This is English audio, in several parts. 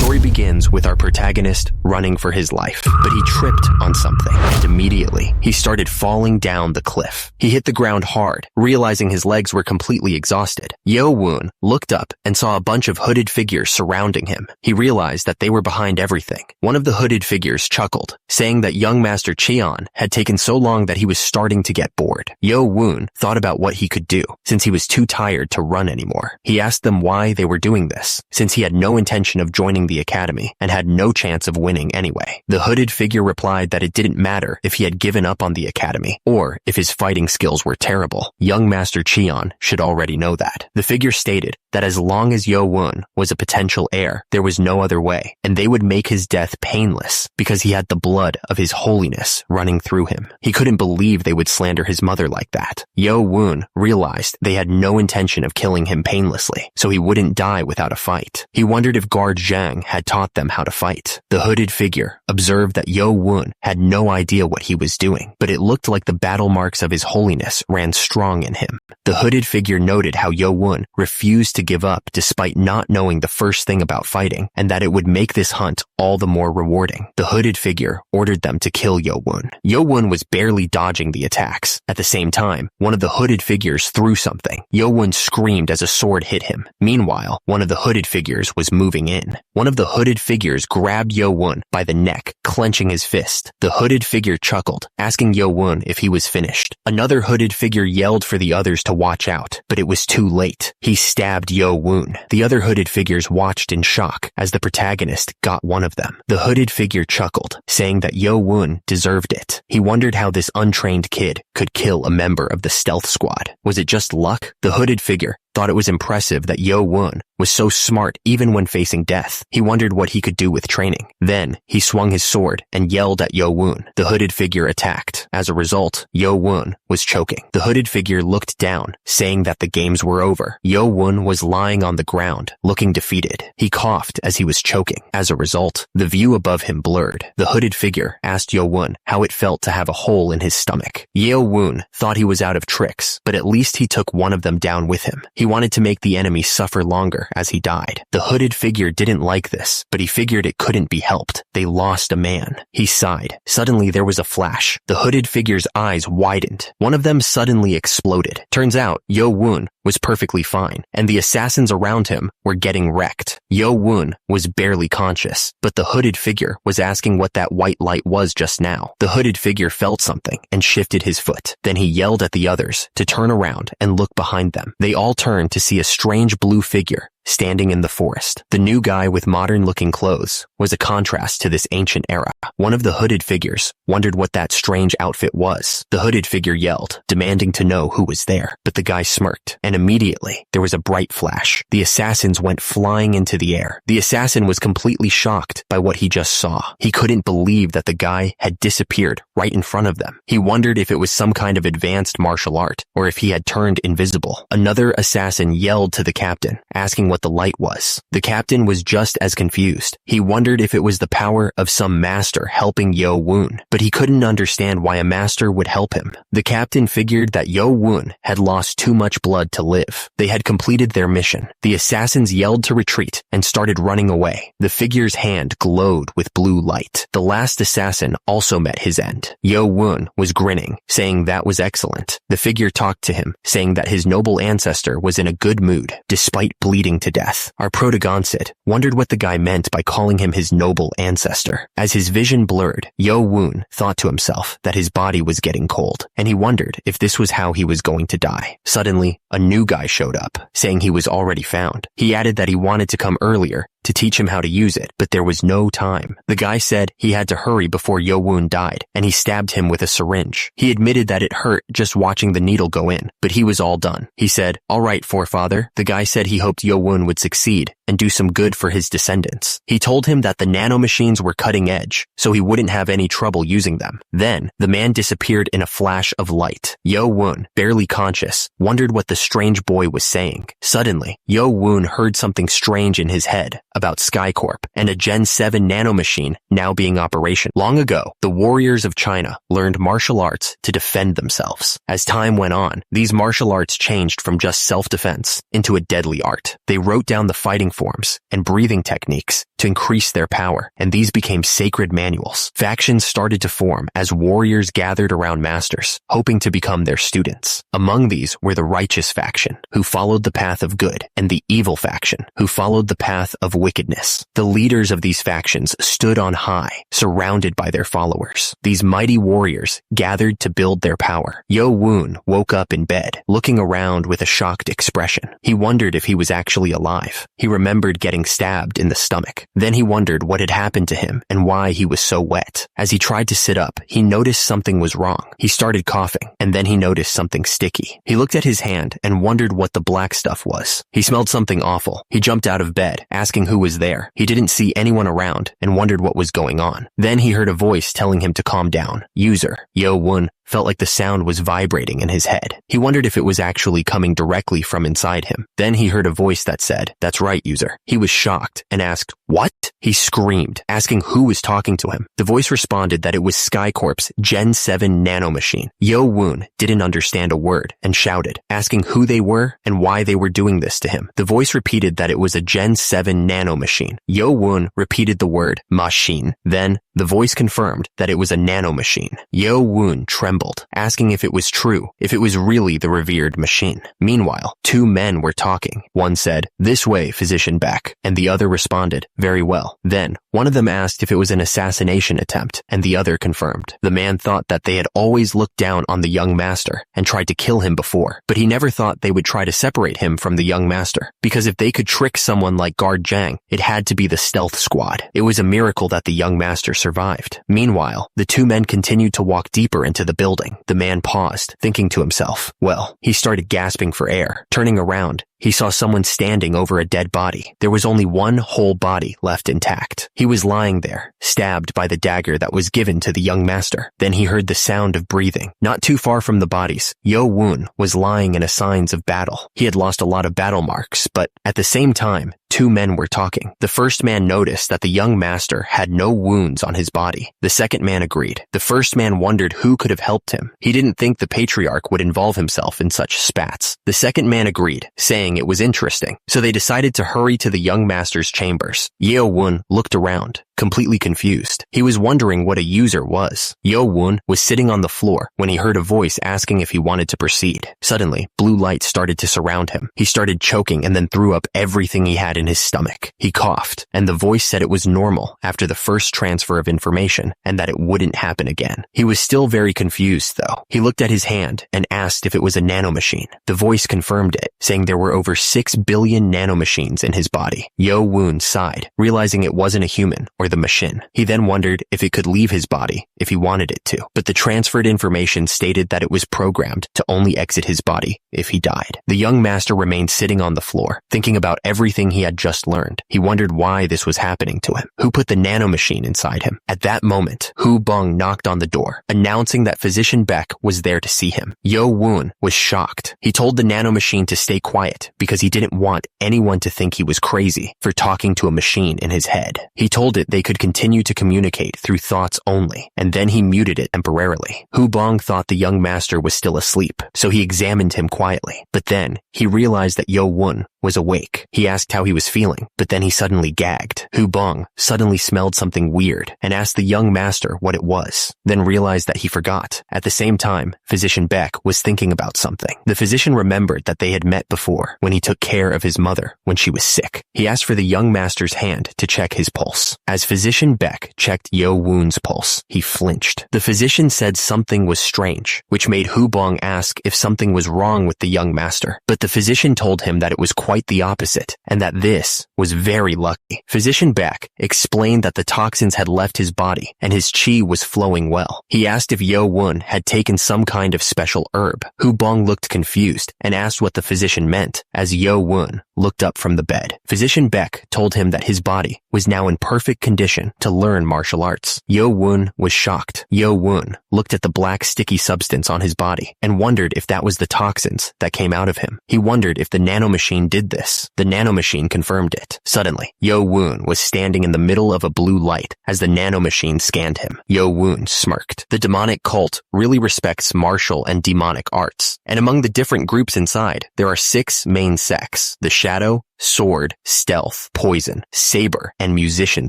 story begins with our protagonist running for his life, but he tripped on something, and immediately, he started falling down the cliff. He hit the ground hard, realizing his legs were completely exhausted. Yo-woon looked up and saw a bunch of hooded figures surrounding him. He realized that they were behind everything. One of the hooded figures chuckled, saying that young Master Cheon had taken so long that he was starting to get bored. Yo-woon thought about what he could do, since he was too tired to run anymore. He asked them why they were doing this, since he had no intention of joining the academy and had no chance of winning anyway. The hooded figure replied that it didn't matter if he had given up on the academy or if his fighting skills were terrible. Young Master Cheon should already know that. The figure stated that as long as Yo-woon was a potential heir, there was no other way, and they would make his death painless because he had the blood of his holiness running through him. He couldn't believe they would slander his mother like that. Yo-woon realized they had no intention of killing him painlessly, so he wouldn't die without a fight. He wondered if guard Zhang had taught them how to fight. The hooded figure observed that Yo-woon had no idea what he was doing, but it looked like the battle marks of his holiness ran strong in him. The hooded figure noted how Yo-woon refused to give up despite not knowing the first thing about fighting, and that it would make this hunt all the more rewarding. The hooded figure ordered them to kill Yo-woon. Yo-woon was barely dodging the attacks. At the same time, one of the hooded figures threw something. Yo-woon screamed as a sword hit him. Meanwhile, one of the hooded figures was moving in. One of the hooded figures grabbed Yo-woon by the neck, clenching his fist. The hooded figure chuckled, asking Yo-woon if he was finished. Another hooded figure yelled for the others to watch out, but it was too late. He stabbed Yo-woon. The other hooded figures watched in shock as the protagonist got one of them. The hooded figure chuckled, saying that Yo-woon deserved it. He wondered how this untrained kid could kill a member of the stealth squad. Was it just luck? The hooded figure thought it was impressive that Yo-woon was so smart even when facing death. He wondered what he could do with training. Then, he swung his sword and yelled at Yo-woon. The hooded figure attacked. As a result, Yo-woon was choking. The hooded figure looked down, saying that the games were over. Yo-woon was lying on the ground, looking defeated. He coughed as he was choking. As a result, the view above him blurred. The hooded figure asked Yo-woon how it felt to have a hole in his stomach. Yo-woon thought he was out of tricks, but at least he took one of them down with him. He wanted to make the enemy suffer longer as he died. The hooded figure didn't like this, but he figured it couldn't be helped. They lost a man. He sighed. Suddenly there was a flash. The hooded figure's eyes widened. One of them suddenly exploded. Turns out, Yo-woon was perfectly fine, and the assassins around him were getting wrecked. Yo-woon was barely conscious, but the hooded figure was asking what that white light was just now. The hooded figure felt something and shifted his foot. Then he yelled at the others to turn around and look behind them. They all turned to see a strange blue figure standing in the forest. The new guy with modern-looking clothes was a contrast to this ancient era. One of the hooded figures wondered what that strange outfit was. The hooded figure yelled, demanding to know who was there, but the guy smirked, and immediately there was a bright flash. The assassins went flying into the air. The assassin was completely shocked by what he just saw. He couldn't believe that the guy had disappeared right in front of them. He wondered if it was some kind of advanced martial art, or if he had turned invisible. Another assassin yelled to the captain, asking what the light was. The captain was just as confused. He wondered if it was the power of some master helping Yo-woon, but he couldn't understand why a master would help him. The captain figured that Yo-woon had lost too much blood to live. They had completed their mission. The assassins yelled to retreat and started running away. The figure's hand glowed with blue light. The last assassin also met his end. Yo-woon was grinning, saying that was excellent. The figure talked to him, saying that his noble ancestor was in a good mood, despite bleeding to death. Our protagonist wondered what the guy meant by calling him his noble ancestor. As his vision blurred, Yo-woon thought to himself that his body was getting cold, and he wondered if this was how he was going to die. Suddenly, a new guy showed up, saying he was already found. He added that he wanted to come earlier to teach him how to use it, but there was no time. The guy said he had to hurry before Yo-woon died, and he stabbed him with a syringe. He admitted that it hurt just watching the needle go in, but he was all done. He said, "All right, forefather." The guy said he hoped Yo-woon would succeed and do some good for his descendants. He told him that the nanomachines were cutting edge, so he wouldn't have any trouble using them. Then, the man disappeared in a flash of light. Yo-woon, barely conscious, wondered what the strange boy was saying. Suddenly, Yo-woon heard something strange in his head. about Skycorp and a Gen 7 nanomachine now being operational. Long ago, the warriors of China learned martial arts to defend themselves. As time went on, these martial arts changed from just self-defense into a deadly art. They wrote down the fighting forms and breathing techniques to increase their power, and these became sacred manuals. Factions started to form as warriors gathered around masters, hoping to become their students. Among these were the righteous faction, who followed the path of good, and the evil faction, who followed the path of wickedness. The leaders of these factions stood on high, surrounded by their followers. These mighty warriors gathered to build their power. Yo Woon woke up in bed, looking around with a shocked expression. He wondered if he was actually alive. He remembered getting stabbed in the stomach. Then he wondered what had happened to him and why he was so wet. As he tried to sit up, he noticed something was wrong. He started coughing, and then he noticed something sticky. He looked at his hand and wondered what the black stuff was. He smelled something awful. He jumped out of bed, asking who was there. He didn't see anyone around and wondered what was going on. Then he heard a voice telling him to calm down. User, Yo Woon, felt like the sound was vibrating in his head. He wondered if it was actually coming directly from inside him. Then he heard a voice that said, "That's right, user." He was shocked and asked, "What?" He screamed, asking who was talking to him. The voice responded that it was Skycorp's Gen 7 nanomachine. Yo Woon didn't understand a word and shouted, asking who they were and why they were doing this to him. The voice repeated that it was a Gen 7 nanomachine. Yo Woon repeated the word machine. Then the voice confirmed that it was a nanomachine. Yo Woon trembled, asking if it was true, if it was really the revered machine. Meanwhile, two men were talking. One said, "This way, Physician Beck," and the other responded, "Very well." Then, one of them asked if it was an assassination attempt, and the other confirmed. The man thought that they had always looked down on the young master and tried to kill him before, but he never thought they would try to separate him from the young master, because if they could trick someone like Guard Zhang, it had to be the stealth squad. It was a miracle that the young master survived. Meanwhile, the two men continued to walk deeper into the building. The man paused, thinking to himself. Well, he started gasping for air. Turning around, he saw someone standing over a dead body. There was only one whole body left intact. He was lying there, stabbed by the dagger that was given to the young master. Then he heard the sound of breathing. Not too far from the bodies, Yo Woon was lying in a signs of battle. He had lost a lot of battle marks, but at the same time, two men were talking. The first man noticed that the young master had no wounds on his body. The second man agreed. The first man wondered who could have helped him. He didn't think the patriarch would involve himself in such spats. The second man agreed, saying it was interesting. So they decided to hurry to the young master's chambers. Yo Woon looked around, completely confused. He was wondering what a user was. Yo Woon was sitting on the floor when he heard a voice asking if he wanted to proceed. Suddenly, blue light started to surround him. He started choking and then threw up everything he had in his stomach. He coughed, and the voice said it was normal after the first transfer of information and that it wouldn't happen again. He was still very confused, though. He looked at his hand and asked if it was a nanomachine. The voice confirmed it, saying there were over 6 billion nanomachines in his body. Yo Woon sighed, realizing it wasn't a human or the machine. He then wondered if it could leave his body if he wanted it to, but the transferred information stated that it was programmed to only exit his body if he died. The young master remained sitting on the floor, thinking about everything he had just learned. He wondered why this was happening to him. Who put the nanomachine inside him? At that moment, Hu Bong knocked on the door, announcing that Physician Beck was there to see him. Yo Woon was shocked. He told the nanomachine to stay quiet because he didn't want anyone to think he was crazy for talking to a machine in his head. He told it they could continue to communicate through thoughts only, and then he muted it temporarily. Hu Bong thought the young master was still asleep, so he examined him quietly. But then, he realized that Yo Woon was awake. He asked how he was feeling, but then he suddenly gagged. Hu Bong suddenly smelled something weird and asked the young master what it was, then realized that he forgot. At the same time, Physician Beck was thinking about something. The physician remembered that they had met before when he took care of his mother when she was sick. He asked for the young master's hand to check his pulse. As Physician Beck checked Yo Woon's pulse, he flinched. The physician said something was strange, which made Hu Bong ask if something was wrong with the young master. But the physician told him that it was quite the opposite, and that this was very lucky. Physician Beck explained that the toxins had left his body, and his qi was flowing well. He asked if Yo Woon had taken some kind of special herb. Hu Bong looked confused, and asked what the physician meant, as Yo Woon looked up from the bed. Physician Beck told him that his body was now in perfect condition to learn martial arts. Yo-Woon was shocked. Yo-Woon looked at the black sticky substance on his body and wondered if that was the toxins that came out of him. He wondered if the nanomachine did this. The nanomachine confirmed it. Suddenly, Yo-Woon was standing in the middle of a blue light as the nanomachine scanned him. Yo-Woon smirked. The demonic cult really respects martial and demonic arts, and among the different groups inside, there are 6 main sects: the Shadow, Sword, Stealth, Poison, Saber, and Musician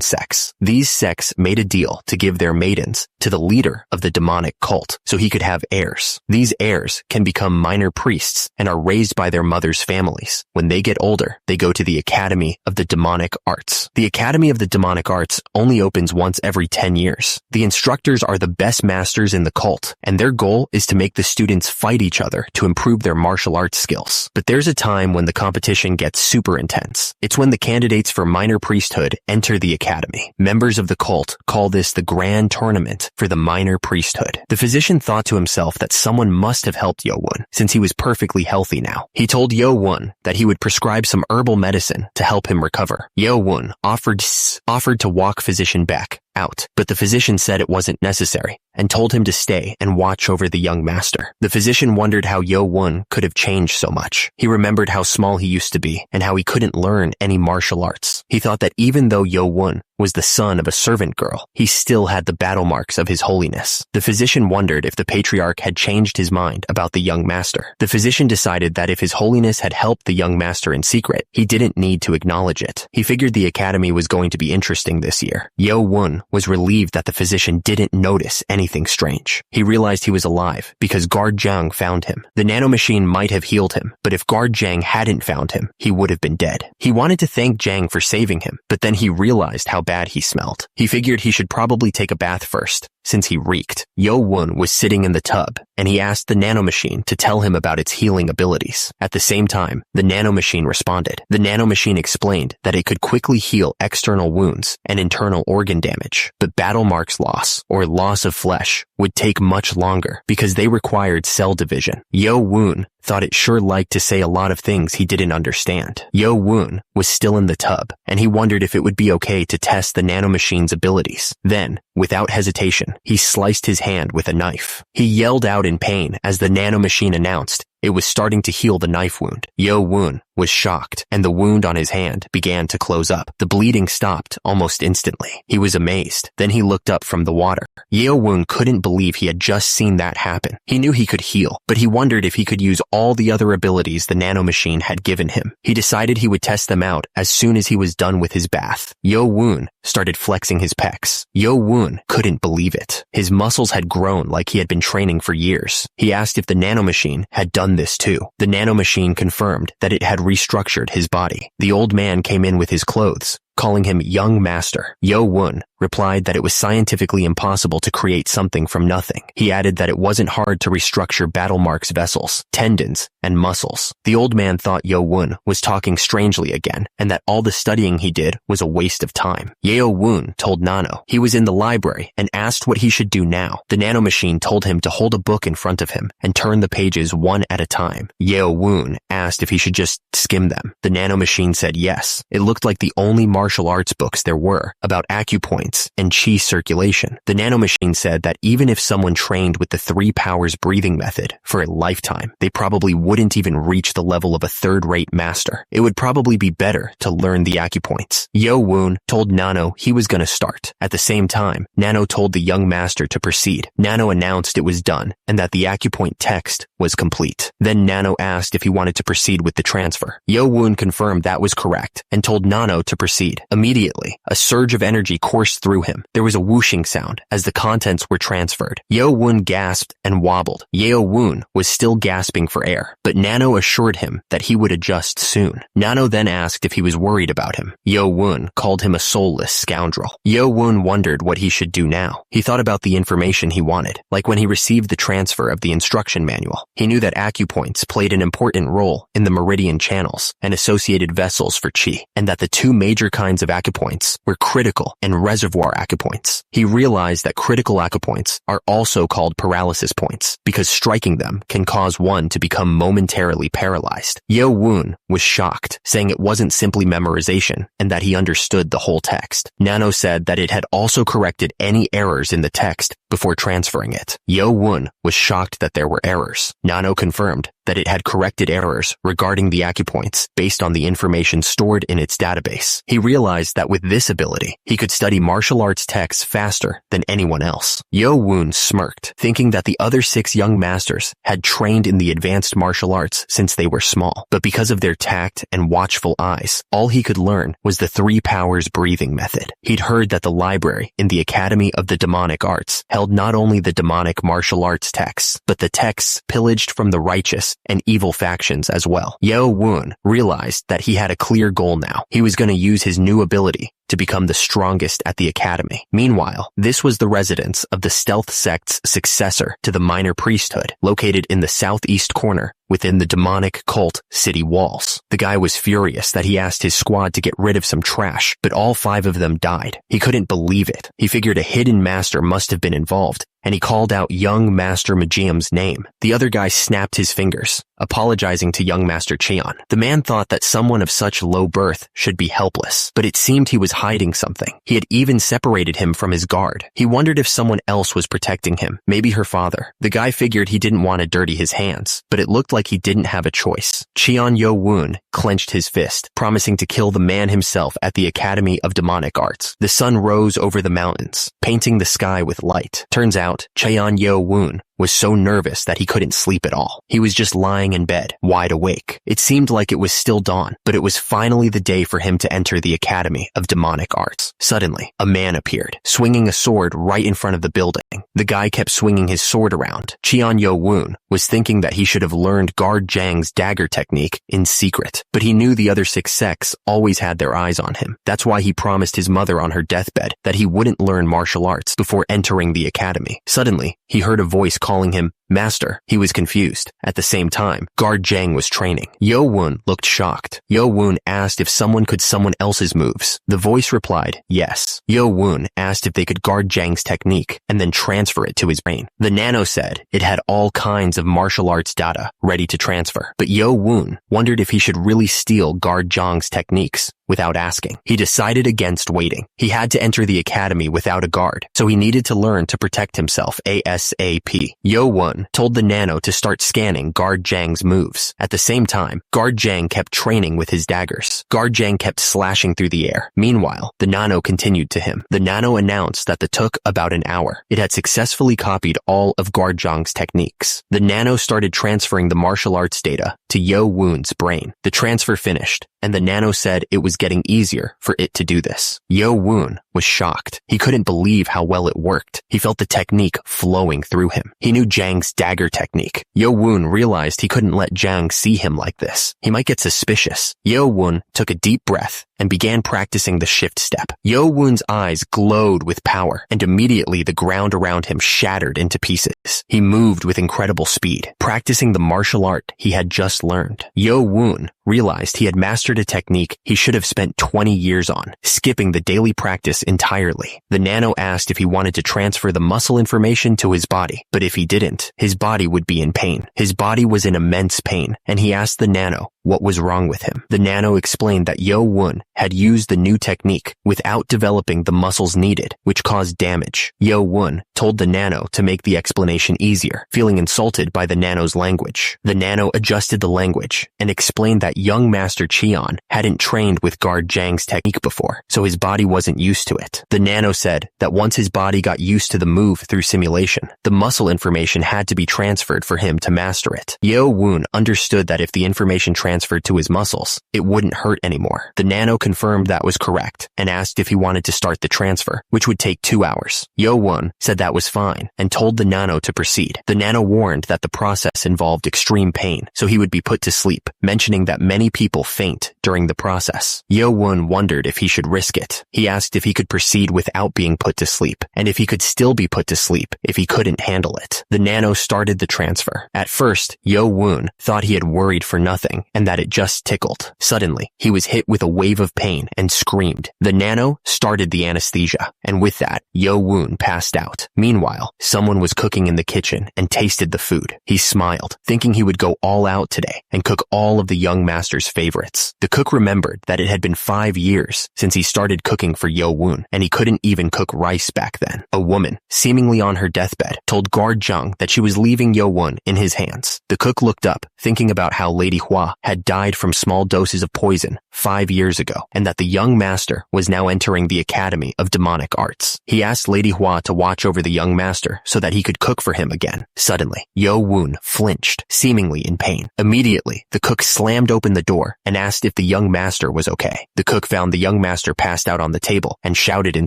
sects. These sects made a deal to give their maidens to the leader of the demonic cult so he could have heirs. These heirs can become minor priests and are raised by their mothers' families. When they get older, they go to the Academy of the Demonic Arts. The Academy of the Demonic Arts only opens once every 10 years. The instructors are the best masters in the cult, and their goal is to make the students fight each other to improve their martial arts skills. But there's a time when the competition gets super intense. It's when the candidates for minor priesthood enter the academy. Members of the cult call this the grand tournament for the minor priesthood. The physician thought to himself that someone must have helped Yo-Woon, since he was perfectly healthy now. He told Yo-Woon that he would prescribe some herbal medicine to help him recover. Yo-Woon offered to walk physician Beck out, but the physician said it wasn't necessary and told him to stay and watch over the young master. The physician wondered how Yo-Woon could have changed so much. He remembered how small he used to be and how he couldn't learn any martial arts. He thought that even though Yo-Woon was the son of a servant girl, he still had the battle marks of his holiness. The physician wondered if the patriarch had changed his mind about the young master. The physician decided that if his holiness had helped the young master in secret, he didn't need to acknowledge it. He figured the academy was going to be interesting this year. Yo-Woon was relieved that the physician didn't notice anything strange. He realized he was alive because Guard Zhang found him. The nanomachine might have healed him, but if Guard Zhang hadn't found him, he would have been dead. He wanted to thank Zhang for saving him, but then he realized how bad he smelled. He figured he should probably take a bath first, since he reeked. Yo-Woon was sitting in the tub, and he asked the nanomachine to tell him about its healing abilities. At the same time, the nanomachine responded. The nanomachine explained that it could quickly heal external wounds and internal organ damage, but battle marks loss, or loss of flesh, would take much longer because they required cell division. Yo-Woon thought it sure liked to say a lot of things he didn't understand. Yo-Woon was still in the tub, and he wondered if it would be okay to test the nanomachine's abilities. Then, without hesitation, he sliced his hand with a knife. He yelled out in pain as the nanomachine announced it was starting to heal the knife wound. Yo-Woon was shocked, and the wound on his hand began to close up. The bleeding stopped almost instantly. He was amazed. Then he looked up from the water. Yo-Woon couldn't believe he had just seen that happen. He knew he could heal, but he wondered if he could use all the other abilities the nanomachine had given him. He decided he would test them out as soon as he was done with his bath. Yo-Woon started flexing his pecs. Yo-Woon couldn't believe it. His muscles had grown like he had been training for years. He asked if the nanomachine had done this too. The nanomachine confirmed that it had restructured his body. The old man came in with his clothes, calling him young master. Yo-Woon replied that it was scientifically impossible to create something from nothing. He added that it wasn't hard to restructure battle marks vessels, tendons, and muscles. The old man thought Yo-Woon was talking strangely again, and that all the studying he did was a waste of time. Yo-Woon told Nano he was in the library and asked what he should do now. The nanomachine told him to hold a book in front of him and turn the pages one at a time. Yo-Woon asked if he should just skim them. The nanomachine said yes. It looked like the only martial arts books there were about acupoints and chi circulation. The nanomachine said that even if someone trained with the 3 powers breathing method for a lifetime, they probably wouldn't even reach the level of a third-rate master. It would probably be better to learn the acupoints. Yo-Woon told Nano he was going to start. At the same time, Nano told the young master to proceed. Nano announced it was done and that the acupoint text was complete. Then Nano asked if he wanted to proceed with the transfer. Yo-Woon confirmed that was correct and told Nano to proceed. Immediately, a surge of energy coursed through him. There was a whooshing sound as the contents were transferred. Yo-Woon gasped and wobbled. Yo-Woon was still gasping for air, but Nano assured him that he would adjust soon. Nano then asked if he was worried about him. Yo-Woon called him a soulless scoundrel. Yo-Woon wondered what he should do now. He thought about the information he wanted, like when he received the transfer of the instruction manual. He knew that acupoints played an important role in the meridian channels and associated vessels for chi, and that the 2 major kinds of acupoints were critical and reservoir acupoints. He realized that critical acupoints are also called paralysis points because striking them can cause one to become momentarily paralyzed. Yo Woon was shocked, saying it wasn't simply memorization and that he understood the whole text. Nano said that it had also corrected any errors in the text before transferring it. Yo Woon was shocked that there were errors. Nano confirmed that it had corrected errors regarding the acupoints based on the information stored in its database. He realized that with this ability, he could study martial arts texts faster than anyone else. Yo Woon smirked, thinking that the other 6 young masters had trained in the advanced martial arts since they were small, but because of their tact and watchful eyes, all he could learn was the 3 powers breathing method. He'd heard that the library in the Academy of the Demonic Arts held not only the demonic martial arts texts, but the texts pillaged from the righteous and evil factions as well. Yo Woon realized that he had a clear goal now. He was going to use his new ability to become the strongest at the academy. Meanwhile, this was the residence of the stealth sect's successor to the minor priesthood, located in the southeast corner within the demonic cult city walls. The guy was furious that he asked his squad to get rid of some trash, but all 5 of them died. He couldn't believe it. He figured a hidden master must have been involved, and he called out young Master Majium's name. The other guy snapped his fingers, apologizing to young Master Cheon. The man thought that someone of such low birth should be helpless, but it seemed he was hiding something. He had even separated him from his guard. He wondered if someone else was protecting him, maybe her father. The guy figured he didn't want to dirty his hands, but it looked like he didn't have a choice. Cheon Yo Woon clenched his fist, promising to kill the man himself at the Academy of Demonic Arts. The sun rose over the mountains, painting the sky with light. Turns out, Cheon Yo Woon was so nervous that he couldn't sleep at all. He was just lying in bed, wide awake. It seemed like it was still dawn, but it was finally the day for him to enter the Academy of Demonic Arts. Suddenly, a man appeared, swinging a sword right in front of the building. The guy kept swinging his sword around. Cheon Yo Woon was thinking that he should have learned Guard Jang's dagger technique in secret, but he knew the other 6 sects always had their eyes on him. That's why he promised his mother on her deathbed that he wouldn't learn martial arts before entering the academy. Suddenly, he heard a voice calling him Master. He was confused. At the same time, Guard Jang was training. Yo Woon looked shocked. Yo Woon asked if someone could someone else's moves. The voice replied, yes. Yo Woon asked if they could guard Jang's technique and then transfer it to his brain. The nano said it had all kinds of martial arts data ready to transfer, but Yo Woon wondered if he should really steal Guard Jang's techniques without asking. He decided against waiting. He had to enter the academy without a guard, so he needed to learn to protect himself ASAP. Yo Woon told the nano to start scanning Guard Jang's moves. At the same time, Guard Jang kept training with his daggers. Guard Jang kept slashing through the air. Meanwhile, the nano continued to him. The nano announced that it took about an hour. It had successfully copied all of Guard Jang's techniques. The nano started transferring the martial arts data to Yo Woon's brain. The transfer finished, and the nano said it was getting easier for it to do this. Yo Woon was shocked. He couldn't believe how well it worked. He felt the technique flowing through him. He knew Jang's dagger technique. Yo Woon realized he couldn't let Jang see him like this. He might get suspicious. Yo Woon took a deep breath and began practicing the shift step. Yo Woon's eyes glowed with power, and immediately the ground around him shattered into pieces. He moved with incredible speed, practicing the martial art he had just learned. Yo Woon realized he had mastered a technique he should have spent 20 years on, skipping the daily practice entirely. The nano asked if he wanted to transfer the muscle information to his body, but if he didn't, his body would be in pain. His body was in immense pain, and he asked the nano what was wrong with him. The nano explained that Yo Woon had used the new technique without developing the muscles needed, which caused damage. Yo Woon told the nano to make the explanation easier, feeling insulted by the nano's language. The nano adjusted the language and explained that young Master Cheon hadn't trained with Guard Jang's technique before, so his body wasn't used to it. The nano said that once his body got used to the move through simulation, the muscle information had to be transferred for him to master it. Yo Woon understood that if the information transferred to his muscles, it wouldn't hurt anymore. The nano confirmed that was correct and asked if he wanted to start the transfer, which would take 2 hours. Yo Woon said that was fine and told the nano to proceed. The nano warned that the process involved extreme pain, so he would be put to sleep, mentioning that many people faint during the process. Yo-woon wondered if he should risk it. He asked if he could proceed without being put to sleep, and if he could still be put to sleep if he couldn't handle it. The nano started the transfer. At first, Yo-woon thought he had worried for nothing and that it just tickled. Suddenly, he was hit with a wave of pain and screamed. The nano started the anesthesia, and with that, Yo-woon passed out. Meanwhile, someone was cooking in the kitchen and tasted the food. He smiled, thinking he would go all out today and cook all of the young master's favorites. The cook remembered that it had been 5 years since he started cooking for Yo-woon, and he couldn't even cook rice back then. A woman, seemingly on her deathbed, told guard Jung that she was leaving Yo-woon in his hands. The cook looked up, thinking about how Lady Hua had died from small doses of poison 5 years ago, and that the young master was now entering the Academy of Demonic Arts. He asked Lady Hua to watch over the young master so that he could cook for him again. Suddenly, Yo-woon flinched, seemingly in pain. Immediately, the cook slammed open the door and asked if the young master was okay. The cook found the young master passed out on the table and shouted in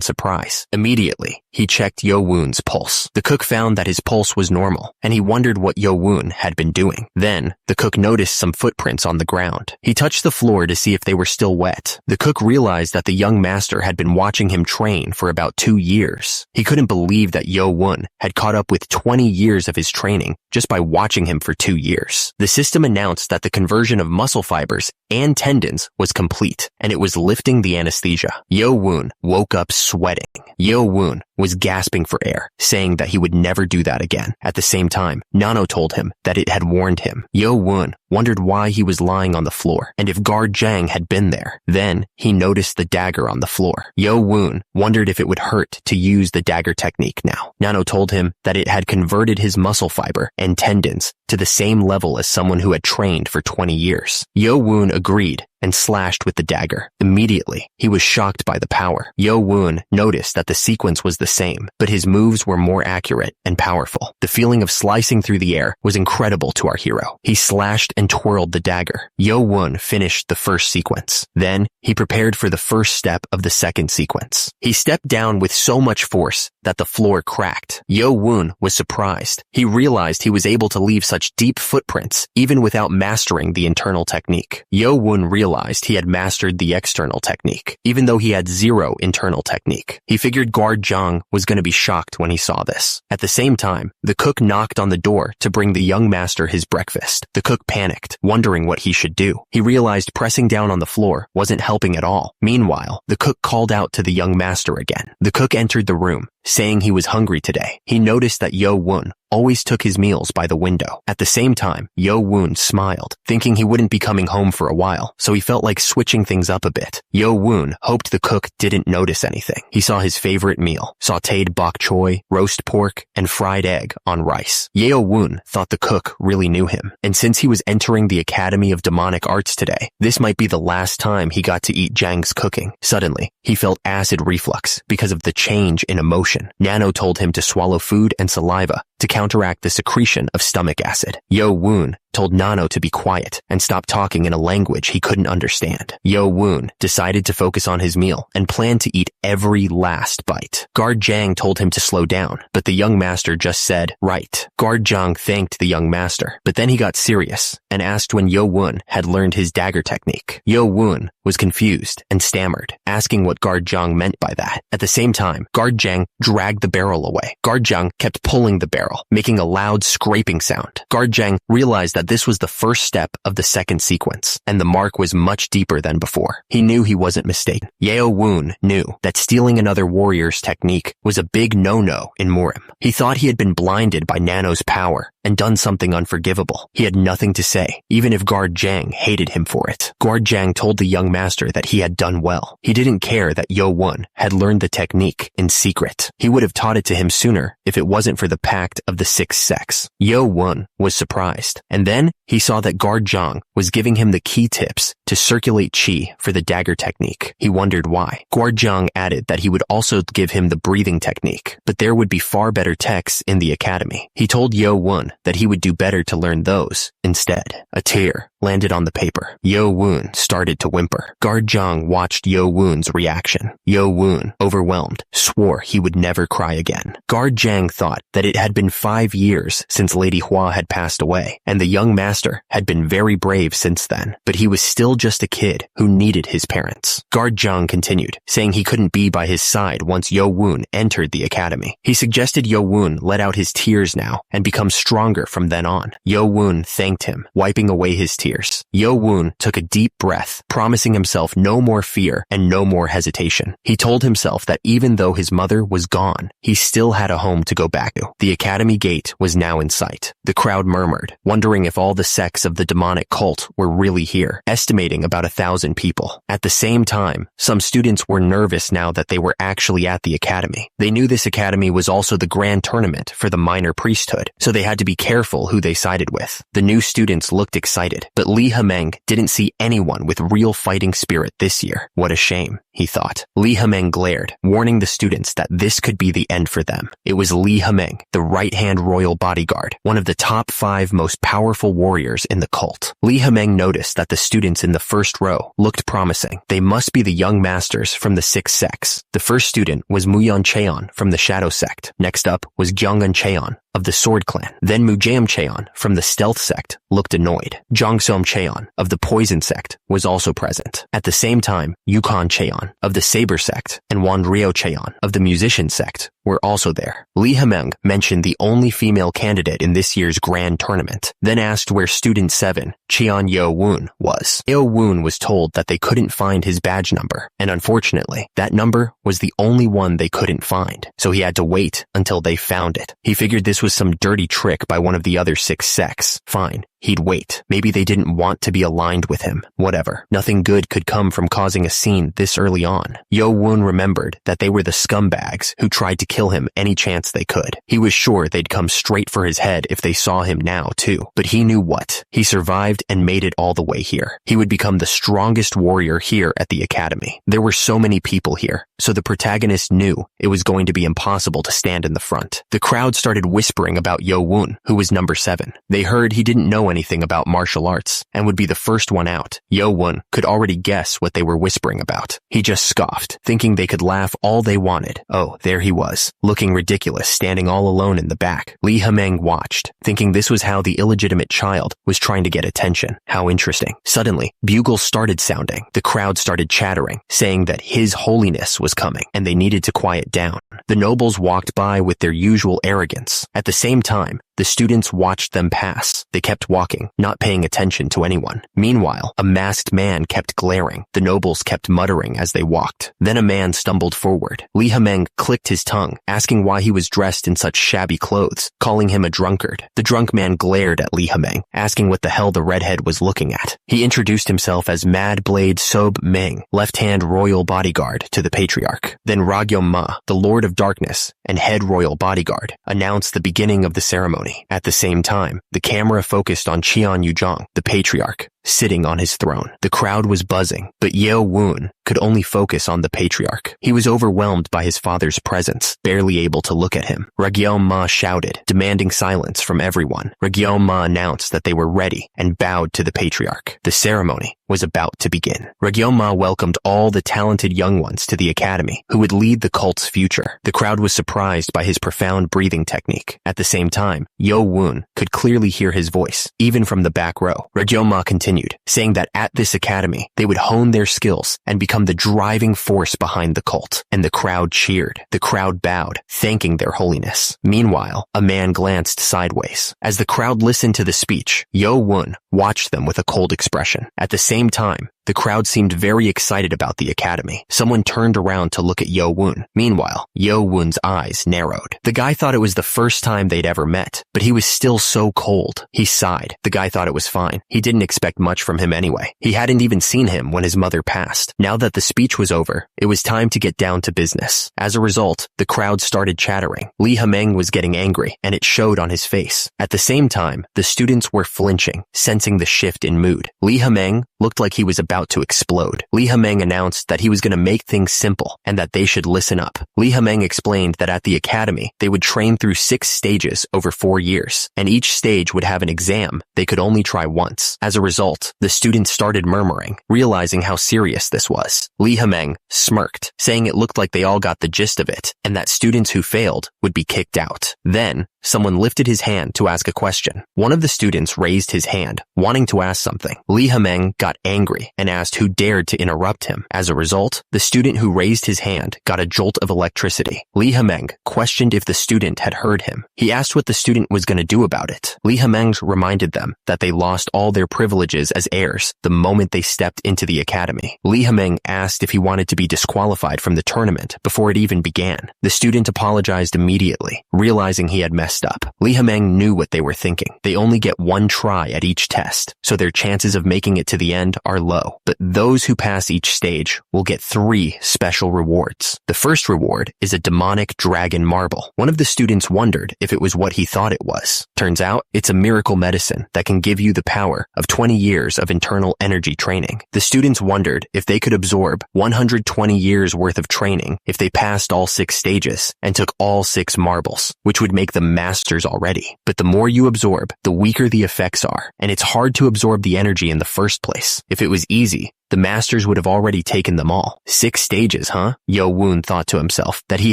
surprise. Immediately, he checked Yo-woon's pulse. The cook found that his pulse was normal, and he wondered what Yo-woon had been doing. Then, the cook noticed some footprints on the ground. He touched the floor to see if they were still wet. The cook realized that the young master had been watching him train for about 2 years. He couldn't believe that Yo-woon had caught up with 20 years of his training just by watching him for 2 years. The system announced that the conversion of muscle fibers and tendons was complete, and it was lifting the anesthesia. Yo-woon woke up sweating. Yo-woon was gasping for air, saying that he would never do that again. At the same time, Nano told him that it had warned him. Yo-woon wondered why he was lying on the floor, and if guard Jang had been there. Then, he noticed the dagger on the floor. Yo-woon wondered if it would hurt to use the dagger technique now. Nano told him that it had converted his muscle fiber and tendons to the same level as someone who had trained for 20 years. Yo-woon agreed and slashed with the dagger. Immediately, he was shocked by the power. Yo-woon noticed that the sequence was the same, but his moves were more accurate and powerful. The feeling of slicing through the air was incredible to our hero. He slashed and twirled the dagger. Yo-woon finished the first sequence. Then, he prepared for the first step of the second sequence. He stepped down with so much force that the floor cracked. Yo-woon was surprised. He realized he was able to leave such deep footprints even without mastering the internal technique. Yo-woon realized he had mastered the external technique, even though he had 0 internal technique. He figured guard Jang was going to be shocked when he saw this. At the same time, the cook knocked on the door to bring the young master his breakfast. The cook panicked, wondering what he should do. He realized pressing down on the floor wasn't helping at all. Meanwhile, the cook called out to the young master again. The cook entered the room, saying he was hungry today. He noticed that Yo-woon always took his meals by the window. At the same time, Yo-woon smiled, thinking he wouldn't be coming home for a while, so he felt like switching things up a bit. Yo-woon hoped the cook didn't notice anything. He saw his favorite meal, sautéed bok choy, roast pork, and fried egg on rice. Yo-woon thought the cook really knew him, and since he was entering the Academy of Demonic Arts today, this might be the last time he got to eat Jang's cooking. Suddenly, he felt acid reflux because of the change in emotion. Nano told him to swallow food and saliva to counteract the secretion of stomach acid. Yo-woon told Nano to be quiet and stop talking in a language he couldn't understand. Yo-woon decided to focus on his meal and planned to eat every last bite. Guard Jang told him to slow down, but the young master just said, "Right." Guard Jang thanked the young master, but then he got serious and asked when Yo-woon had learned his dagger technique. Yo-woon was confused and stammered, asking what Guard Jang meant by that. At the same time, Guard Jang dragged the barrel away. Guard Jang kept pulling the barrel, making a loud scraping sound. Guard Jang realized that this was the first step of the second sequence, and the mark was much deeper than before. He knew he wasn't mistaken. Yo-woon knew that stealing another warrior's technique was a big no-no in Murim. He thought he had been blinded by Nano's power and done something unforgivable. He had nothing to say, even if Guard Jang hated him for it. Guard Jang told the young master that he had done well. He didn't care that Yo-woon had learned the technique in secret. He would have taught it to him sooner if it wasn't for the pact of the sixth sex. Yo-woon was surprised, and then he saw that Guard Jang was giving him the key tips to circulate chi for the dagger technique. He wondered why. Guard Jang added that he would also give him the breathing technique, but there would be far better texts in the academy. He told Yo-woon that he would do better to learn those instead. A tear landed on the paper. Yo-woon started to whimper. Guard Jang watched Yo-woon's reaction. Yo-woon, overwhelmed, swore he would never cry again. Guard Zhang thought that it had been 5 years since Lady Hua had passed away, and the young master had been very brave since then, but he was still just a kid who needed his parents. Guard Zhang continued, saying he couldn't be by his side once Yo Woon entered the academy. He suggested Yo Woon let out his tears now and become stronger from then on. Yo Woon thanked him, wiping away his tears. Yo Woon took a deep breath, promising himself no more fear and no more hesitation. He told himself that even though his mother was gone, he still had a home to go back to. The academy gate was now in sight. The crowd murmured, wondering if all the sects of the demonic cult were really here, estimating about 1,000 people. At the same time, some students were nervous now that they were actually at the academy. They knew this academy was also the grand tournament for the minor priesthood, so they had to be careful who they sided with. The new students looked excited, but Li Hemeng didn't see anyone with real fighting spirit this year. What a shame, he thought. Li Hemeng glared, warning the students that this could be the end for them. It was Li Hemeng, the right-hand royal bodyguard, one of the top 5 most powerful warriors in the cult. Li Hemeng noticed that the students in the first row looked promising. They must be the young masters from the 6 sects. The first student was Muyan Cheon from the Shadow sect. Next up was Gyeongun Cheon of the Sword Clan. Then Mujaem Cheon from the Stealth sect looked annoyed. Jongsom Cheon of the Poison sect was also present. At the same time, Yukon Cheon of the Saber sect and Wanrio Cheon of the Musician sect were also there. Li Hemeng mentioned the only female candidate in this year's grand tournament, then asked where student 7, Cheon Yo Woon, was. Yo Woon was told that they couldn't find his badge number, and unfortunately, that number was the only one they couldn't find, so he had to wait until they found it. He figured this was some dirty trick by one of the other 6 sects. Fine. He'd wait. Maybe they didn't want to be aligned with him. Whatever. Nothing good could come from causing a scene this early on. Yo Woon remembered that they were the scumbags who tried to kill him any chance they could. He was sure they'd come straight for his head if they saw him now, too. But he knew what. He survived and made it all the way here. He would become the strongest warrior here at the academy. There were so many people here, so the protagonist knew it was going to be impossible to stand in the front. The crowd started whispering about Yo Woon, who was number 7. They heard he didn't know anything about martial arts and would be the first one out. Yo Woon could already guess what they were whispering about. He just scoffed, thinking they could laugh all they wanted. Oh, there he was, looking ridiculous, standing all alone in the back. Li Hemeng watched, thinking this was how the illegitimate child was trying to get attention. How interesting. Suddenly, bugles started sounding. The crowd started chattering, saying that His Holiness was coming, and they needed to quiet down. The nobles walked by with their usual arrogance. At the same time, the students watched them pass. They kept walking, not paying attention to anyone. Meanwhile, a masked man kept glaring. The nobles kept muttering as they walked. Then a man stumbled forward. Li Hemeng clicked his tongue, asking why he was dressed in such shabby clothes, calling him a drunkard. The drunk man glared at Li Hemeng, asking what the hell the redhead was looking at. He introduced himself as Mad Blade Sob Meng, left-hand royal bodyguard to the patriarch. Then Ragyom Ma, the Lord of Darkness and head royal bodyguard, announced the beginning of the ceremony. At the same time, the camera focused on Cheon Yujong, the patriarch, sitting on his throne. The crowd was buzzing, but Yo Woon could only focus on the patriarch. He was overwhelmed by his father's presence, barely able to look at him. Ragyom Ma shouted, demanding silence from everyone. Ragyom Ma announced that they were ready and bowed to the patriarch. The ceremony was about to begin. Ragyom Ma welcomed all the talented young ones to the academy who would lead the cult's future. The crowd was surprised by his profound breathing technique. At the same time, Yo Woon could clearly hear his voice, even from the back row. Ragyom Ma continued, saying that at this academy, they would hone their skills and become the driving force behind the cult. And the crowd cheered. The crowd bowed, thanking their holiness. Meanwhile, a man glanced sideways. As the crowd listened to the speech, Yo Woon watched them with a cold expression. At the same time, the crowd seemed very excited about the academy. Someone turned around to look at Yo Woon. Meanwhile, Yo Woon's eyes narrowed. The guy thought it was the first time they'd ever met, but he was still so cold. He sighed. The guy thought it was fine. He didn't expect much from him anyway. He hadn't even seen him when his mother passed. Now that the speech was over, it was time to get down to business. As a result, the crowd started chattering. Li Hemeng was getting angry, and it showed on his face. At the same time, the students were flinching, sensing the shift in mood. Li Hemeng looked like he was about about to explode. Lee Ha-meng announced that he was going to make things simple and that they should listen up. Lee Ha-meng explained that at the academy, they would train through 6 stages over 4 years, and each stage would have an exam they could only try once. As a result, the students started murmuring, realizing how serious this was. Lee Ha-meng smirked, saying it looked like they all got the gist of it, and that students who failed would be kicked out. Then, someone lifted his hand to ask a question. One of the students raised his hand, wanting to ask something. Lee Ha-meng got angry and asked who dared to interrupt him. As a result, the student who raised his hand got a jolt of electricity. Lee Ha-meng questioned if the student had heard him. He asked what the student was going to do about it. Lee Ha-meng reminded them that they lost all their privileges as heirs the moment they stepped into the academy. Lee Ha-meng asked if he wanted to be disqualified from the tournament before it even began. The student apologized immediately, realizing he had messed up. Lee Ha-meng knew what they were thinking. They only get one try at each test, so their chances of making it to the end are low. But those who pass each stage will get 3 special rewards. The first reward is a demonic dragon marble. One of the students wondered if it was what he thought it was. Turns out, it's a miracle medicine that can give you the power of 20 years of internal energy training. The students wondered if they could absorb 120 years worth of training if they passed all 6 stages and took all 6 marbles, which would make them masters already. But the more you absorb, the weaker the effects are, and it's hard to absorb the energy in the first place. If it was easy, the masters would have already taken them all. 6 stages, huh? Yo Woon thought to himself that he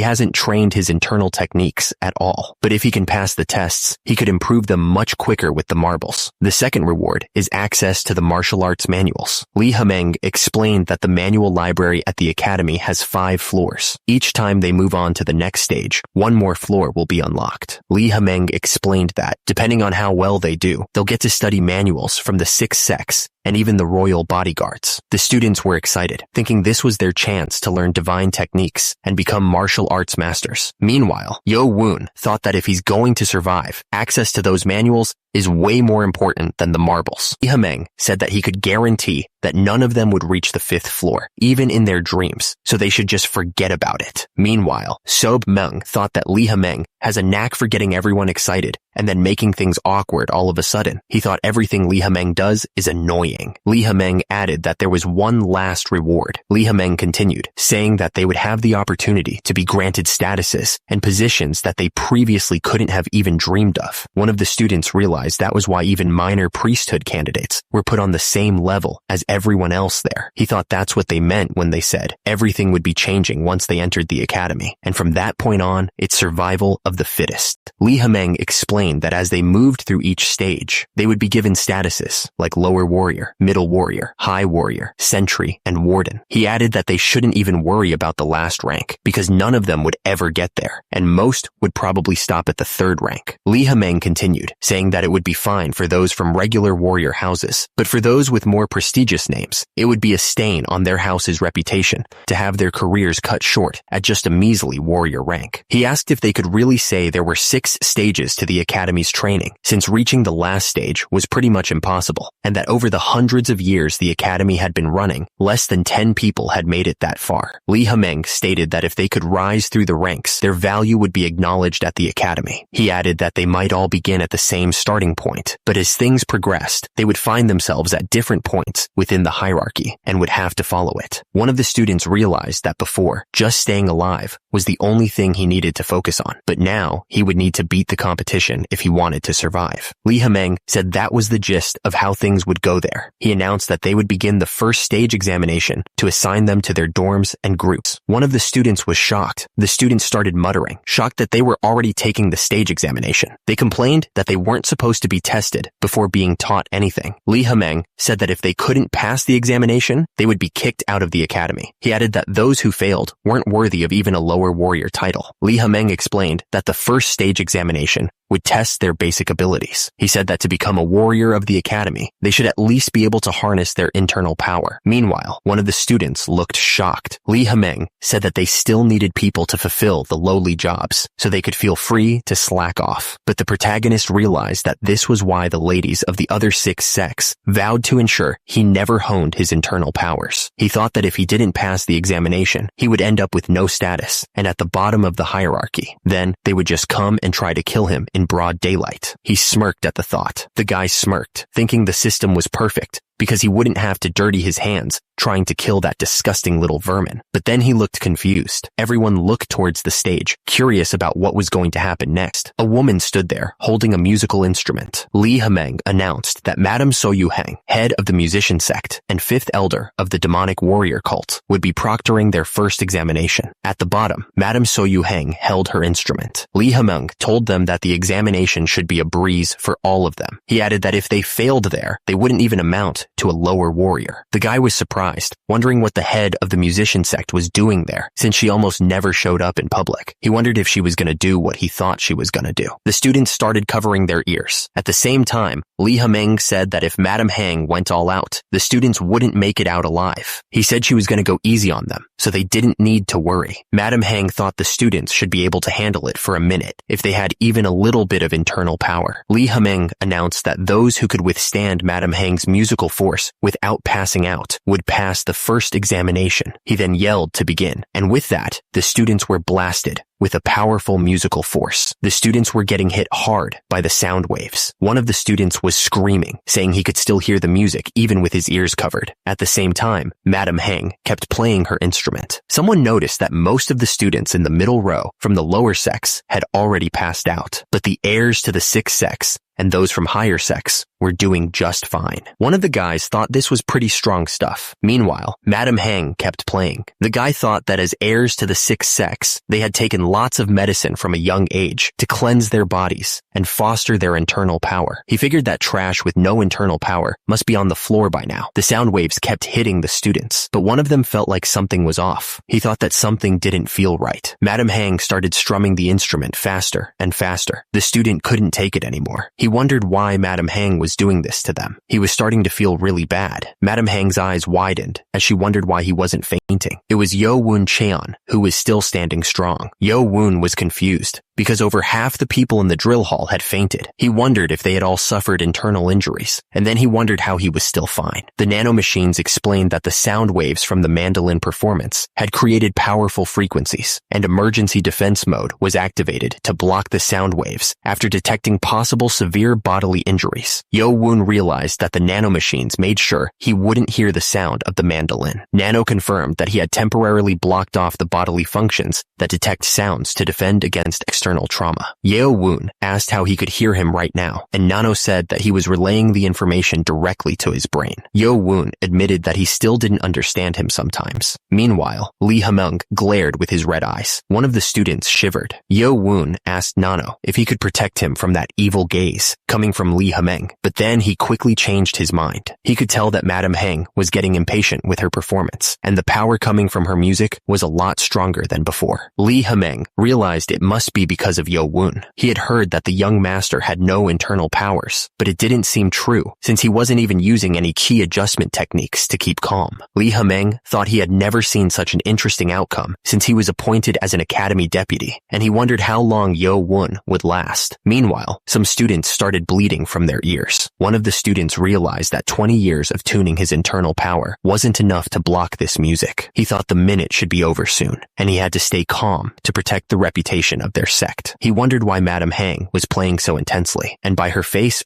hasn't trained his internal techniques at all. But if he can pass the tests, he could improve them much quicker with the marbles. The second reward is access to the martial arts manuals. Lee Ha-meng explained that the manual library at the academy has 5 floors. Each time they move on to the next stage, 1 more floor will be unlocked. Lee Ha-meng explained that, depending on how well they do, they'll get to study manuals from the 6 sects and even the royal bodyguards. The students were excited, thinking this was their chance to learn divine techniques and become martial arts masters. Meanwhile, Yo Woon thought that if he's going to survive, access to those manuals is way more important than the marbles. Lee Ha-meng said that he could guarantee that none of them would reach the 5th floor, even in their dreams, so they should just forget about it. Meanwhile, Sob Meng thought that Lee Ha-meng has a knack for getting everyone excited and then making things awkward all of a sudden. He thought everything Lee Ha-meng does is annoying. Lee Ha-meng added that there was one last reward. Lee Ha-meng continued, saying that they would have the opportunity to be granted statuses and positions that they previously couldn't have even dreamed of. One of the students realized that was why even minor priesthood candidates were put on the same level as everyone else there. He thought that's what they meant when they said everything would be changing once they entered the academy, and from that point on, it's survival of the fittest. Lee Ha-meng explained that as they moved through each stage, they would be given statuses like lower warrior, middle warrior, high warrior, sentry, and warden. He added that they shouldn't even worry about the last rank because none of them would ever get there, and most would probably stop at the 3rd rank. Lee Ha-meng continued, saying that it would be fine for those from regular warrior houses, but for those with more prestigious names, it would be a stain on their house's reputation to have their careers cut short at just a measly warrior rank. He asked if they could really say there were 6 stages to the academy's training, since reaching the last stage was pretty much impossible, and that over the hundreds of years the academy had been running, less than 10 people had made it that far. Lee Ha-meng stated that if they could rise through the ranks, their value would be acknowledged at the academy. He added that they might all begin at the same starting point, but as things progressed, they would find themselves at different points within the hierarchy and would have to follow it. One of the students realized that before, just staying alive was the only thing he needed to focus on, but now he would need to beat the competition if he wanted to survive. Lee Ha-meng said that was the gist of how things would go there. He announced that they would begin the first stage examination to assign them to their dorms and groups. One of the students was shocked. The students started muttering, shocked that they were already taking the stage examination. They complained that they weren't supposed to be tested before being taught anything. Lee Ha-meng said that if they couldn't pass the examination, they would be kicked out of the academy. He added that those who failed weren't worthy of even a lower warrior title. Lee Ha-meng explained that the first stage examination would test their basic abilities. He said that to become a warrior of the academy, they should at least be able to harness their internal power. Meanwhile, one of the students looked shocked. Lee Ha-meng said that they still needed people to fulfill the lowly jobs, so they could feel free to slack off. But the protagonist realized that this was why the ladies of the other 6 sects vowed to ensure he never honed his internal powers. He thought that if he didn't pass the examination, he would end up with no status and at the bottom of the hierarchy. Then they would just come and try to kill him in broad daylight. He smirked at the thought. The guy smirked, thinking the system was perfect, because he wouldn't have to dirty his hands trying to kill that disgusting little vermin. But then he looked confused. Everyone looked towards the stage, curious about what was going to happen next. A woman stood there, holding a musical instrument. Lee Hameng announced that Madame Soyuheng, head of the musician sect and fifth elder of the demonic warrior cult, would be proctoring their first examination. At the bottom, Madame Soyuheng held her instrument. Lee Hameng told them that the examination should be a breeze for all of them. He added that if they failed there, they wouldn't even amount to a lower warrior. The guy was surprised, wondering what the head of the musician sect was doing there, since she almost never showed up in public. He wondered if she was going to do what he thought she was going to do. The students started covering their ears. At the same time, Lee Hameng said that if Madame Hang went all out, the students wouldn't make it out alive. He said she was going to go easy on them, so they didn't need to worry. Madame Hang thought the students should be able to handle it for a minute if they had even a little bit of internal power. Lee Hameng announced that those who could withstand Madame Hang's musical force without passing out would pass the first examination. He then yelled to begin, and with that, the students were blasted with a powerful musical force. The students were getting hit hard by the sound waves. One of the students was screaming, saying he could still hear the music even with his ears covered. At the same time, Madame Hang kept playing her instrument. Someone noticed that most of the students in the middle row from the lower sex had already passed out, but the heirs to the sixth sex and those from higher sex were doing just fine. One of the guys thought this was pretty strong stuff. Meanwhile, Madame Hang kept playing. The guy thought that as heirs to the sixth sex, they had taken lots of medicine from a young age to cleanse their bodies and foster their internal power. He figured that trash with no internal power must be on the floor by now. The sound waves kept hitting the students, but one of them felt like something was off. He thought that something didn't feel right. Madame Hang started strumming the instrument faster and faster. The student couldn't take it anymore. He wondered why Madame Hang was doing this to them. He was starting to feel really bad. Madame Hang's eyes widened as she wondered why he wasn't fainting. It was Yo Woon Cheon who was still standing strong. Yo Woon was confused because over half the people in the drill hall had fainted. He wondered if they had all suffered internal injuries, and then he wondered how he was still fine. The nanomachines explained that the sound waves from the mandolin performance had created powerful frequencies, and emergency defense mode was activated to block the sound waves after detecting possible severe bodily injuries. Yo Woon realized that the nanomachines made sure he wouldn't hear the sound of the mandolin. Nano confirmed that he had temporarily blocked off the bodily functions that detect sounds to defend against external trauma. Yeo Woon asked how he could hear him right now, and Nano said that he was relaying the information directly to his brain. Yo Woon admitted that he still didn't understand him sometimes. Meanwhile, Lee Hamung glared with his red eyes. One of the students shivered. Yo Woon asked Nano if he could protect him from that evil gaze coming from Lee Hameng, but then he quickly changed his mind. He could tell that Madame Heng was getting impatient with her performance, and the power coming from her music was a lot stronger than before. Lee Hameng realized it must be because of Yo Woon. He had heard that the young master had no internal powers, but it didn't seem true since he wasn't even using any key adjustment techniques to keep calm. Lee Hameng thought he had never seen such an interesting outcome since he was appointed as an academy deputy, and he wondered how long Yo Woon would last. Meanwhile, some students started bleeding from their ears. One of the students realized that 20 years of tuning his internal power wasn't enough to block this music. He thought the minute should be over soon, and he had to stay calm to protect the reputation of their sect. He wondered why Madame Hang was playing so intensely, and by her face,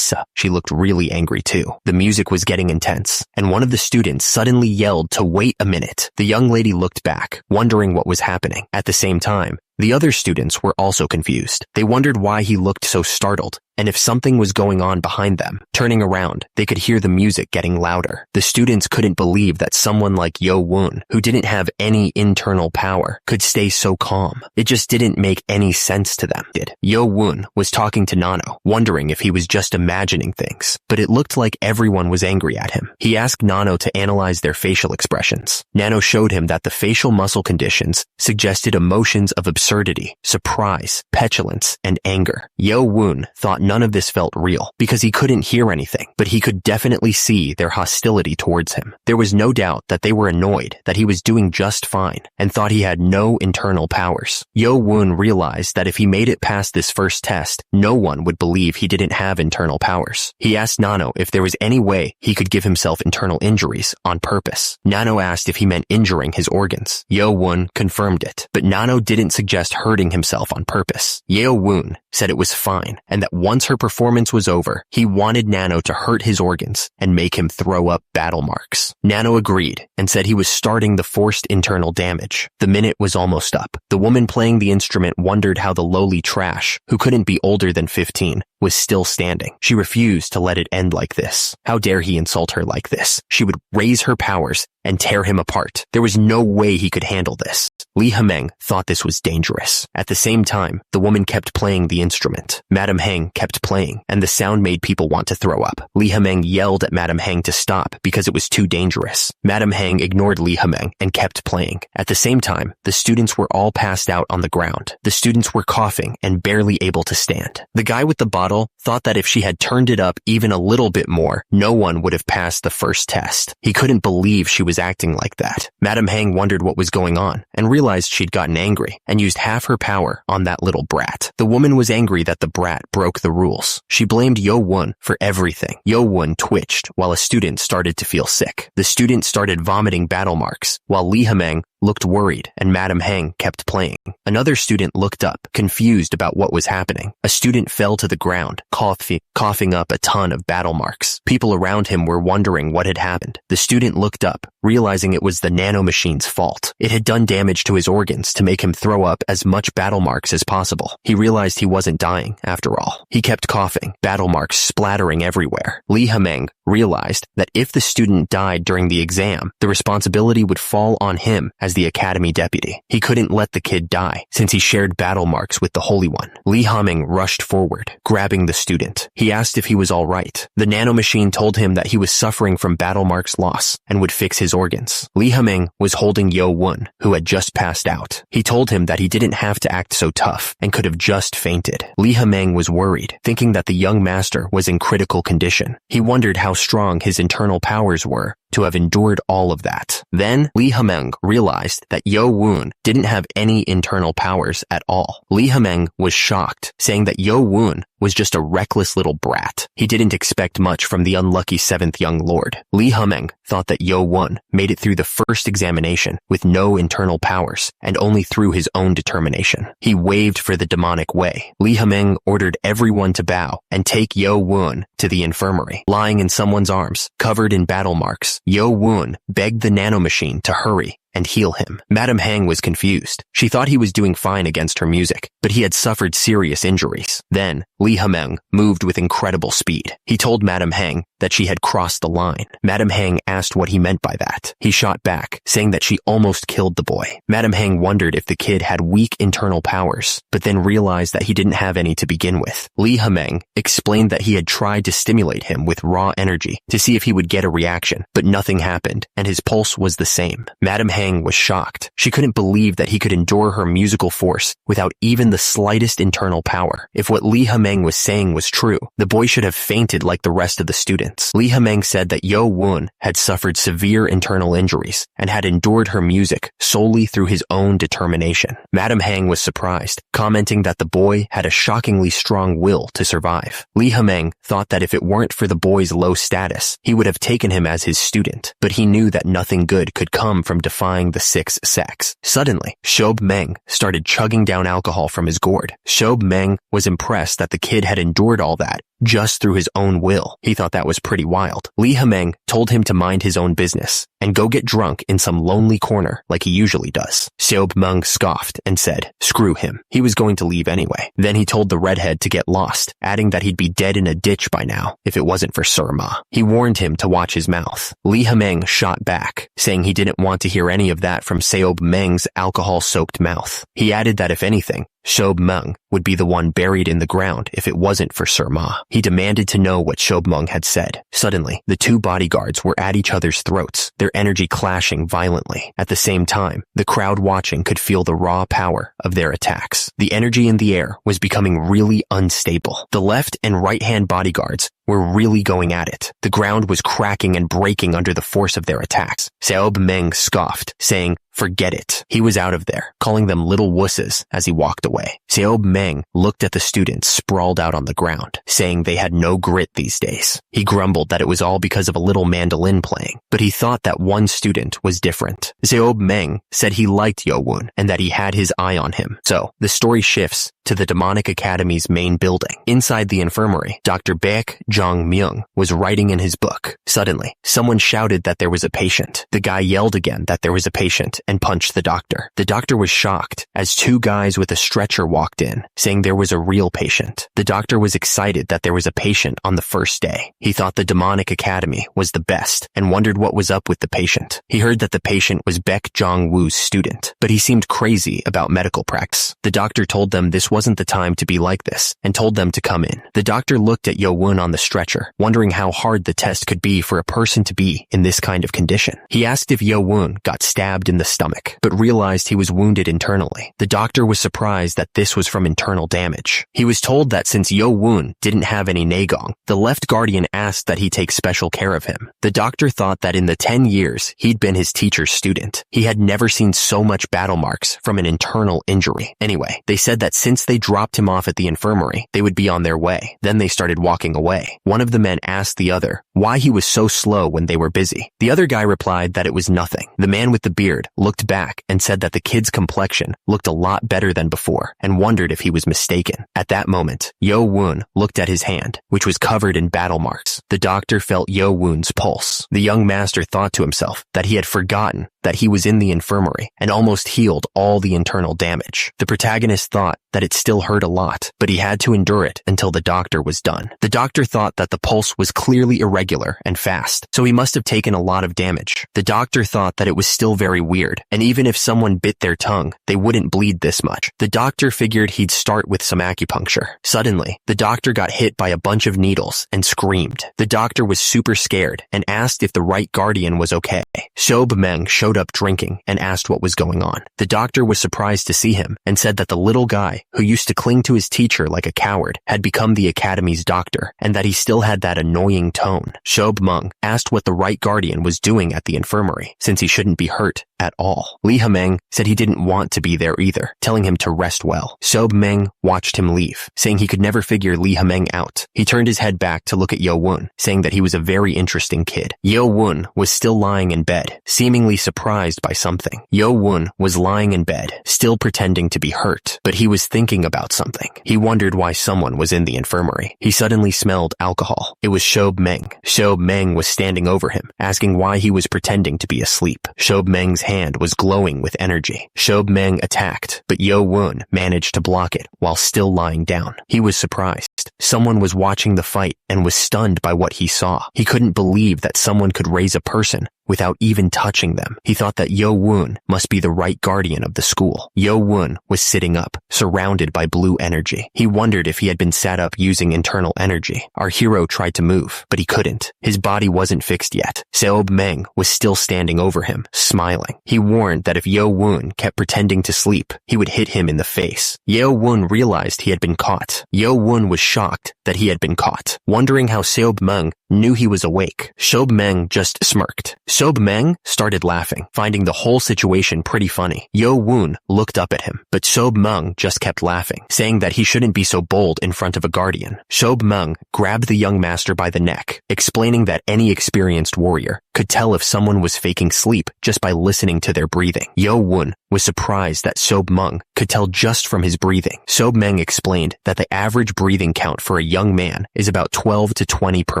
she looked really angry too. The music was getting intense, and one of the students suddenly yelled to wait a minute. The young lady looked back, wondering what was happening. At the same time, the other students were also confused. They wondered why he looked so startled, and if something was going on behind them. Turning around, they could hear the music getting louder. The students couldn't believe that someone like Yo Woon, who didn't have any internal power, could stay so calm. It just didn't make any sense to them. Yo Woon was talking to Nano, wondering if he was just imagining things, but it looked like everyone was angry at him. He asked Nano to analyze their facial expressions. Nano showed him that the facial muscle conditions suggested emotions of absurdity, surprise, petulance, and anger. Yo Woon thought none of this felt real because he couldn't hear anything, but he could definitely see their hostility towards him. There was no doubt that they were annoyed that he was doing just fine and thought he had no internal powers. Yo Woon realized that if he made it past this first test, no one would believe he didn't have internal powers. He asked Nano if there was any way he could give himself internal injuries on purpose. Nano asked if he meant injuring his organs. Yo Woon confirmed it, but Nano didn't suggest hurting himself on purpose. Yo Woon said it was fine and that one Once her performance was over, he wanted Nano to hurt his organs and make him throw up battle marks. Nano agreed and said he was starting the forced internal damage. The minute was almost up. The woman playing the instrument wondered how the lowly trash, who couldn't be older than 15, was still standing. She refused to let it end like this. How dare he insult her like this? She would raise her powers and tear him apart. There was no way he could handle this. Lee Hameng thought this was dangerous. At the same time, the woman kept playing the instrument. Madam Heng kept playing, and the sound made people want to throw up. Lee Hameng yelled at Madam Heng to stop because it was too dangerous. Madam Heng ignored Lee Hameng and kept playing. At the same time, the students were all passed out on the ground. The students were coughing and barely able to stand. The guy with the bottle thought that if she had turned it up even a little bit more, no one would have passed the first test. He couldn't believe she was acting like that. Madam Heng wondered what was going on and realized she'd gotten angry and used half her power on that little brat. The woman was angry that the brat broke the rules. She blamed Yo Won for everything. Yo Won twitched while a student started to feel sick. The student started vomiting battle marks while Lee Hameng looked worried and Madam Heng kept playing. Another student looked up, confused about what was happening. A student fell to the ground, coughing up a ton of battle marks. People around him were wondering what had happened. The student looked up, realizing it was the nanomachine's fault. It had done damage to his organs to make him throw up as much battle marks as possible. He realized he wasn't dying, after all. He kept coughing, battle marks splattering everywhere. Lee Hameng realized that if the student died during the exam, the responsibility would fall on him as the academy deputy. He couldn't let the kid die, since he shared battle marks with the Holy One. Lee Hameng rushed forward, grabbing the student. He asked if he was all right. The nanomachine told him that he was suffering from battle marks loss and would fix his organs. Lee Hameng was holding Yo Won, who had just passed out. He told him that he didn't have to act so tough and could have just fainted. Lee Hameng was worried, thinking that the young master was in critical condition. He wondered how strong his internal powers were to have endured all of that. Then, Lee Hameng realized that Yo Won didn't have any internal powers at all. Lee Hameng was shocked, saying that Yo Won was just a reckless little brat. He didn't expect much from the unlucky 7th young lord. Lee Hameng thought that Yo Won made it through the first examination with no internal powers and only through his own determination. He waved for the demonic way. Lee Hameng ordered everyone to bow and take Yo Won to the infirmary. Lying in someone's arms, covered in battle marks, Yo Won begged the nanomachine to hurry and heal him. Madam Heng was confused. She thought he was doing fine against her music, but he had suffered serious injuries. Then, Lee Hameng moved with incredible speed. He told Madam Heng that she had crossed the line. Madam Heng asked what he meant by that. He shot back, saying that she almost killed the boy. Madam Heng wondered if the kid had weak internal powers, but then realized that he didn't have any to begin with. Lee Hameng explained that he had tried to stimulate him with raw energy to see if he would get a reaction, but nothing happened, and his pulse was the same. Madam Heng was shocked. She couldn't believe that he could endure her musical force without even the slightest internal power. If what Lee Hameng was saying was true, the boy should have fainted like the rest of the students. Lee Hameng said that Yo Won had suffered severe internal injuries and had endured her music solely through his own determination. Madam Heng was surprised, commenting that the boy had a shockingly strong will to survive. Lee Hameng thought that if it weren't for the boy's low status, he would have taken him as his student, but he knew that nothing good could come from defying the 6 sex. Suddenly, Shob Meng started chugging down alcohol from his gourd. Shob Meng was impressed that the kid had endured all that just through his own will. He thought that was pretty wild. Lee Hameng told him to mind his own business and go get drunk in some lonely corner like he usually does. Shob Meng scoffed and said, screw him. He was going to leave anyway. Then he told the redhead to get lost, adding that he'd be dead in a ditch by now if it wasn't for Sir Ma. He warned him to watch his mouth. Lee Hameng shot back, saying he didn't want to hear any of that from Shob Meng's alcohol-soaked mouth. He added that if anything, Shob Meng would be the one buried in the ground if it wasn't for Sir Ma. He demanded to know what Shob Meng had said. Suddenly, the two bodyguards were at each other's throats, their energy clashing violently. At the same time, the crowd watching could feel the raw power of their attacks. The energy in the air was becoming really unstable. The left and right-hand bodyguards were really going at it. The ground was cracking and breaking under the force of their attacks. Seob Meng scoffed, saying, "Forget it." He was out of there, calling them little wusses as he walked away. Seob Meng looked at the students sprawled out on the ground, saying they had no grit these days. He grumbled that it was all because of a little mandolin playing, but he thought that one student was different. Seob Meng said he liked Yo-woon and that he had his eye on him. So, the story shifts to the Demonic Academy's main building. Inside the infirmary, Dr. Baek Jong-myung was writing in his book. Suddenly, someone shouted that there was a patient. The guy yelled again that there was a patient and punched the doctor. The doctor was shocked as two guys with a stretcher walked in, saying there was a real patient. The doctor was excited that there was a patient on the first day. He thought the Demonic Academy was the best and wondered what was up with the patient. He heard that the patient was Baek Jong-woo's student, but he seemed crazy about medical practice. The doctor told them this wasn't the time to be like this and told them to come in. The doctor looked at Yo-woon on the stretcher, wondering how hard the test could be for a person to be in this kind of condition. He asked if Yo-woon got stabbed in the stomach, but realized he was wounded internally. The doctor was surprised that this was from internal damage. He was told that since Yo-woon didn't have any nagong, the left guardian asked that he take special care of him. The doctor thought that in the 10 years he'd been his teacher's student, he had never seen so much battle marks from an internal injury. Anyway, they said that since they dropped him off at the infirmary, they would be on their way. Then they started walking away. One of the men asked the other why he was so slow when they were busy. The other guy replied that it was nothing. The man with the beard looked back and said that the kid's complexion looked a lot better than before and wondered if he was mistaken. At that moment, Yo-woon looked at his hand, which was covered in battle marks. The doctor felt Yo-woon's pulse. The young master thought to himself that he had forgotten that he was in the infirmary and almost healed all the internal damage. The protagonist thought that it still hurt a lot, but he had to endure it until the doctor was done. The doctor thought that the pulse was clearly irregular and fast, so he must have taken a lot of damage. The doctor thought that it was still very weird, and even if someone bit their tongue, they wouldn't bleed this much. The doctor figured he'd start with some acupuncture. Suddenly, the doctor got hit by a bunch of needles and screamed. The doctor was super scared and asked if the right guardian was okay. Seob Meng showed up drinking and asked what was going on. The doctor was surprised to see him and said that the little guy, who used to cling to his teacher like a coward, had become the academy's doctor and that he still had that annoying tone. Seob Meng asked what the right guardian was doing at the infirmary, since he shouldn't be hurt at all. Lee Ha-meng said he didn't want to be there either, telling him to rest well. Seob Meng watched him leave, saying he could never figure Lee Ha-meng out. He turned his head back to look at Yo-woon, saying that he was a very interesting kid. Yo-woon was still lying in bed, seemingly surprised by something. Yo-woon was lying in bed, still pretending to be hurt, but he was thinking about something. He wondered why someone was in the infirmary. He suddenly smelled alcohol. It was Seob Meng. Seob Meng was standing over him, asking why he was pretending to be asleep. Seob Meng's hand was glowing with energy. Seob Meng attacked, but Yo-woon managed to block it while still lying down. He was surprised. Someone was watching the fight and was stunned by what he saw. He couldn't believe that someone could raise a person without even touching them. He thought that Yo-woon must be the right guardian of the school. Yo-woon was sitting up, surrounded by blue energy. He wondered if he had been sat up using internal energy. Our hero tried to move, but he couldn't. His body wasn't fixed yet. Seob Meng was still standing over him, smiling. He warned that if Yo-woon kept pretending to sleep, he would hit him in the face. Yo-woon realized he had been caught. Yo-woon was shocked that he had been caught, wondering how Seob Meng knew he was awake. Seob Meng just smirked. Seob Meng started laughing, finding the whole situation pretty funny. Yo-woon looked up at him, but Seob Meng just kept laughing, saying that he shouldn't be so bold in front of a guardian. Seob Meng grabbed the young master by the neck, explaining that any experienced warrior could tell if someone was faking sleep just by listening to their breathing. Yo-woon was surprised that Seob Meng could tell just from his breathing. Seob Meng explained that the average breathing count for a young man is about 12 to 20 per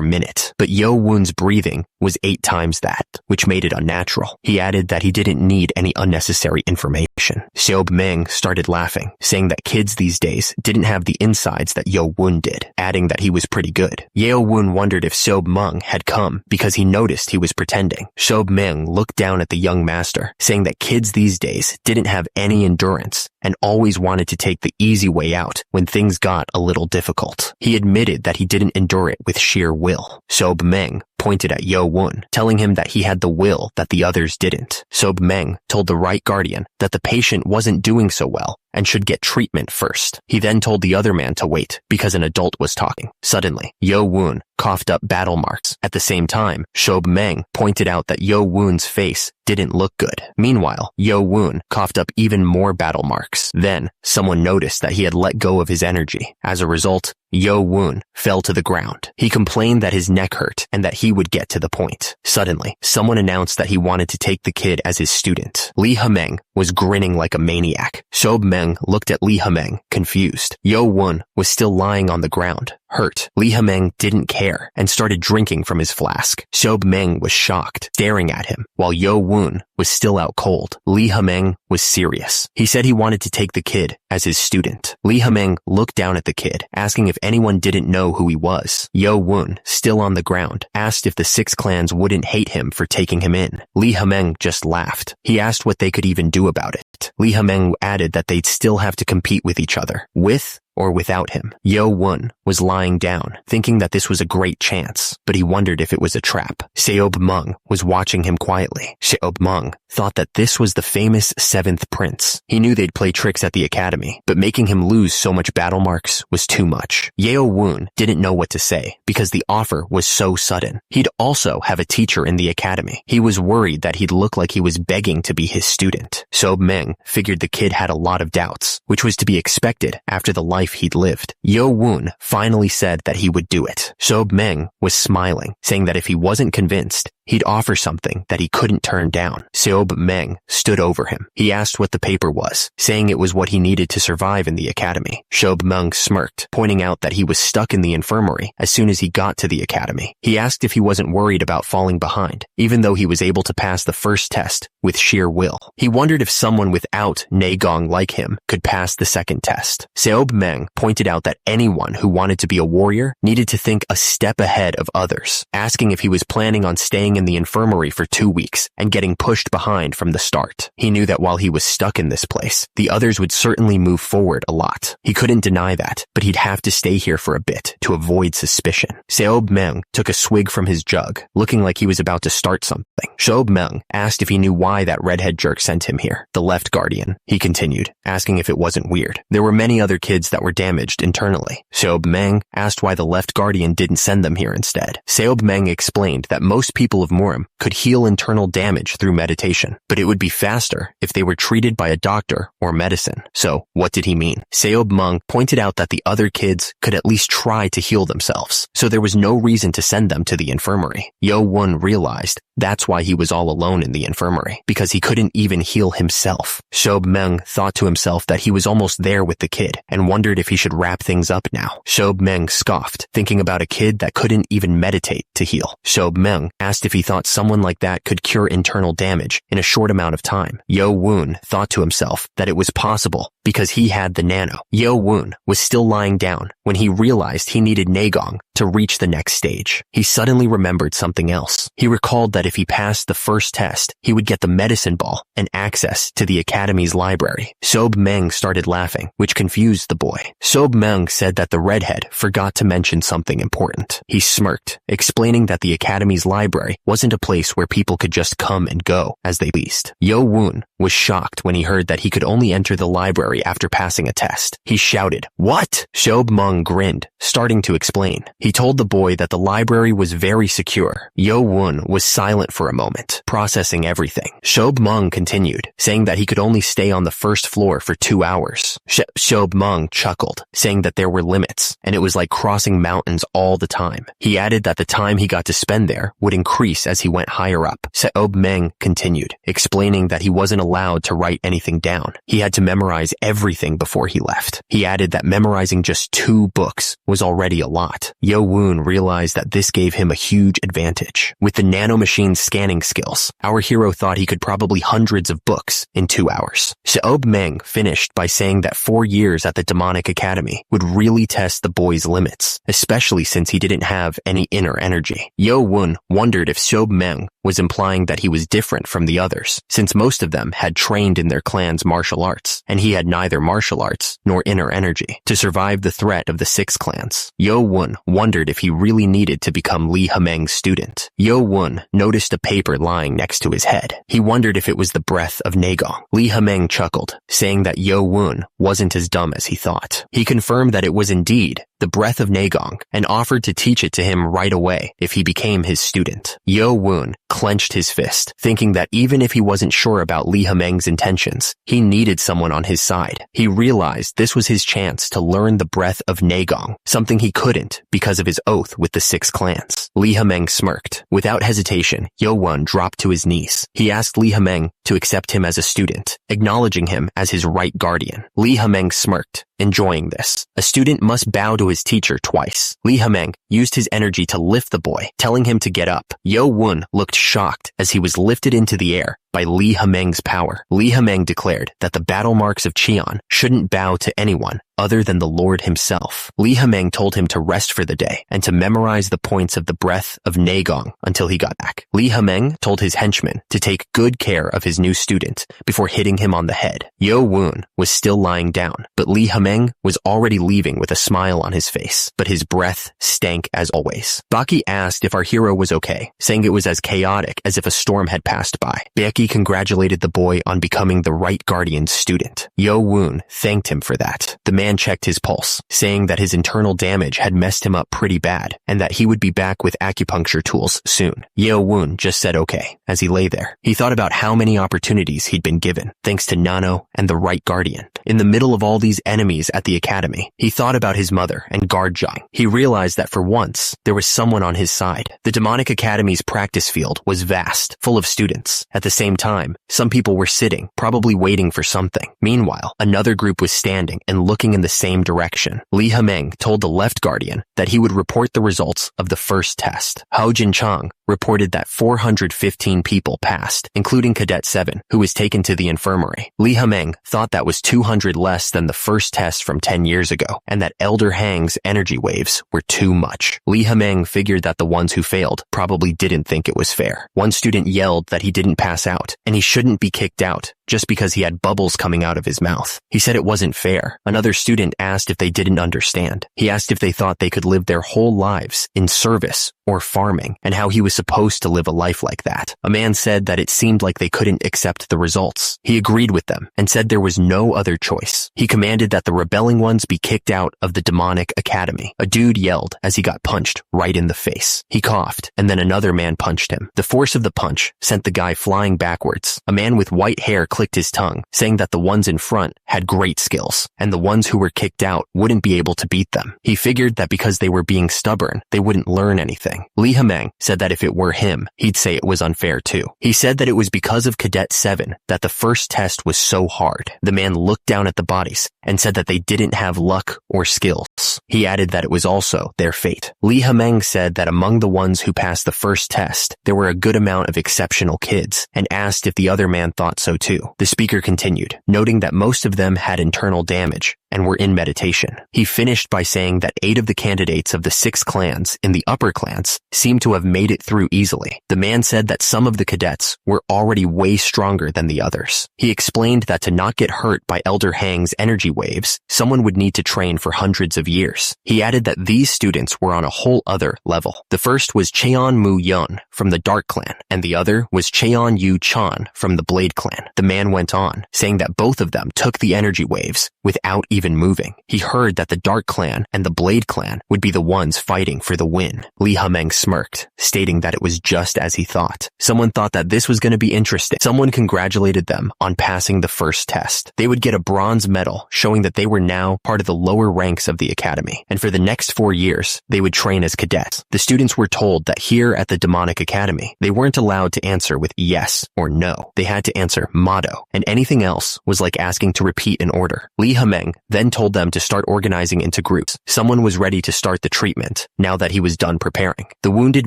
minute, but Yo-woon's breathing was 8 times that, which made it unnatural. He added that he didn't need any unnecessary information. Seob Meng started laughing, saying that kids these days didn't have the insides that Yo-woon did, adding that he was pretty good. Yo-woon wondered if Seob Meng had come because he noticed he was pretending. Seob Meng looked down at the young master, saying that kids these days didn't have any endurance and always wanted to take the easy way out when things got a little difficult. He admitted that he didn't endure it with sheer will. Seob Meng pointed at Yo Won, telling him that he had the will that the others didn't. Sob Meng told the right guardian that the patient wasn't doing so well and should get treatment first. He then told the other man to wait because an adult was talking. Suddenly, Yo Won coughed up battle marks. At the same time, Sob Meng pointed out that Yo Won's face didn't look good. Meanwhile, Yo Won coughed up even more battle marks. Then, someone noticed that he had let go of his energy. As a result, Yo Won fell to the ground. He complained that his neck hurt and that he would get to the point. Suddenly, someone announced that he wanted to take the kid as his student. Lee Hameng was grinning like a maniac. Sob Meng looked at Lee Hameng, confused. Yo Won was still lying on the ground, hurt. Lee Hameng didn't care and started drinking from his flask. Sob Meng was shocked, staring at him, while Yo Won was still out cold. Lee Hameng was serious. He said he wanted to take the kid as his student. Lee Hameng looked down at the kid, asking if anyone didn't know who he was. Yo Won, still on the ground, asked if the 6 clans wouldn't hate him for taking him in. Lee Hameng just laughed. He asked what they could even do about it. Lee Hameng added that they'd still have to compete with each other, with or without him. Yo Won was lying down, thinking that this was a great chance, but he wondered if it was a trap. Seob Meng was watching him quietly. Seob Meng thought that this was the famous 7th prince. He knew they'd play tricks at the academy, but making him lose so much battle marks was too much. Yo Won didn't know what to say because the offer was so sudden. He'd also have a teacher in the academy. He was worried that he'd look like he was begging to be his student. Sob Meng figured the kid had a lot of doubts, which was to be expected after the life he'd lived. Yo Won finally said that he would do it. Sob Meng was smiling, saying that if he wasn't convinced, he'd offer something that he couldn't turn down. Seob Meng stood over him. He asked what the paper was, saying it was what he needed to survive in the academy. Sob Meng smirked, pointing out that he was stuck in the infirmary as soon as he got to the academy. He asked if he wasn't worried about falling behind, even though he was able to pass the first test with sheer will. He wondered if someone without Negong like him could pass the second test. Seob Meng pointed out that anyone who wanted to be a warrior needed to think a step ahead of others, asking if he was planning on staying in the infirmary for 2 weeks and getting pushed behind from the start. He knew that while he was stuck in this place, the others would certainly move forward a lot. He couldn't deny that, but he'd have to stay here for a bit to avoid suspicion. Seob Meng took a swig from his jug, looking like he was about to start something. Sob Meng asked if he knew why that redhead jerk sent him here. The left guardian, he continued, asking if it wasn't weird. There were many other kids that were damaged internally. Seob Meng asked why the left guardian didn't send them here instead. Seob Meng explained that most people of Murim could heal internal damage through meditation, but it would be faster if they were treated by a doctor or medicine. So, what did he mean? Seob Meng pointed out that the other kids could at least try to heal themselves, so there was no reason to send them to the infirmary. Yo Won realized that's why he was all alone in the infirmary, because he couldn't even heal himself. Sob Meng thought to himself that he was almost there with the kid and wondered if he should wrap things up now. Sob Meng scoffed, thinking about a kid that couldn't even meditate to heal. Sob Meng asked if he thought someone like that could cure internal damage in a short amount of time. Yo Won thought to himself that it was possible because he had the nano. Yo Won was still lying down when he realized he needed Negong to reach the next stage. He suddenly remembered something else. He recalled that if he passed the first test, he would get the medicine ball and access to the academy's library. Sob Meng started laughing, which confused the boy. Sob Meng said that the redhead forgot to mention something important. He smirked, explaining that the academy's library wasn't a place where people could just come and go as they pleased. Yo Won was shocked when he heard that he could only enter the library after passing a test. He shouted, "What?" Sob Meng grinned, starting to explain. He told the boy that the library was very secure. Yo Won was silent for a moment, processing everything. Sob Meng continued, saying that he could only stay on the first floor for 2 hours. Sob Meng chuckled, saying that there were limits, and it was like crossing mountains all the time. He added that the time he got to spend there would increase as he went higher up. Sob Meng continued, explaining that he wasn't allowed to write anything down. He had to memorize everything before he left. He added that memorizing just 2 books was already a lot. Yo Won realized that this gave him a huge advantage. With the nanomachine's scanning skills, our hero thought he could probably hundreds of books in 2 hours. Sob Meng finished by saying that 4 years at the demonic academy would really test the boy's limits, especially since he didn't have any inner energy. Yo Won wondered if Sob Meng was implying that he was different from the others, since most of them had trained in their clan's martial arts, and he had neither martial arts nor inner energy to survive the threat of the six clans. Yo-won wondered if he really needed to become Lee Ha-meng's student. Yo-won noticed a paper lying next to his head. He wondered if it was the breath of Nagong. Lee Ha-meng chuckled, saying that Yo-won wasn't as dumb as he thought. He confirmed that it was indeed the breath of Nagong and offered to teach it to him right away if he became his student. Yo-won clenched his fist, thinking that even if he wasn't sure about Lee Ha-meng's intentions, he needed someone on his side. He realized this was his chance to learn the breath of Nagong, something he couldn't because of his oath with the six clans. Lee Ha-meng smirked. Without hesitation, Yo-won dropped to his knees. He asked Lee Ha-meng to accept him as a student, acknowledging him as his right guardian. Lee Ha-meng smirked, enjoying this. A student must bow to his teacher twice. Lee Ha-meng used his energy to lift the boy, telling him to get up. Yo-won looked shocked as he was lifted into the air by Lee Ha-meng's power. Lee Ha-meng declared that the battle marks of Cheon shouldn't bow to anyone other than the Lord himself. Lee Ha-meng told him to rest for the day and to memorize the points of the breath of Nagong until he got back. Lee Ha-meng told his henchmen to take good care of his new student before hitting him on the head. Yo-won was still lying down, but Lee Ha-meng was already leaving with a smile on his face, but his breath stank as always. Baki asked if our hero was okay, saying it was as chaotic as if a storm had passed by. Baki congratulated the boy on becoming the right guardian's student. Yo-won thanked him for that. The man checked his pulse, saying that his internal damage had messed him up pretty bad and that he would be back with acupuncture tools soon. Yo-won just said okay as he lay there. He thought about how many opportunities he'd been given, thanks to Nano and the right guardian. In the middle of all these enemies at the academy, he thought about his mother and guard Zhang. He realized that for once, there was someone on his side. The demonic academy's practice field was vast, full of students. At the same time, some people were sitting, probably waiting for something. Meanwhile, another group was standing and looking in the same direction. Lee Ha-meng told the left guardian that he would report the results of the first test. Hao Jinchang reported that 415 people passed, including Cadet 7, who was taken to the infirmary. Lee Ha-meng thought that was 200 less than the first test from 10 years ago, and that Elder Hang's energy waves were too much. Lee Ha-meng figured that the ones who failed probably didn't think it was fair. One student yelled that he didn't pass out, and he shouldn't be kicked out just because he had bubbles coming out of his mouth. He said it wasn't fair. Another student asked if they didn't understand. He asked if they thought they could live their whole lives in service or farming, and how he was supposed to live a life like that. A man said that it seemed like they couldn't accept the results. He agreed with them and said there was no other choice. He commanded that the rebelling ones be kicked out of the demonic academy. A dude yelled as he got punched right in the face. He coughed, and then another man punched him. The force of the punch sent the guy flying backwards. A man with white hair clicked his tongue, saying that the ones in front had great skills, and the ones who were kicked out wouldn't be able to beat them. He figured that because they were being stubborn, they wouldn't learn anything. Lee Ha-meng said that if it were him, he'd say it was unfair too. He said that it was because of Cadet 7 that the first test was so hard. The man looked down at the bodies and said that they didn't have luck or skills. He added that it was also their fate. Lee Ha-meng said that among the ones who passed the first test, there were a good amount of exceptional kids, and asked if the other man thought so too. The speaker continued, noting that most of them had internal damage and were in meditation. He finished by saying that 8 of the candidates of the 6 clans in the upper clans seemed to have made it through easily. The man said that some of the cadets were already way stronger than the others. He explained that to not get hurt by Elder Hang's energy waves, someone would need to train for hundreds of years. He added that these students were on a whole other level. The first was Cheon Mu Yun from the Dark Clan, and the other was Cheon Yu Chan from the Blade Clan. The man went on, saying that both of them took the energy waves without even moving. He heard that the Dark Clan and the Blade Clan would be the ones fighting for the win. Lee Ha-meng smirked, stating that it was just as he thought. Someone thought that this was going to be interesting. Someone congratulated them on passing the first test. They would get a bronze medal, showing that they were now part of the lower ranks of the academy, and for the next 4 years, they would train as cadets. The students were told that here at the demonic academy, they weren't allowed to answer with yes or no. They had to answer motto, and anything else was like asking to repeat an order. Lee Ha-meng then told them to start organizing into groups. Someone was ready to start the treatment, now that he was done preparing. The wounded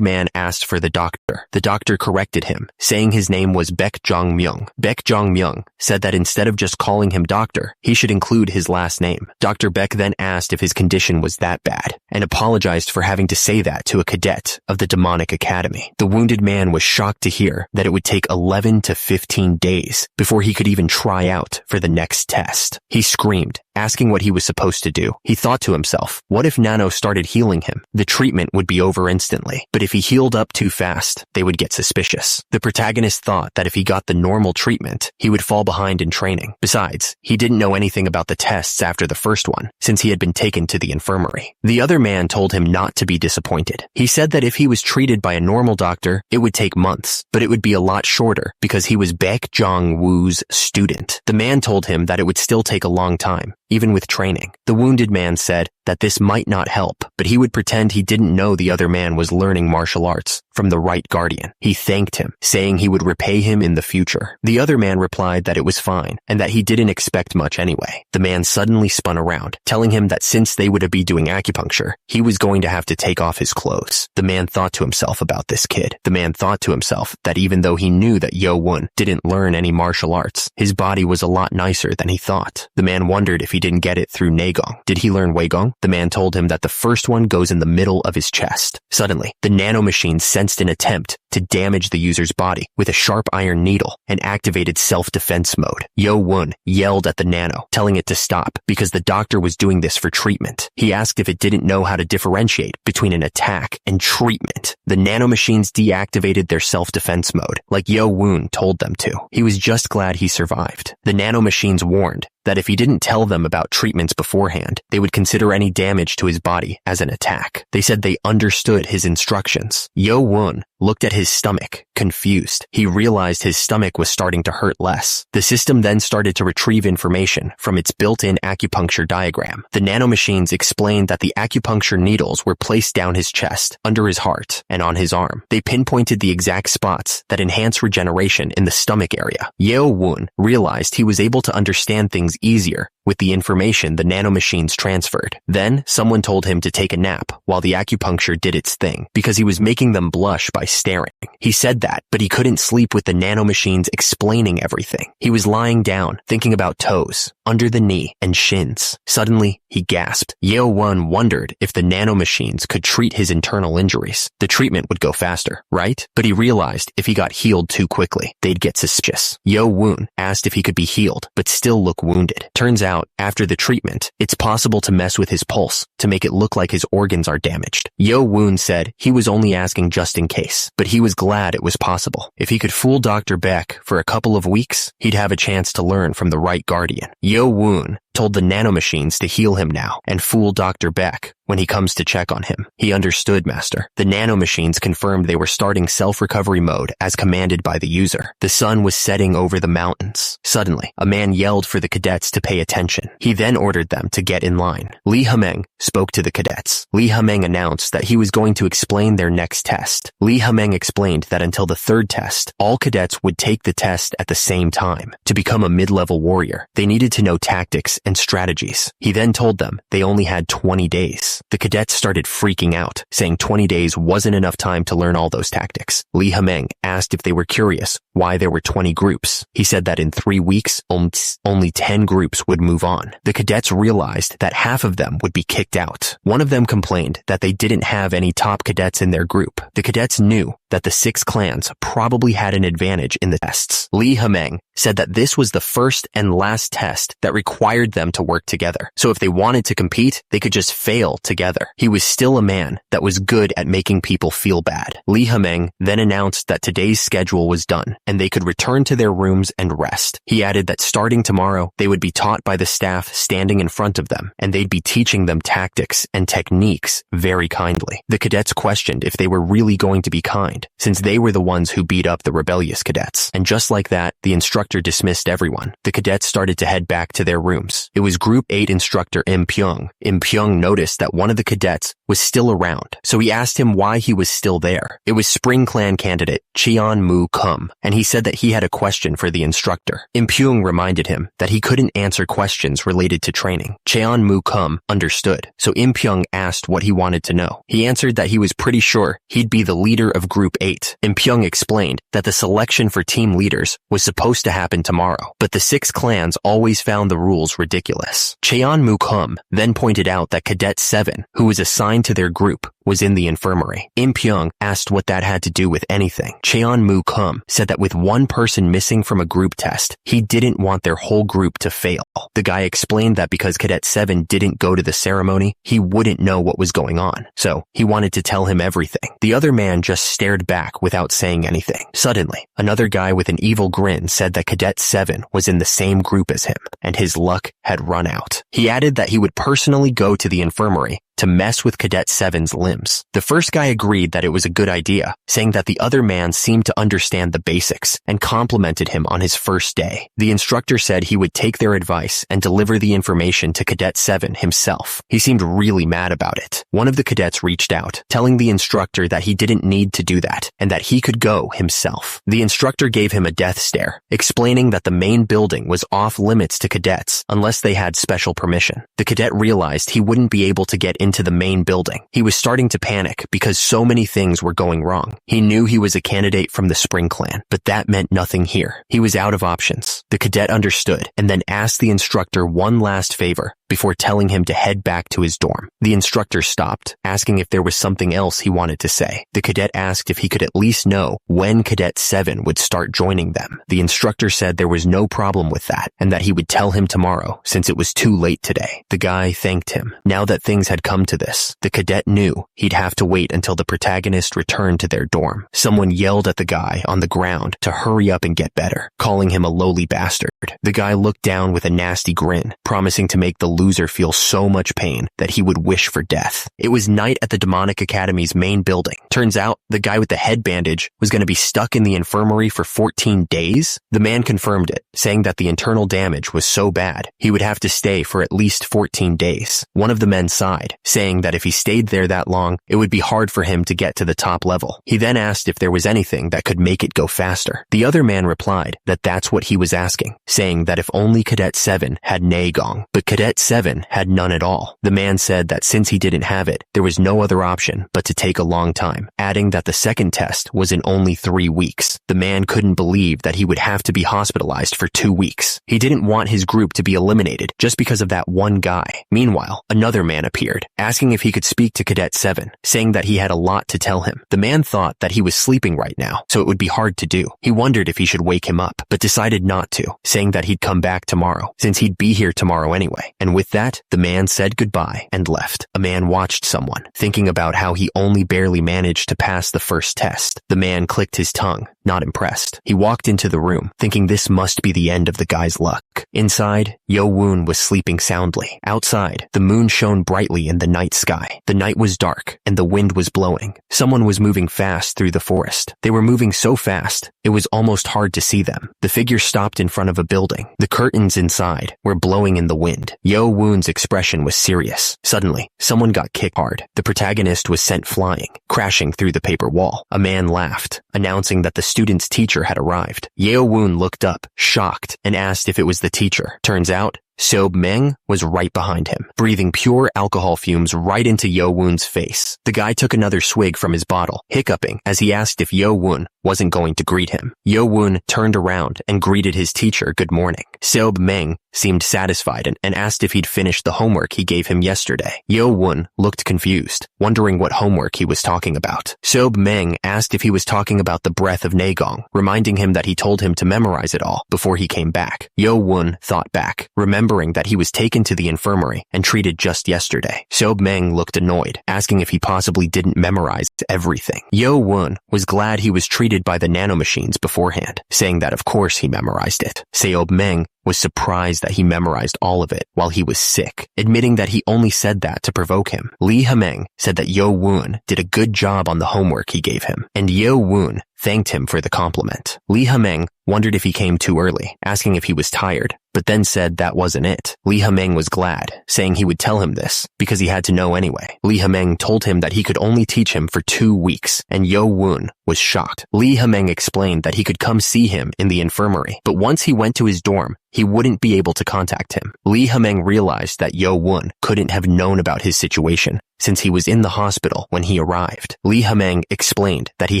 man asked for the doctor. The doctor corrected him, saying his name was Baek Jong-myung. Baek Jong-myung said that instead of just calling him doctor, he should include his last name. Dr. Baek then asked if his condition was that bad, and apologized for having to say that to a cadet of the demonic academy. The wounded man was shocked to hear that it would take 11 to 15 days before he could even try out for the next test. He screamed, asking what he was supposed to do. He thought to himself, what if Nano started healing him? The treatment would be over instantly, but if he healed up too fast, they would get suspicious. The protagonist thought that if he got the normal treatment, he would fall behind in training. Besides, he didn't know anything about the tests after the first one, since he had been taken to the infirmary. The other man told him not to be disappointed. He said that if he was treated by a normal doctor, it would take months, but it would be a lot shorter because he was Baek Jong-woo's student. The man told him that it would still take a long time, even with training. The wounded man said that this might not help, but he would pretend he didn't know the other man was learning martial arts from the right guardian. He thanked him, saying he would repay him in the future. The other man replied that it was fine, and that he didn't expect much anyway. The man suddenly spun around, telling him that since they would be doing acupuncture, he was going to have to take off his clothes. The man thought to himself about this kid. The man thought to himself that even though he knew that Yo-won didn't learn any martial arts, his body was a lot nicer than he thought. The man wondered if he didn't get it through Naegong. Did he learn Weigong? The man told him that the first one goes in the middle of his chest. Suddenly, the nanomachine sensed an attempt to damage the user's body with a sharp iron needle and activated self-defense mode. Yo-won yelled at the nano, telling it to stop because the doctor was doing this for treatment. He asked if it didn't know how to differentiate between an attack and treatment. The nanomachines deactivated their self-defense mode, like Yo-won told them to. He was just glad he survived. The nanomachines warned that if he didn't tell them about treatments beforehand, they would consider any damage to his body as an attack. They said they understood his instructions. Yo-won looked at his stomach, confused. He realized his stomach was starting to hurt less. The system then started to retrieve information from its built-in acupuncture diagram. The nanomachines explained that the acupuncture needles were placed down his chest, under his heart, and on his arm. They pinpointed the exact spots that enhance regeneration in the stomach area. Yo-won realized he was able to understand things easier with the information the nanomachines transferred. Then, someone told him to take a nap while the acupuncture did its thing, because he was making them blush by staring. He said that, but he couldn't sleep with the nanomachines explaining everything. He was lying down, thinking about toes, under the knee, and shins. Suddenly, he gasped. Yo-won wondered if the nanomachines could treat his internal injuries. The treatment would go faster, right? But he realized if he got healed too quickly, they'd get suspicious. Yo-won asked if he could be healed, but still look wounded. Turns out, after the treatment, it's possible to mess with his pulse to make it look like his organs are damaged. Yo-won said he was only asking just in case, but he was glad it was possible. If he could fool Dr. Baek for a couple of weeks, he'd have a chance to learn from the right guardian. Yo-won told the nanomachines to heal him now and fool Dr. Baek when he comes to check on him. He understood, Master. The nanomachines confirmed they were starting self-recovery mode as commanded by the user. The sun was setting over the mountains. Suddenly, a man yelled for the cadets to pay attention. He then ordered them to get in line. Lee Hameng spoke to the cadets. Lee Hameng announced that he was going to explain their next test. Lee Hameng explained that until the third test, all cadets would take the test at the same time. To become a mid-level warrior, they needed to know tactics and strategies. He then told them they only had 20 days. The cadets started freaking out, saying 20 days wasn't enough time to learn all those tactics. Lee Hameng asked if they were curious why there were 20 groups. He said that in 3 weeks, only 10 groups would move on. The cadets realized that half of them would be kicked out. One of them complained that they didn't have any top cadets in their group. The cadets knew that the 6 clans probably had an advantage in the tests. Lee Hameng said that this was the first and last test that required them to work together. So if they wanted to compete, they could just fail together. He was still a man that was good at making people feel bad. Lee Hameng then announced that today's schedule was done and they could return to their rooms and rest. He added that starting tomorrow, they would be taught by the staff standing in front of them, and they'd be teaching them tactics and techniques very kindly. The cadets questioned if they were really going to be kind. mind, since they were the ones who beat up the rebellious cadets. And just like that, the instructor dismissed everyone. The cadets started to head back to their rooms. It was Group 8 instructor Im Pyong. Im Pyong noticed that one of the cadets was still around, so he asked him why he was still there. It was Spring Clan candidate Cheon Moo Kum, and he said that he had a question for the instructor. Im Pyong reminded him that he couldn't answer questions related to training. Cheon Moo Kum understood, so Im Pyong asked what he wanted to know. He answered that he was pretty sure he'd be the leader of Group 8. Im Pyong explained that the selection for team leaders was supposed to happen tomorrow, but the 6 clans always found the rules ridiculous. Cheon Moo Kum then pointed out that Cadet 7, who was assigned to their group, was in the infirmary. Im Pyong asked what that had to do with anything. Cheon Moo Kum said that with one person missing from a group test, he didn't want their whole group to fail. The guy explained that because Cadet 7 didn't go to the ceremony, he wouldn't know what was going on, so he wanted to tell him everything. The other man just stared back without saying anything. Suddenly, another guy with an evil grin said that Cadet 7 was in the same group as him, and his luck had run out. He added that he would personally go to the infirmary to mess with Cadet 7's limbs. The first guy agreed that it was a good idea, saying that the other man seemed to understand the basics and complimented him on his first day. The instructor said he would take their advice and deliver the information to Cadet 7 himself. He seemed really mad about it. One of the cadets reached out, telling the instructor that he didn't need to do that and that he could go himself. The instructor gave him a death stare, explaining that the main building was off limits to cadets unless they had special permission. The cadet realized he wouldn't be able to get into the main building. He was starting to panic because so many things were going wrong. He knew he was a candidate from the Spring Clan, but that meant nothing here. He was out of options. The cadet understood and then asked the instructor one last favor before telling him to head back to his dorm. The instructor stopped, asking if there was something else he wanted to say. The cadet asked if he could at least know when Cadet 7 would start joining them. The instructor said there was no problem with that and that he would tell him tomorrow since it was too late today. The guy thanked him. Now that things had come to this, the cadet knew he'd have to wait until the protagonist returned to their dorm. Someone yelled at the guy on the ground to hurry up and get better, calling him a lowly bastard. The guy looked down with a nasty grin, promising to make the loser feel so much pain that he would wish for death. It was night at the Demonic Academy's main building. Turns out, the guy with the head bandage was going to be stuck in the infirmary for 14 days. The man confirmed it, saying that the internal damage was so bad, he would have to stay for at least 14 days. One of the men sighed, saying that if he stayed there that long, it would be hard for him to get to the top level. He then asked if there was anything that could make it go faster. The other man replied that that's what he was asking, saying that if only Cadet 7 had Nagong, but Cadet 7 had none at all. The man said that since he didn't have it, there was no other option but to take a long time, adding that the second test was in only 3 weeks. The man couldn't believe that he would have to be hospitalized for 2 weeks. He didn't want his group to be eliminated just because of that one guy. Meanwhile, another man appeared, asking if he could speak to Cadet 7, saying that he had a lot to tell him. The man thought that he was sleeping right now, so it would be hard to do. He wondered if he should wake him up, but decided not to, saying that he'd come back tomorrow, since he'd be here tomorrow anyway. And with that, the man said goodbye and left. A man watched someone, thinking about how he only barely managed to pass the first test. The man clicked his tongue, not impressed. He walked into the room, thinking this must be the end of the guy's luck. Inside, Yo Woon was sleeping soundly. Outside, the moon shone brightly in the night sky. The night was dark, and the wind was blowing. Someone was moving fast through the forest. They were moving so fast, it was almost hard to see them. The figure stopped in front of a building. The curtains inside were blowing in the wind. Yo Woon's expression was serious. Suddenly, someone got kicked hard. The protagonist was sent flying, crashing through the paper wall. A man laughed, announcing that the student's teacher had arrived. Yo Woon looked up, shocked, and asked if it was the teacher. Turns out, Sob Meng was right behind him, breathing pure alcohol fumes right into Yo Woon's face. The guy took another swig from his bottle, hiccuping as he asked if Yo Woon wasn't going to greet him. Yo Woon turned around and greeted his teacher good morning. Sob Meng seemed satisfied and asked if he'd finished the homework he gave him yesterday. Yo Woon looked confused, wondering what homework he was talking about. Sob Meng asked if he was talking about the breath of Nagong, reminding him that he told him to memorize it all before he came back. Yo Woon thought back, remembering that he was taken to the infirmary and treated just yesterday. Sob Meng looked annoyed, asking if he possibly didn't memorize everything. Yo-won was glad he was treated by the nanomachines beforehand, saying that of course he memorized it. Seob-meng was surprised that he memorized all of it while he was sick, admitting that he only said that to provoke him. Lee Ha-meng said that Yo-won did a good job on the homework he gave him, and Yo-won thanked him for the compliment. Lee Ha-meng wondered if he came too early, asking if he was tired, but then said that wasn't it. Lee Ha-meng was glad, saying he would tell him this because he had to know anyway. Lee Ha-meng told him that he could only teach him for 2 weeks, and Yo-won was shocked. Lee Ha-meng explained that he could come see him in the infirmary, but once he went to his dorm, he wouldn't be able to contact him. Lee Ha-meng realized that Yo-won couldn't have known about his situation since he was in the hospital when he arrived. Lee Ha-meng explained that he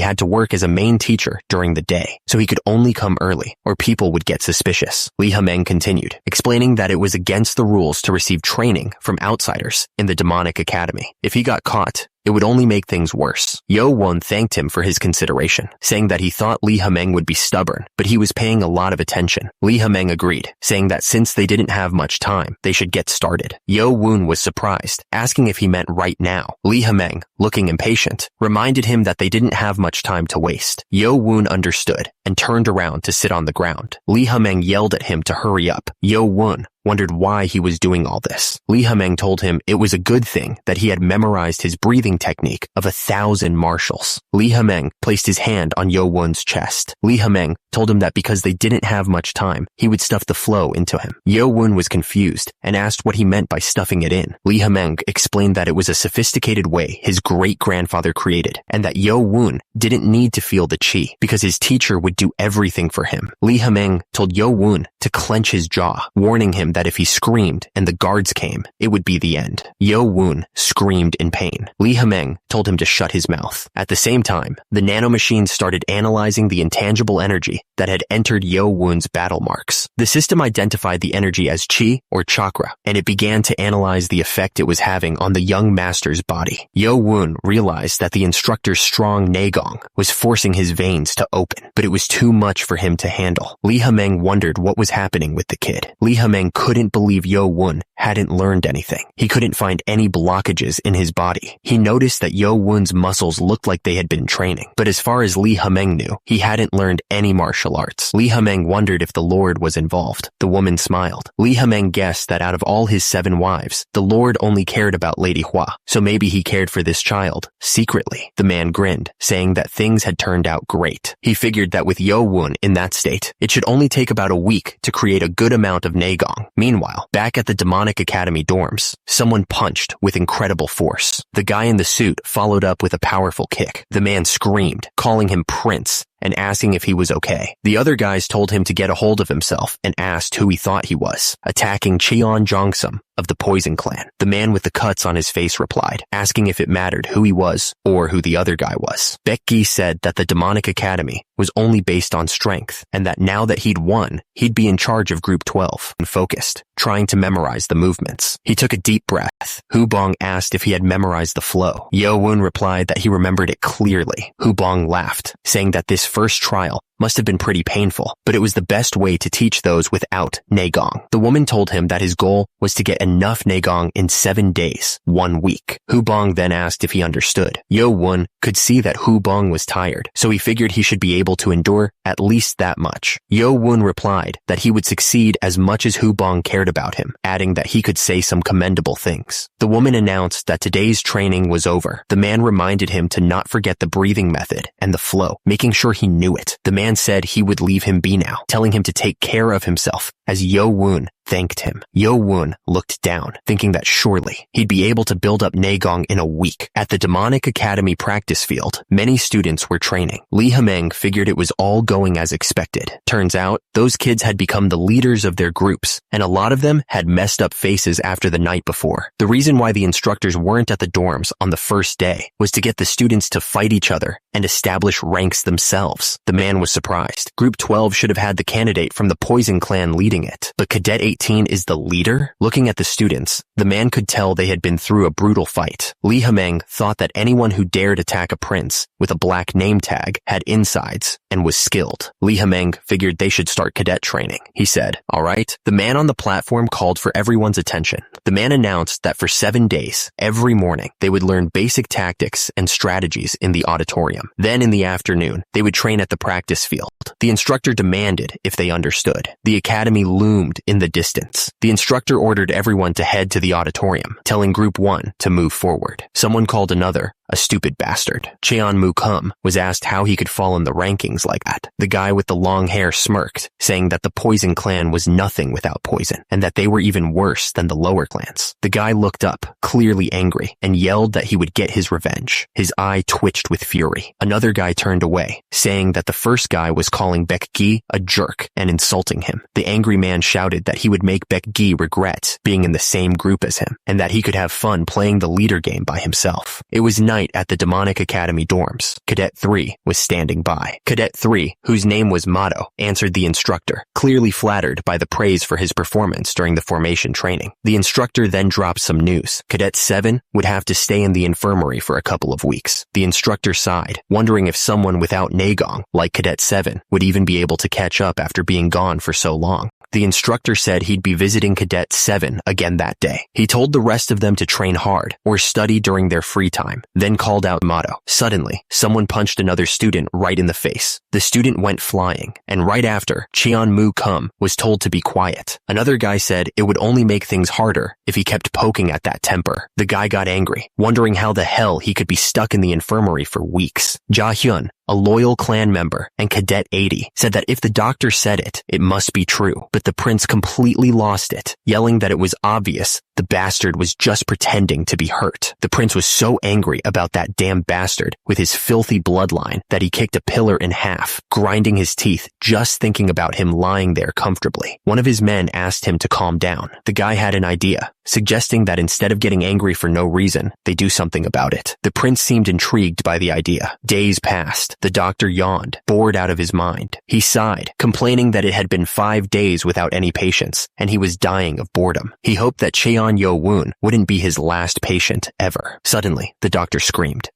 had to work as a main teacher during the day, so he could only come early or people would get suspicious. Lee Ha-meng continued, explaining that it was against the rules to receive training from outsiders in the demonic academy. If he got caught, it would only make things worse. Yo-won thanked him for his consideration, saying that he thought Lee Ha-meng would be stubborn, but he was paying a lot of attention. Lee Ha-meng agreed, saying that since they didn't have much time, they should get started. Yo-won was surprised, asking if he meant right now. Lee Ha-meng, looking impatient, reminded him that they didn't have much time to waste. Yo-won understood and turned around to sit on the ground. Lee Ha-meng yelled at him to hurry up. Yo-won wondered why he was doing all this. Lee Ha-meng told him it was a good thing that he had memorized his breathing technique of 1,000 martials. Lee Ha-meng placed his hand on Yo-won's chest. Lee Ha-meng told him that because they didn't have much time, he would stuff the flow into him. Yo-won was confused and asked what he meant by stuffing it in. Lee Ha-meng explained that it was a sophisticated way his great-grandfather created, and that Yo-won didn't need to feel the chi because his teacher would do everything for him. Lee Ha-meng told Yo-won to clench his jaw, warning him that if he screamed and the guards came, it would be the end. Yo-won screamed in pain. Lee Ha-meng told him to shut his mouth. At the same time, the nanomachines started analyzing the intangible energy that had entered Yo-won's battle marks. The system identified the energy as chi or chakra, and it began to analyze the effect it was having on the young master's body. Yo-won realized that the instructor's strong naegong was forcing his veins to open, but it was too much for him to handle. Lee Ha-meng wondered what was happening with the kid. Lee Ha-meng couldn't believe Yo-won hadn't learned anything. He couldn't find any blockages in his body. He noticed that Yo-won's muscles looked like they had been training, but as far as Lee Ha-meng knew, he hadn't learned any martial arts. Lee Ha-meng wondered if the Lord was involved. The woman smiled. Lee Ha-meng guessed that out of all his 7 wives, the Lord only cared about Lady Hua, so maybe he cared for this child secretly. The man grinned, saying that things had turned out great. He figured that with Yo-won in that state, it should only take about a week to create a good amount of naegong. Meanwhile, back at the demonic academy dorms, someone punched with incredible force. The guy in the suit followed up with a powerful kick. The man screamed, calling him Prince, and asking if he was okay. The other guys told him to get a hold of himself and asked who he thought he was, attacking Cheon Jongsum of the Poison Clan. The man with the cuts on his face replied, asking if it mattered who he was or who the other guy was. Becky said that the demonic academy was only based on strength, and that now that he'd won, he'd be in charge of Group 12 and focused, trying to memorize the movements. He took a deep breath. Hu Bong asked if he had memorized the flow. Yo-won replied that he remembered it clearly. Hu Bong laughed, saying that this first trial must have been pretty painful, but it was the best way to teach those without naegong. The woman told him that his goal was to get enough naegong in 7 days, 1 week. Hu Bong then asked if he understood. Yo-won could see that Hu Bong was tired, so he figured he should be able to endure at least that much. Yo-won replied that he would succeed as much as Hu Bong cared about him, adding that he could say some commendable things. The woman announced that today's training was over. The man reminded him to not forget the breathing method and the flow, making sure he knew it. The man said he would leave him be now, telling him to take care of himself as Yo-won thanked him. Yo-won looked down, thinking that surely he'd be able to build up naegong in a week. At the Demonic Academy practice field, many students were training. Lee Ha-meng figured it was all going as expected. Turns out, those kids had become the leaders of their groups, and a lot of them had messed up faces after the night before. The reason why the instructors weren't at the dorms on the first day was to get the students to fight each other and establish ranks themselves. The man was surprised. Group 12 should have had the candidate from the Poison Clan leading it, but Cadet 18 18 is the leader? Looking at the students, the man could tell they had been through a brutal fight. Li Hemeng thought that anyone who dared attack a prince with a black name tag had insides and was skilled. Li Hemeng figured they should start cadet training. He said, "All right." The man on the platform called for everyone's attention. The man announced that for 7 days, every morning, they would learn basic tactics and strategies in the auditorium. Then in the afternoon, they would train at the practice field. The instructor demanded if they understood. The academy loomed in the distance. The instructor ordered everyone to head to the auditorium, telling Group 1 to move forward. Someone called another a stupid bastard. Cheon Kum was asked how he could fall in the rankings like that. The guy with the long hair smirked, saying that the Poison clan was nothing without poison, and that they were even worse than the lower clans. The guy looked up, clearly angry, and yelled that he would get his revenge. His eye twitched with fury. Another guy turned away, saying that the first guy was calling Baek Gi a jerk and insulting him. The angry man shouted that he would make Baek Gi regret being in the same group as him, and that he could have fun playing the leader game by himself. It was night at the Demonic Academy dorms. Cadet 3 was standing by. Cadet 3, whose name was Motto, answered the instructor, clearly flattered by the praise for his performance during the formation training. The instructor then dropped some news. Cadet 7 would have to stay in the infirmary for a couple of weeks. The instructor sighed, wondering if someone without Nagong, like Cadet 7, would even be able to catch up after being gone for so long. The instructor said he'd be visiting Cadet 7 again that day. He told the rest of them to train hard or study during their free time, then called out motto. Suddenly, someone punched another student right in the face. The student went flying, and right after, Cheon Kum was told to be quiet. Another guy said it would only make things harder if he kept poking at that temper. The guy got angry, wondering how the hell he could be stuck in the infirmary for weeks. Ja Hyun, a loyal clan member, and Cadet 80 said that if the doctor said it, it must be true. But the prince completely lost it, yelling that it was obvious the bastard was just pretending to be hurt. The prince was so angry about that damn bastard with his filthy bloodline that he kicked a pillar in half, grinding his teeth just thinking about him lying there comfortably. One of his men asked him to calm down. The guy had an idea, suggesting that instead of getting angry for no reason, they do something about it. The prince seemed intrigued by the idea. Days passed. The doctor yawned, bored out of his mind. He sighed, complaining that it had been 5 days without any patients, and he was dying of boredom. He hoped that Cheon Yo-woon wouldn't be his last patient ever. Suddenly, the doctor screamed.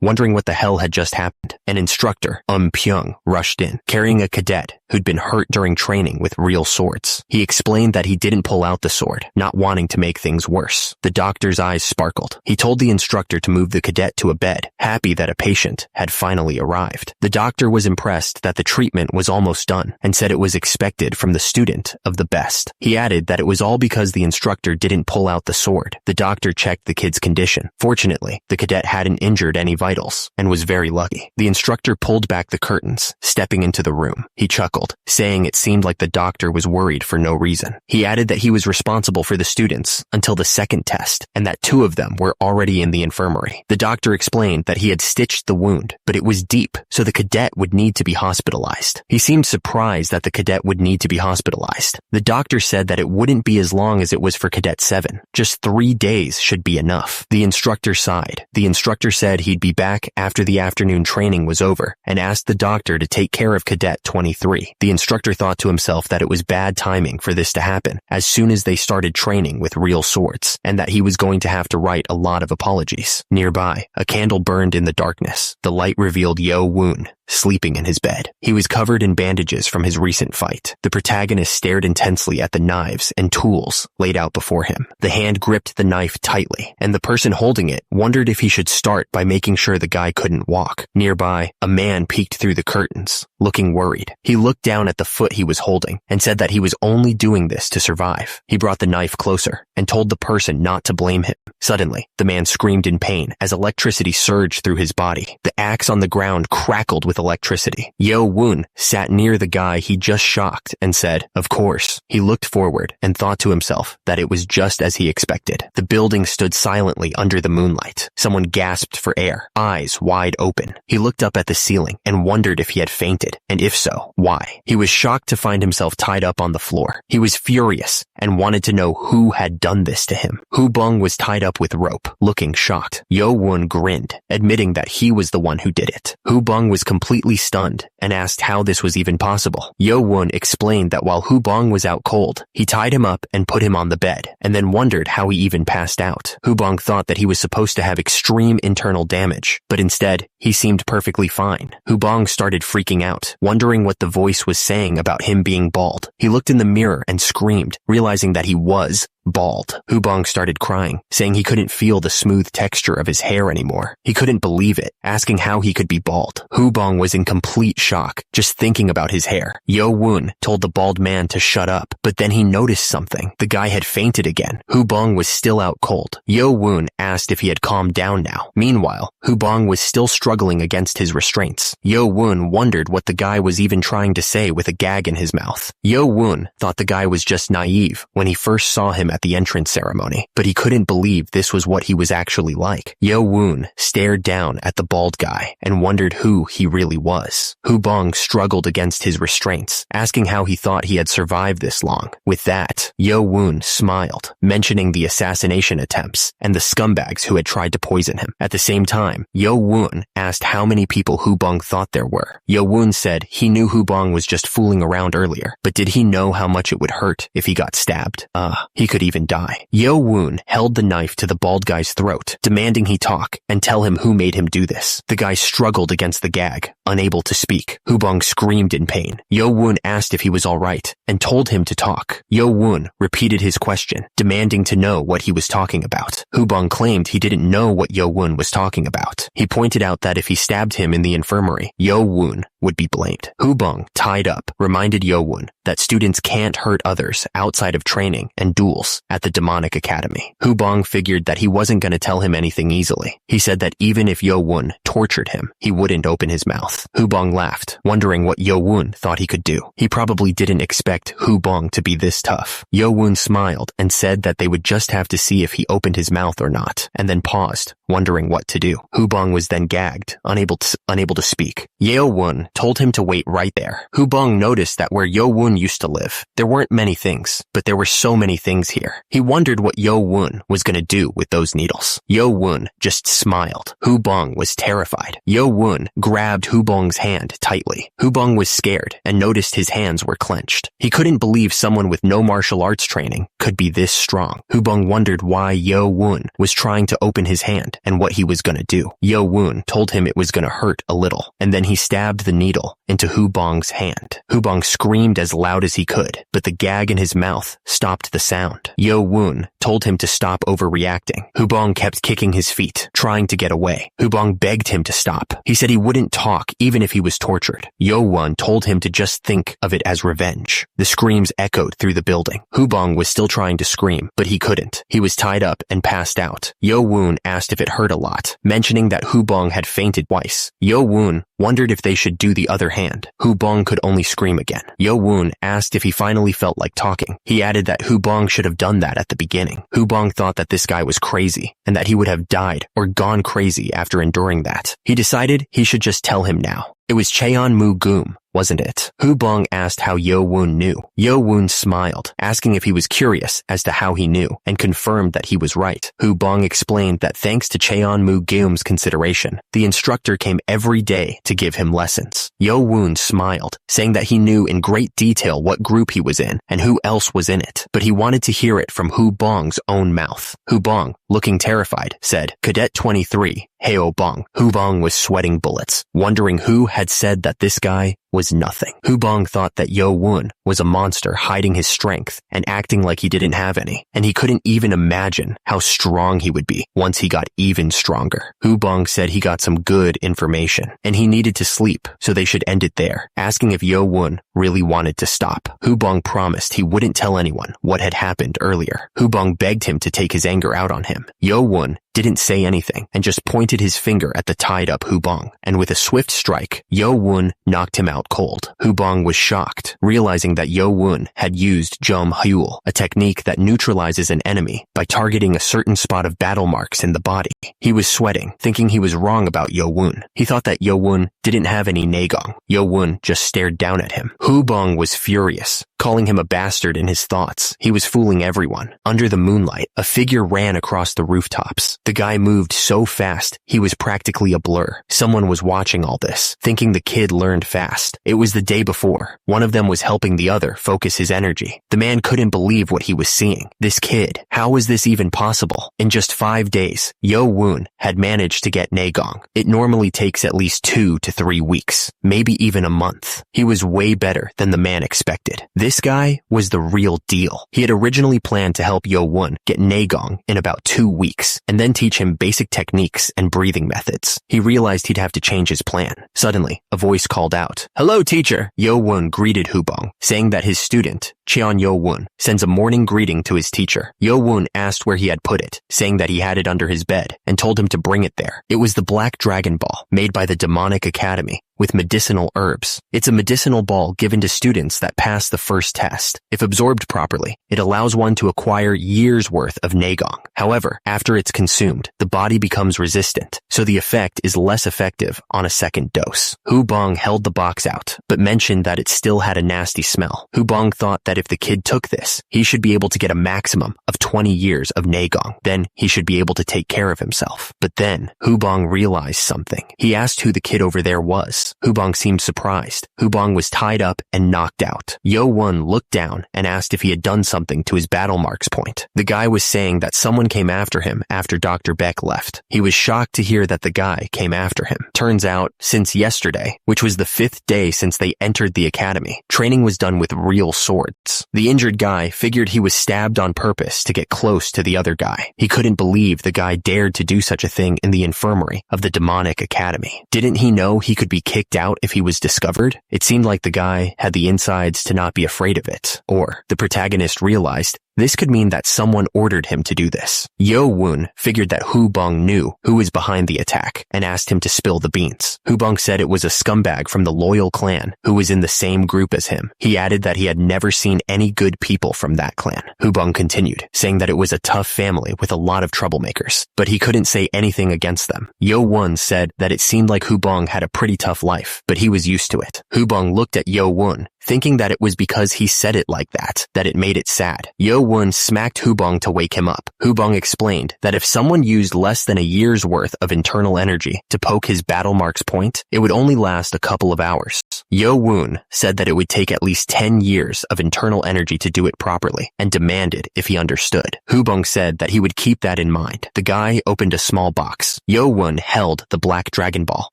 Wondering what the hell had just happened. An instructor, Pyung, rushed in, carrying a cadet who'd been hurt during training with real swords. He explained that he didn't pull out the sword, not wanting to make things worse. The doctor's eyes sparkled. He told the instructor to move the cadet to a bed, happy that a patient had finally arrived. The doctor was impressed that the treatment was almost done and said it was expected from the student of the best. He added that it was all because the instructor didn't pull out the sword. The doctor checked the kid's condition. Fortunately, the cadet hadn't injured any vitals and was very lucky. The instructor pulled back the curtains, stepping into the room. He chuckled, saying it seemed like the doctor was worried for no reason. He added that he was responsible for the students until the second test and that 2 of them were already in the infirmary. The doctor explained that he had stitched the wound, but it was deep, so the cadet would need to be hospitalized. He seemed surprised that the cadet would need to be hospitalized. The doctor said that it wouldn't be as long as it was for Cadet 7. Just 3 days should be enough. The instructor sighed. The instructor said he'd be back after the afternoon training was over and asked the doctor to take care of Cadet 23. The instructor thought to himself that it was bad timing for this to happen as soon as they started training with real swords, and that he was going to have to write a lot of apologies. Nearby, a candle burned in the darkness. The light revealed Yo-woon sleeping in his bed. He was covered in bandages from his recent fight. The protagonist stared intensely at the knives and tools laid out before him. The hand gripped the knife tightly, and the person holding it wondered if he should start by making sure the guy couldn't walk. Nearby, a man peeked through the curtains, looking worried. He looked down at the foot he was holding and said that he was only doing this to survive. He brought the knife closer and told the person not to blame him. Suddenly, the man screamed in pain as electricity surged through his body. The axe on the ground crackled with electricity. Yo-woon sat near the guy he just shocked and said, "Of course." He looked forward and thought to himself that it was just as he expected. The building stood silently under the moonlight. Someone gasped for air, eyes wide open. He looked up at the ceiling and wondered if he had fainted, and if so, why. He was shocked to find himself tied up on the floor. He was furious and wanted to know who had done this to him. Hu Bung was tied up with rope, looking shocked. Yo-woon grinned, admitting that he was the one who did it. Hu Bung was completely completely stunned and asked how this was even possible. Yo-woon explained that while Hubong was out cold, he tied him up and put him on the bed, and then wondered how he even passed out. Hubong thought that he was supposed to have extreme internal damage, but instead, he seemed perfectly fine. Hubong started freaking out, wondering what the voice was saying about him being bald. He looked in the mirror and screamed, realizing that he was bald. Hubong started crying, saying he couldn't feel the smooth texture of his hair anymore. He couldn't believe it, asking how he could be bald. Hubong was in complete shock, just thinking about his hair. Yo-woon told the bald man to shut up, but then he noticed something. The guy had fainted again. Hubong was still out cold. Yo-woon asked if he had calmed down now. Meanwhile, Hubong was still struggling against his restraints. Yo-woon wondered what the guy was even trying to say with a gag in his mouth. Yo-woon thought the guy was just naive when he first saw him at the entrance ceremony, but he couldn't believe this was what he was actually like. Yo-woon stared down at the bald guy and wondered who he really was. Hubong struggled against his restraints, asking how he thought he had survived this long. With that, Yo-woon smiled, mentioning the assassination attempts and the scumbags who had tried to poison him. At the same time, Yo-woon asked how many people Hubong thought there were. Yo-woon said he knew Hubong was just fooling around earlier, but did he know how much it would hurt if he got stabbed? He could even die. Yo-woon held the knife to the bald guy's throat, demanding he talk and tell him who made him do this. The guy struggled against the gag, unable to speak. Hubong screamed in pain. Yo-woon asked if he was alright and told him to talk. Yo-woon repeated his question, demanding to know what he was talking about. Hubong claimed he didn't know what Yo-woon was talking about. He pointed out that if he stabbed him in the infirmary, Yo-woon would be blamed. Hubong, tied up, reminded Yo-woon that students can't hurt others outside of training and duels at the demonic academy. Hubong figured that he wasn't going to tell him anything easily. He said that even if Yo-woon tortured him, he wouldn't open his mouth. Hubong laughed, wondering what Yo-woon thought he could do. He probably didn't expect Hubong to be this tough. Yo-woon smiled and said that they would just have to see if he opened his mouth or not, and then paused, wondering what to do. Hubong was then gagged, unable to speak. Yo-woon told him to wait right there. Hubong noticed that where Yo-woon used to live, there weren't many things, but there were so many things here. He wondered what Yo-woon was going to do with those needles. Yo-woon just smiled. Hubong was terrified. Yo-woon grabbed Hubong's hand tightly. Hubong was scared and noticed his hands were clenched. He couldn't believe someone with no martial arts training could be this strong. Hubong wondered why Yo-woon was trying to open his hand and what he was going to do. Yo-woon told him it was going to hurt a little, and then he stabbed the needle into Hubong's hand. Hubong screamed as loud as he could, but the gag in his mouth stopped the sound. Yo-woon told him to stop overreacting. Hubong kept kicking his feet, trying to get away. Hubong begged him to stop. He said he wouldn't talk even if he was tortured. Yo-woon told him to just think of it as revenge. The screams echoed through the building. Hubong was still trying to scream, but he couldn't. He was tied up and passed out. Yo-woon asked if it hurt a lot, mentioning that Hubong had fainted twice. Yo-woon wondered if they should do the other hand. Hubong could only scream again. Yo-woon asked if he finally felt like talking. He added that Hubong should have done that at the beginning. Hubong thought that this guy was crazy and that he would have died or gone crazy after enduring that. He decided he should just tell him now. It was Cheon-mu-goom, wasn't it? Hubong asked how Yo-woon knew. Yo-woon smiled, asking if he was curious as to how he knew, and confirmed that he was right. Hubong explained that thanks to Cheon-mu-goom's consideration, the instructor came every day to give him lessons. Yo-woon smiled, saying that he knew in great detail what group he was in and who else was in it, but he wanted to hear it from Hubong's own mouth. Hubong, looking terrified, said, "Cadet 23, Heo-bong." Hubong was sweating bullets, wondering who had said that this guy was nothing. Hubong thought that Yo-woon was a monster hiding his strength and acting like he didn't have any, and he couldn't even imagine how strong he would be once he got even stronger. Hubong said he got some good information, and he needed to sleep, so they should end it there, asking if Yo-woon really wanted to stop. Hubong promised he wouldn't tell anyone what had happened earlier. Hubong begged him to take his anger out on him. Yo-woon didn't say anything and just pointed his finger at the tied-up Hubong, and with a swift strike, Yo-woon knocked him out cold. Hubong was shocked, realizing that Yo-woon had used Jom-hyul, a technique that neutralizes an enemy by targeting a certain spot of battle marks in the body. He was sweating, thinking he was wrong about Yo-woon. He thought that Yo-woon didn't have any nagong. Yo-woon just stared down at him. Hubong was furious, calling him a bastard in his thoughts. He was fooling everyone. Under the moonlight, a figure ran across the rooftops. The guy moved so fast, he was practically a blur. Someone was watching all this, thinking the kid learned fast. It was the day before. One of them was helping the other focus his energy. The man couldn't believe what he was seeing. This kid, how was this even possible? In just 5 days, Yo-woon had managed to get Naegong. It normally takes at least 2 to 3 weeks, maybe even a month. He was way better than the man expected. This guy was the real deal. He had originally planned to help Yo-woon get Naegong in about 2 weeks, and then teach him basic techniques and breathing methods. He realized he'd have to change his plan. Suddenly, a voice called out, "Hello, teacher!" Yo-woon greeted Hubong, saying that his student, Cheon Yo-woon, sends a morning greeting to his teacher. Yo-woon asked where he had put it, saying that he had it under his bed, and told him to bring it there. It was the Black Dragon Ball, made by the Demonic Academy, with medicinal herbs. It's a medicinal ball given to students that pass the first test. If absorbed properly, it allows one to acquire years' worth of Naegong. However, after it's consumed, the body becomes resistant, so the effect is less effective on a second dose. Hubong held the box out, but mentioned that it still had a nasty smell. Hubong thought that if the kid took this, he should be able to get a maximum of 20 years of Naegong. Then he should be able to take care of himself. But then, Hubong realized something. He asked who the kid over there was. Hubong seemed surprised. Hubong was tied up and knocked out. Yo-woon looked down and asked if he had done something to his battle marks point. The guy was saying that someone came after him after Dr. Beck left. He was shocked to hear that the guy came after him. Turns out, since yesterday, which was the 5th day since they entered the academy, training was done with real swords. The injured guy figured he was stabbed on purpose to get close to the other guy. He couldn't believe the guy dared to do such a thing in the infirmary of the Demonic Academy. Didn't he know he could be kicked out if he was discovered? It seemed like the guy had the insides to not be afraid of it. Or, the protagonist realized, this could mean that someone ordered him to do this. Yo-woon figured that Hubong knew who was behind the attack and asked him to spill the beans. Hubong said it was a scumbag from the loyal clan who was in the same group as him. He added that he had never seen any good people from that clan. Hubong continued, saying that it was a tough family with a lot of troublemakers, but he couldn't say anything against them. Yo-woon said that it seemed like Hubong had a pretty tough life, but he was used to it. Hubong looked at Yo-woon, thinking that it was because he said it like that it made it sad. Yo-woon smacked Hubong to wake him up. Hubong explained that if someone used less than a year's worth of internal energy to poke his battle marks point, it would only last a couple of hours. Yo-woon said that it would take at least 10 years of internal energy to do it properly, and demanded if he understood. Hubong said that he would keep that in mind. The guy opened a small box. Yo-woon held the Black Dragon Ball,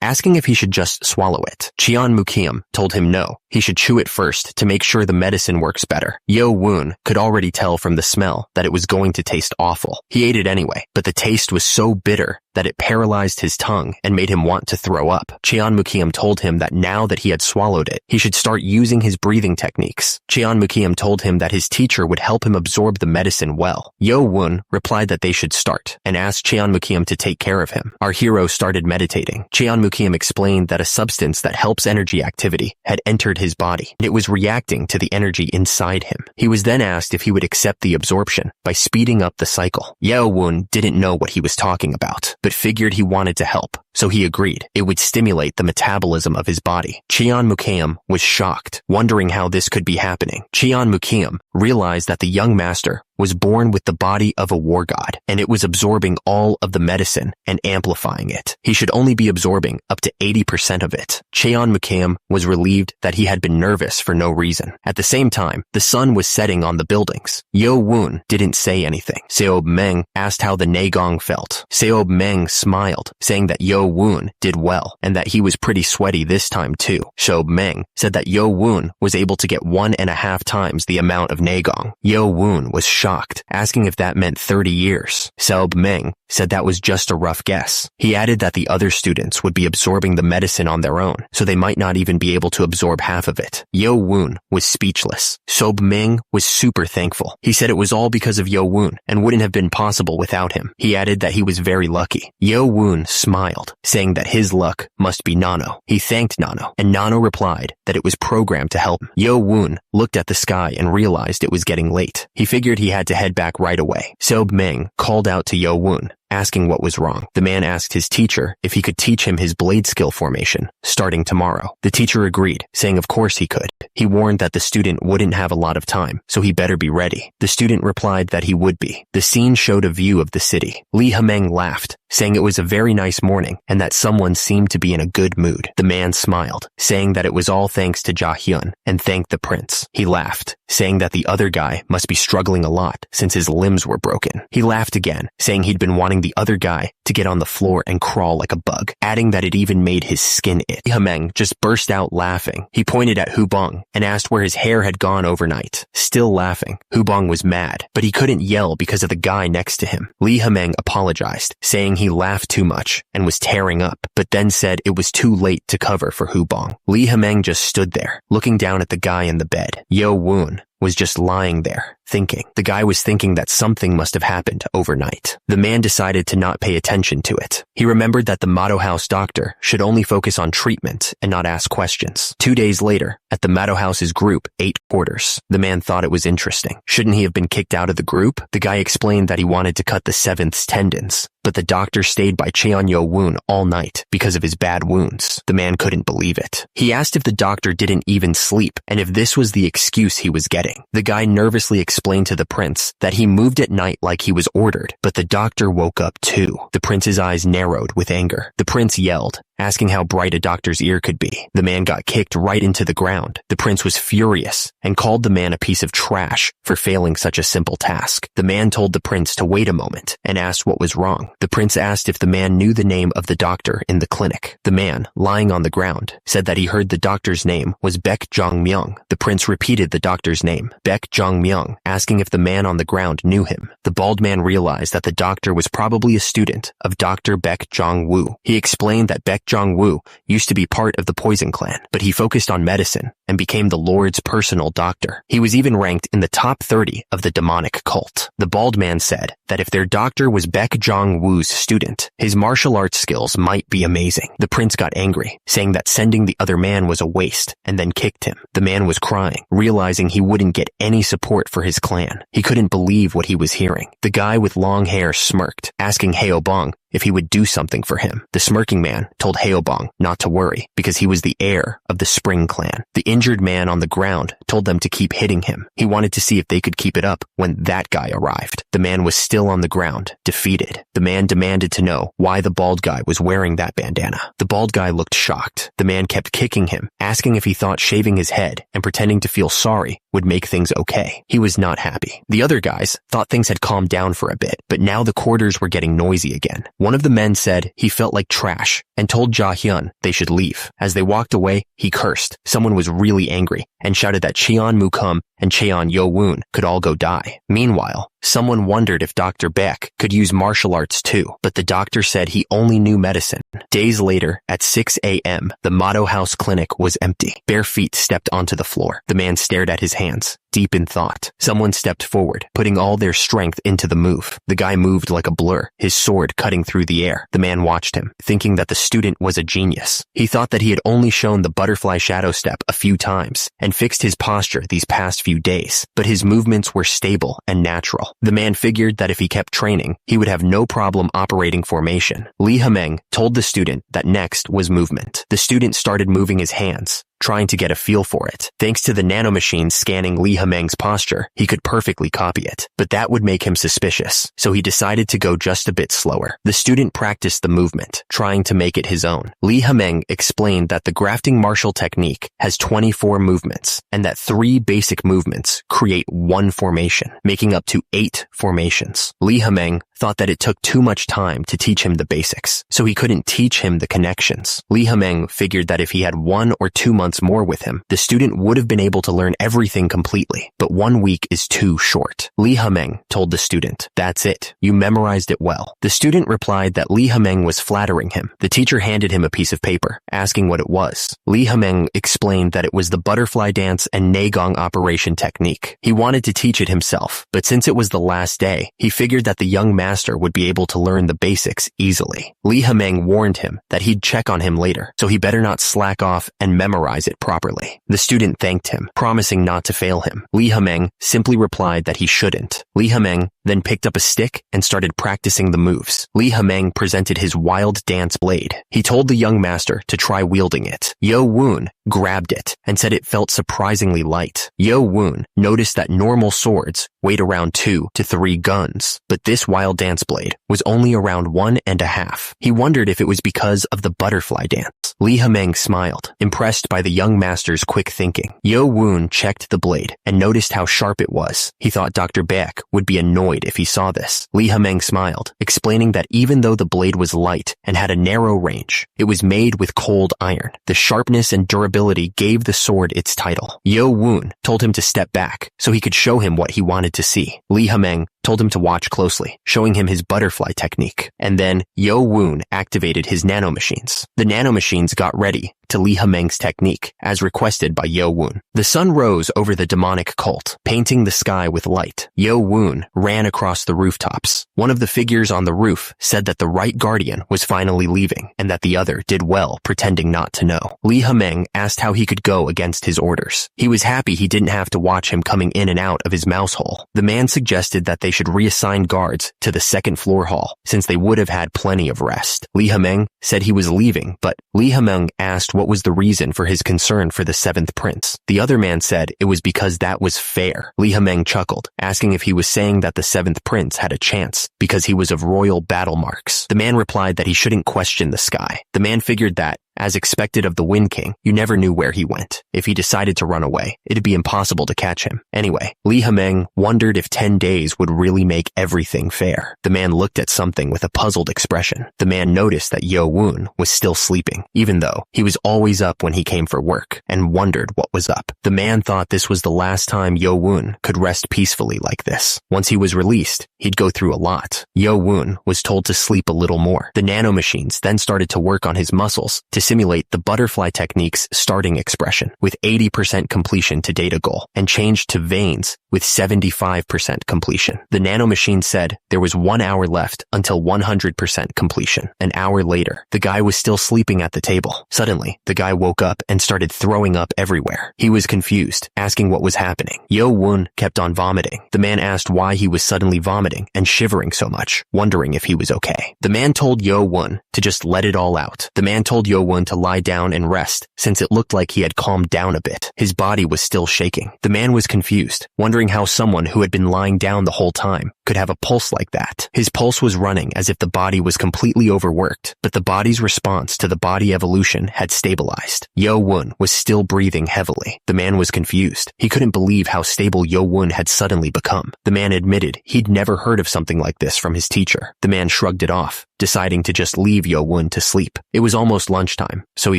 asking if he should just swallow it. Cheon Mukium told him no, he should chew it first to make sure the medicine works better. Yo-woon could already tell from the smell that it was going to taste awful. He ate it anyway, but the taste was so bitter that it paralyzed his tongue and made him want to throw up. Cheon Mukium told him that now that he had swallowed it, he should start using his breathing techniques. Cheon Mukium told him that his teacher would help him absorb the medicine well. Yo-woon replied that they should start, and asked Cheon Mukium to take care of him. Our hero started meditating. Cheon Mukium explained that a substance that helps energy activity had entered his body, and it was reacting to the energy inside him. He was then asked if he would accept the absorption by speeding up the cycle. Yo-woon didn't know what he was talking about, but figured he wanted to help, so he agreed. It would stimulate the metabolism of his body. Cheon Mukium was shocked, wondering how this could be happening. Cheon Mukium realized that the young master was born with the body of a war god, and it was absorbing all of the medicine and amplifying it. He should only be absorbing up to 80% of it. Cheon Mukium was relieved that he had been nervous for no reason. At the same time, the sun was setting on the buildings. Yo-woon didn't say anything. Seob Meng asked how the Naegong felt. Seob Meng smiled, saying that Yo-woon did well, and that he was pretty sweaty this time too. Seob Meng said that Yo-woon was able to get 1.5 times the amount of Naegong. Yo-woon was shocked, asking if that meant 30 years. Seob Meng said that was just a rough guess. He added that the other students would be absorbing the medicine on their own, so they might not even be able to absorb half of it. Yo-woon was speechless. Seob Meng was super thankful. He said it was all because of Yo-woon and wouldn't have been possible without him. He added that he was very lucky. Yo-woon smiled, saying that his luck must be Nano. He thanked Nano, and Nano replied that it was programmed to help him. Yo-woon looked at the sky and realized it was getting late. He figured he had to head back right away. Seob Meng called out to Yo-woon, asking what was wrong. The man asked his teacher if he could teach him his blade skill formation, starting tomorrow. The teacher agreed, saying of course he could. He warned that the student wouldn't have a lot of time, so he better be ready. The student replied that he would be. The scene showed a view of the city. Lee Hameng laughed, saying it was a very nice morning and that someone seemed to be in a good mood. The man smiled, saying that it was all thanks to Jahyun, and thanked the prince. He laughed, saying that the other guy must be struggling a lot since his limbs were broken. He laughed again, saying he'd been wanting the other guy to get on the floor and crawl like a bug, adding that it even made his skin itch. Lee Hameng just burst out laughing. He pointed at Hubong and asked where his hair had gone overnight. Still laughing, Hubong was mad, but he couldn't yell because of the guy next to him. Lee Hameng apologized, saying he laughed too much and was tearing up, but then said it was too late to cover for Hubong. Lee Hameng just stood there, looking down at the guy in the bed. Yo Woon was just lying there, thinking. The guy was thinking that something must have happened overnight. The man decided to not pay attention to it. He remembered that the Mado House doctor should only focus on treatment and not ask questions. 2 days later, at the Mado House's group 8 quarters, the man thought it was interesting. Shouldn't he have been kicked out of the group? The guy explained that he wanted to cut the 7th's tendons, but the doctor stayed by Cheon-yo Woon all night because of his bad wounds. The man couldn't believe it. He asked if the doctor didn't even sleep and if this was the excuse he was getting. The guy nervously explained to the prince that he moved at night like he was ordered, but the doctor woke up too. The prince's eyes narrowed with anger. The prince yelled, asking how bright a doctor's ear could be. The man got kicked right into the ground. The prince was furious and called the man a piece of trash for failing such a simple task. The man told the prince to wait a moment and asked what was wrong. The prince asked if the man knew the name of the doctor in the clinic. The man, lying on the ground, said that he heard the doctor's name was Baek Jong-myung. The prince repeated the doctor's name, Baek Jong-myung, asking if the man on the ground knew him. The bald man realized that the doctor was probably a student of Dr. Baek Jong-woo. He explained that Baek Jong-woo used to be part of the Poison Clan, but he focused on medicine and became the Lord's personal doctor. He was even ranked in the top 30 of the demonic cult. The bald man said that if their doctor was Baek Jong-woo's student, his martial arts skills might be amazing. The prince got angry, saying that sending the other man was a waste, and then kicked him. The man was crying, realizing he wouldn't get any support for his clan. He couldn't believe what he was hearing. The guy with long hair smirked, asking Haobong if he would do something for him. The smirking man told Haobong not to worry because he was the heir of the Spring Clan. The injured man on the ground told them to keep hitting him. He wanted to see if they could keep it up when that guy arrived. The man was still on the ground, defeated. The man demanded to know why the bald guy was wearing that bandana. The bald guy looked shocked. The man kept kicking him, asking if he thought shaving his head and pretending to feel sorry would make things okay. He was not happy. The other guys thought things had calmed down for a bit, but now the quarters were getting noisy again. One of the men said he felt like trash and told Jahyun they should leave. As they walked away, he cursed. Someone was really angry and shouted that Cheon Mukum and Cheon Yo Woon could all go die. Meanwhile, someone wondered if Dr. Beck could use martial arts too, but the doctor said he only knew medicine. Days later, at 6 a.m., the Mado House clinic was empty. Bare feet stepped onto the floor. The man stared at his hands, deep in thought. Someone stepped forward, putting all their strength into the move. The guy moved like a blur, his sword cutting through the air. The man watched him, thinking that the student was a genius. He thought that he had only shown the butterfly shadow step a few times and fixed his posture these past few days, but his movements were stable and natural. The man figured that if he kept training, he would have no problem operating formation. Lee Hameng told the student that next was movement. The student started moving his hands, trying to get a feel for it. Thanks to the nanomachine scanning Lee Hameng's posture, he could perfectly copy it, but that would make him suspicious, so he decided to go just a bit slower. The student practiced the movement, trying to make it his own. Lee Hameng explained that the grafting martial technique has 24 movements, and that 3 basic movements create 1 formation, making up to 8 formations. Lee Hameng thought that it took too much time to teach him the basics, so he couldn't teach him the connections. Lee Hameng figured that if he had 1 or 2 months more with him, the student would have been able to learn everything completely, but 1 week is too short. Lee Hameng told the student, "That's it. You memorized it well." The student replied that Lee Hameng was flattering him. The teacher handed him a piece of paper, asking what it was. Lee Hameng explained that it was the butterfly dance and Naegong operation technique. He wanted to teach it himself, but since it was the last day, he figured that the young master master would be able to learn the basics easily. Li Hemeng warned him that he'd check on him later, so he better not slack off and memorize it properly. The student thanked him, promising not to fail him. Li Hemeng simply replied that he shouldn't. Li Hemeng then picked up a stick and started practicing the moves. Li Hemeng presented his wild dance blade. He told the young master to try wielding it. Yo Woon grabbed it and said it felt surprisingly light. Yo Woon noticed that normal swords weighed around 2 to 3 guns, but this wild dance blade was only around 1.5. He wondered if it was because of the butterfly dance. Li Hemeng smiled, impressed by the young master's quick thinking. Yo Woon checked the blade and noticed how sharp it was. He thought Dr. Beck would be annoyed if he saw this. Li Hemeng smiled, explaining that even though the blade was light and had a narrow range, it was made with cold iron. The sharpness and durability gave the sword its title. Yo Woon told him to step back so he could show him what he wanted to see. Li Hemeng told him to watch closely, showing him his butterfly technique. And then Yo Woon activated his nanomachines. The nanomachines got ready to Li Hemeng's technique, as requested by Yo Woon. The sun rose over the demonic cult, painting the sky with light. Yo Woon ran across the rooftops. One of the figures on the roof said that the right guardian was finally leaving, and that the other did well pretending not to know. Li Hemeng asked how he could go against his orders. He was happy he didn't have to watch him coming in and out of his mouse hole. The man suggested that they should reassign guards to the second floor hall, since they would have had plenty of rest. Li Hemeng said he was leaving, but Li Hemeng asked what was the reason for his concern for the 7th prince. The other man said it was because that was fair. Li Hemeng chuckled, asking if he was saying that the 7th prince had a chance because he was of royal battle marks. The man replied that he shouldn't question the sky. The man figured that, as expected of the Wind King, you never knew where he went. If he decided to run away, it'd be impossible to catch him. Anyway, Li Hemeng wondered if 10 days would really make everything fair. The man looked at something with a puzzled expression. The man noticed that Yo Woon was still sleeping, even though he was always up when he came for work, and wondered what was up. The man thought this was the last time Yo Woon could rest peacefully like this. Once he was released, he'd go through a lot. Yo Woon was told to sleep a little more. The nanomachines then started to work on his muscles to simulate the butterfly technique's starting expression with 80% completion to data goal, and changed to veins with 75% completion. The nanomachine said there was 1 hour left until 100% completion. An hour later, the guy was still sleeping at the table. Suddenly, the guy woke up and started throwing up everywhere. He was confused, asking what was happening. Yo Woon kept on vomiting. The man asked why he was suddenly vomiting and shivering so much, wondering if he was okay. The man told Yo Woon to just let it all out. The man told Yo Woon to lie down and rest, since it looked like he had calmed down a bit. His body was still shaking. The man was confused, wondering how someone who had been lying down the whole time could have a pulse like that. His pulse was running as if the body was completely overworked, but the body's response to the body evolution had stabilized. Yo Woon was still breathing heavily. The man was confused. He couldn't believe how stable Yo Woon had suddenly become. The man admitted he'd never heard of something like this from his teacher. The man shrugged it off, deciding to just leave Yo Woon to sleep. It was almost lunchtime, so he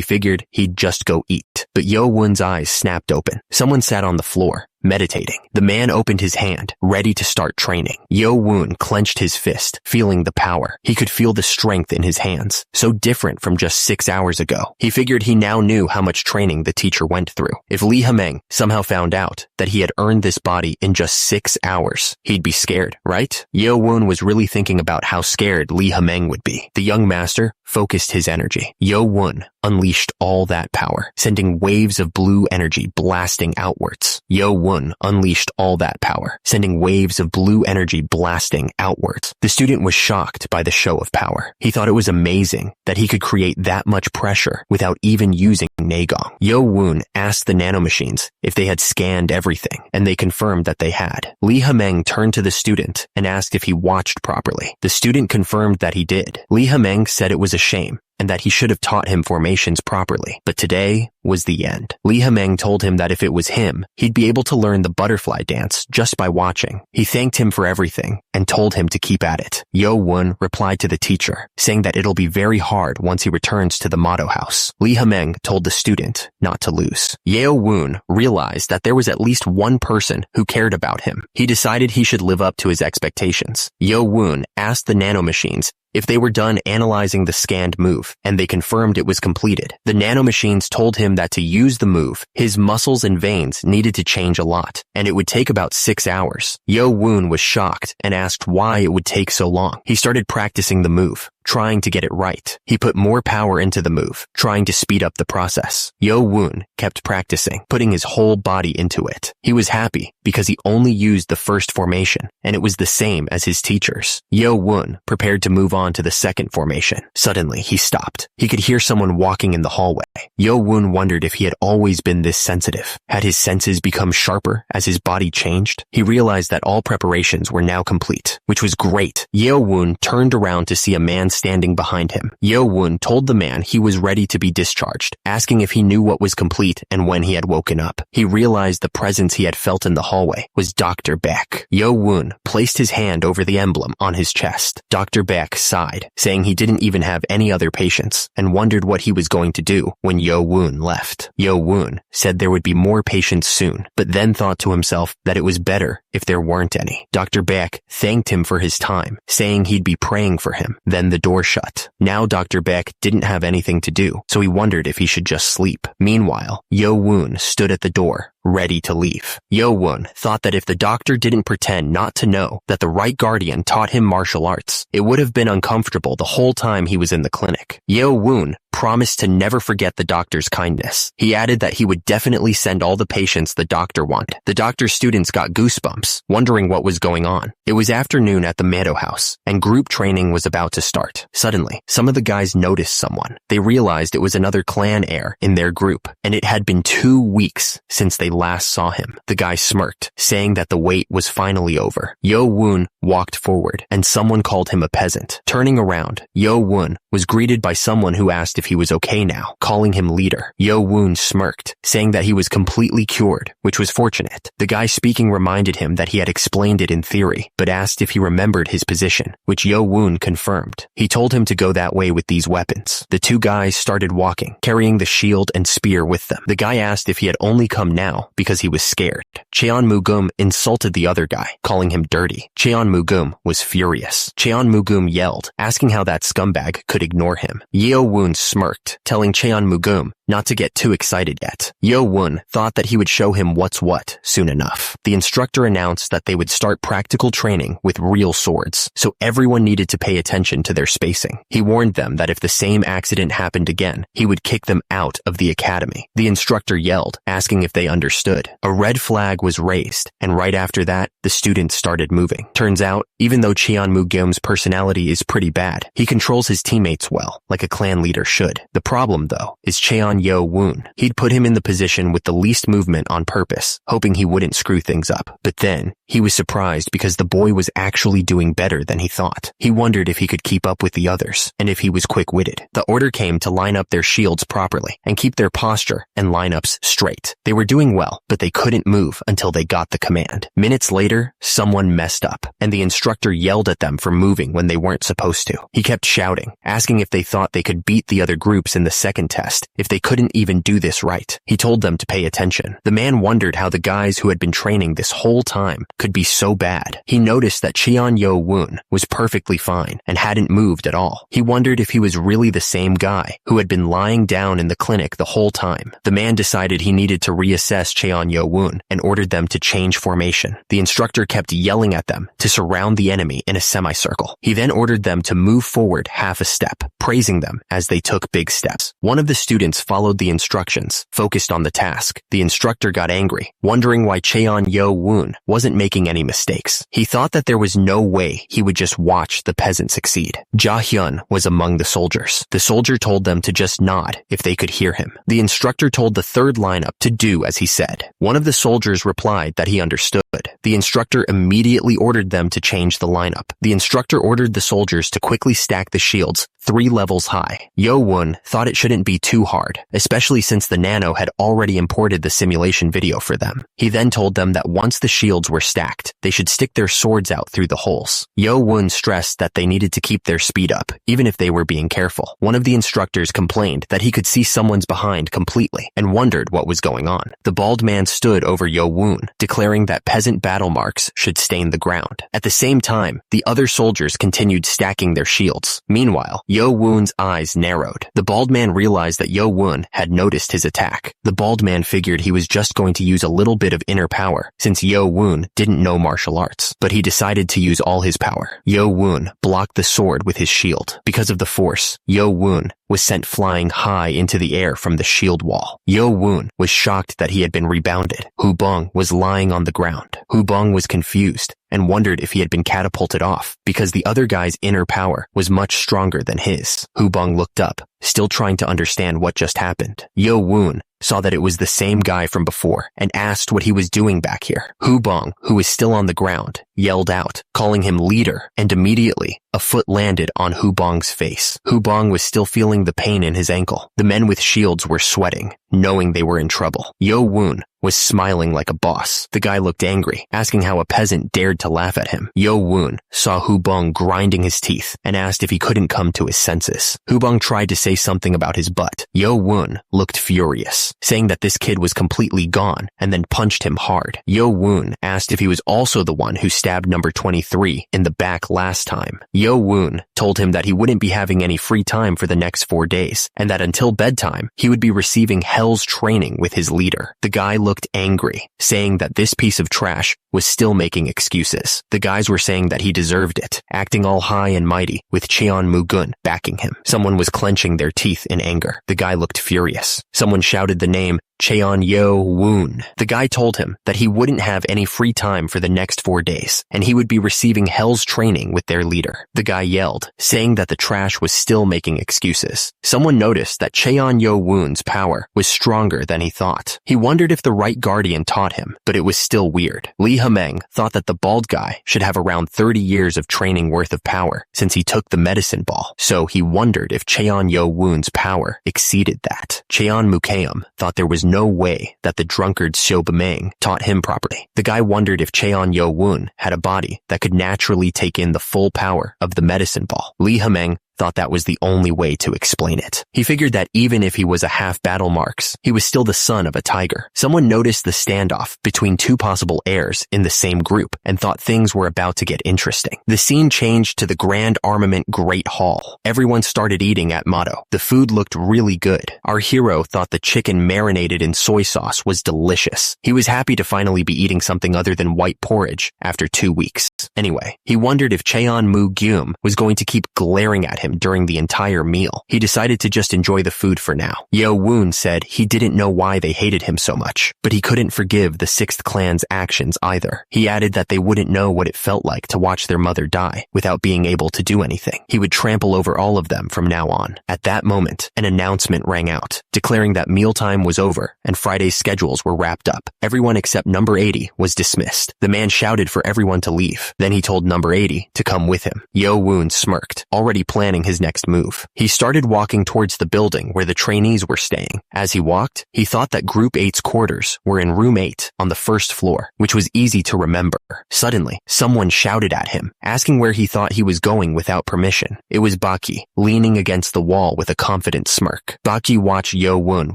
figured he'd just go eat. But Yo Woon's eyes snapped open. Someone sat on the floor, meditating. The man opened his hand, ready to start training. Yo Woon clenched his fist, feeling the power. He could feel the strength in his hands, so different from just 6 hours ago. He figured he now knew how much training the teacher went through. If Li Hemeng somehow found out that he had earned this body in just 6 hours, he'd be scared, right? Yo Woon was really thinking about how scared Li Hemeng would be. The young master focused his energy. Yo Woon unleashed all that power, sending waves of blue energy blasting outwards. Yo Woon unleashed all that power, sending waves of blue energy blasting outwards. The student was shocked by the show of power. He thought it was amazing that he could create that much pressure without even using Nagong. Yo Woon asked the nanomachines if they had scanned everything, and they confirmed that they had. Li Hemeng turned to the student and asked if he watched properly. The student confirmed that he did. Li Hemeng said it was a shame, and that he should have taught him formations properly. But today was the end. Li Hemeng told him that if it was him, he'd be able to learn the butterfly dance just by watching. He thanked him for everything and told him to keep at it. Yo Woon replied to the teacher, saying that it'll be very hard once he returns to the motto house. Li Hemeng told the student not to lose. Yo Woon realized that there was at least one person who cared about him. He decided he should live up to his expectations. Yo Woon asked the nanomachines If they were done analyzing the scanned move, and they confirmed it was completed, the nanomachines told him that to use the move, his muscles and veins needed to change a lot, and it would take about 6 hours. Yo-woon was shocked and asked why it would take so long. He started practicing the move, trying to get it right. He put more power into the move, trying to speed up the process. Yo-woon kept practicing, putting his whole body into it. He was happy because he only used the first formation, and it was the same as his teachers. Yo-woon prepared to move on to the second formation. Suddenly, he stopped. He could hear someone walking in the hallway. Yo-woon wondered if he had always been this sensitive. Had his senses become sharper as his body changed? He realized that all preparations were now complete, which was great. Yo-woon turned around to see a man standing behind him. Yo-woon told the man he was ready to be discharged, asking if he knew what was complete and when he had woken up. He realized the presence he had felt in the hallway was Dr. Beck. Yo-woon placed his hand over the emblem on his chest. Dr. Beck sighed, saying he didn't even have any other patients, and wondered what he was going to do when Yo-woon left. Yo-woon said there would be more patients soon, but then thought to himself that it was better if there weren't any. Dr. Beck thanked him for his time, saying he'd be praying for him. Then the door shut. Now Dr. Beck didn't have anything to do, so he wondered if he should just sleep. Meanwhile, Yo-woon stood at the door, ready to leave. Yo-woon thought that if the doctor didn't pretend not to know that the right guardian taught him martial arts, it would have been uncomfortable the whole time he was in the clinic. Yo-woon promised to never forget the doctor's kindness. He added that he would definitely send all the patients the doctor wanted. The doctor's students got goosebumps, wondering what was going on. It was afternoon at the Meadow House, and group training was about to start. Suddenly, some of the guys noticed someone. They realized it was another clan heir in their group, and it had been 2 weeks since they last saw him. The guy smirked, saying that the wait was finally over. Yo-woon walked forward, and someone called him a peasant. Turning around, Yo-woon was greeted by someone who asked if he was okay now, calling him leader. Yo-woon smirked, saying that he was completely cured, which was fortunate. The guy speaking reminded him that he had explained it in theory, but asked if he remembered his position, which Yo-woon confirmed. He told him to go that way with these weapons. The 2 guys started walking, carrying the shield and spear with them. The guy asked if he had only come now because he was scared. Cheon Mugum insulted the other guy, calling him dirty. Cheon Mugum was furious. Cheon Mugum yelled, asking how that scumbag could ignore him. Yo-woon smirked, telling Cheon Mugum not to get too excited yet. Yo-woon thought that he would show him what's what soon enough. The instructor announced that they would start practical training with real swords, so everyone needed to pay attention to their spacing. He warned them that if the same accident happened again, he would kick them out of the academy. The instructor yelled, asking if they understood. A red flag was raised, and right after that, the students started moving. Turns out, even though Cheon Mugum's personality is pretty bad, he controls his teammates well, like a clan leader should. The problem, though, is Cheon Yo-woon. He'd put him in the position with the least movement on purpose, hoping he wouldn't screw things up. But then, he was surprised because the boy was actually doing better than he thought. He wondered if he could keep up with the others, and if he was quick-witted. The order came to line up their shields properly, and keep their posture and lineups straight. They were doing well, but they couldn't move until they got the command. Minutes later, someone messed up, and the instructor yelled at them for moving when they weren't supposed to. He kept shouting, asking if they thought they could beat the other groups in the second test, if they couldn't even do this right. He told them to pay attention. The man wondered how the guys who had been training this whole time could be so bad. He noticed that Cheon Yo-woon was perfectly fine and hadn't moved at all. He wondered if he was really the same guy who had been lying down in the clinic the whole time. The man decided he needed to reassess Cheon Yo-woon and ordered them to change formation. The instructor kept yelling at them to surround the enemy in a semicircle. He then ordered them to move forward half a step, praising them as they took big steps. One of the students followed the instructions, focused on the task. The instructor got angry, wondering why Cheon Yo-woon wasn't making any mistakes. He thought that there was no way he would just watch the peasant succeed. Ja-hyun was among the soldiers. The soldier told them to just nod if they could hear him. The instructor told the third lineup to do as he said. One of the soldiers replied that he understood. The instructor immediately ordered them to change the lineup. The instructor ordered the soldiers to quickly stack the shields 3 levels high. Yo-woon thought it shouldn't be too hard, especially since the nano had already imported the simulation video for them. He then told them that once the shields were stacked, they should stick their swords out through the holes. Yo-woon stressed that they needed to keep their speed up, even if they were being careful. One of the instructors complained that he could see someone's behind completely and wondered what was going on. The bald man stood over Yo-woon, declaring that peasant battle marks should stain the ground. At the same time, the other soldiers continued stacking their shields. Meanwhile, Yo-woon's eyes narrowed. The bald man realized that Yo-woon had noticed his attack. The bald man figured he was just going to use a little bit of inner power, since Yo-woon didn't know martial arts. But he decided to use all his power. Yo-woon blocked the sword with his shield. Because of the force, Yo-woon was sent flying high into the air from the shield wall. Yo-woon was shocked that he had been rebounded. Hubong was lying on the ground. Hubong was confused and wondered if he had been catapulted off because the other guy's inner power was much stronger than his. Hubong looked up, still trying to understand what just happened. Yo-woon saw that it was the same guy from before and asked what he was doing back here. Hubong, who was still on the ground, yelled out, calling him leader, and immediately a foot landed on Hubong's face. Hubong was still feeling the pain in his ankle. The men with shields were sweating, knowing they were in trouble. Yo-woon was smiling like a boss. The guy looked angry, asking how a peasant dared to laugh at him. Yo-woon saw Hubong grinding his teeth and asked if he couldn't come to his senses. Hubong tried to say something about his butt. Yo-woon looked furious, saying that this kid was completely gone, and then punched him hard. Yo-woon asked if he was also the one who stabbed number 23 in the back last time. Yo-woon told him that he wouldn't be having any free time for the next 4 days, and that until bedtime, he would be receiving hell's training with his leader. The guy looked angry, saying that this piece of trash was still making excuses. The guys were saying that he deserved it, acting all high and mighty, with Cheon Mugun backing him. Someone was clenching their teeth in anger. The guy looked furious. Someone shouted the name Cheon Yo-woon. The guy told him that he wouldn't have any free time for the next 4 days, and he would be receiving hell's training with their leader. The guy yelled, saying that the trash was still making excuses. Someone noticed that Cheon Yo-woon's power was stronger than he thought. He wondered if the right guardian taught him, but it was still weird. Lee Hameng thought that the bald guy should have around 30 years of training worth of power since he took the medicine ball, so he wondered if Cheon Yo-woon's power exceeded that. Cheon Mukeum thought there was no way that the drunkard Xiao Bemeng taught him properly. The guy wondered if Cheon Yo-woon had a body that could naturally take in the full power of the medicine ball. Lee Hameng thought that was the only way to explain it. He figured that even if he was a half battle marks, he was still the son of a tiger. Someone noticed the standoff between 2 possible heirs in the same group and thought things were about to get interesting. The scene changed to the Grand Armament Great Hall. Everyone started eating at Motto. The food looked really good. Our hero thought the chicken marinated in soy sauce was delicious. He was happy to finally be eating something other than white porridge after 2 weeks. Anyway, he wondered if Cheon Mu-gyum was going to keep glaring at him during the entire meal. He decided to just enjoy the food for now. Yo-woon said he didn't know why they hated him so much, but he couldn't forgive the 6th clan's actions either. He added that they wouldn't know what it felt like to watch their mother die without being able to do anything. He would trample over all of them from now on. At that moment, an announcement rang out, declaring that mealtime was over and Friday's schedules were wrapped up. Everyone except number 80 was dismissed. The man shouted for everyone to leave. Then he told number 80 to come with him. Yo-woon smirked, already planning his next move. He started walking towards the building where the trainees were staying. As he walked, he thought that Group 8's quarters were in room 8 on the 1st floor, which was easy to remember. Suddenly, someone shouted at him, asking where he thought he was going without permission. It was Baki, leaning against the wall with a confident smirk. Baki watched Yo-woon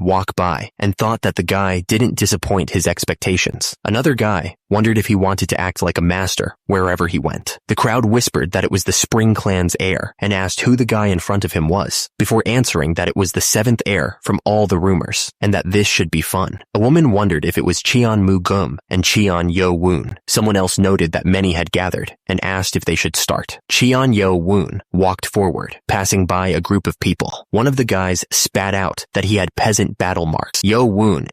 walk by and thought that the guy didn't disappoint his expectations. Another guy wondered if he wanted to act like a master wherever he went. The crowd whispered that it was the Spring Clan's heir and asked who the guy in front of him was, before answering that it was the 7th heir from all the rumors, and that this should be fun. A woman wondered if it was Cheon Mu-gum and Cheon Yo-woon. Someone else noted that many had gathered, and asked if they should start. Cheon Yo-woon walked forward, passing by a group of people. One of the guys spat out that he had peasant battle marks. Yo-woon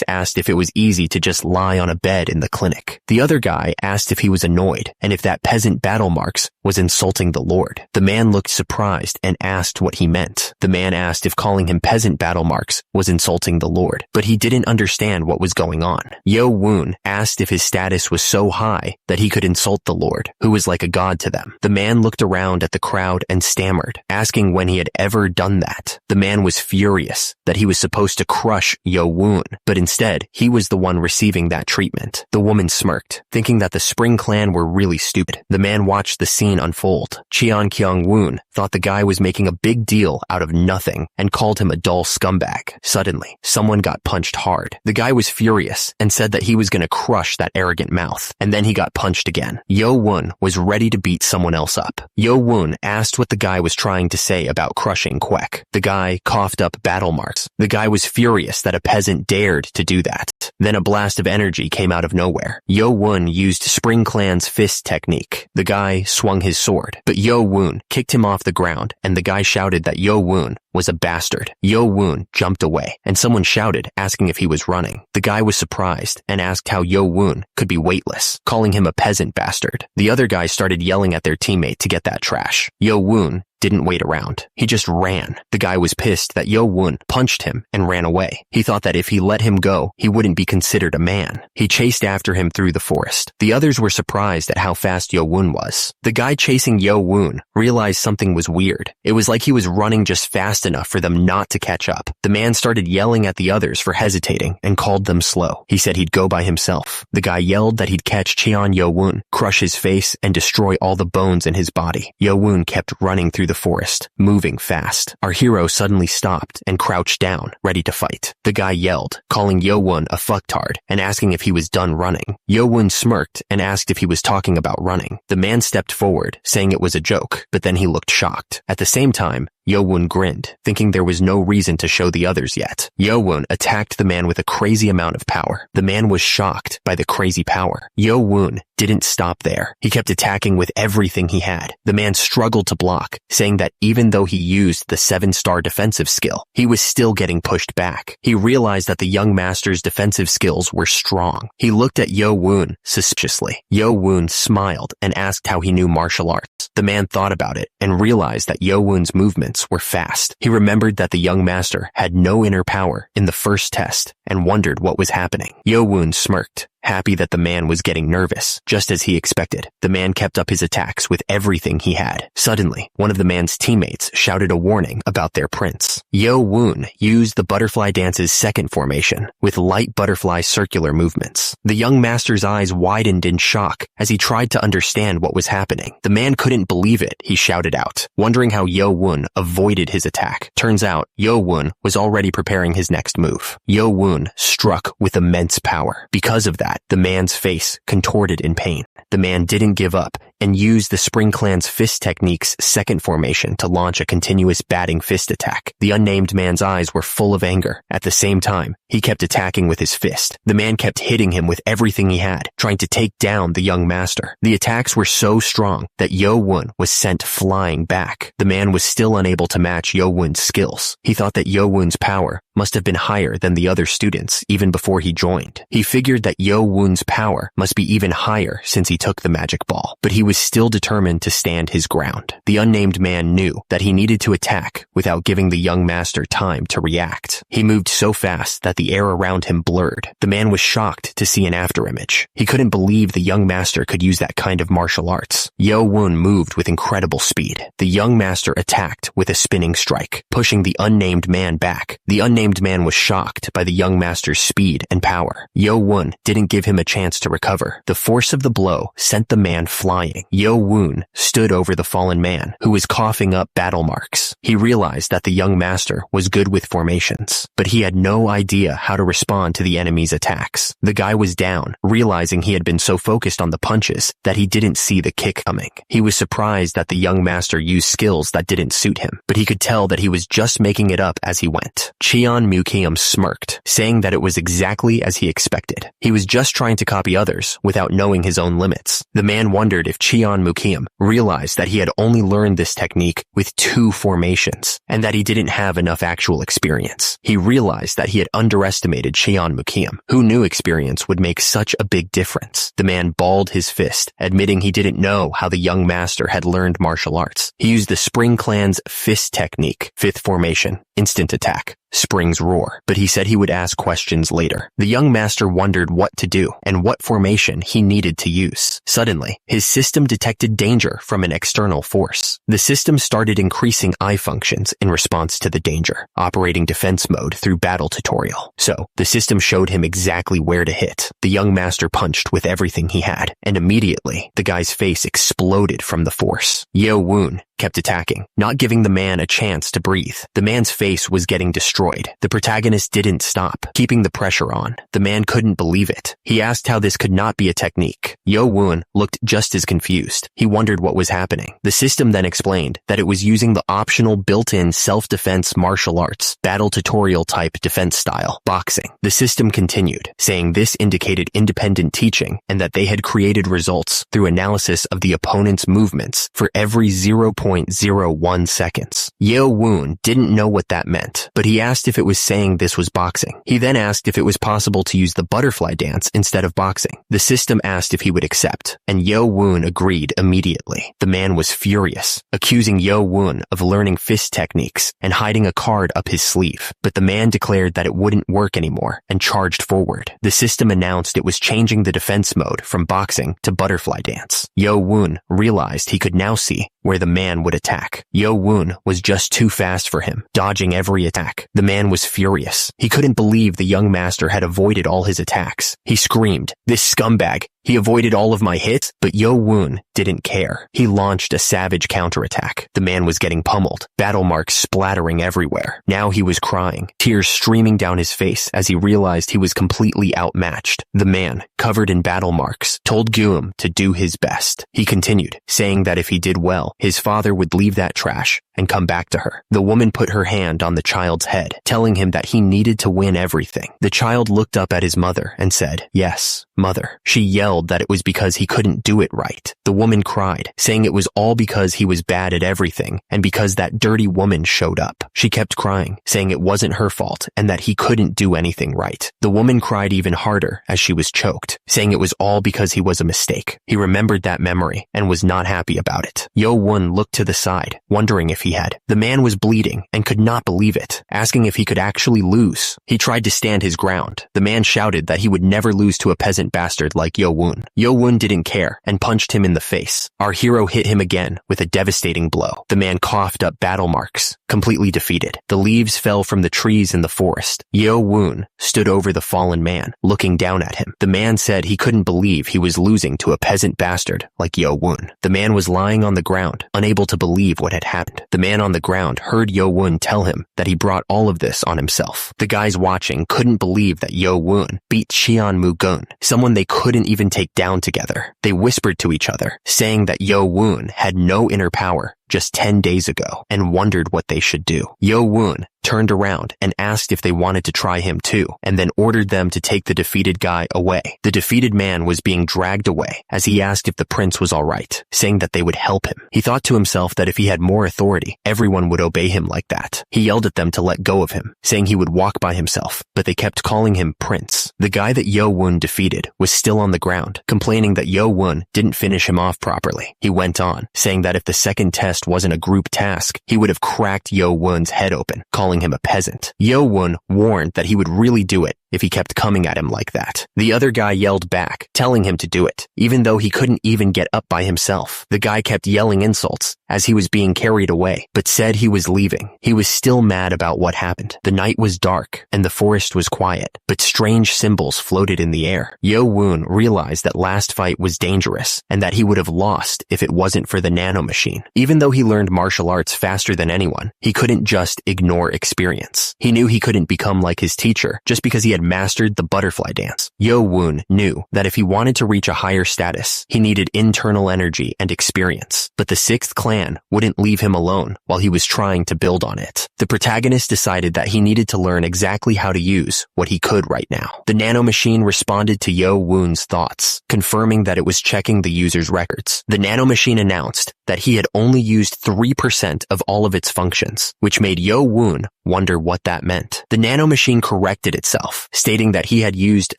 asked if it was easy to just lie on a bed in the clinic. quick. The other guy asked if he was annoyed and if that peasant battle marks was insulting the Lord. The man looked surprised and asked what he meant. The man asked if calling him peasant battle marks was insulting the Lord, but he didn't understand what was going on. Yo Woon asked if his status was so high that he could insult the Lord, who was like a god to them. The man looked around at the crowd and stammered, asking when he had ever done that. The man was furious that he was supposed to crush Yo Woon, but instead, he was the one receiving that treatment. The woman smirked, thinking that the Spring Clan were really stupid. The man watched the scene unfold. Cheon Kyung Woon thought the guy was making a big deal out of nothing and called him a dull scumbag. Suddenly, someone got punched hard. The guy was furious and said that he was going to crush that arrogant mouth, and then he got punched again. Yo Woon was ready to beat someone else up. Yo Woon asked what the guy was trying to say about crushing Kwek. The guy coughed up battle marks. The guy was furious that a peasant dared to do that. Then a blast of energy came out of nowhere. Yo Woon used Spring Clan's fist technique. The guy swung his sword, but Yo Woon kicked him off the ground, and the guy shouted that Yo Woon was a bastard. Yo Woon jumped away, and someone shouted, asking if he was running. The guy was surprised and asked how Yo Woon could be weightless, calling him a peasant bastard. The other guy started yelling at their teammate to get that trash. Yo Woon didn't wait around. He just ran. The guy was pissed that Yo Woon punched him and ran away. He thought that if he let him go, he wouldn't be considered a man. He chased after him through the forest. The others were surprised at how fast Yo Woon was. The guy chasing Yo Woon realized something was weird. It was like he was running just fast enough for them not to catch up. The man started yelling at the others for hesitating and called them slow. He said he'd go by himself. The guy yelled that he'd catch Cheon Yo Woon, crush his face, and destroy all the bones in his body. Yo Woon kept running through the forest, moving fast. Our hero suddenly stopped and crouched down, ready to fight. The guy yelled, calling Yo Woon a fucktard and asking if he was done running. Yo Woon smirked and asked if he was talking about running. The man stepped forward, saying it was a joke, but then he looked shocked. At the same time, Yo Woon grinned, thinking there was no reason to show the others yet. Yo Woon attacked the man with a crazy amount of power. The man was shocked by the crazy power. Yo Woon didn't stop there. He kept attacking with everything he had. The man struggled to block, saying that even though he used the 7-star defensive skill, he was still getting pushed back. He realized that the young master's defensive skills were strong. He looked at Yo Woon suspiciously. Yo Woon smiled and asked how he knew martial arts. The man thought about it and realized that Yo Woon's movements were fast. He remembered that the young master had no inner power in the first test and wondered what was happening. Yo Woon smirked, happy that the man was getting nervous, just as he expected. The man kept up his attacks with everything he had. Suddenly, one of the man's teammates shouted a warning about their prince. Yo Woon used the butterfly dance's second formation, with light butterfly circular movements. The young master's eyes widened in shock as he tried to understand what was happening. The man couldn't believe it, he shouted out, wondering how Yo Woon avoided his attack. Turns out, Yo Woon was already preparing his next move. Yo Woon struck with immense power. Because of that, the man's face contorted in pain. The man didn't give up and used the Spring Clan's fist technique's second formation to launch a continuous batting fist attack. The unnamed man's eyes were full of anger. At the same time, he kept attacking with his fist. The man kept hitting him with everything he had, trying to take down the young master. The attacks were so strong that Yo Woon was sent flying back. The man was still unable to match Yo Woon's skills. He thought that Yo Woon's power must have been higher than the other students even before he joined. He figured that Yo Woon's power must be even higher since he took the magic ball, but he was still determined to stand his ground. The unnamed man knew that he needed to attack without giving the young master time to react. He moved so fast that the air around him blurred. The man was shocked to see an afterimage. He couldn't believe the young master could use that kind of martial arts. Yo Woon moved with incredible speed. The young master attacked with a spinning strike, pushing the unnamed man back. The unnamed man was shocked by the young master's speed and power. Yo Woon didn't give him a chance to recover. The force of the blow sent the man flying. Yo Woon stood over the fallen man, who was coughing up battle marks. He realized that the young master was good with formations, but he had no idea how to respond to the enemy's attacks. The guy was down, realizing he had been so focused on the punches that he didn't see the kick coming. He was surprised that the young master used skills that didn't suit him, but he could tell that he was just making it up as he went. Cheon Mukium smirked, saying that it was exactly as he expected. He was just trying to copy others without knowing his own limits. The man wondered if Cheon Mukium, realized that he had only learned this technique with 2 formations, and that he didn't have enough actual experience. He realized that he had underestimated Cheon Mukium. Who knew experience would make such a big difference? The man balled his fist, admitting he didn't know how the young master had learned martial arts. He used the Spring Clan's fist technique, 5th formation, instant attack, Spring's roar, but he said he would ask questions later. The young master wondered what to do and what formation he needed to use. Suddenly, his system detected danger from an external force. The system started increasing eye functions in response to the danger, operating defense mode through battle tutorial. So, the system showed him exactly where to hit. The young master punched with everything he had, and immediately, the guy's face exploded from the force. Yo Woon kept attacking, not giving the man a chance to breathe. The man's face was getting destroyed. The protagonist didn't stop, keeping the pressure on. The man couldn't believe it. He asked how this could not be a technique. Yo Woon looked just as confused. He wondered what was happening. The system then explained that it was using the optional built-in self-defense martial arts, battle tutorial type defense style, boxing. The system continued, saying this indicated independent teaching and that they had created results through analysis of the opponent's movements for every 0.01 seconds. Yo Woon didn't know what that meant, but he asked if it was saying this was boxing. He then asked if it was possible to use the butterfly dance instead of boxing. The system asked if he would accept, and Yo Woon agreed immediately. The man was furious, accusing Yo Woon of learning fist techniques and hiding a card up his sleeve. But the man declared that it wouldn't work anymore and charged forward. The system announced it was changing the defense mode from boxing to butterfly dance. Yo Woon realized he could now see where the man would attack. Yo Woon was just too fast for him, dodging every attack. The man was furious. He couldn't believe the young master had avoided all his attacks. He screamed, "This scumbag! He avoided all of my hits," but Yo Woon didn't care. He launched a savage counterattack. The man was getting pummeled, battle marks splattering everywhere. Now he was crying, tears streaming down his face as he realized he was completely outmatched. The man, covered in battle marks, told Guum to do his best. He continued, saying that if he did well, his father would leave that trash and come back to her. The woman put her hand on the child's head, telling him that he needed to win everything. The child looked up at his mother and said, "Yes, mother." She yelled that it was because he couldn't do it right. The woman cried, saying it was all because he was bad at everything and because that dirty woman showed up. She kept crying, saying it wasn't her fault and that he couldn't do anything right. The woman cried even harder as she was choked, saying it was all because he was a mistake. He remembered that memory and was not happy about it. Yo Woon looked to the side, wondering if he had. The man was bleeding and could not believe it, asking if he could actually lose. He tried to stand his ground. The man shouted that he would never lose to a peasant bastard like Yo Woon. Yo Woon didn't care and punched him in the face. Our hero hit him again with a devastating blow. The man coughed up battle marks, completely defeated. The leaves fell from the trees in the forest. Yo Woon stood over the fallen man, looking down at him. The man said he couldn't believe he was losing to a peasant bastard like Yo Woon. The man was lying on the ground, unable to believe what had happened. The man on the ground heard Yo Woon tell him that he brought all of this on himself. The guys watching couldn't believe that Yo Woon beat Cheon Mugun, someone they couldn't even take down together. They whispered to each other, saying that Yo Woon had no inner power just 10 days ago and wondered what they should do. Yo Woon turned around and asked if they wanted to try him too, and then ordered them to take the defeated guy away. The defeated man was being dragged away as he asked if the prince was alright, saying that they would help him. He thought to himself that if he had more authority, everyone would obey him like that. He yelled at them to let go of him, saying he would walk by himself, but they kept calling him Prince. The guy that Yo Woon defeated was still on the ground, complaining that Yo Woon didn't finish him off properly. He went on, saying that if the second test wasn't a group task, he would have cracked Yo Woon's head open, calling him a peasant. Yo Woon warned that he would really do it if he kept coming at him like that. The other guy yelled back, telling him to do it, even though he couldn't even get up by himself. The guy kept yelling insults as he was being carried away, but said he was leaving. He was still mad about what happened. The night was dark and the forest was quiet, but strange symbols floated in the air. Yo Woon realized that last fight was dangerous and that he would have lost if it wasn't for the nanomachine. Even though he learned martial arts faster than anyone, he couldn't just ignore experience. He knew he couldn't become like his teacher just because he had mastered the butterfly dance. Yo-woon knew that if he wanted to reach a higher status, he needed internal energy and experience, but the 6th clan wouldn't leave him alone while he was trying to build on it. The protagonist decided that he needed to learn exactly how to use what he could right now. The nanomachine responded to Yo-woon's thoughts, confirming that it was checking the user's records. The nanomachine announced that he had only used 3% of all of its functions, which made Yo-woon wonder what that meant. The nanomachine corrected itself, stating that he had used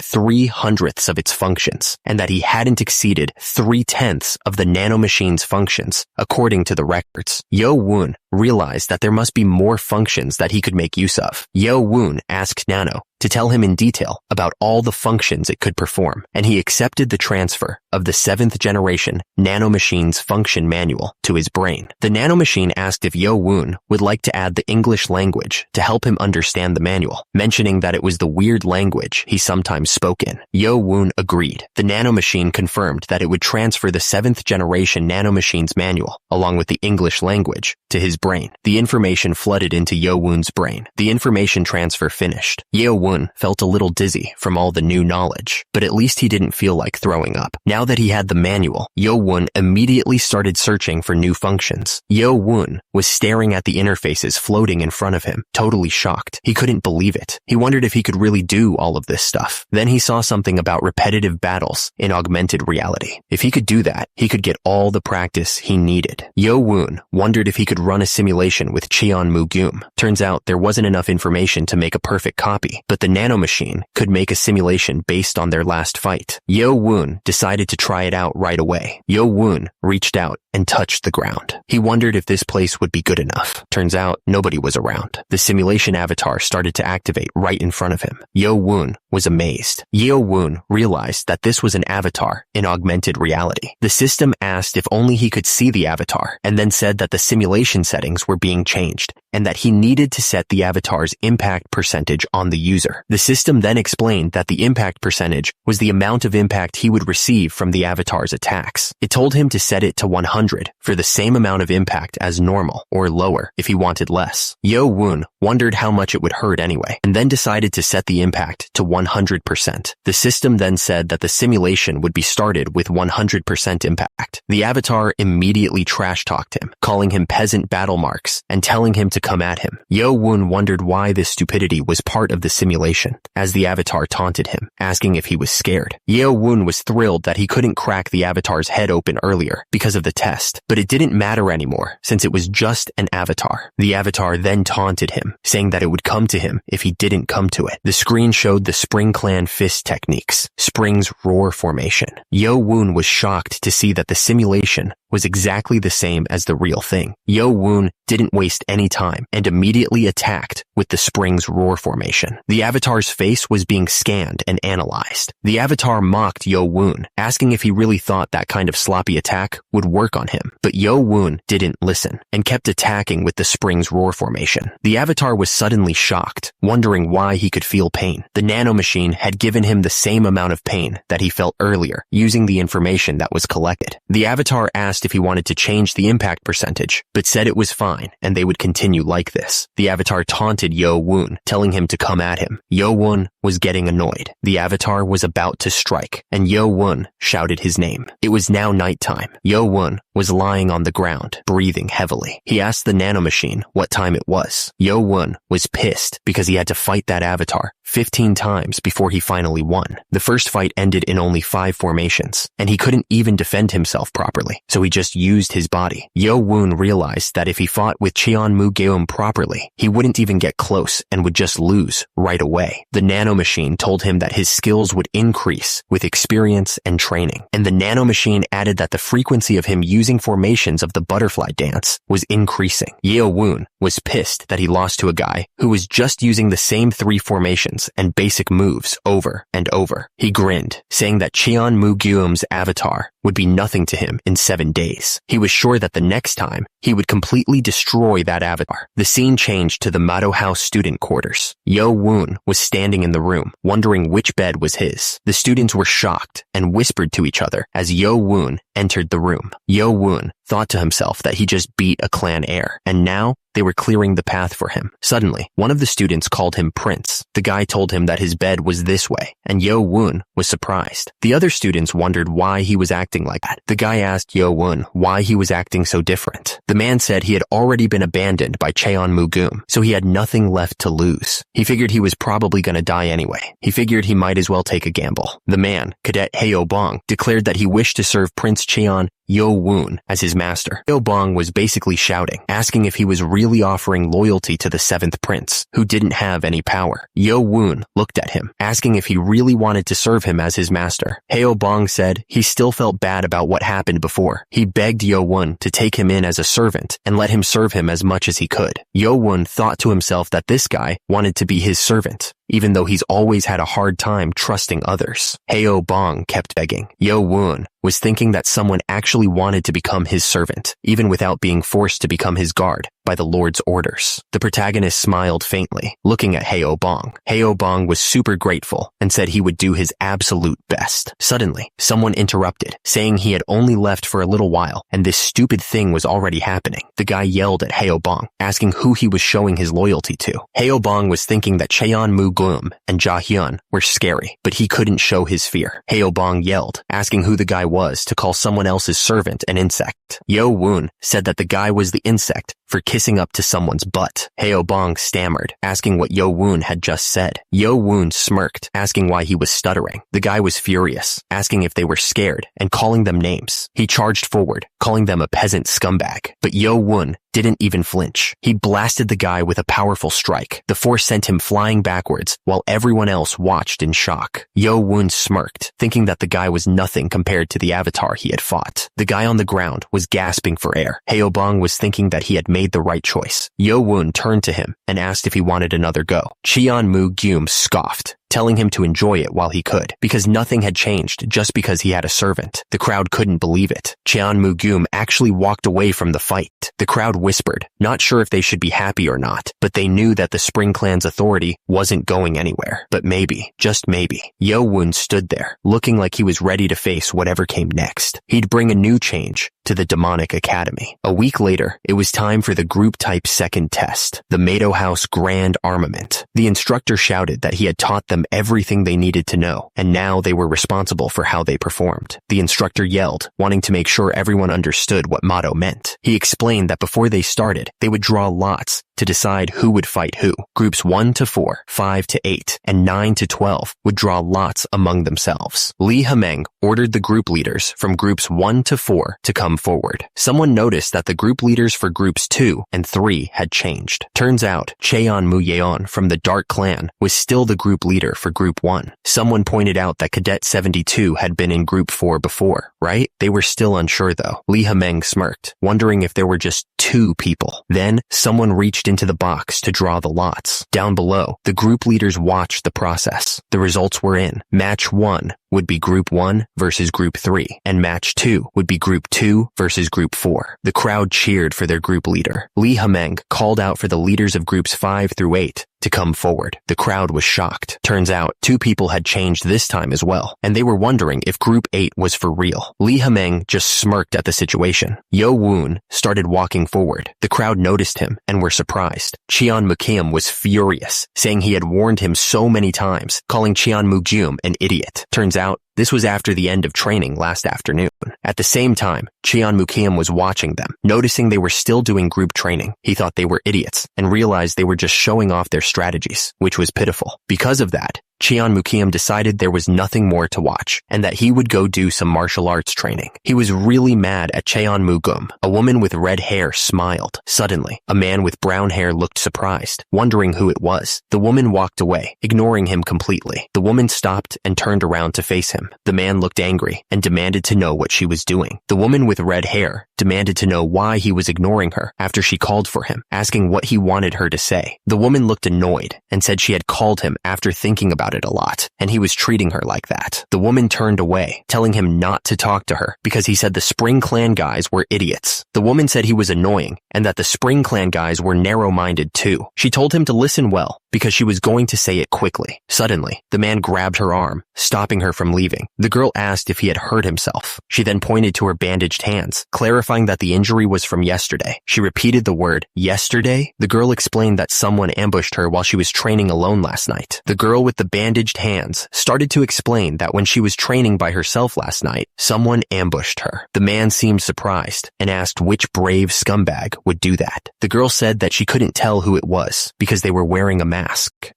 3/100ths of its functions, and that he hadn't exceeded 3/10ths of the nanomachine's functions, according to the records. Yo-woon realized that there must be more functions that he could make use of. Yo-woon asked Nano to tell him in detail about all the functions it could perform, and he accepted the transfer of the 7th generation nanomachine's function manual to his brain. The nanomachine asked if Yo-woon would like to add the English language to help him understand the manual, mentioning that it was the weird language he sometimes spoke in. Yo-woon agreed. The nanomachine confirmed that it would transfer the 7th generation nanomachine's manual, along with the English language, to his brain. The information flooded into Yo-woon's brain. The information transfer finished. Yo-woon felt a little dizzy from all the new knowledge, but at least he didn't feel like throwing up. Now that he had the manual, Yo-woon immediately started searching for new functions. Yo-woon was staring at the interfaces floating in front of him, totally shocked. He couldn't believe it. He wondered if he could really do all of this stuff. Then he saw something about repetitive battles in augmented reality. If he could do that, he could get all the practice he needed. Yo-woon wondered if he could run a simulation with Cheon-mu-geum. Turns out there wasn't enough information to make a perfect copy, but the nanomachine could make a simulation based on their last fight. Yo-woon decided to try it out right away. Yo-woon reached out and touched the ground. He wondered if this place would be good enough. Turns out nobody was around. The simulation avatar started to activate right in front of him. Yo-woon was amazed. Yo-woon realized that this was an avatar in augmented reality. The system asked if only he could see the avatar, and then said that the simulation settings were being changed, and that he needed to set the avatar's impact percentage on the user. The system then explained that the impact percentage was the amount of impact he would receive from the avatar's attacks. It told him to set it to 100 for the same amount of impact as normal, or lower if he wanted less. Yo-woon wondered how much it would hurt anyway, and then decided to set the impact to 100%. The system then said that the simulation would be started with 100% impact. The avatar immediately trash-talked him, calling him peasant battle marks and telling him to come at him. Yo-woon wondered why this stupidity was part of the simulation, as the avatar taunted him, asking if he was scared. Yo-woon was thrilled that he couldn't crack the avatar's head open earlier because of the test, but it didn't matter anymore since it was just an avatar. The avatar then taunted him, saying that it would come to him if he didn't come to it. The screen showed the Spring Clan fist techniques, Spring's roar formation. Yo-woon was shocked to see that the simulation was exactly the same as the real thing. Yo-woon didn't waste any time and immediately attacked with the Spring's roar formation. The avatar's face was being scanned and analyzed. The avatar mocked Yo-woon, asking if he really thought that kind of sloppy attack would work on him. But Yo-woon didn't listen and kept attacking with the Spring's roar formation. The avatar was suddenly shocked, wondering why he could feel pain. The nanomachine had given him the same amount of pain that he felt earlier, using the information that was collected. The avatar asked if he wanted to change the impact percentage, but said it was fine and they would continue like this. The avatar taunted Yo-woon, telling him to come at him. Yo-woon was getting annoyed. The avatar was about to strike, and Yo-woon shouted his name. It was now nighttime. Yo-woon was lying on the ground, breathing heavily. He asked the nanomachine what time it was. Yo-woon was pissed because he had to fight that avatar 15 times before he finally won. The first fight ended in only 5 formations, and he couldn't even defend himself properly, so he just used his body. Yo-woon realized that if he fought with Cheon-mu-geum properly, he wouldn't even get close and would just lose right away. The nanomachine told him that his skills would increase with experience and training, and the nanomachine added that the frequency of him using formations of the butterfly dance was increasing. Yo-woon was pissed that he lost to a guy who was just using the same 3 formations and basic moves over and over. He grinned, saying that Cheon-mu-geum's avatar would be nothing to him in 7 days. He was sure that the next time, he would completely destroy that avatar. The scene changed to the Mado House student quarters. Yo-woon was standing in the room, wondering which bed was his. The students were shocked and whispered to each other as Yo-woon entered the room. Yo-woon thought to himself that he just beat a clan heir, and now They were clearing the path for him. Suddenly, one of the students called him Prince. The guy told him that his bed was this way, and Yo-woon was surprised. The other students wondered why he was acting like that. The guy asked Yo-woon why he was acting so different. The man said he had already been abandoned by Cheon-mu-gum, so he had nothing left to lose. He figured he was probably gonna die anyway. He figured he might as well take a gamble. The man, Cadet Hyo-bong, declared that he wished to serve Prince Cheon Yo-woon as his master. Hyo-bong was basically shouting, asking if he was really offering loyalty to the 7th prince, who didn't have any power. Yo-woon looked at him, asking if he really wanted to serve him as his master. Hyo-bong said he still felt bad about what happened before. He begged Yo-woon to take him in as a servant and let him serve him as much as he could. Yo-woon thought to himself that this guy wanted to be his servant, even though he's always had a hard time trusting others. Hyo-bong kept begging. Yo-woon was thinking that someone actually wanted to become his servant, even without being forced to become his guard by the Lord's orders. The protagonist smiled faintly, looking at Hyo-bong. Hyo-bong was super grateful and said he would do his absolute best. Suddenly, someone interrupted, saying he had only left for a little while, and this stupid thing was already happening. The guy yelled at Hyo-bong, asking who he was showing his loyalty to. Hyo-bong was thinking that Cheon-mu-gum and Ja-hyun were scary, but he couldn't show his fear. Hyo-bong yelled, asking who the guy was to call someone else's servant an insect. Yo-woon said that the guy was the insect for kissing up to someone's butt. Hyo-bong stammered, asking what Yo-woon had just said. Yo-woon smirked, asking why he was stuttering. The guy was furious, asking if they were scared and calling them names. He charged forward, calling them a peasant scumbag. But Yo-woon didn't even flinch. He blasted the guy with a powerful strike. The force sent him flying backwards, while everyone else watched in shock. Yo-woon smirked, thinking that the guy was nothing compared to the avatar he had fought. The guy on the ground was gasping for air. Hyo-bong was thinking that he had made the right choice. Yo-woon turned to him and asked if he wanted another go. Cheon-mu-gum scoffed, telling him to enjoy it while he could, because nothing had changed just because he had a servant. The crowd couldn't believe it. Cheon-mu-gum actually walked away from the fight. The crowd whispered, not sure if they should be happy or not, but they knew that the Spring Clan's authority wasn't going anywhere. But maybe, just maybe, Yo-woon stood there, looking like he was ready to face whatever came next. He'd bring a new change to the demonic academy. A week later, it was time for the group type second test, the Mado House Grand Armament. The instructor shouted that he had taught them everything they needed to know, and now they were responsible for how they performed. The instructor yelled, wanting to make sure everyone understood what motto meant. He explained that before they started, they would draw lots to decide who would fight who. Groups 1 to 4, 5 to 8, and 9 to 12 would draw lots among themselves. Lee Ha-meng ordered the group leaders from groups 1 to 4 to come forward. Someone noticed that the group leaders for groups 2 and 3 had changed. Turns out, Cheon-mu-yeon from the Dark Clan was still the group leader for group 1. Someone pointed out that Cadet 72 had been in group 4 before, right? They were still unsure though. Lee Ha-meng smirked, wondering if there were just 2 people. Then, someone reached into the box to draw the lots. Down below, the group leaders watched the process. The results were in. Match 1 would be Group 1 versus Group 3, and Match 2 would be Group 2 versus Group 4. The crowd cheered for their group leader. Lee Ha-meng called out for the leaders of Groups 5 through 8 to come forward. The crowd was shocked. Turns out, 2 people had changed this time as well, and they were wondering if Group 8 was for real. Lee Ha-meng just smirked at the situation. Yo-woon started walking forward. The crowd noticed him and were surprised. Cheon-mu-gum was furious, saying he had warned him so many times, calling Cheon-mu-gum an idiot. Turns out, this was after the end of training last afternoon. At the same time, Cheon-mu-gum was watching them. Noticing they were still doing group training, he thought they were idiots and realized they were just showing off their strategies, which was pitiful. Because of that, Cheon-mu-gum decided there was nothing more to watch and that he would go do some martial arts training. He was really mad at Cheon-mu-gum. A woman with red hair smiled. Suddenly, a man with brown hair looked surprised, wondering who it was. The woman walked away, ignoring him completely. The woman stopped and turned around to face him. The man looked angry and demanded to know what she was doing. The woman with red hair demanded to know why he was ignoring her after she called for him, asking what he wanted her to say. The woman looked annoyed and said she had called him after thinking about it a lot, and he was treating her like that. The woman turned away, telling him not to talk to her because he said the Spring Clan guys were idiots. The woman said he was annoying and that the Spring Clan guys were narrow-minded too. She told him to listen well because she was going to say it quickly. Suddenly, the man grabbed her arm, stopping her from leaving. The girl asked if he had hurt himself. She then pointed to her bandaged hands, clarifying that the injury was from yesterday. She repeated the word, yesterday? The girl explained that someone ambushed her while she was training alone last night. The girl with the bandaged hands started to explain that when she was training by herself last night, someone ambushed her. The man seemed surprised and asked which brave scumbag would do that. The girl said that she couldn't tell who it was because they were wearing a mask.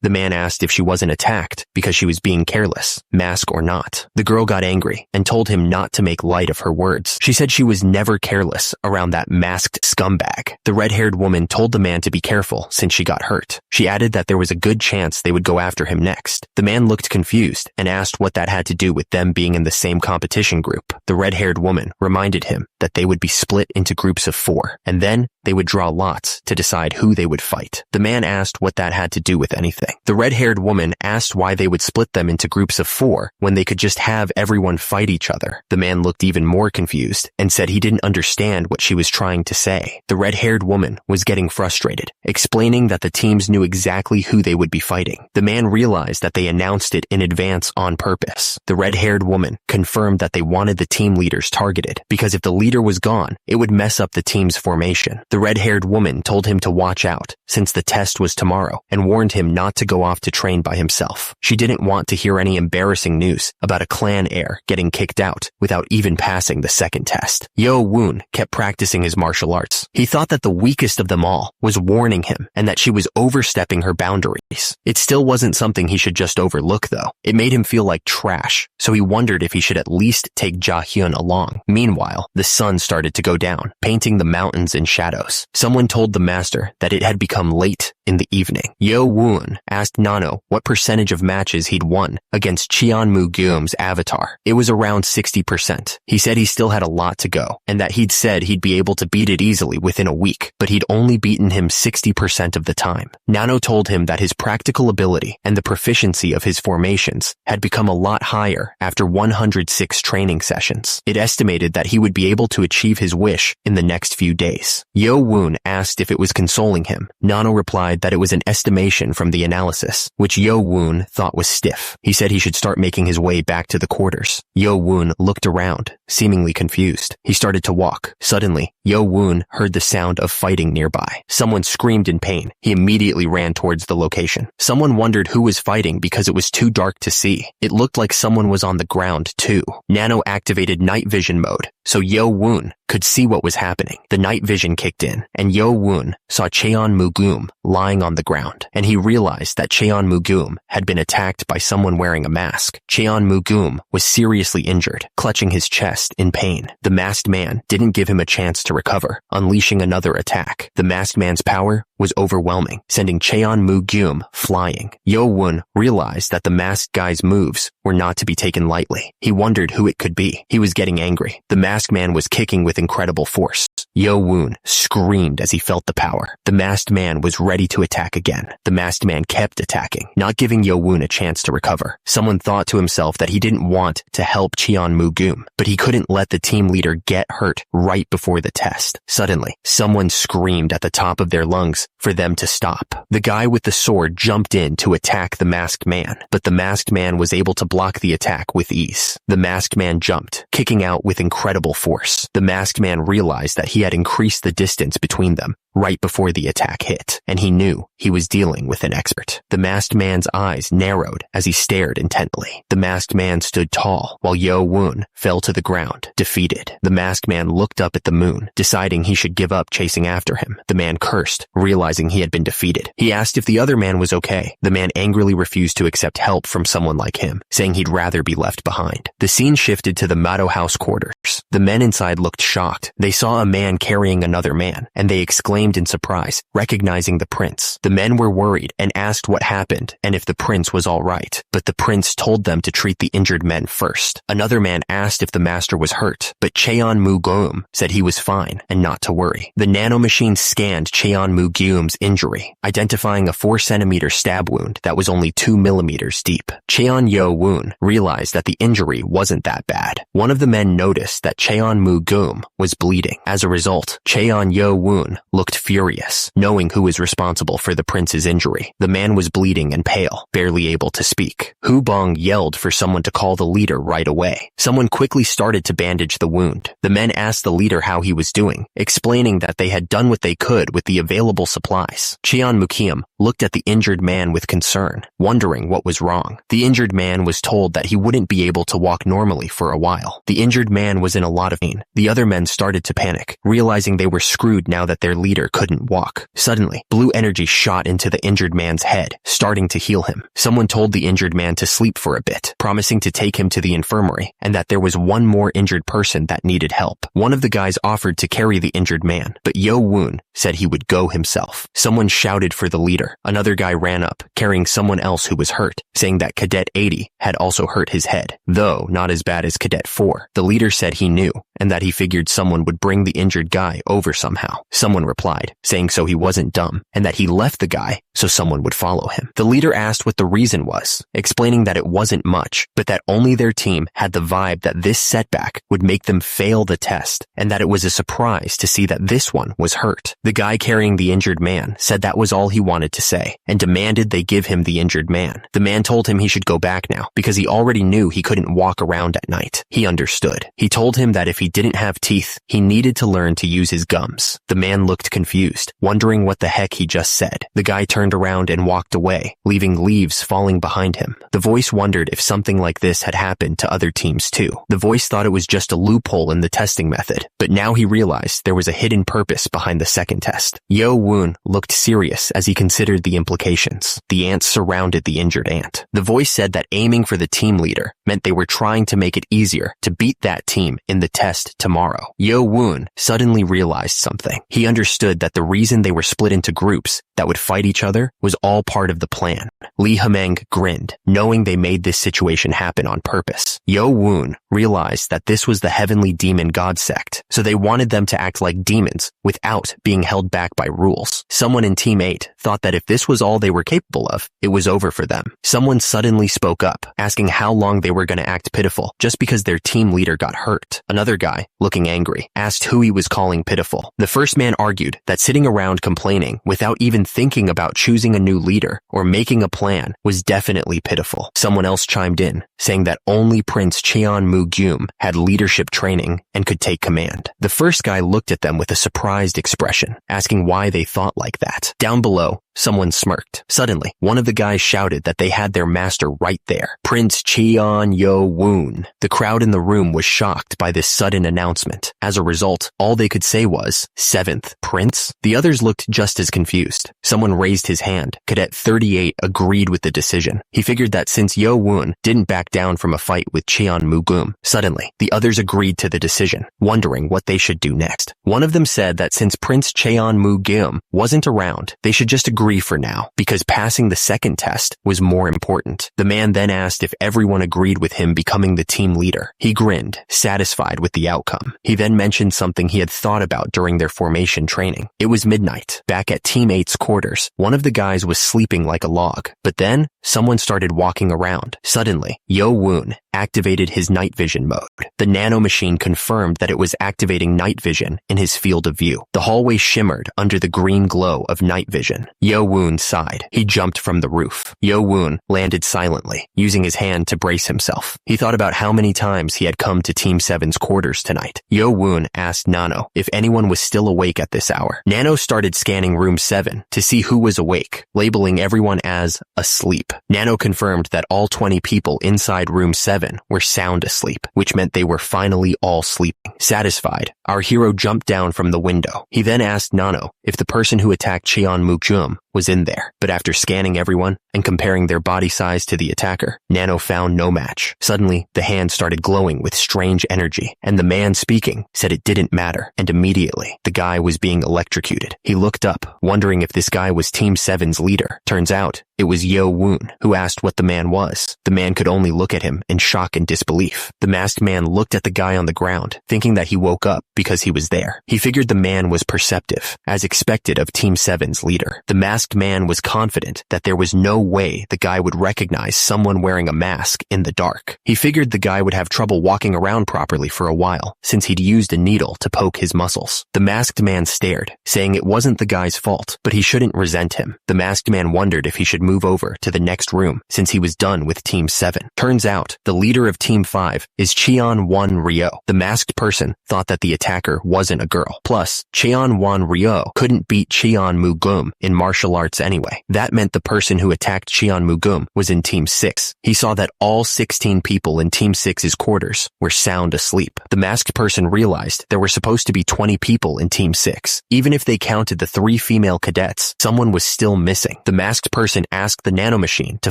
The man asked if she wasn't attacked because she was being careless, mask or not. The girl got angry and told him not to make light of her words. She said she was never careless around that masked scumbag. The red-haired woman told the man to be careful since she got hurt. She added that there was a good chance they would go after him next. The man looked confused and asked what that had to do with them being in the same competition group. The red-haired woman reminded him that they would be split into groups of 4, and then they would draw lots to decide who they would fight. The man asked what that had to do with anything. The red-haired woman asked why they would split them into groups of 4 when they could just have everyone fight each other. The man looked even more confused and said he didn't understand what she was trying to say. The red-haired woman was getting frustrated, explaining that the teams knew exactly who they would be fighting. The man realized that they announced it in advance on purpose. The red-haired woman confirmed that they wanted the team leaders targeted because if the leader was gone, it would mess up the team's formation. The red-haired woman told him to watch out since the test was tomorrow and warned him not to go off to train by himself. She didn't want to hear any embarrassing news about a clan heir getting kicked out without even passing the second test. Yo-woon kept practicing his martial arts. He thought that the weakest of them all was warning him and that she was overstepping her boundaries. It still wasn't something he should just overlook though. It made him feel like trash, so he wondered if he should at least take Ja-hyun along. Meanwhile, the sun started to go down, painting the mountains in shadows. Someone told the master that it had become late in the evening. Yo-woon asked Nano what percentage of matches he'd won against Cheon-mu-geum's avatar. It was around 60%. He said he still had a lot to go, and that he'd said he'd be able to beat it easily within a week, but he'd only beaten him 60% of the time. Nano told him that his practical ability and the proficiency of his formations had become a lot higher after 106 training sessions. It estimated that he would be able to achieve his wish in the next few days. Yo-woon asked if it was consoling him. Nano replied that it was an estimation from the analysis, which Yo-woon thought was stiff. He said he should start making his way back to the quarters. Yo-woon looked around, seemingly confused. He started to walk. Suddenly, Yo-woon heard the sound of fighting nearby. Someone screamed in pain. He immediately ran towards the location. Someone wondered who was fighting because it was too dark to see. It looked like someone was on the ground too. Nano activated night vision mode, so Yo-woon could see what was happening. The night vision kicked in, and Yo-woon saw Cheon-mu-geum lying on the ground, and he realized that Cheon-mu-geum had been attacked by someone wearing a mask. Cheon-mu-geum was seriously injured, clutching his chest in pain. The masked man didn't give him a chance to recover, unleashing another attack. The masked man's power was overwhelming, sending Cheon-mu-geum flying. Yo-woon realized that the masked guy's moves were not to be taken lightly. He wondered who it could be. He was getting angry. The masked man was kicking with incredible force. Yo-woon screamed as he felt the power. The masked man was ready to attack again. The masked man kept attacking, not giving Yo-woon a chance to recover. Someone thought to himself that he didn't want to help Cheon-mu-geum, but he couldn't let the team leader get hurt right before the test. Suddenly, someone screamed at the top of their lungs for them to stop. The guy with the sword jumped in to attack the masked man, but the masked man was able to block the attack with ease. The masked man jumped, kicking out with incredible force. The masked man realized that he had increased the distance between them right before the attack hit, and he knew he was dealing with an expert. The masked man's eyes narrowed as he stared intently. The masked man stood tall, while Yo-woon fell to the ground, defeated. The masked man looked up at the moon, deciding he should give up chasing after him. The man cursed, realizing he had been defeated. He asked if the other man was okay. The man angrily refused to accept help from someone like him, saying he'd rather be left behind. The scene shifted to the Mado house quarters. The men inside looked shocked. They saw a man carrying another man, and they exclaimed in surprise, recognizing the prince. The men were worried and asked what happened and if the prince was all right, but the prince told them to treat the injured men first. Another man asked if the master was hurt, but Cheon-mu-geum said he was fine and not to worry. The nanomachine scanned Cheon-mu-geum's injury, identifying a 4-centimeter stab wound that was only 2 millimeters deep. Cheon-yo-woon realized that the injury wasn't that bad. One of the men noticed that Cheon-mu-geum was bleeding. As a result, Cheon-yo-woon looked furious, knowing who was responsible for the prince's injury. The man was bleeding and pale, barely able to speak. Hu Bong yelled for someone to call the leader right away. Someone quickly started to bandage the wound. The men asked the leader how he was doing, explaining that they had done what they could with the available supplies. Cheon Mukiam looked at the injured man with concern, wondering what was wrong. The injured man was told that he wouldn't be able to walk normally for a while. The injured man was in a lot of pain. The other men started to panic, realizing they were screwed now that their leader couldn't walk. Suddenly, blue energy shot into the injured man's head, starting to heal him. Someone told the injured man to sleep for a bit, promising to take him to the infirmary, and that there was one more injured person that needed help. One of the guys offered to carry the injured man, but Yo Woon said he would go himself. Someone shouted for the leader. Another guy ran up, carrying someone else who was hurt, saying that Cadet 80 had also hurt his head, though not as bad as Cadet 4. The leader said he knew, and that he figured someone would bring the injured guy over somehow. Someone replied, saying so he wasn't dumb, and that he left the guy so someone would follow him. The leader asked what the reason was, explaining that it wasn't much, but that only their team had the vibe that this setback would make them fail the test, and that it was a surprise to see that this one was hurt. The guy carrying the injured man said that was all he wanted to say, and demanded they give him the injured man. The man told him he should go back now, because he already knew he couldn't walk around at night. He understood. He told him that if he didn't have teeth, he needed to learn to use his gums. The man looked confused, wondering what the heck he just said. The guy turned around and walked away, leaving leaves falling behind him. The voice wondered if something like this had happened to other teams too. The voice thought it was just a loophole in the testing method, but now he realized there was a hidden purpose behind the second test. Yo Woon looked serious as he considered the implications. The ants surrounded the injured ant. The voice said that aiming for the team leader meant they were trying to make it easier to beat that team in the test tomorrow. Yo Woon suddenly realized something. He understood that the reason they were split into groups that would fight each other was all part of the plan. Lee Hameng grinned, knowing they made this situation happen on purpose. Yo Woon realized that this was the heavenly demon god sect, so they wanted them to act like demons without being held back by rules. Someone in Team 8 thought that if this was all they were capable of, it was over for them. Someone suddenly spoke up, asking how long they were going to act pitiful just because their team leader got hurt. Another guy, looking angry, asked who he was calling pitiful. The first man argued that sitting around complaining without even thinking about choosing a new leader or making a plan was definitely pitiful. Someone else chimed in, saying that only Prince Cheon Mu-gyum had leadership training and could take command. The first guy looked at them with a surprised expression, asking why they thought like that. Down below, someone smirked. Suddenly, one of the guys shouted that they had their master right there, Prince Cheon Yo Woon. The crowd in the room was shocked by this sudden announcement. As a result, all they could say was, 7th Prince? The others looked just as confused. Someone raised his hand. Cadet 38 agreed with the decision. He figured that since Yo Woon didn't back down from a fight with Cheon Mu-gyum, suddenly, the others agreed to the decision, wondering what they should do next. One of them said that since Prince Cheon Mu-gyum wasn't around, they should just agree for now, because passing the second test was more important. The man then asked if everyone agreed with him becoming the team leader. He grinned, satisfied with the outcome. He then mentioned something he had thought about during their formation training. It was midnight. Back at Team 8's quarters, one of the guys was sleeping like a log, but then someone started walking around. Suddenly, Yo Woon activated his night vision mode. The nanomachine confirmed that it was activating night vision in his field of view. The hallway shimmered under the green glow of night vision. Yo Woon sighed. He jumped from the roof. Yo Woon landed silently, using his hand to brace himself. He thought about how many times he had come to Team 7's quarters tonight. Yo Woon asked Nano if anyone was still awake at this hour. Nano started scanning room 7 to see who was awake, labeling everyone as asleep. Nano confirmed that all 20 people inside room 7 were sound asleep, which meant they were finally all sleeping. Satisfied, our hero jumped down from the window. He then asked Nano if the person who attacked Cheon Mu-gyum was in there, but after scanning everyone and comparing their body size to the attacker, Nano found no match. Suddenly, the hand started glowing with strange energy, and the man speaking said it didn't matter, and immediately, the guy was being electrocuted. He looked up, wondering if this guy was Team 7's leader. Turns out, it was Yo Woon, who asked what the man was. The man could only look at him in shock and disbelief. The masked man looked at the guy on the ground, thinking that he woke up because he was there. He figured the man was perceptive, as expected of Team 7's leader. The masked man was confident that there was no way the guy would recognize someone wearing a mask in the dark. He figured the guy would have trouble walking around properly for a while, since he'd used a needle to poke his muscles. The masked man stared, saying it wasn't the guy's fault, but he shouldn't resent him. The masked man wondered if he should move over to the next room, since he was done with Team 7. Turns out, the leader of Team 5 is Cheon-won Ryo. The masked person thought that the attacker wasn't a girl. Plus, Cheon-won Ryo couldn't beat Cheon-mu-gum in martial arts anyway. That meant the person who attacked Cheon-mu-gum was in Team 6. He saw that all 16 people in Team 6's quarters were sound asleep. The masked person realized there were supposed to be 20 people in Team 6. Even if they counted the 3 female cadets, someone was still missing. The masked person asked the nanomachine to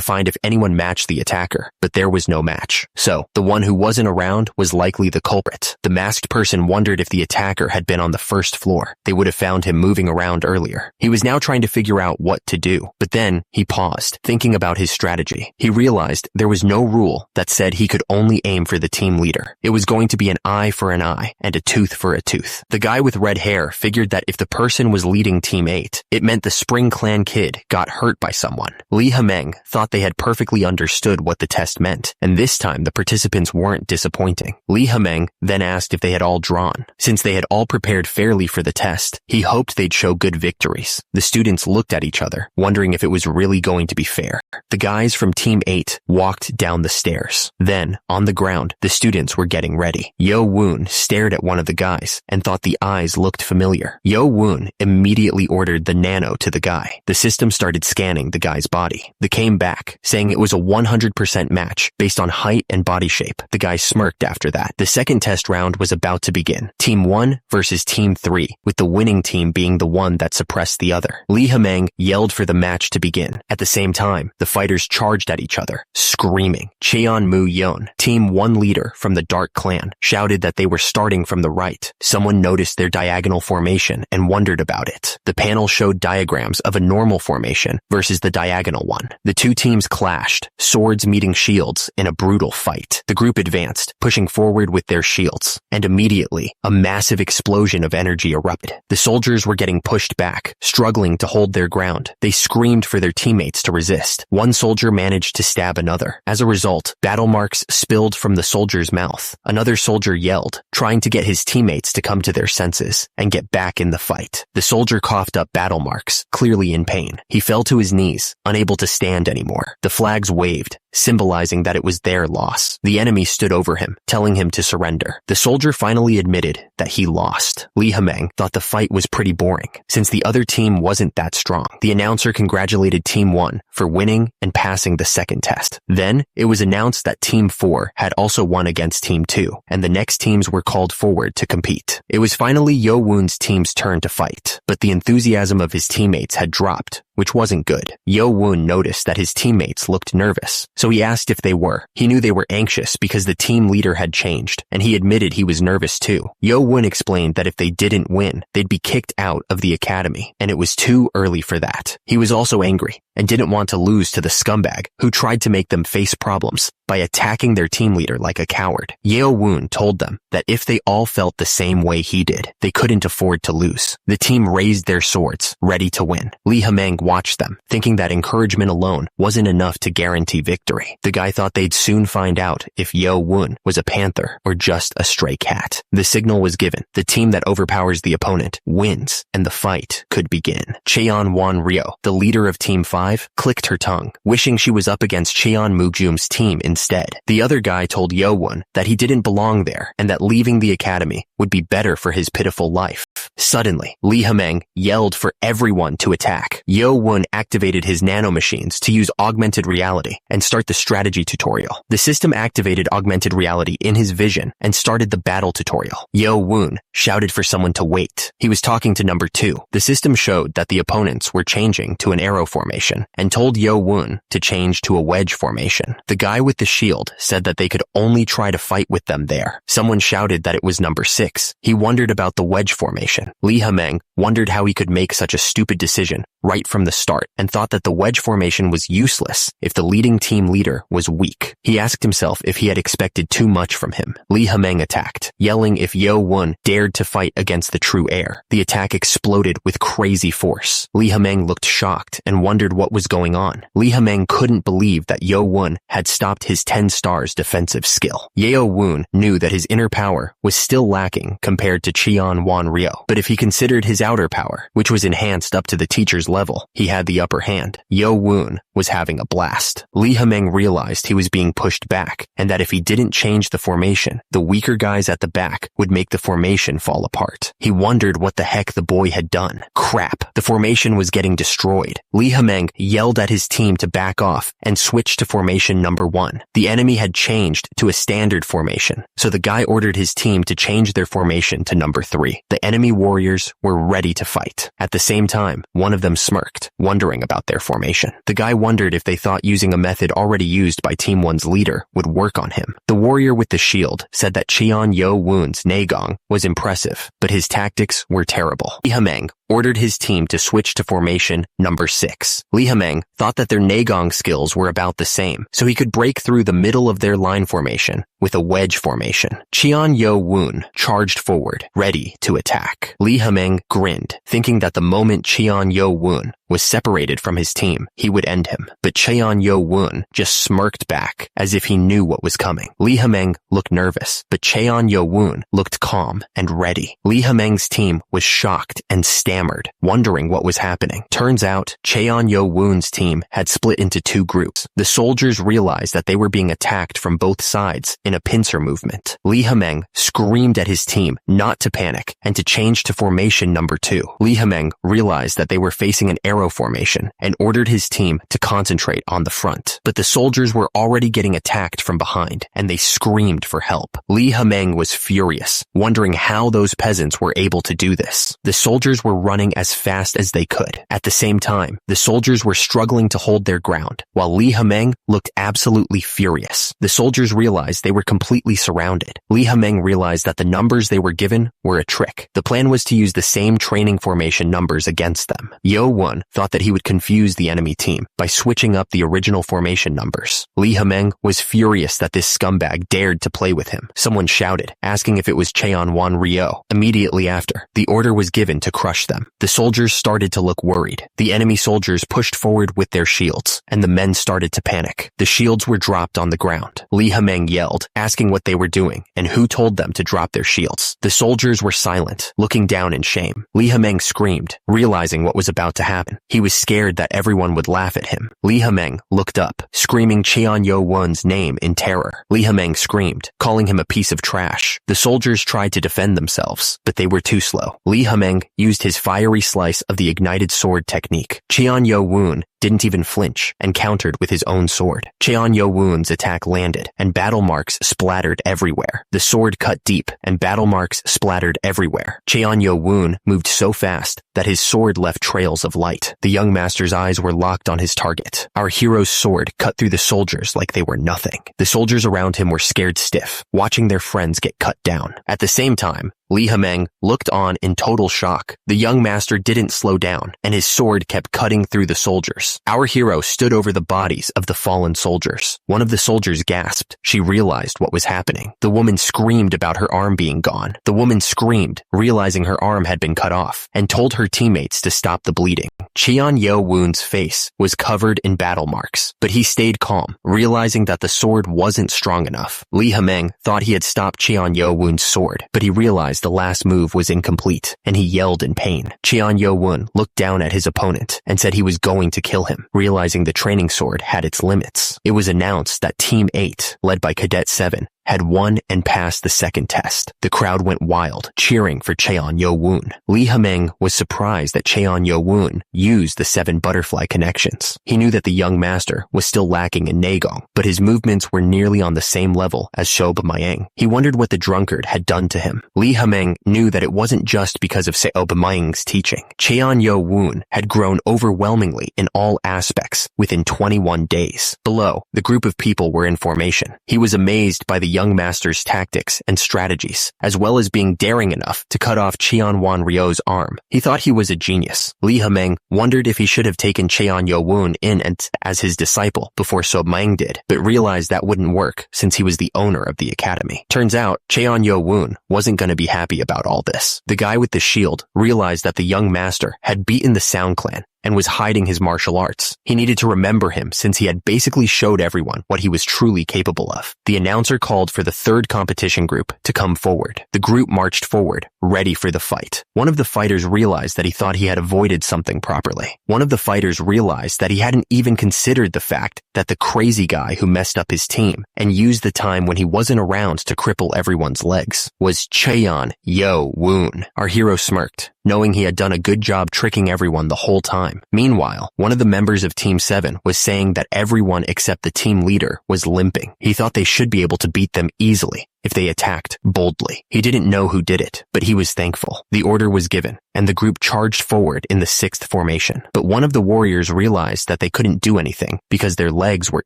find if anyone matched the attacker, but there was no match. So, the one who wasn't around was likely the culprit. The masked person wondered if the attacker had been on the first floor. They would have found him moving around earlier. He was now trying to figure out what to do, but then he paused, thinking about his strategy. He realized there was no rule that said he could only aim for the team leader. It was going to be an eye for an eye and a tooth for a tooth. The guy with red hair figured that if the person was leading Team 8, it meant the Spring Clan kid got hurt by someone. Lee Hameng thought they had perfectly understood what the test meant, and this time the participants weren't disappointing. Lee Hameng then asked if they had all drawn. Since they had all prepared fairly for the test, he hoped they'd show good victories. The students looked at each other, wondering if it was really going to be fair. The guys from Team 8 walked down the stairs. Then, on the ground, the students were getting ready. Yo Woon stared at one of the guys and thought the eyes looked familiar. Yo Woon immediately ordered the nano to the guy. The system started scanning the guy's body. They came back, saying it was a 100% match based on height and body shape. The guy smirked after that. The second test round was about to begin. Team 1 versus Team 3, with the winning team being the one that suppressed the other. Lee Hameng yelled for the match to begin. At the same time, the fighters charged at each other, screaming. Cheon-mu-yeon, Team 1 leader from the Dark Clan, shouted that they were starting from the right. Someone noticed their diagonal formation and wondered about it. The panel showed diagrams of a normal formation versus the diagonal one. The two teams clashed, swords meeting shields in a brutal fight. The group advanced, pushing forward with their shields, and immediately, a massive explosion of energy erupted. The soldiers were getting pushed back, struggling to hold their ground. They screamed for their teammates to resist. One soldier managed to stab another. As a result, battle marks spilled from the soldier's mouth. Another soldier yelled, trying to get his teammates to come to their senses and get back in the fight. The soldier coughed up battle marks, clearly in pain. He fell to his knees, unable to stand anymore. The flags waved, symbolizing that it was their loss. The enemy stood over him, telling him to surrender. The soldier finally admitted that he lost. Lee Hameng thought the fight was pretty boring, since the other team wasn't that strong. The announcer congratulated Team 1 for winning and passing the second test. Then, it was announced that Team 4 had also won against Team 2, and the next teams were called forward to compete. It was finally Yo Woon's team's turn to fight, but the enthusiasm of his teammates had dropped, which wasn't good. Yo Woon noticed that his teammates looked nervous, so he asked if they were. He knew they were anxious because the team leader had changed, and he admitted he was nervous too. Yo Woon explained that if they didn't win, they'd be kicked out of the academy, and it was too early for that. He was also angry, and didn't want to lose to the scumbag who tried to make them face problems by attacking their team leader like a coward. Yo Woon told them that if they all felt the same way he did, they couldn't afford to lose. The team raised their swords, ready to win. Lee Hameng watched them, thinking that encouragement alone wasn't enough to guarantee victory. The guy thought they'd soon find out if Yo Woon was a panther or just a stray cat. The signal was given. The team that overpowers the opponent wins, and the fight could begin. Cheon-won Ryo, the leader of Team 5, clicked her tongue, wishing she was up against Cheon-mu-gum's team instead. The other guy told Yo Woon that he didn't belong there and that leaving the academy would be better for his pitiful life. Suddenly, Lee Hameng yelled for everyone to attack. Yo Woon activated his nanomachines to use augmented reality and start the strategy tutorial. The system activated augmented reality in his vision and started the battle tutorial. Yo Woon shouted for someone to wait. He was talking to number 2. The system showed that the opponents were changing to an arrow formation and told Yo Woon to change to a wedge formation. The guy with the shield said that they could only try to fight with them there. Someone shouted that it was number 6. He wondered about the wedge formation. formation. Li Hemeng wondered how he could make such a stupid decision right from the start and thought that the wedge formation was useless if the leading team leader was weak. He asked himself if he had expected too much from him. Li Hemeng attacked, yelling if Yo Won dared to fight against the true heir. The attack exploded with crazy force. Li Hemeng looked shocked and wondered what was going on. Li Hemeng couldn't believe that Yo Won had stopped his 10 stars defensive skill. Yo Won knew that his inner power was still lacking compared to Qian Wan Ryo, but if he considered his outer power, which was enhanced up to the teacher's level, he had the upper hand. Yo Won was having a blast. Li Hemeng realized he was being pushed back, and that if he didn't change the formation, the weaker guys at the back would make the formation fall apart. He wondered what the heck the boy had done. Crap, the formation was getting destroyed. Li Hemeng yelled at his team to back off and switch to formation number 1. The enemy had changed to a standard formation, so the guy ordered his team to change their formation to number 3. The enemy warriors were ready to fight. At the same time, one of them smirked, wondering about their formation. The guy wondered if they thought using a method already used by Team 1's leader would work on him. The warrior with the shield said that Qian Yo Won's Negong was impressive, but his tactics were terrible. Li Hemeng ordered his team to switch to formation number 6. Li Hemeng thought that their Negong skills were about the same, so he could break through the middle of their line formation with a wedge formation. Qian Yo Won charged forward, ready to attack. Li Hemeng grinned, thinking that the moment Qian Yo Won was separated from his team, he would end him. But Qian Yo Won just smirked back, as if he knew what was coming. Li Hemeng looked nervous, but Qian Yo Won looked calm and ready. Li Hemeng's team was shocked and stammered, wondering what was happening. Turns out, Qian Yo Won's team had split into 2 groups. The soldiers realized that they were being attacked from both sides in a pincer movement. Li Hemeng screamed at his team not to panic and to change to formation number 2. Li Hemeng realized that they were facing an arrow formation and ordered his team to concentrate on the front. But the soldiers were already getting attacked from behind, and they screamed for help. Li Hemeng was furious, wondering how those peasants were able to do this. The soldiers were running as fast as they could. At the same time, the soldiers were struggling to hold their ground, while Li Hemeng looked absolutely furious. The soldiers realized they were completely surrounded. Li Hemeng realized that the numbers they were given were a trick. The plan was to use the same training formation numbers against them. Yo Won thought that he would confuse the enemy team by switching up the original formation numbers. Li Hemeng was furious that this scumbag dared to play with him. Someone shouted, asking if it was Cheon Wan Ryo. Immediately after, the order was given to crush them. The soldiers started to look worried. The enemy soldiers pushed forward with their shields, and the men started to panic. The shields were dropped on the ground. Li Hemeng yelled, asking what they were doing and who told them to drop their shields. The soldiers were silent, looking down in shame. Li Hemeng screamed, realizing what was about to happen. He was scared that everyone would laugh at him. Li Hemeng looked up, screaming Qian Yo Won's name in terror. Li Hemeng screamed, calling him a piece of trash. The soldiers tried to defend themselves, but they were too slow. Li Hemeng used his fiery slice of the ignited sword technique. Qian Yo Won didn't even flinch and countered with his own sword. Qian Yo Won's attack landed, and battle marks splattered everywhere. The sword cut deep, and battle marks splattered everywhere. Qian Yo Won moved so fast that his sword left trails of light. The young master's eyes were locked on his target. Our hero's sword cut through the soldiers like they were nothing. The soldiers around him were scared stiff, watching their friends get cut down. At the same time, Li Hemeng looked on in total shock. The young master didn't slow down, and his sword kept cutting through the soldiers. Our hero stood over the bodies of the fallen soldiers. One of the soldiers gasped. She realized what was happening. The woman screamed about her arm being gone. The woman screamed, realizing her arm had been cut off, and told her teammates to stop the bleeding. Qian Yo Won's face was covered in battle marks, but he stayed calm, realizing that the sword wasn't strong enough. Li Hemeng thought he had stopped Qian Yo Won's sword, but he realized the last move was incomplete, and he yelled in pain. Qian Yo Won looked down at his opponent and said he was going to kill him, realizing the training sword had its limits. It was announced that Team 8, led by Cadet 7, had won and passed the second test. The crowd went wild, cheering for Cheon Yo Won. Li Hemeng was surprised that Cheon Yo Won used the 7 butterfly connections. He knew that the young master was still lacking in Negong, but his movements were nearly on the same level as Shob Mayang. He wondered what the drunkard had done to him. Li Hemeng knew that it wasn't just because of Seob Mayang's teaching. Cheon Yo Won had grown overwhelmingly in all aspects within 21 days. Below, the group of people were in formation. He was amazed by the young master's tactics and strategies, as well as being daring enough to cut off Cheon Wan Ryo's arm. He thought he was a genius. Lee Hameng wondered if he should have taken Cheon Yo-woon in and as his disciple before So Mang did, but realized that wouldn't work since he was the owner of the academy. Turns out, Cheon Yo-woon wasn't going to be happy about all this. The guy with the shield realized that the young master had beaten the Sound Clan and was hiding his martial arts. He needed to remember him since he had basically showed everyone what he was truly capable of. The announcer called for the third competition group to come forward. The group marched forward, ready for the fight. One of the fighters realized that he thought he had avoided something properly. One of the fighters realized that he hadn't even considered the fact that the crazy guy who messed up his team and used the time when he wasn't around to cripple everyone's legs was Cheon Yo-woon. Our hero smirked, knowing he had done a good job tricking everyone the whole time. Meanwhile, one of the members of Team 7 was saying that everyone except the team leader was limping. He thought they should be able to beat them easily if they attacked boldly. He didn't know who did it, but he was thankful. The order was given, and the group charged forward in the 6th formation. But one of the warriors realized that they couldn't do anything because their legs were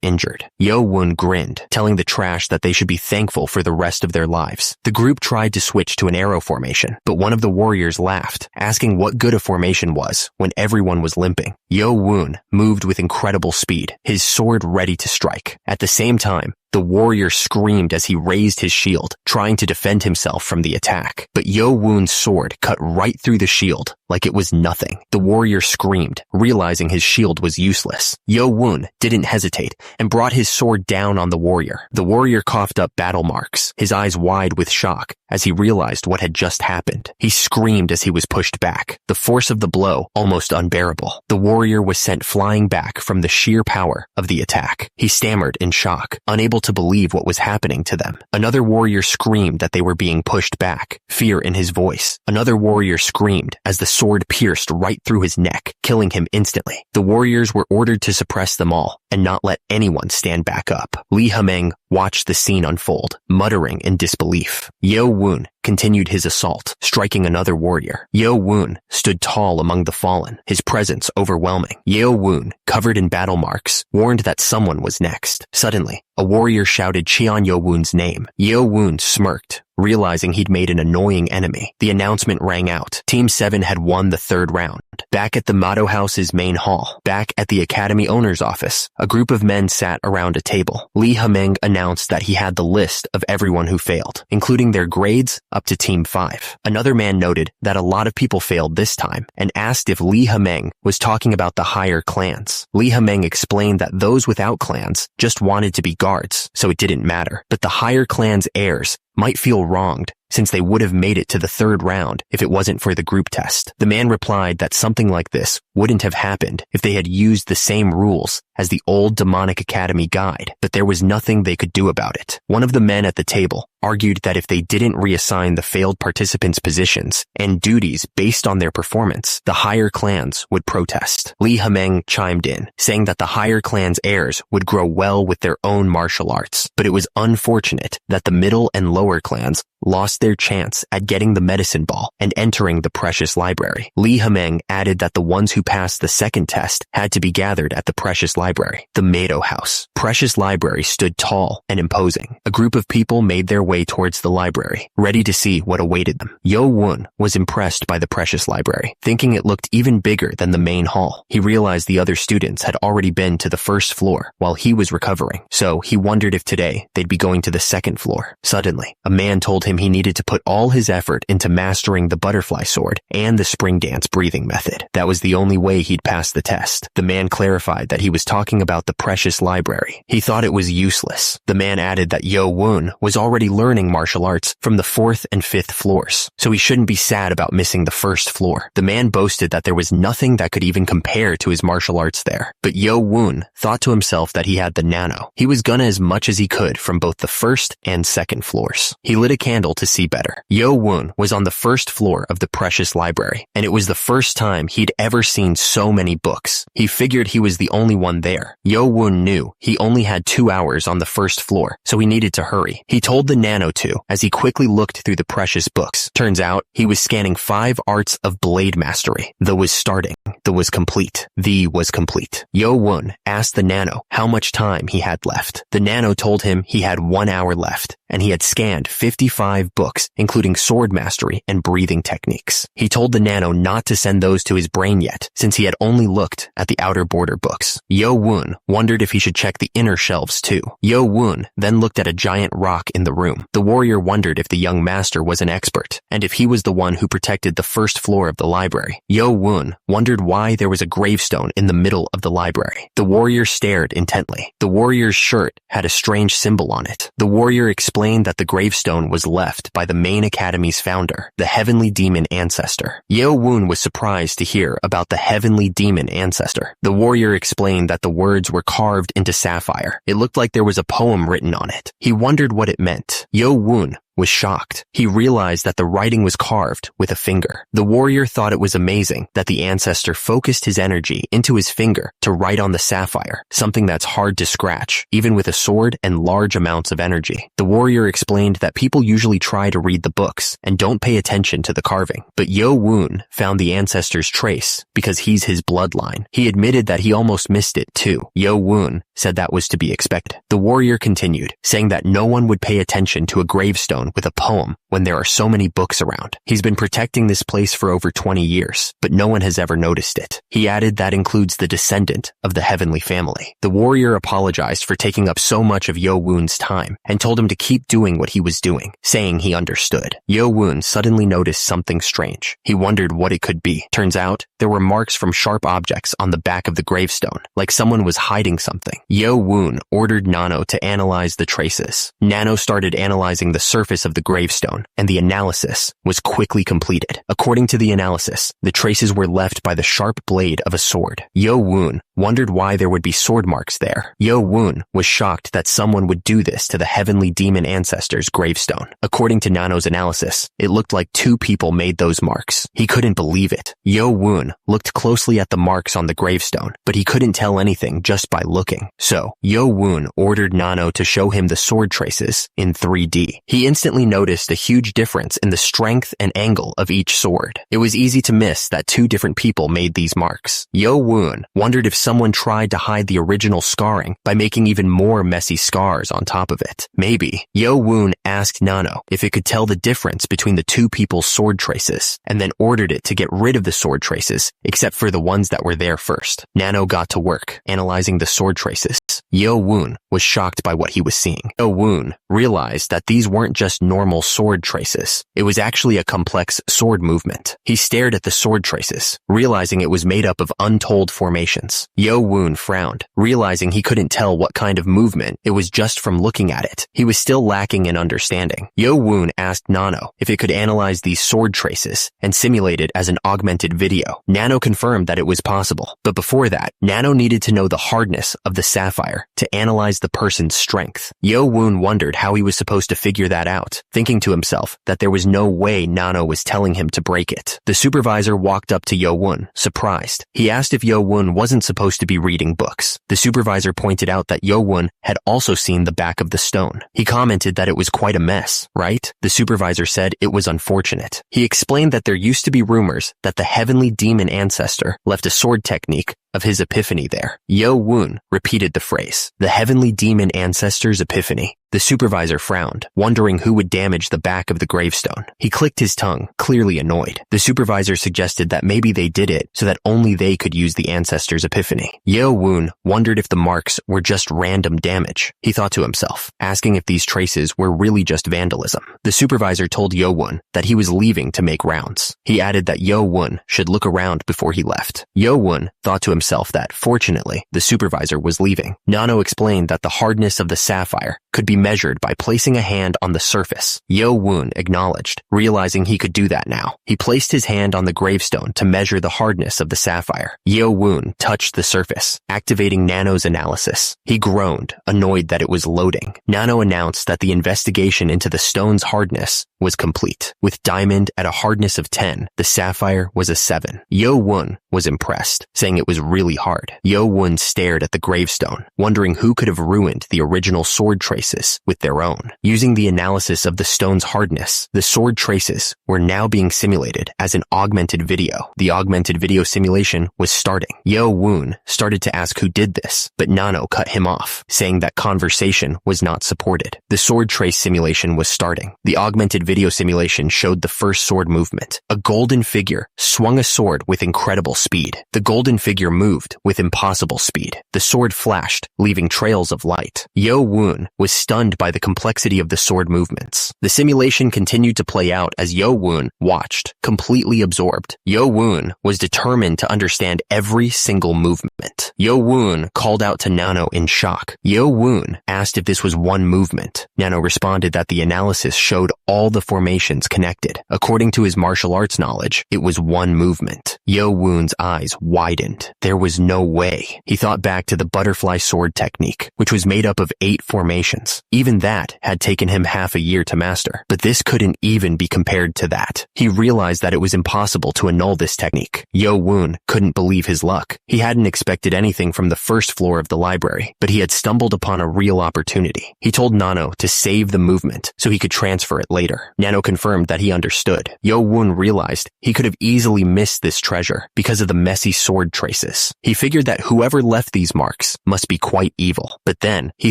injured. Yo-woon grinned, telling the trash that they should be thankful for the rest of their lives. The group tried to switch to an arrow formation, but one of the warriors laughed, asking what good a formation was when everyone was limping. Yo-woon moved with incredible speed, his sword ready to strike. At the same time, the warrior screamed as he raised his shield, trying to defend himself from the attack. But Yo-woon's sword cut right through the shield like it was nothing. The warrior screamed, realizing his shield was useless. Yo-woon didn't hesitate and brought his sword down on the warrior. The warrior coughed up battle marks, his eyes wide with shock as he realized what had just happened. He screamed as he was pushed back, the force of the blow almost unbearable. The warrior was sent flying back from the sheer power of the attack. He stammered in shock, unable to believe what was happening to them. Another warrior screamed that they were being pushed back, fear in his voice. Another warrior screamed as the sword pierced right through his neck, killing him instantly. The warriors were ordered to suppress them all and not let anyone stand back up. Lee Hameng watched the scene unfold, muttering in disbelief. Yo-woon continued his assault, striking another warrior. Yo-woon stood tall among the fallen, his presence overwhelming. Yo-woon, covered in battle marks, warned that someone was next. Suddenly, a warrior shouted Cheon Yo-woon's name. Yo-woon smirked, realizing he'd made an annoying enemy. The announcement rang out. Team 7 had won the 3rd round. Back at the Mado House's main hall, back at the academy owner's office, a group of men sat around a table. Lee Hameng announced that he had the list of everyone who failed, including their grades up to Team 5. Another man noted that a lot of people failed this time and asked if Lee Hameng was talking about the higher clans. Lee Hameng explained that those without clans just wanted to be guards, so it didn't matter. But the higher clan's heirs might feel wronged since they would have made it to the 3rd round if it wasn't for the group test. The man replied that something like this wouldn't have happened if they had used the same rules as the old demonic academy guide, but there was nothing they could do about it. One of the men at the table argued that if they didn't reassign the failed participants positions and duties based on their performance, the higher clans would protest. Lee Hameng chimed in, saying that the higher clan's heirs would grow well with their own martial arts, but it was unfortunate that the middle and lower clans lost their chance at getting the medicine ball and entering the precious library. Lee Hameng added that the ones who passed the 2nd test had to be gathered at the precious library, the Mado House. Precious library stood tall and imposing. A group of people made their way towards the library, ready to see what awaited them. Yo-woon was impressed by the precious library, thinking it looked even bigger than the main hall. He realized the other students had already been to the 1st floor while he was recovering, so he wondered if today they'd be going to the 2nd floor. Suddenly, a man told him he needed to put all his effort into mastering the butterfly sword and the spring dance breathing method. That was the only way he'd pass the test. The man clarified that he was talking about the precious library. He thought it was useless. The man added that Yo-woon was already learning martial arts from the 4th and 5th floors, so he shouldn't be sad about missing the 1st floor. The man boasted that there was nothing that could even compare to his martial arts there. But Yo-woon thought to himself that he had the nano. He was gonna as much as he could from both the 1st and 2nd floors. He lit a candle candle to see better. Yo-woon was on the first floor of the precious library, and it was the first time he'd ever seen so many books. He figured he was the only one there. Yo-woon knew he only had 2 hours on the first floor, so he needed to hurry. He told the nano to as he quickly looked through the precious books. Turns out, he was scanning 5 arts of blade mastery. The was starting. The was complete. The was complete. Yo-woon asked the nano how much time he had left. The nano told him he had 1 hour left, and he had scanned 55 books, including sword mastery and breathing techniques. He told the nano not to send those to his brain yet, since he had only looked at the outer border books. Yo-woon wondered if he should check the inner shelves too. Yo-woon then looked at a giant rock in the room. The warrior wondered if the young master was an expert, and if he was the one who protected the first floor of the library. Yo-woon wondered why there was a gravestone in the middle of the library. The warrior stared intently. The warrior's shirt had a strange symbol on it. The warrior explained that the gravestone was left by the main academy's founder, the heavenly demon ancestor. Yo-woon was surprised to hear about the heavenly demon ancestor. The warrior explained that the words were carved into sapphire. It looked like there was a poem written on it. He wondered what it meant. Yo-woon was shocked. He realized that the writing was carved with a finger. The warrior thought it was amazing that the ancestor focused his energy into his finger to write on the sapphire, something that's hard to scratch, even with a sword and large amounts of energy. The warrior explained that people usually try to read the books and don't pay attention to the carving, but Yo-woon found the ancestor's trace because he's his bloodline. He admitted that he almost missed it too. Yo-woon said that was to be expected. The warrior continued, saying that no one would pay attention to a gravestone with a poem when there are so many books around. He's been protecting this place for over 20 years, but no one has ever noticed it. He added that includes the descendant of the heavenly family. The warrior apologized for taking up so much of Yo-woon's time and told him to keep doing what he was doing, saying he understood. Yo-woon suddenly noticed something strange. He wondered what it could be. Turns out, there were marks from sharp objects on the back of the gravestone, like someone was hiding something. Yo-woon ordered Nano to analyze the traces. Nano started analyzing the surface of the gravestone, and the analysis was quickly completed. According to the analysis, the traces were left by the sharp blade of a sword. Yo-woon wondered why there would be sword marks there. Yo-woon was shocked that someone would do this to the heavenly demon ancestor's gravestone. According to Nano's analysis, it looked like 2 people made those marks. He couldn't believe it. Yo-woon looked closely at the marks on the gravestone, but he couldn't tell anything just by looking. So, Yo-woon ordered Nano to show him the sword traces in 3D. He instantly noticed a huge difference in the strength and angle of each sword. It was easy to miss that 2 different people made these marks. Yo-woon wondered if someone tried to hide the original scarring by making even more messy scars on top of it. Maybe. Yo-woon asked Nano if it could tell the difference between the 2 people's sword traces, and then ordered it to get rid of the sword traces, except for the ones that were there first. Nano got to work, analyzing the sword traces. Yo-woon was shocked by what he was seeing. Yo-woon realized that these weren't just normal sword traces. It was actually a complex sword movement. He stared at the sword traces, realizing it was made up of untold formations. Yo-woon frowned, realizing he couldn't tell what kind of movement it was just from looking at it. He was still lacking in understanding. Yo-woon asked Nano if it could analyze these sword traces and simulate it as an augmented video. Nano confirmed that it was possible, but before that, Nano needed to know the hardness of the sapphire to analyze the person's strength. Yo-woon wondered how he was supposed to figure that out, thinking to himself that there was no way Nano was telling him to break it. The supervisor walked up to Yo-woon, surprised. He asked if Yo-woon wasn't supposed to be reading books. The supervisor pointed out that Yo-woon had also seen the back of the stone. He commented that it was quite a mess, right? The supervisor said it was unfortunate. He explained that there used to be rumors that the heavenly demon ancestor left a sword technique of his epiphany there. Yo-woon repeated the phrase, the heavenly demon ancestor's epiphany. The supervisor frowned, wondering who would damage the back of the gravestone. He clicked his tongue, clearly annoyed. The supervisor suggested that maybe they did it so that only they could use the ancestor's epiphany. Yo-woon wondered if the marks were just random damage. He thought to himself, asking if these traces were really just vandalism. The supervisor told Yo-woon that he was leaving to make rounds. He added that Yo-woon should look around before he left. Yo-woon thought to himself that, fortunately, the supervisor was leaving. Nano explained that the hardness of the sapphire could be measured by placing a hand on the surface. Yo-woon acknowledged, realizing he could do that now. He placed his hand on the gravestone to measure the hardness of the sapphire. Yo-woon touched the surface, activating Nano's analysis. He groaned, annoyed that it was loading. Nano announced that the investigation into the stone's hardness was complete. With diamond at a hardness of 10, the sapphire was a 7. Yo-woon was impressed, saying it was really hard. Yo-woon stared at the gravestone, wondering who could have ruined the original sword traces with their own. Using the analysis of the stone's hardness, the sword traces were now being simulated as an augmented video. The augmented video simulation was starting. Yo-woon started to ask who did this, but Nano cut him off, saying that conversation was not supported. The sword trace simulation was starting. The augmented video simulation showed the first sword movement. A golden figure swung a sword with incredible speed. The golden figure moved with impossible speed. The sword flashed, leaving trails of light. Yo-woon was stunned by the complexity of the sword movements. The simulation continued to play out as Yo-woon watched, completely absorbed. Yo-woon was determined to understand every single movement. Yo-woon called out to Nano in shock. Yo-woon asked if this was one movement. Nano responded that the analysis showed all the formations connected. According to his martial arts knowledge, it was one movement. Yo-woon's eyes widened. There was no way. He thought back to the butterfly sword technique, which was made up of 8 formations. Even that had taken him half a year to master, but this couldn't even be compared to that. He realized that it was impossible to annul this technique. Yo-woon couldn't believe his luck. He hadn't expected anything from the first floor of the library, but he had stumbled upon a real opportunity. He told Nano to save the movement so he could transfer it later. Nano confirmed that he understood. Yo-woon realized he could have easily missed this treasure because of the messy sword traces. He figured that whoever left these marks must be quite evil, but then he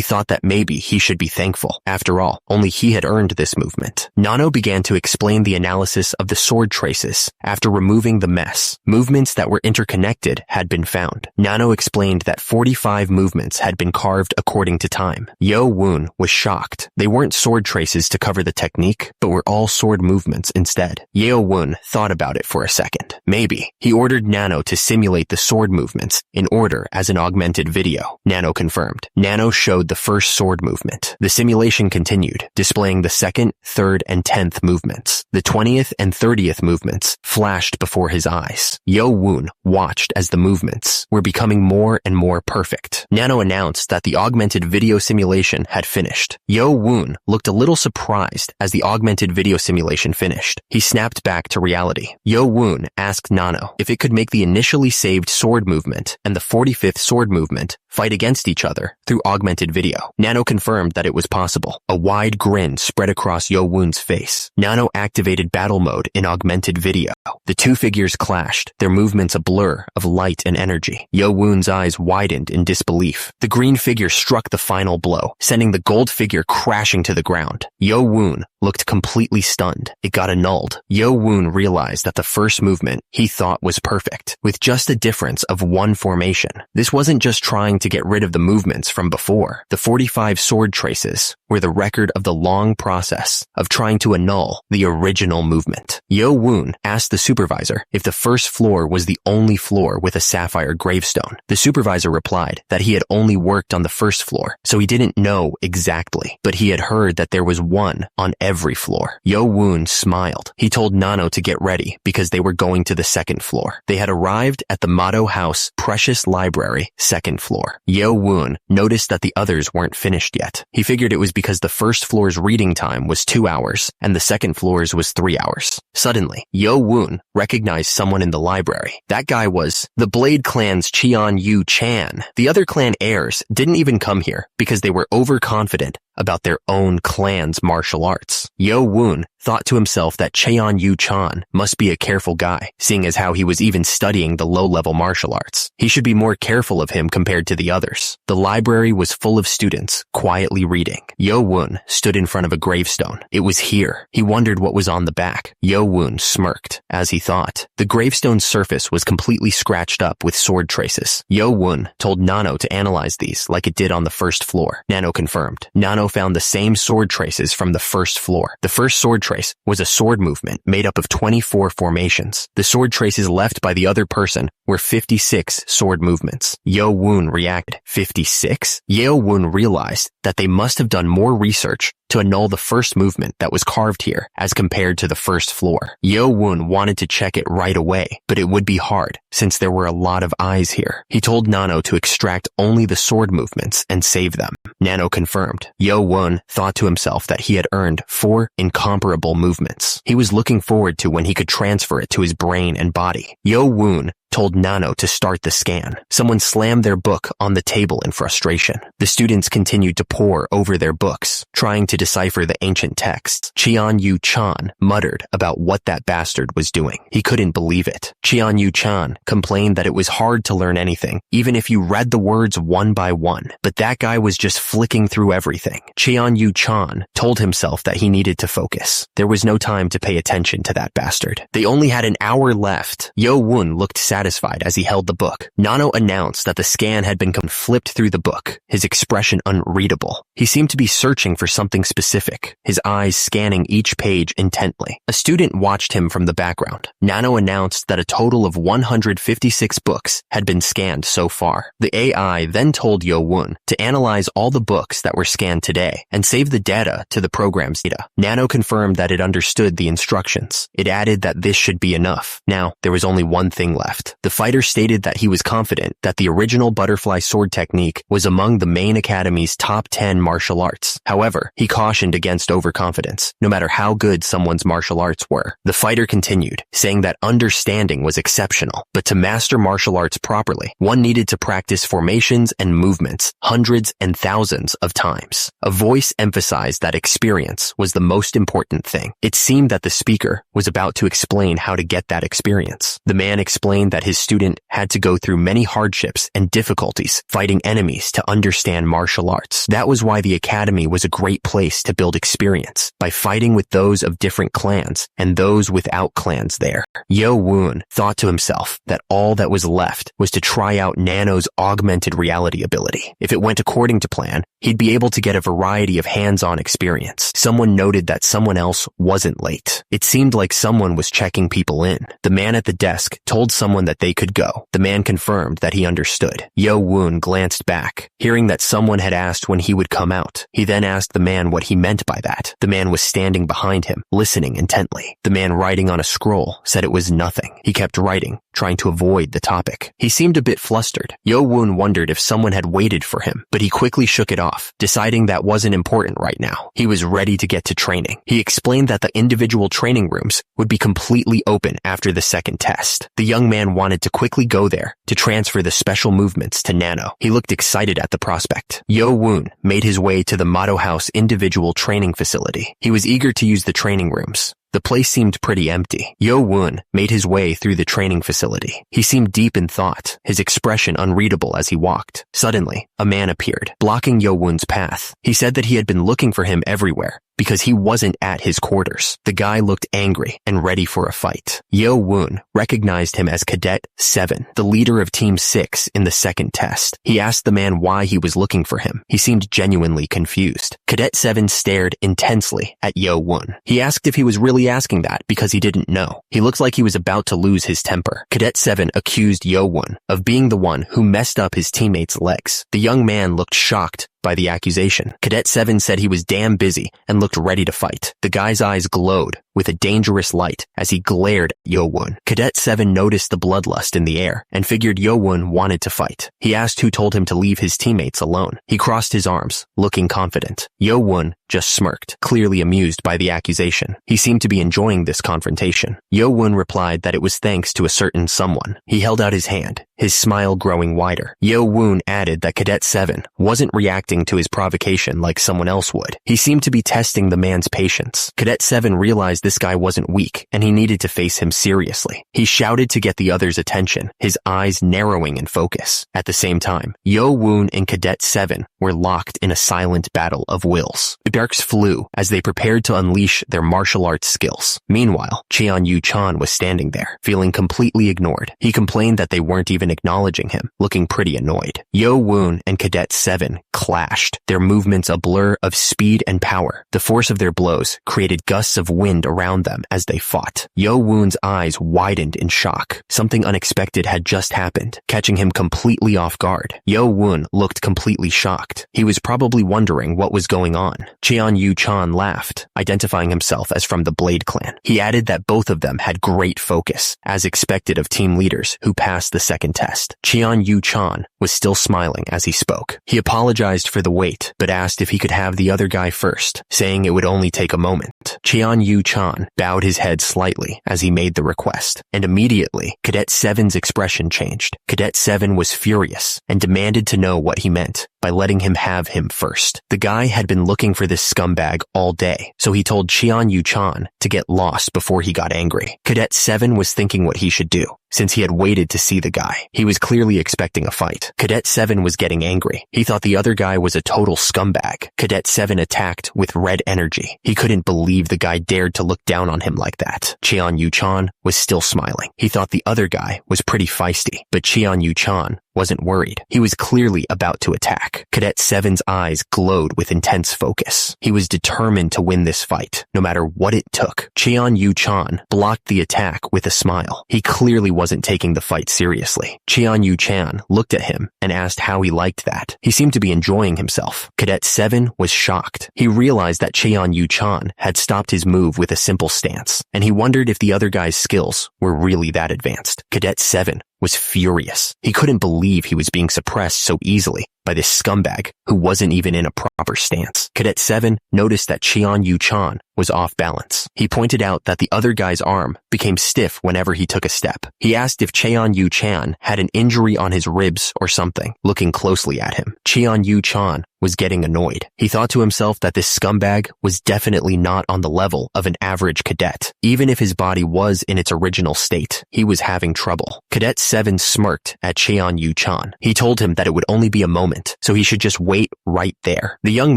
thought that maybe he should be thankful. After all, only he had earned this movement. Nano began to explain the analysis of the sword traces after removing the mess. Movements that were interconnected had been found. Nano explained that 45 movements had been carved according to time. Yo-woon was shocked. They weren't sword traces to cover the technique, but were all sword movements instead. Yo-woon thought about it for a second. Maybe. He ordered Nano to simulate the sword movements in order as an augmented video. Nano confirmed. Nano showed the first sword movement. The simulation continued, displaying the 2nd, 3rd, and 10th movements. The 20th and 30th movements flashed before his eyes. Yo-woon watched as the movements were becoming more and more perfect. Nano announced that the augmented video simulation had finished. Yo-woon looked a little surprised as the augmented video simulation finished. He snapped back to reality. Yo-woon asked Nano if it could make the initially saved sword movement and the 45th sword movement fight against each other through augmented video. Nano confirmed that it was possible. A wide grin spread across Yo-woon's face. Nano activated battle mode in augmented video. The two figures clashed, their movements a blur of light and energy. Yo-woon's eyes widened in disbelief. The green figure struck the final blow, sending the gold figure crashing to the ground. Yo-woon looked completely stunned. It got annulled. Yo-woon realized that the first movement he thought was perfect, with just a difference of one formation. This wasn't just trying to get rid of the movements from before. The 45 sword traces were the record of the long process of trying to annul the original movement. Yo-woon asked the supervisor if the first floor was the only floor with a sapphire gravestone. The supervisor replied that he had only worked on the first floor, so he didn't know exactly, but he had heard that there was one on every floor. Yo-woon smiled. He told Nano to get ready because they were going to the 2nd floor. They had arrived at the Motto House Precious Library, 2nd floor. Yo-woon noticed that the others weren't finished yet. He figured it was because the first floor's reading time was 2 hours and the 2nd floor's was 3 hours. Suddenly, Yo-woon recognized someone in the library. That guy was the Blade Clan's Cheon-yu-chan. The other clan heirs didn't even come here because they were overconfident about their own clan's martial arts. Yo-woon thought to himself that Cheon-yu-chan must be a careful guy, seeing as how he was even studying the low-level martial arts. He should be more careful of him compared to the others. The library was full of students, quietly reading. Yo-woon stood in front of a gravestone. It was here. He wondered what was on the back. Yo-woon smirked, as he thought. The gravestone's surface was completely scratched up with sword traces. Yo-woon told Nano to analyze these like it did on the first floor. Nano confirmed. Nano found the same sword traces from the first floor. The first sword trace was a sword movement made up of 24 formations. The sword traces left by the other person were 56 sword movements. Yo-Woon reacted. 56? Yo-Woon realized that they must have done more research to annul the first movement that was carved here as compared to the first floor. Yo-Woon wanted to check it right away, but it would be hard since there were a lot of eyes here. He told Nano to extract only the sword movements and save them. Nano confirmed. Yo-Woon thought to himself that he had earned 4 incomparable movements. He was looking forward to when he could transfer it to his brain and body. Yo-Woon told Nano to start the scan. Someone slammed their book on the table in frustration. The students continued to pore over their books, trying to decipher the ancient texts. Cheon-Yu-chan muttered about what that bastard was doing. He couldn't believe it. Cheon-Yu-chan complained that it was hard to learn anything, even if you read the words one by one. But that guy was just flicking through everything. Cheon-Yu-chan told himself that he needed to focus. There was no time to pay attention to that bastard. They only had an hour left. Yo-Woon looked satisfied as he held the book. Nano announced that the scan had been flipped through the book, his expression unreadable. He seemed to be searching for something specific, his eyes scanning each page intently. A student watched him from the background. Nano announced that a total of 156 books had been scanned so far. The AI then told Yo-Woon to analyze all the books that were scanned today and save the data to the program's data. Nano confirmed that it understood the instructions. It added that this should be enough. Now, there was only one thing left. The fighter stated that he was confident that the original butterfly sword technique was among the main academy's top 10 martial arts. However, he cautioned against overconfidence, no matter how good someone's martial arts were. The fighter continued, saying that understanding was exceptional, but to master martial arts properly, one needed to practice formations and movements hundreds and thousands of times. A voice emphasized that experience was the most important thing. It seemed that the speaker was about to explain how to get that experience. The man explained that his student had to go through many hardships and difficulties fighting enemies to understand martial arts. That was why the academy was a great place to build experience, by fighting with those of different clans and those without clans there. Yo-Woon thought to himself that all that was left was to try out Nano's augmented reality ability. If it went according to plan, he'd be able to get a variety of hands-on experience. Someone noted that someone else wasn't late. It seemed like someone was checking people in. The man at the desk told someone that they could go. The man confirmed that he understood. Yo-Woon glanced back, hearing that someone had asked when he would come out. He then asked the man what he meant by that. The man was standing behind him, listening intently. The man writing on a scroll said it was nothing. He kept writing, trying to avoid the topic. He seemed a bit flustered. Yo-Woon wondered if someone had waited for him, but he quickly shook it off, deciding that wasn't important right now. He was ready to get to training. He explained that the individual training rooms would be completely open after the second test. The young man wanted to quickly go there to transfer the special movements to Nano. He looked excited at the prospect. Yo-Woon made his way to the Motto House individual training facility. He was eager to use the training rooms. The place seemed pretty empty. Yo-Woon made his way through the training facility. He seemed deep in thought, his expression unreadable as he walked. Suddenly, a man appeared, blocking Yo-Woon's path. He said that he had been looking for him everywhere, because he wasn't at his quarters. The guy looked angry and ready for a fight. Yo-Woon recognized him as Cadet 7, the leader of Team 6 in the second test. He asked the man why he was looking for him. He seemed genuinely confused. Cadet 7 stared intensely at Yo-Woon. He asked if he was really asking that because he didn't know. He looked like he was about to lose his temper. Cadet 7 accused Yo-Woon of being the one who messed up his teammates' legs. The young man looked shocked by the accusation. Cadet 7 said he was damn busy and looked ready to fight. The guy's eyes glowed with a dangerous light as he glared at Yo-Woon. Cadet 7 noticed the bloodlust in the air and figured Yo-Woon wanted to fight. He asked who told him to leave his teammates alone. He crossed his arms, looking confident. Yo-Woon just smirked, clearly amused by the accusation. He seemed to be enjoying this confrontation. Yo-Woon replied that it was thanks to a certain someone. He held out his hand, his smile growing wider. Yo-Woon added that Cadet 7 wasn't reacting to his provocation like someone else would. He seemed to be testing the man's patience. Cadet 7 realized realized this guy wasn't weak and he needed to face him seriously. He shouted to get the others' attention, his eyes narrowing in focus. At the same time, Yo-woon and Cadet 7 were locked in a silent battle of wills. The sparks flew as they prepared to unleash their martial arts skills. Meanwhile, Cheon-Yu-chan was standing there, feeling completely ignored. He complained that they weren't even acknowledging him, looking pretty annoyed. Yo-woon and Cadet 7 clashed, their movements a blur of speed and power. The force of their blows created gusts of wind around them as they fought. Yo-woon's eyes widened in shock. Something unexpected had just happened, catching him completely off guard. Yo-woon looked completely shocked. He was probably wondering what was going on. Cheon-Yu-chan laughed, identifying himself as from the Blade clan. He added that both of them had great focus, as expected of team leaders who passed the second test. Cheon-Yu-chan was still smiling as he spoke. He apologized for the wait, but asked if he could have the other guy first, saying it would only take a moment. Cheon-Yu-chan bowed his head slightly as he made the request, and immediately, Cadet 7's expression changed. Cadet 7 was furious and demanded to know what he meant by letting him have him first. The guy had been looking for this scumbag all day, so he told Cheon-Yu-chan to get lost before he got angry. Cadet 7 was thinking what he should do, since he had waited to see the guy. He was clearly expecting a fight. Cadet 7 was getting angry. He thought the other guy was a total scumbag. Cadet 7 attacked with red energy. He couldn't believe the guy dared to look down on him like that. Cheon-Yu-chan was still smiling. He thought the other guy was pretty feisty, but Cheon-Yu-chan wasn't worried. He was clearly about to attack. Cadet 7's eyes glowed with intense focus. He was determined to win this fight, no matter what it took. Cheon-Yu-chan blocked the attack with a smile. He clearly wasn't taking the fight seriously. Cheon-Yu-chan looked at him and asked how he liked that. He seemed to be enjoying himself. Cadet 7 was shocked. He realized that Cheon-Yu-chan had stopped his move with a simple stance, and he wondered if the other guy's skills were really that advanced. Cadet 7 was furious. He couldn't believe he was being suppressed so easily by this scumbag who wasn't even in a proper stance. Cadet 7 noticed that Cheon-Yu-chan was off balance. He pointed out that the other guy's arm became stiff whenever he took a step. He asked if Cheon-Yu-chan had an injury on his ribs or something, looking closely at him. Cheon-Yu-chan was getting annoyed. He thought to himself that this scumbag was definitely not on the level of an average cadet. Even if his body was in its original state, he was having trouble. Cadet 7 smirked at Cheon-Yu-chan. He told him that it would only be a moment, so he should just wait right there. The young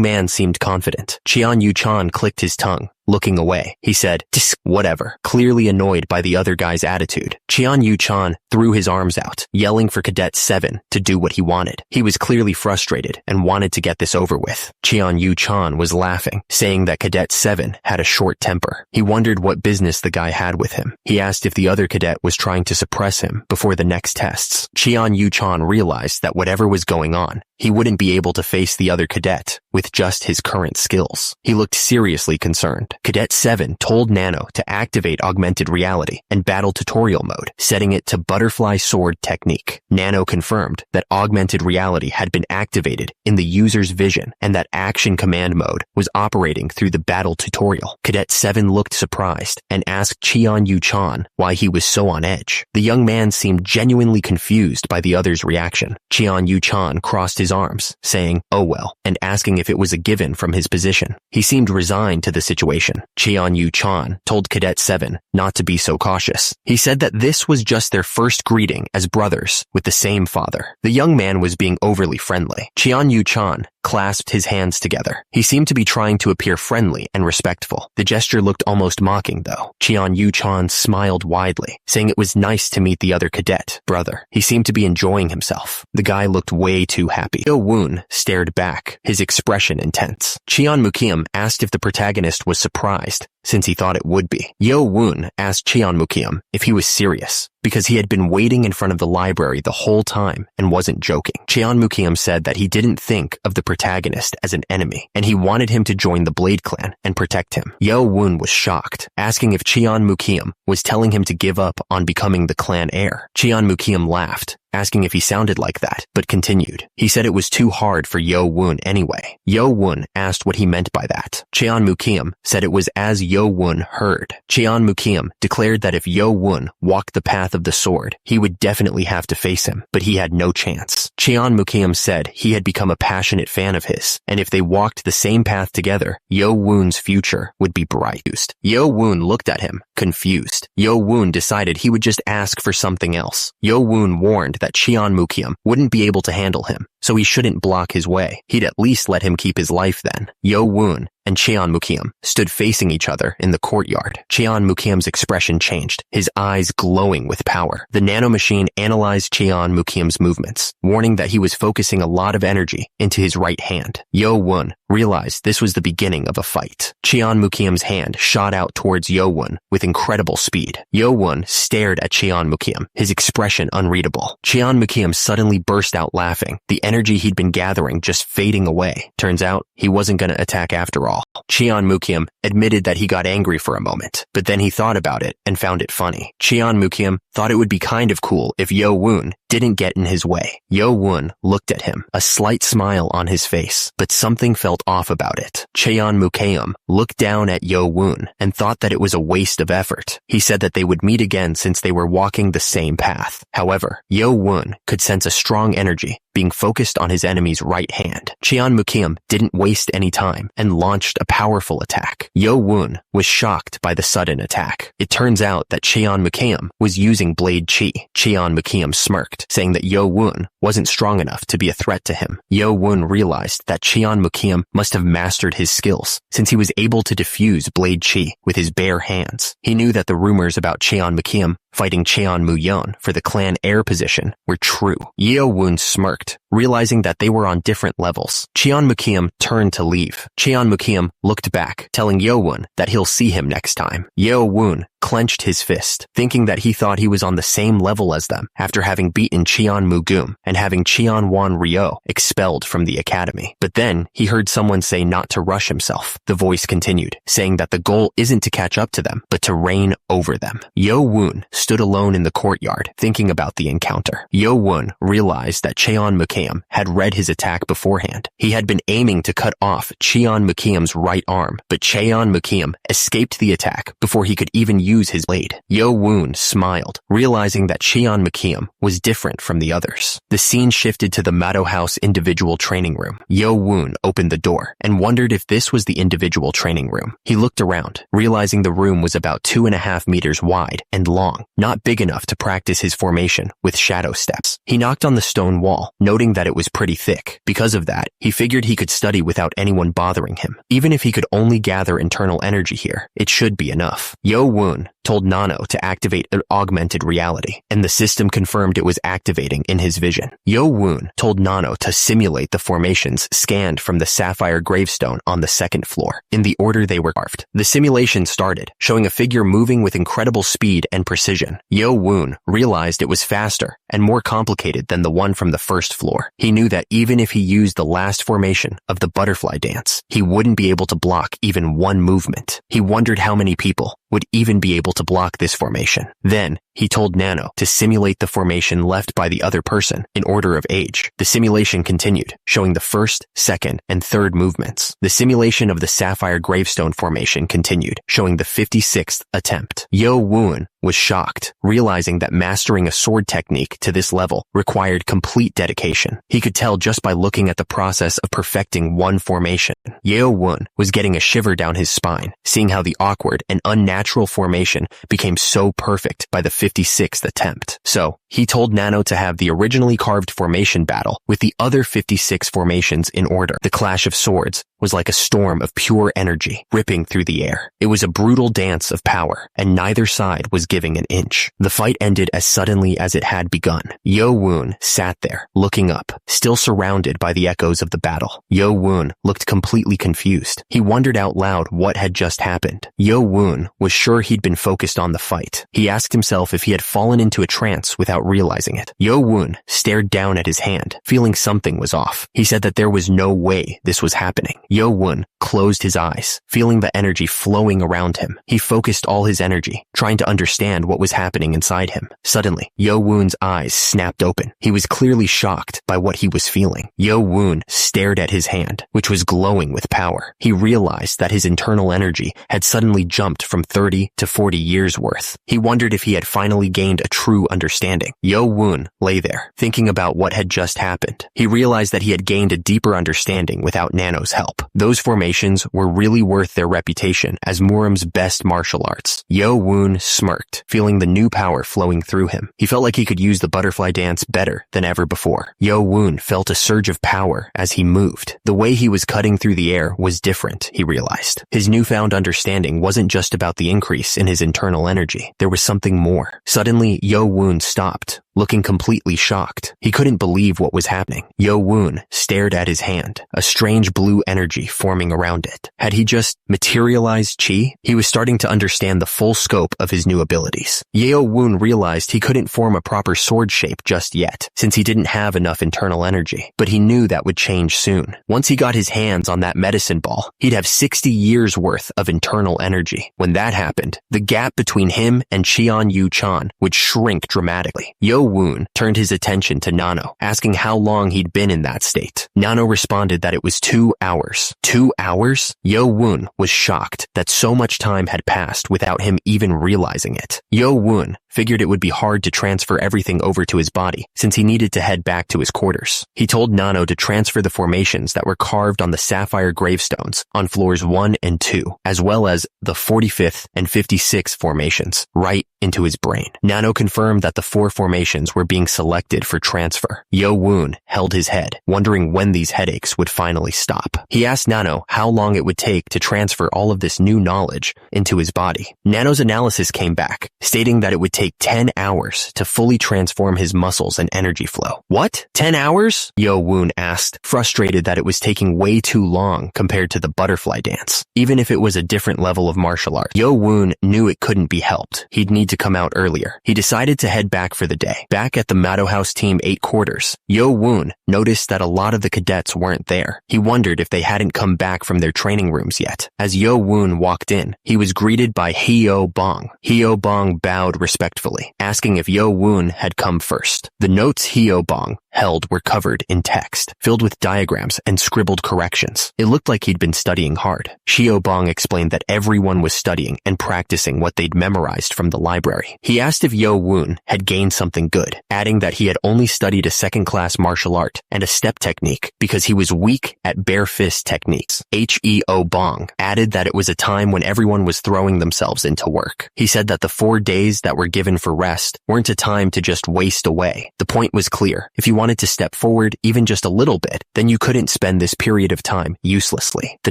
man seemed confident. Cheon-Yu-chan clicked his tongue, looking away. He said, whatever, clearly annoyed by the other guy's attitude. Cheon-Yu-chan threw his arms out, yelling for Cadet 7 to do what he wanted. He was clearly frustrated and wanted to get this over with. Cheon-Yu-chan was laughing, saying that Cadet 7 had a short temper. He wondered what business the guy had with him. He asked if the other cadet was trying to suppress him before the next tests. Cheon-Yu-chan realized that whatever was going on, he wouldn't be able to face the other cadet with just his current skills. He looked seriously concerned. Cadet 7 told Nano to activate augmented reality and battle tutorial mode, setting it to butterfly sword technique. Nano confirmed that augmented reality had been activated in the user's vision and that action command mode was operating through the battle tutorial. Cadet 7 looked surprised and asked Cheon-Yu-chan why he was so on edge. The young man seemed genuinely confused by the other's reaction. Cheon-Yu-chan crossed his arms, saying, "Oh well," and asking if it was a given from his position. He seemed resigned to the situation. Cheon-Yu-chan told Cadet 7 not to be so cautious. He said that this was just their first greeting as brothers with the same father. The young man was being overly friendly. Cheon-Yu-chan clasped his hands together. He seemed to be trying to appear friendly and respectful. The gesture looked almost mocking, though. Cheon-Yu-chan smiled widely, saying it was nice to meet the other cadet, brother. He seemed to be enjoying himself. The guy looked way too happy. Yo-woon stared back, his expression intense. Cheon-Mukiam asked if the protagonist was surprised, since he thought it would be. Yo-woon asked Cheon-Mukiam if he was serious, because he had been waiting in front of the library the whole time and wasn't joking. Cheon-Mukiam said that he didn't think of the protagonist as an enemy, and he wanted him to join the Blade clan and protect him. Yo-woon was shocked, asking if Cheon-Mukiam was telling him to give up on becoming the clan heir. Cheon-Mukiam laughed asking if he sounded like that, but continued. He said it was too hard for Yo Woon anyway. Yo Woon asked what he meant by that. Cheon Mukium said it was as Yo Woon heard. Cheon Mukium declared that if Yo Woon walked the path of the sword, he would definitely have to face him, but he had no chance. Cheon Mukium said he had become a passionate fan of his, and if they walked the same path together, Yo Woon's future would be bright. Yo Woon looked at him, confused. Yo Woon decided he would just ask for something else. Yo Woon warned that Cheon Mukium wouldn't be able to handle him, so he shouldn't block his way. He'd at least let him keep his life then. Yo Woon and Cheon Mukium stood facing each other in the courtyard. Cheon Mukium's expression changed, his eyes glowing with power. The nanomachine analyzed Cheon Mukium's movements, warning that he was focusing a lot of energy into his right hand. Yo Woon realized this was the beginning of a fight. Cheon Mukium's hand shot out towards Yo Woon with incredible speed. Yo Woon stared at Cheon Mukium, his expression unreadable. Cheon Mukium suddenly burst out laughing, the energy he'd been gathering just fading away. Turns out, he wasn't gonna attack after all. Cheon Mukium admitted that he got angry for a moment, but then he thought about it and found it funny. Cheon Mukium thought it would be kind of cool if Yo Woon didn't get in his way. Yo Woon looked at him, a slight smile on his face, but something felt off about it. Cheon Mukium looked down at Yo Woon and thought that it was a waste of effort. He said that they would meet again since they were walking the same path. However, Yo Woon could sense a strong energy being focused on his enemy's right hand. Cheon Mukium didn't waste any time and launched a powerful attack. Yo Woon was shocked by the sudden attack. It turns out that Cheon Mukium was using blade chi. Cheon Mukium smirked, saying that Yo Woon wasn't strong enough to be a threat to him. Yo Woon realized that Cheon Mukium must have mastered his skills, since he was able to diffuse blade chi with his bare hands. He knew that the rumors about Cheon Mukium fighting Cheon Muyeon for the clan heir position were true. Yo Woon smirked, realizing that they were on different levels. Cheon Mukium turned to leave. Cheon Mukium looked back, telling Yo Woon that he'll see him next time. Yo Woon clenched his fist, thinking that he thought he was on the same level as them after having beaten Cheon Mugum and having Cheon Wan Ryo expelled from the academy. But then he heard someone say not to rush himself. The voice continued, saying that the goal isn't to catch up to them, but to reign over them. Yo Woon stood alone in the courtyard, thinking about the encounter. Yo Woon realized that Cheon Mukium had read his attack beforehand. He had been aiming to cut off Cheon Mukium's right arm, but Cheon Mukium escaped the attack before he could even use his blade. Yo Woon smiled, realizing that Cheon Mukium was different from the others. The scene shifted to the Mado House individual training room. Yo Woon opened the door and wondered if this was the individual training room. He looked around, realizing the room was about 2.5 meters wide and long, not big enough to practice his formation with shadow steps. He knocked on the stone wall, noting that it was pretty thick. Because of that, he figured he could study without anyone bothering him. Even if he could only gather internal energy here, it should be enough. Yo Woon told Nano to activate an augmented reality, and the system confirmed it was activating in his vision. Yo Woon told Nano to simulate the formations scanned from the sapphire gravestone on the second floor, in the order they were carved. The simulation started, showing a figure moving with incredible speed and precision. Yo Woon realized it was faster and more complicated than the one from the first floor. He knew that even if he used the last formation of the butterfly dance, he wouldn't be able to block even one movement. He wondered how many people would even be able to block this formation. Then, he told Nano to simulate the formation left by the other person in order of age. The simulation continued, showing the first, second, and third movements. The simulation of the sapphire gravestone formation continued, showing the 56th attempt. Yo Woon was shocked, realizing that mastering a sword technique to this level required complete dedication. He could tell just by looking at the process of perfecting one formation. Yo Woon was getting a shiver down his spine, seeing how the awkward and unnatural formation became so perfect by the 56th attempt. So, he told Nano to have the originally carved formation battle with the other 56 formations in order. The clash of swords was like a storm of pure energy ripping through the air. It was a brutal dance of power, and neither side was giving an inch. The fight ended as suddenly as it had begun. Yo Woon sat there, looking up, still surrounded by the echoes of the battle. Yo Woon looked completely confused. He wondered out loud what had just happened. Yo Woon was sure he'd been focused on the fight. He asked himself if he had fallen into a trance without without realizing it. Yo-woon stared down at his hand, feeling something was off. He said that there was no way this was happening. Yo-woon closed his eyes, feeling the energy flowing around him. He focused all his energy, trying to understand what was happening inside him. Suddenly, Yo-woon's eyes snapped open. He was clearly shocked by what he was feeling. Yo-woon stared at his hand, which was glowing with power. He realized that his internal energy had suddenly jumped from 30 to 40 years worth. He wondered if he had finally gained a true understanding. Yo-woon lay there, thinking about what had just happened. He realized that he had gained a deeper understanding without Nano's help. Those formations were really worth their reputation as Murum's best martial arts. Yo-woon smirked, feeling the new power flowing through him. He felt like he could use the butterfly dance better than ever before. Yo-woon felt a surge of power as he moved. The way he was cutting through the air was different, he realized. His newfound understanding wasn't just about the increase in his internal energy. There was something more. Suddenly, Yo-woon stopped, looking completely shocked. He couldn't believe what was happening. Yo-woon stared at his hand, a strange blue energy forming around it. Had he just materialized chi? He was starting to understand the full scope of his new abilities. Yo-woon realized he couldn't form a proper sword shape just yet, since he didn't have enough internal energy. But he knew that would change soon. Once he got his hands on that medicine ball, he'd have 60 years worth of internal energy. When that happened, the gap between him and Cheon Yu-chan would shrink dramatically. Yo-woon turned his attention to Nano, asking how long he'd been in that state. Nano responded that it was 2 hours. 2 hours? Yo-woon was shocked that so much time had passed without him even realizing it. Yo-woon figured it would be hard to transfer everything over to his body, since he needed to head back to his quarters. He told Nano to transfer the formations that were carved on the sapphire gravestones on floors 1 and 2, as well as the 45th and 56th formations, right into his brain. Nano confirmed that the 4 formations were being selected for transfer. Yo-woon held his head, wondering when these headaches would finally stop. He asked Nano how long it would take to transfer all of this new knowledge into his body. Nano's analysis came back, stating that it would take 10 hours to fully transform his muscles and energy flow. What? 10 hours? Yo-woon asked, frustrated that it was taking way too long compared to the butterfly dance. Even if it was a different level of martial art, Yo-woon knew it couldn't be helped. He'd need to come out earlier. He decided to head back for the day. Back at the Mado House Team 8 quarters, Yo-woon noticed that a lot of the cadets weren't there. He wondered if they hadn't come back from their training rooms yet. As Yo-woon walked in, he was greeted by Hyo-bong. Hyo-bong bowed respectfully, asking if Yo-woon had come first. The notes Hyo-bong held were covered in text, filled with diagrams and scribbled corrections. It looked like he'd been studying hard. Hyo-bong explained that everyone was studying and practicing what they'd memorized from the library. He asked if Yo-woon had gained something good, adding that he had only studied a second-class martial art and a step technique because he was weak at bare fist techniques. Hyo-bong added that it was a time when everyone was throwing themselves into work. He said that the 4 days that were given for rest weren't a time to just waste away. The point was clear. If you wanted to step forward even just a little bit, then you couldn't spend this period of time uselessly. The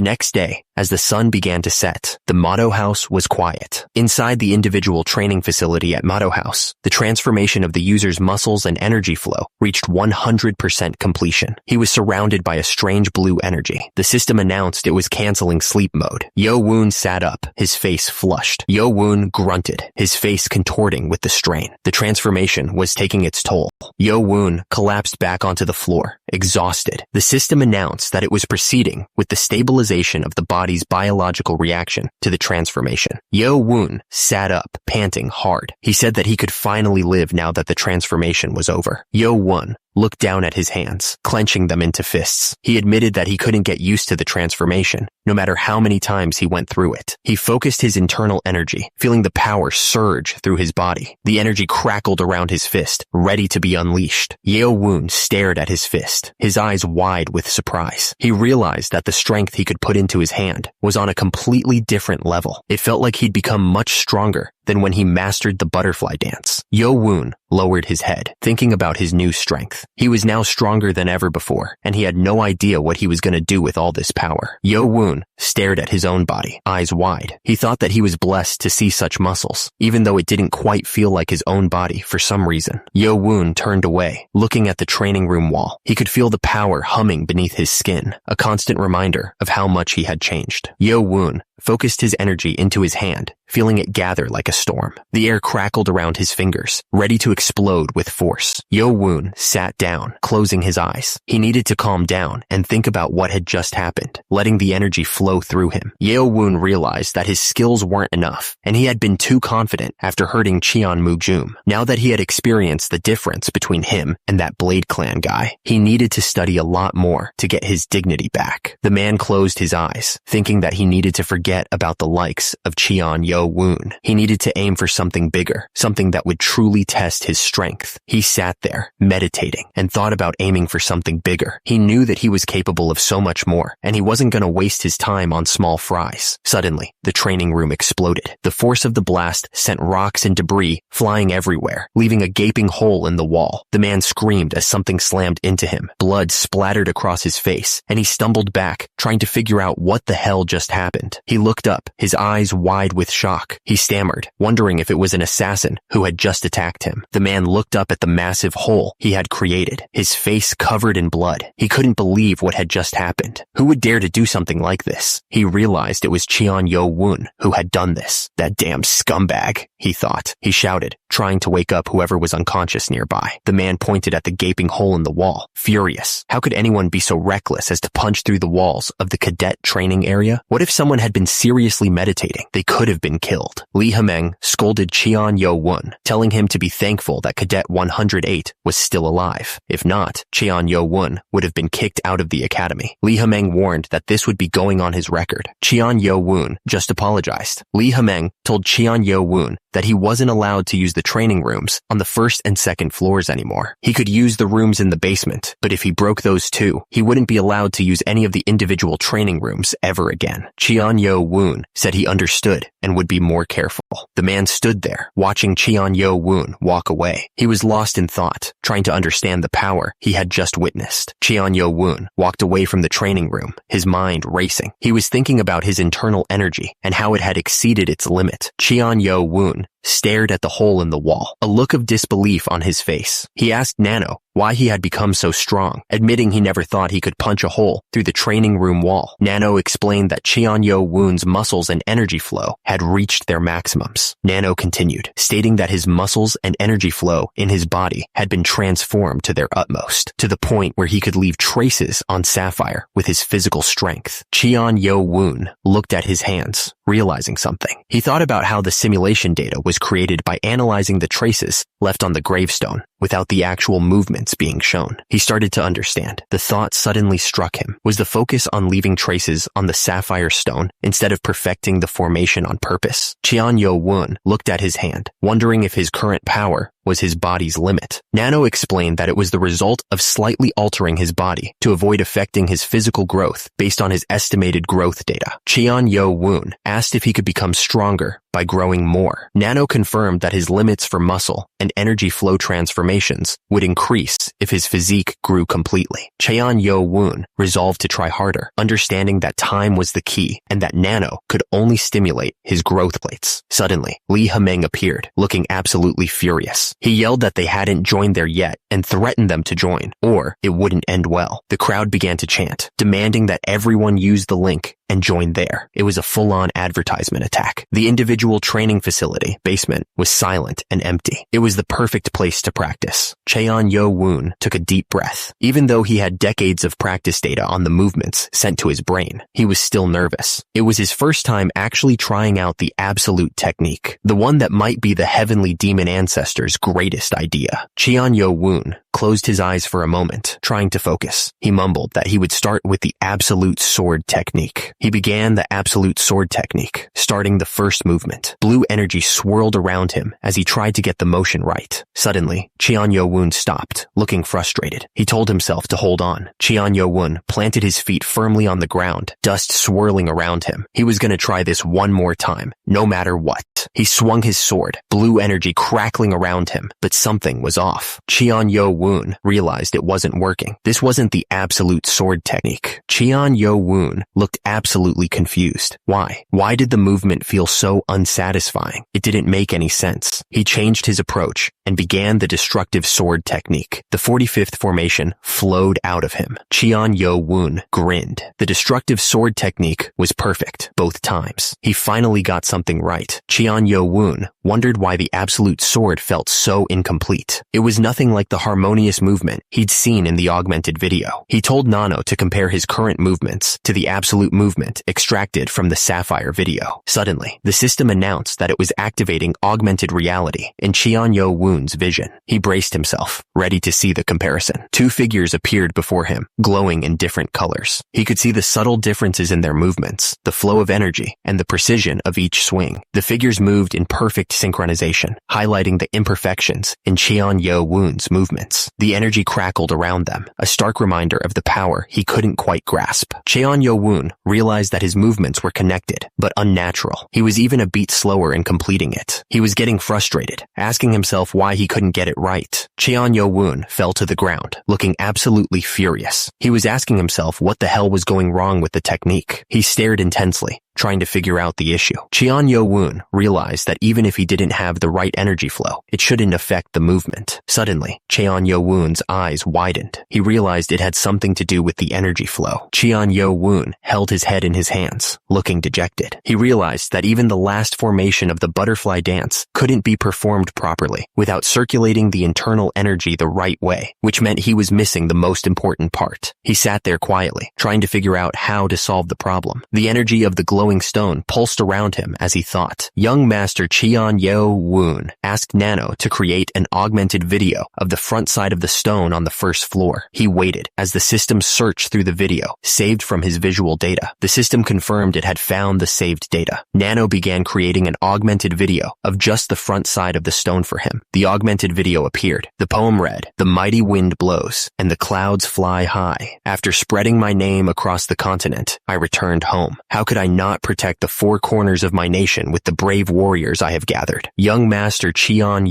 next day, as the sun began to set, the Mado House was quiet. Inside the individual training facility at Mado House, the transformation of the user's muscles and energy flow reached 100% completion. He was surrounded by a strange blue energy. The system announced it was canceling sleep mode. Yo-woon sat up, his face flushed. Yo-woon grunted, his face contorting with the strain. The transformation was taking its toll. Yo-woon collapsed back onto the floor, exhausted. The system announced that it was proceeding with the stabilization of the body's biological reaction to the transformation. Yo-woon sat up, panting hard. He said that he could finally live now that the transformation was over. Yo-woon looked down at his hands, clenching them into fists. He admitted that he couldn't get used to the transformation, no matter how many times he went through it. He focused his internal energy, feeling the power surge through his body. The energy crackled around his fist, ready to be unleashed. Yo-woon stared at his fist, his eyes wide with surprise. He realized that the strength he could put into his hand was on a completely different level. It felt like he'd become much stronger than when he mastered the butterfly dance. Yo-woon lowered his head, thinking about his new strength. He was now stronger than ever before, and he had no idea what he was going to do with all this power. Yo-woon stared at his own body, eyes wide. He thought that he was blessed to see such muscles, even though it didn't quite feel like his own body for some reason. Yo-woon turned away, looking at the training room wall. He could feel the power humming beneath his skin, a constant reminder of how much he had changed. Yo-woon focused his energy into his hand, feeling it gather like a storm. The air crackled around his fingers, ready to explode with force. Yo-woon sat down, closing his eyes. He needed to calm down and think about what had just happened, letting the energy flow through him. Yo-woon realized that his skills weren't enough, and he had been too confident after hurting Cheon Mujum. Now that he had experienced the difference between him and that Blade Clan guy, he needed to study a lot more to get his dignity back. The man closed his eyes, thinking that he needed to forget about the likes of Cheon Yo-woon. He needed to aim for something bigger, something that would truly test his strength. He sat there, meditating, and thought about aiming for something bigger. He knew that he was capable of so much more, and he wasn't going to waste his time on small fries. Suddenly, the training room exploded. The force of the blast sent rocks and debris flying everywhere, leaving a gaping hole in the wall. The man screamed as something slammed into him. Blood splattered across his face, and he stumbled back, trying to figure out what the hell just happened. He looked up, his eyes wide with shock. He stammered, wondering if it was an assassin who had just attacked him. The man looked up at the massive hole he had created, his face covered in blood. He couldn't believe what had just happened. Who would dare to do something like this? He realized it was Cheon Yo-woon who had done this. That damn scumbag, he thought. He shouted, trying to wake up whoever was unconscious nearby. The man pointed at the gaping hole in the wall, furious. How could anyone be so reckless as to punch through the walls of the cadet training area? What if someone had been seriously meditating? They could have been killed. Lee Hameng scolded Cheon Yo-woon, telling him to be thankful that Cadet 108 was still alive. If not, Cheon Yo-woon would have been kicked out of the academy. Lee Hameng warned that this would be going on his record. Cheon Yo-woon just apologized. Lee Hameng told Cheon Yo-woon that he wasn't allowed to use the training rooms on the first and second floors anymore. He could use the rooms in the basement, but if he broke those too, he wouldn't be allowed to use any of the individual training rooms ever again. Cheon Yo-woon said he understood and would be more careful. The man stood there, watching Cheon Yo-woon walk away. He was lost in thought, trying to understand the power he had just witnessed. Cheon Yo-woon walked away from the training room, his mind racing. He was thinking about his internal energy and how it had exceeded its limit. Cheon Yo-woon stared at the hole in the wall, a look of disbelief on his face. He asked Nano why he had become so strong, admitting he never thought he could punch a hole through the training room wall. Nano explained that Cheon Yo-woon's muscles and energy flow had reached their maximums. Nano continued, stating that his muscles and energy flow in his body had been transformed to their utmost, to the point where he could leave traces on Sapphire with his physical strength. Cheon Yo-woon looked at his hands, realizing something. He thought about how the simulation data was created by analyzing the traces left on the gravestone without the actual movements being shown. He started to understand. The thought suddenly struck him. Was the focus on leaving traces on the sapphire stone instead of perfecting the formation on purpose? Cheon Yo-woon looked at his hand, wondering if his current power was his body's limit. Nano explained that it was the result of slightly altering his body to avoid affecting his physical growth based on his estimated growth data. Cheon Yo-woon asked if he could become stronger by growing more. Nano confirmed that his limits for muscle and energy flow transformations would increase if his physique grew completely. Cheon Yo-woon resolved to try harder, understanding that time was the key and that Nano could only stimulate his growth plates. Suddenly, Lee Hameng appeared, looking absolutely furious. He yelled that they hadn't joined there yet and threatened them to join, or it wouldn't end well. The crowd began to chant, demanding that everyone use the link and join there. It was a full-on advertisement attack. The individual training facility, basement, was silent and empty. It was the perfect place to practice. Cheon Yo-woon took a deep breath. Even though he had decades of practice data on the movements sent to his brain, he was still nervous. It was his first time actually trying out the absolute technique, the one that might be the heavenly demon ancestor's greatest idea. Cheon Yo-woon closed his eyes for a moment, trying to focus. He mumbled that he would start with the absolute sword technique. He began the absolute sword technique, starting the first movement. Blue energy swirled around him as he tried to get the motion right. Suddenly, Cheon Yo-woon stopped, looking frustrated. He told himself to hold on. Cheon Yo-woon planted his feet firmly on the ground, dust swirling around him. He was going to try this one more time, no matter what. He swung his sword, blue energy crackling around him, but something was off. Cheon Yo-woon Woon realized it wasn't working. This wasn't the absolute sword technique. Cheon Woon looked absolutely confused. Why? Why did the movement feel so unsatisfying? It didn't make any sense. He changed his approach and began the destructive sword technique. The 45th formation flowed out of him. Cheon Woon grinned. The destructive sword technique was perfect both times. He finally got something right. Cheon Woon wondered why the absolute sword felt so incomplete. It was nothing like the harmonious movement he'd seen in the augmented video. He told Nano to compare his current movements to the absolute movement extracted from the Sapphire video. Suddenly, the system announced that it was activating augmented reality in Cheon Woon's vision. He braced himself, ready to see the comparison. Two figures appeared before him, glowing in different colors. He could see the subtle differences in their movements, the flow of energy, and the precision of each swing. The figures moved in perfect synchronization, highlighting the imperfections in Cheon Woon's movements. The energy crackled around them, a stark reminder of the power he couldn't quite grasp. Cheon Woon realized that his movements were connected, but unnatural. He was even a beat slower in completing it. He was getting frustrated, asking himself why he couldn't get it right. Cheon Woon fell to the ground, looking absolutely furious. He was asking himself what the hell was going wrong with the technique. He stared intensely, trying to figure out the issue. Cheon Woon realized that even if he didn't have the right energy flow, it shouldn't affect the movement. Suddenly, Cheon Woon's eyes widened. He realized it had something to do with the energy flow. Cheon Woon held his head in his hands, looking dejected. He realized that even the last formation of the butterfly dance couldn't be performed properly without circulating the internal energy the right way, which meant he was missing the most important part. He sat there quietly, trying to figure out how to solve the problem. The energy of the glowing stone pulsed around him as he thought. Young Master Cheon Woon asked Nano to create an augmented video of the front side of the stone on the first floor. He waited as the system searched through the video, saved from his visual data. The system confirmed it had found the saved data. Nano began creating an augmented video of just the front side of the stone for him. The augmented video appeared. The poem read, "The mighty wind blows, and the clouds fly high. After spreading my name across the continent, I returned home. How could I not protect the four corners of my nation with the brave warriors I have gathered?" Young Master Cheon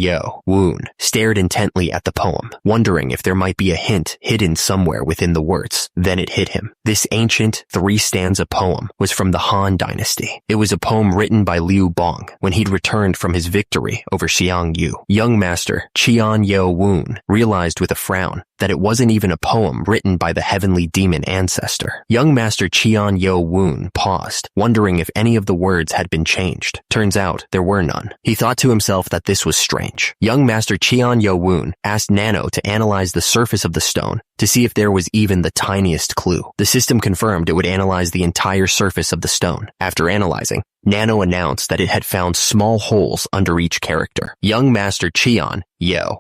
Woon stared intently at the poem, wondering if there might be a hint hidden somewhere within the words. Then it hit him. This ancient three-stanza poem was from the Han Dynasty. It was a poem written by Liu Bong when he'd returned from his victory over Xiang Yu. Young Master Cheon Woon realized with a frown that it wasn't even a poem written by the heavenly demon ancestor. Young Master Cheon Woon paused, wondering if any of the words had been changed. Turns out there were none. He thought to himself that this was strange. Young Master Cheon Woon asked Nano to analyze the surface of the stone to see if there was even the tiniest clue. The system confirmed it would analyze the entire surface of the stone. After analyzing, Nano announced that it had found small holes under each character. Young Master Cheon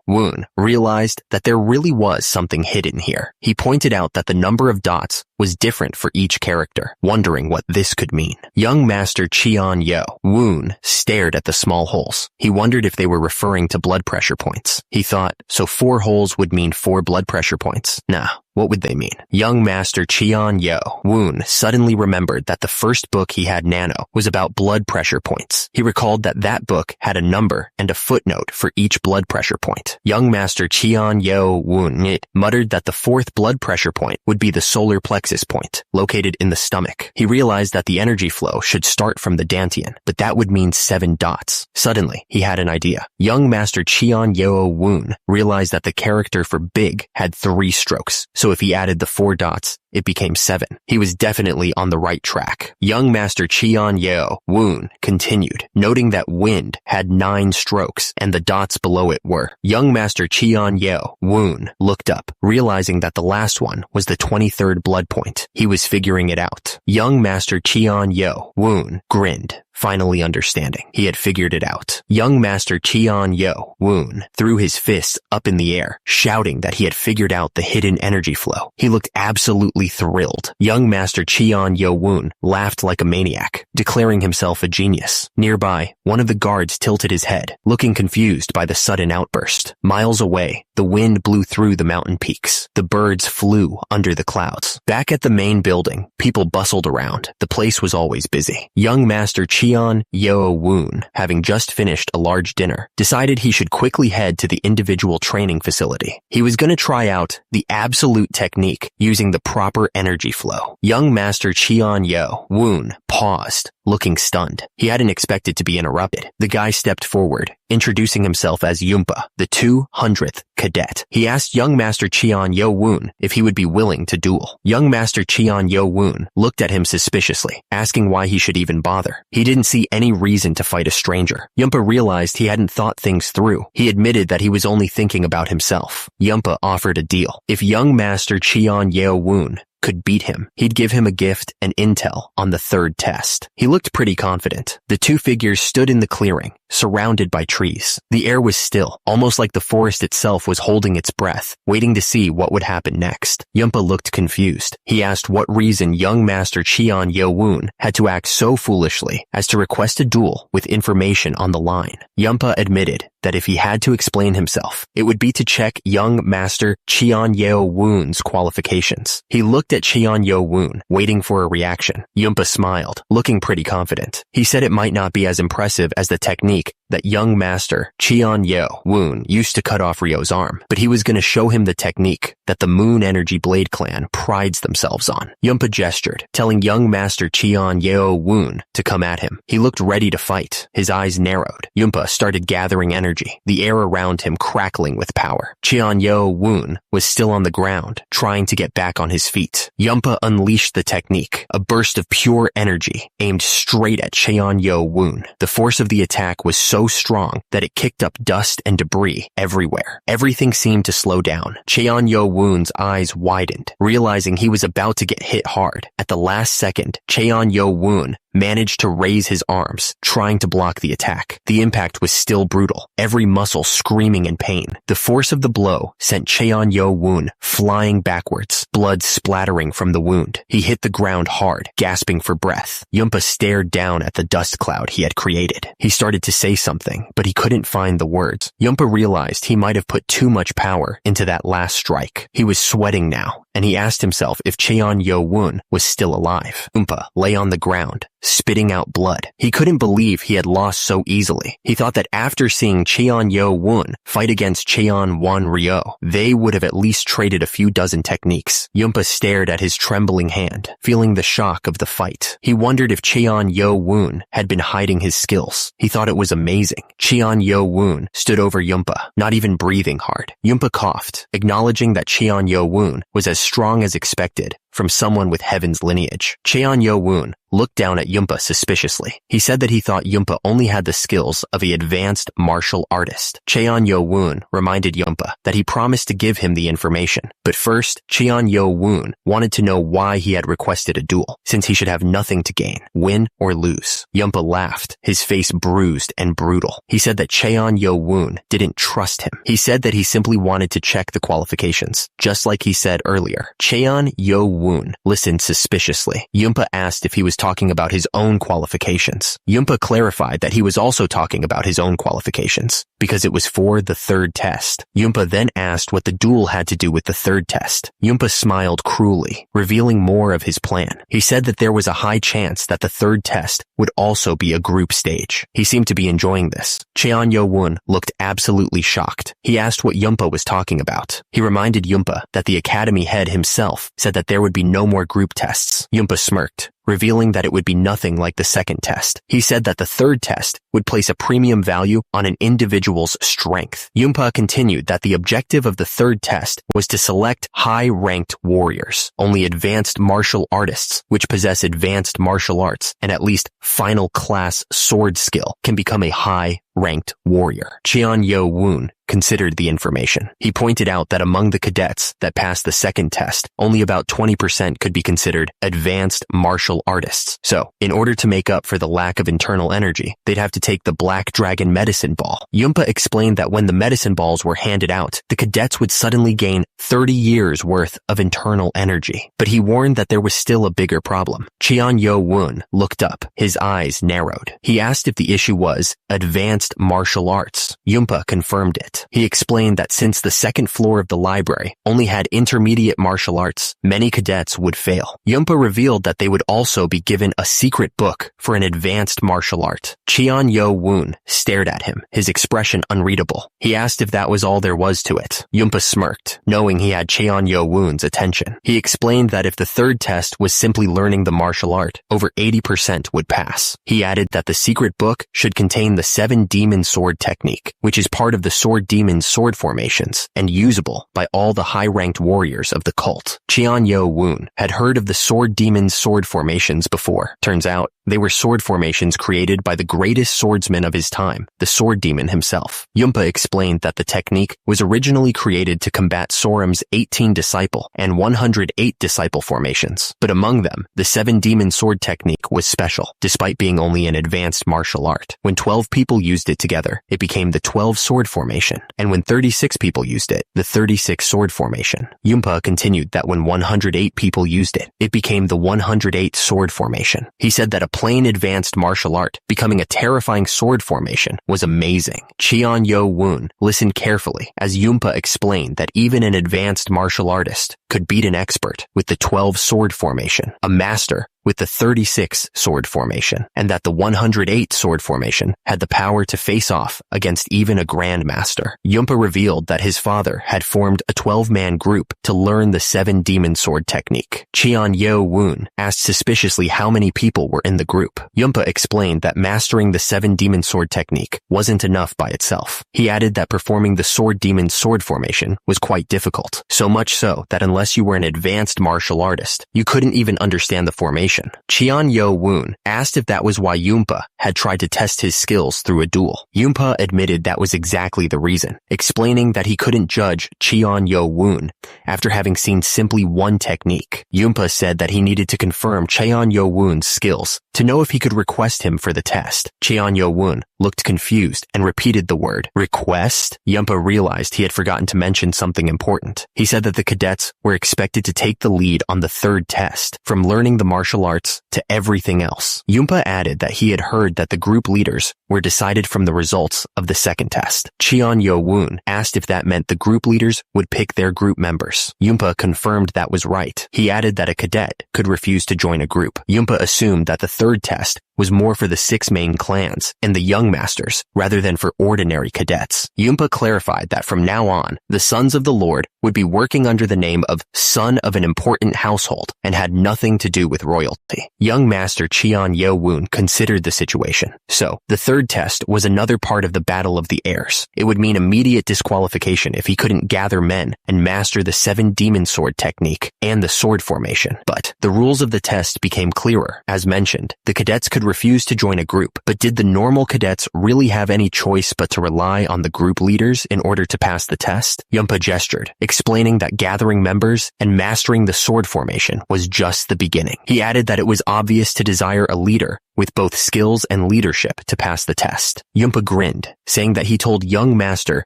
Woon realized that there really was something hidden here. He pointed out that the number of dots was different for each character, wondering what this could mean. Young Master Cheon Woon stared at the small holes. He wondered if they were referring to blood pressure points. He thought, so 4 holes would mean 4 blood pressure points. Nah, what would they mean? Young Master Cheon Woon suddenly remembered that the first book he had Nano was about blood pressure points. He recalled that that book had a number and a footnote for each blood pressure point. Young Master Cheon Woon muttered that the 4th blood pressure point would be the solar plexus point, located in the stomach. He realized that the energy flow should start from the dantian, but that would mean 7 dots. Suddenly, he had an idea. Young Master Cheon Woon realized that the character for big had 3 strokes, so if he added the 4 dots, it became 7. He was definitely on the right track. Young Master Cheon Woon continued, noting that wind had 9 strokes and the dots below it were. Young Master Cheon Woon looked up, realizing that the last one was the 23rd blood point. He was figuring it out. Young Master Cheon Woon grinned, finally understanding. He had figured it out. Young Master Cheon Woon threw his fists up in the air, shouting that he had figured out the hidden energy flow. He looked absolutely absolutely thrilled. Young Master Cheon Yo-woon laughed like a maniac, declaring himself a genius. Nearby, one of the guards tilted his head, looking confused by the sudden outburst. Miles away, the wind blew through the mountain peaks. The birds flew under the clouds. Back at the main building, people bustled around. The place was always busy. Young Master Cheon Yo-woon, having just finished a large dinner, decided he should quickly head to the individual training facility. He was going to try out the absolute technique using the proper energy flow. Young Master Cheon Yo-woon paused, looking stunned. He hadn't expected to be interrupted. The guy stepped forward, introducing himself as Yumpa, the 200th cadet. He asked young Master Cheon Yo-woon if he would be willing to duel. Young Master Cheon Yo-woon looked at him suspiciously, asking why he should even bother. He didn't see any reason to fight a stranger. Yumpa realized he hadn't thought things through. He admitted that he was only thinking about himself. Yumpa offered a deal. If young Master Cheon Yo-woon could beat him, he'd give him a gift and intel on the third test. He looked pretty confident. The two figures stood in the clearing, surrounded by trees. The air was still, almost like the forest itself was holding its breath, waiting to see what would happen next. Yumpa looked confused. He asked what reason young Master Cheon Yo-woon had to act so foolishly as to request a duel with information on the line. Yumpa admitted that if he had to explain himself, it would be to check young Master Cheon Yo-woon's qualifications. He looked at Cheon Yo-woon, waiting for a reaction. Yumpa smiled, looking pretty confident. He said it might not be as impressive as the technique that young Master Cheon Yo-woon used to cut off Ryo's arm, but he was going to show him the technique that the Moon Energy Blade clan prides themselves on. Yumpa gestured, telling young Master Cheon Yo-woon to come at him. He looked ready to fight. His eyes narrowed. Yumpa started gathering energy, the air around him crackling with power. Cheon Yo-woon was still on the ground, trying to get back on his feet. Yumpa unleashed the technique, a burst of pure energy aimed straight at Cheon Yo-woon. The force of the attack was so strong that it kicked up dust and debris everywhere. Everything seemed to slow down. Cheon Yo-woon's eyes widened, realizing he was about to get hit hard. At the last second, Cheon Yo-woon managed to raise his arms, trying to block the attack. The impact was still brutal, every muscle screaming in pain. The force of the blow sent Cheon Yo-woon flying backwards, blood splattering from the wound. He hit the ground hard, gasping for breath. Yumpa stared down at the dust cloud he had created. He started to say something, but he couldn't find the words. Yumpa realized he might have put too much power into that last strike. He was sweating now, and he asked himself if Cheon Yo-woon was still alive. Yumpa lay on the ground, spitting out blood. He couldn't believe he had lost so easily. He thought that after seeing Cheon Yo-woon fight against Cheon Wan-ryo, they would have at least traded a few dozen techniques. Yumpa stared at his trembling hand, feeling the shock of the fight. He wondered if Cheon Yo-woon had been hiding his skills. He thought it was amazing. Cheon Yo-woon stood over Yumpa, not even breathing hard. Yumpa coughed, acknowledging that Cheon Yo-woon was as strong as expected from someone with heaven's lineage. Cheon Yo-woon looked down at Yumpa suspiciously. He said that he thought Yumpa only had the skills of an advanced martial artist. Cheon Yo-woon reminded Yumpa that he promised to give him the information. But first, Cheon Yo-woon wanted to know why he had requested a duel, since he should have nothing to gain, win or lose. Yumpa laughed, his face bruised and brutal. He said that Cheon Yo-woon didn't trust him. He said that he simply wanted to check the qualifications, just like he said earlier. Cheon Yo-woon listened suspiciously. Yumpa asked if he was talking about his own qualifications. Yumpa clarified that he was also talking about his own qualifications, because it was for the third test. Yumpa then asked what the duel had to do with the third test. Yumpa smiled cruelly, revealing more of his plan. He said that there was a high chance that the third test would also be a group stage. He seemed to be enjoying this. Cheon Yo-woon looked absolutely shocked. He asked what Yumpa was talking about. He reminded Yumpa that the academy head himself said that there would be no more group tests. Yumpa smirked, revealing that it would be nothing like the second test. He said that the third test would place a premium value on an individual's strength. Yumpa continued that the objective of the third test was to select high-ranked warriors. Only advanced martial artists, which possess advanced martial arts and at least final class sword skill, can become a high high-ranked warrior. Yo-woon considered the information. He pointed out that among the cadets that passed the second test, only about 20% could be considered advanced martial artists. So, in order to make up for the lack of internal energy, they'd have to take the Black Dragon medicine ball. Yunpa explained that when the medicine balls were handed out, the cadets would suddenly gain 30 years worth of internal energy. But he warned that there was still a bigger problem. Yo-woon looked up. His eyes narrowed. He asked if the issue was advanced martial arts. Yunpa confirmed it. He explained that since the second floor of the library only had intermediate martial arts, many cadets would fail. Yunpa revealed that they would also be given a secret book for an advanced martial art. Yo-woon stared at him, his expression unreadable. He asked if that was all there was to it. Yunpa smirked, knowing he had Yo-woon's attention. He explained that if the third test was simply learning the martial art, over 80% would pass. He added that the secret book should contain the 7 demon sword technique, which is part of the sword demon sword formations and usable by all the high-ranked warriors of the cult. Yo-woon had heard of the sword demon sword formations before. Turns out, they were sword formations created by the greatest swordsman of his time, the sword demon himself. Yunpa explained that the technique was originally created to combat Soram's 18 disciple and 108 disciple formations, but among them, the 7 demon sword technique was special, despite being only an advanced martial art. When 12 people used it together, it became the 12 sword formation, and when 36 people used it, the 36 sword formation. Yunpa continued that when 108 people used it, it became the 108 sword formation. He said that a plain advanced martial art becoming a terrifying sword formation was amazing. Yo-woon listened carefully as Yunpa explained that even an advanced martial artist could beat an expert with the 12 sword formation, a master with the 36 sword formation, and that the 108 sword formation had the power to face off against even a grandmaster. Yunpa revealed that his father had formed a 12-man group to learn the 7 demon sword technique. Yo-woon asked suspiciously how many people were in the group. Yunpa explained that mastering the 7 demon sword technique wasn't enough by itself. He added that performing the sword demon sword formation was quite difficult, so much so that unless you were an advanced martial artist, you couldn't even understand the formation. Yo-woon asked if that was why Yunpa had tried to test his skills through a duel. Yunpa admitted that was exactly the reason, explaining that he couldn't judge Yo-woon after having seen simply one technique. Yunpa said that he needed to confirm Yo-woon's skills to know if he could request him for the test. Yo-woon looked confused and repeated the word request. Yunpa realized he had forgotten to mention something important. He said that the cadets were expected to take the lead on the third test, from learning the martial arts to everything else. Yunpa added that he had heard that the group leaders were decided from the results of the second test. Yo-woon asked if that meant the group leaders would pick their group members. Yunpa confirmed that was right. He added that a cadet could refuse to join a group. Yunpa assumed that the third test was more for the 6 main clans and the young masters rather than for ordinary cadets. Yunpa clarified that from now on, the Sons of the Lord would be working under the name of Son of an Important Household and had nothing to do with royalty. Young Master Yo-woon considered the situation. So, the third test was another part of the Battle of the Heirs. It would mean immediate disqualification if he couldn't gather men and master the 7 demon sword technique and the sword formation. But the rules of the test became clearer. As mentioned, the cadets could refuse to join a group, but did the normal cadets really have any choice but to rely on the group leaders in order to pass the test? Yunpa gestured, explaining that gathering members and mastering the sword formation was just the beginning. He added that it was obvious to desire a leader with both skills and leadership to pass the test. Yunpa grinned, saying that he told young master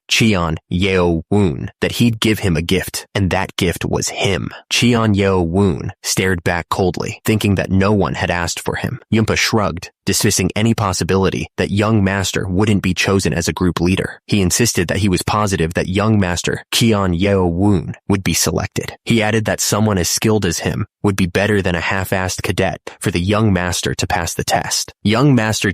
Yo-woon that he'd give him a gift, and that gift was him. Yo-woon stared back coldly, thinking that no one had asked for him. Yunpa shrugged, dismissing any possibility that young master wouldn't be chosen as a group leader. He insisted that he was positive that young master Yo-woon would be selected. He added that someone as skilled as him would be better than a half-assed cadet for the young master to pass the test. Young Master